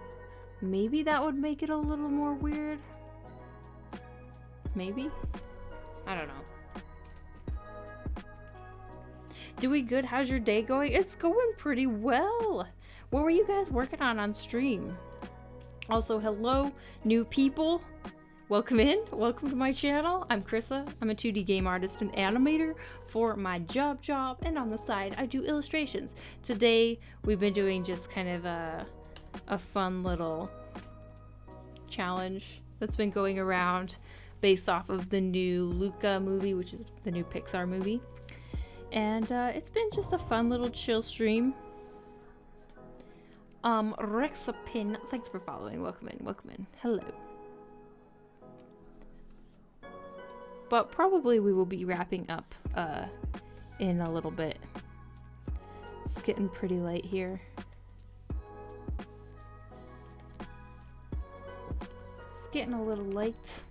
maybe that would make it a little more weird. Maybe? I don't know. Doing good. How's your day going? It's going pretty well. What were you guys working on stream? Also, hello, new people. Welcome in. Welcome to my channel. I'm Krissa. I'm a 2D game artist and animator for my job, and on the side, I do illustrations. Today, we've been doing just kind of a fun little challenge that's been going around based off of the new Luca movie, which is the new Pixar movie. And it's been just a fun little chill stream. Rexapin, thanks for following. Welcome in, welcome in. Hello. But probably we will be wrapping up in a little bit. It's getting pretty late here. It's getting a little late.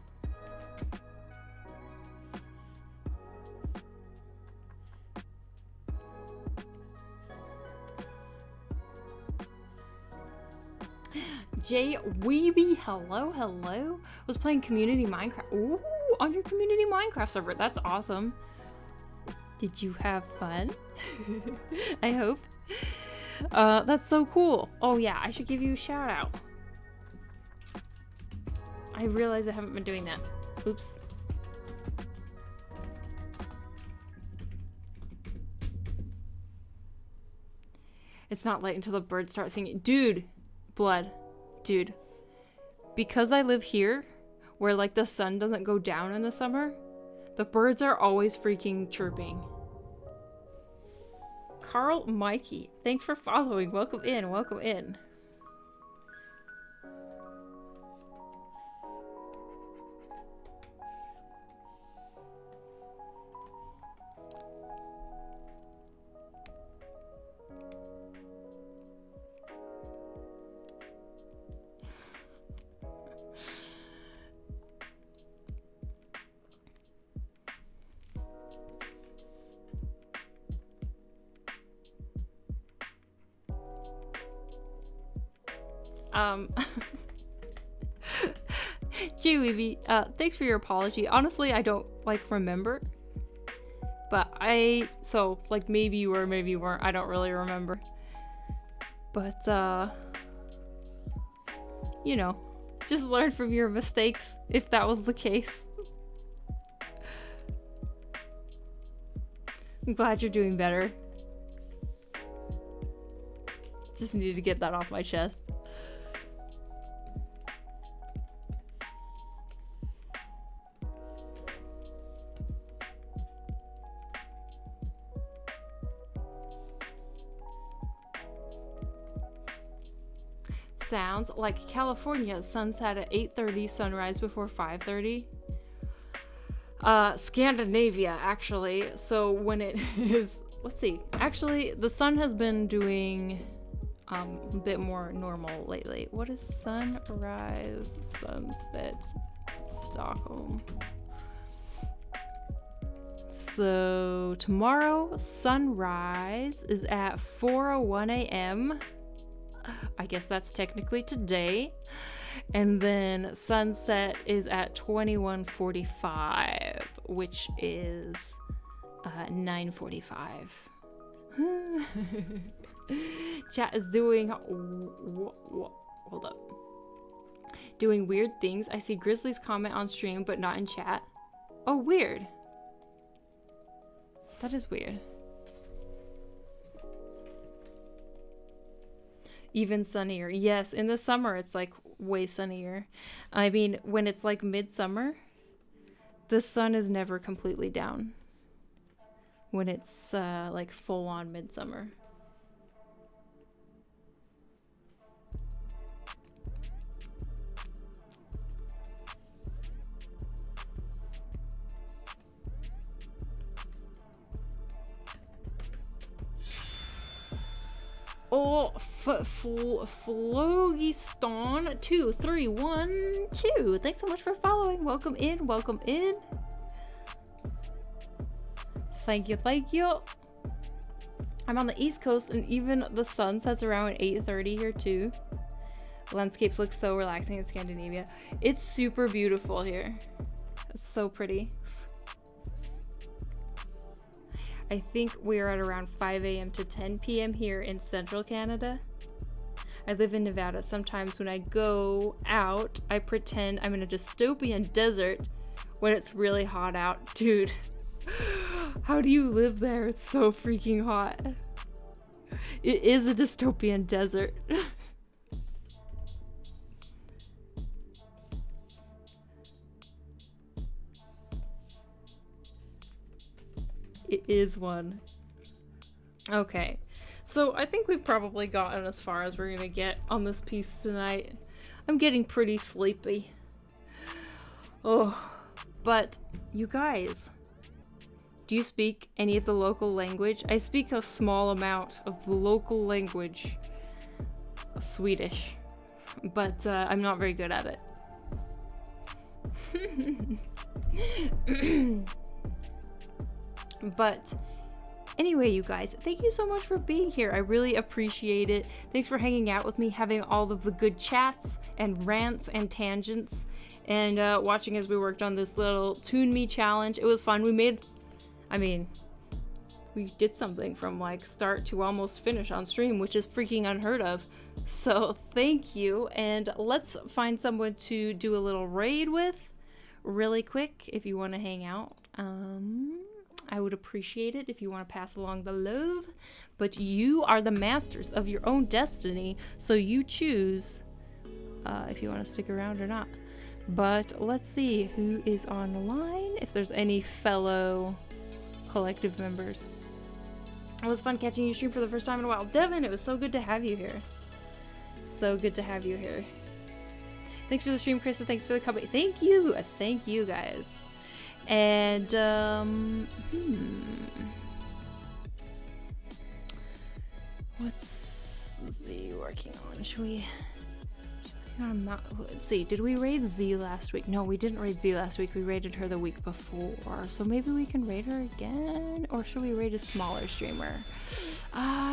Jay Weeby, hello, hello. Was playing community Minecraft. Ooh, on your community Minecraft server. That's awesome. Did you have fun? I hope. That's so cool. Oh yeah, I should give you a shout out. I realize I haven't been doing that. Oops. It's not late until the birds start singing. Dude, blood. Dude, because I live here, where like the sun doesn't go down in the summer, the birds are always freaking chirping. Carl Mikey, thanks for following. Welcome in, welcome in. Weeby, thanks for your apology. Honestly, I don't remember, but so maybe you were, maybe you weren't. I don't really remember, but you know, just learn from your mistakes if that was the case. I'm glad you're doing better. Just needed to get that off my chest. Sounds like California. Sunset at 8:30, sunrise before 5:30. Scandinavia, actually. So when it is, let's see. Actually, the sun has been doing a bit more normal lately. What is sunrise, sunset, Stockholm? So tomorrow, sunrise is at 4:01 a.m. I guess that's technically today. And then sunset is at 21:45, which is 9:45. Chat is doing hold up. Doing weird things. I see Grizzly's comment on stream, but not in chat. Oh, weird. That is weird. Even sunnier. Yes, in the summer it's way sunnier. I mean, when it's midsummer, The sun is never completely down when it's like full on midsummer. Oh, Flogiston 2312. Thanks so much for following. Welcome in, welcome in. Thank you, thank you. I'm on the East Coast and even the sun sets around 8:30 here too. Landscapes look so relaxing in Scandinavia. It's super beautiful here. It's so pretty. I think we're at around 5 a.m. to 10 p.m. here in central Canada. I live in Nevada. Sometimes when I go out, I pretend I'm in a dystopian desert when it's really hot out. Dude, how do you live there? It's so freaking hot. It is a dystopian desert. It is one. Okay, so I think we've probably gotten as far as we're gonna get on this piece tonight. I'm getting pretty sleepy. Oh, but you guys, do you speak any of the local language? I speak a small amount of the local language, Swedish, but I'm not very good at it. But anyway, you guys, thank you so much for being here. I really appreciate it. Thanks for hanging out with me, having all of the good chats and rants and tangents, and watching as we worked on this little Toon Me challenge. It was fun. We did something from like start to almost finish on stream, which is freaking unheard of. So thank you, and let's find someone to do a little raid with really quick if you want to hang out. I would appreciate it if you want to pass along the love, but you are the masters of your own destiny, so you choose if you want to stick around or not. But let's see who is on the line, if there's any fellow collective members. It was fun catching you stream for the first time in a while. Devin, it was so good to have you here. So good to have you here. Thanks for the stream, Chris, and thanks for the company. Thank you guys. And what's Z working on? Should we let's see, did we raid Z last week? No, we didn't raid Z last week. We raided her the week before, so maybe we can raid her again, or should we raid a smaller streamer? It's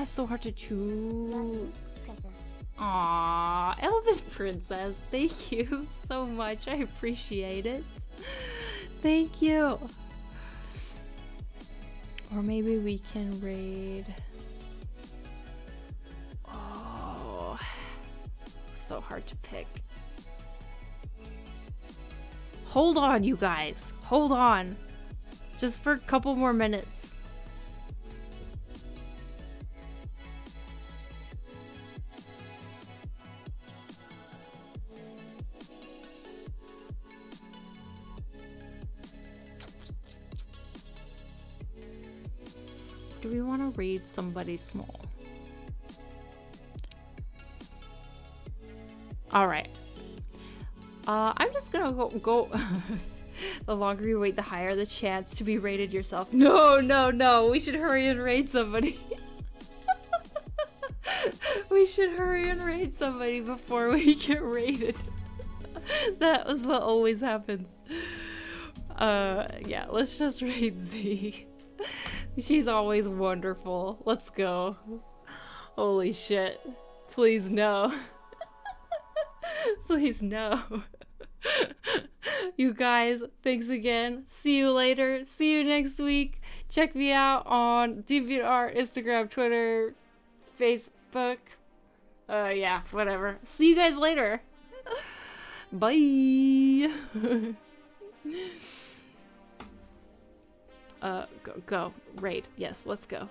so hard to choose. Aww, Elven Princess, thank you so much. I appreciate it. Thank you. Or maybe we can raid. Oh, so hard to pick. Hold on, you guys. Hold on. Just for a couple more minutes. Do we want to raid somebody small? All right. I'm just gonna go. The longer you wait, the higher the chance to be raided yourself. No. We should hurry and raid somebody. We should hurry and raid somebody before we get raided. That was what always happens. Yeah, let's just raid Z. She's always wonderful. Let's go. Holy shit. Please no. Please no. You guys, thanks again. See you later. See you next week. Check me out on DeviantArt, Instagram, Twitter, Facebook. Yeah, whatever. See you guys later. Bye. Go. Raid. Yes, let's go.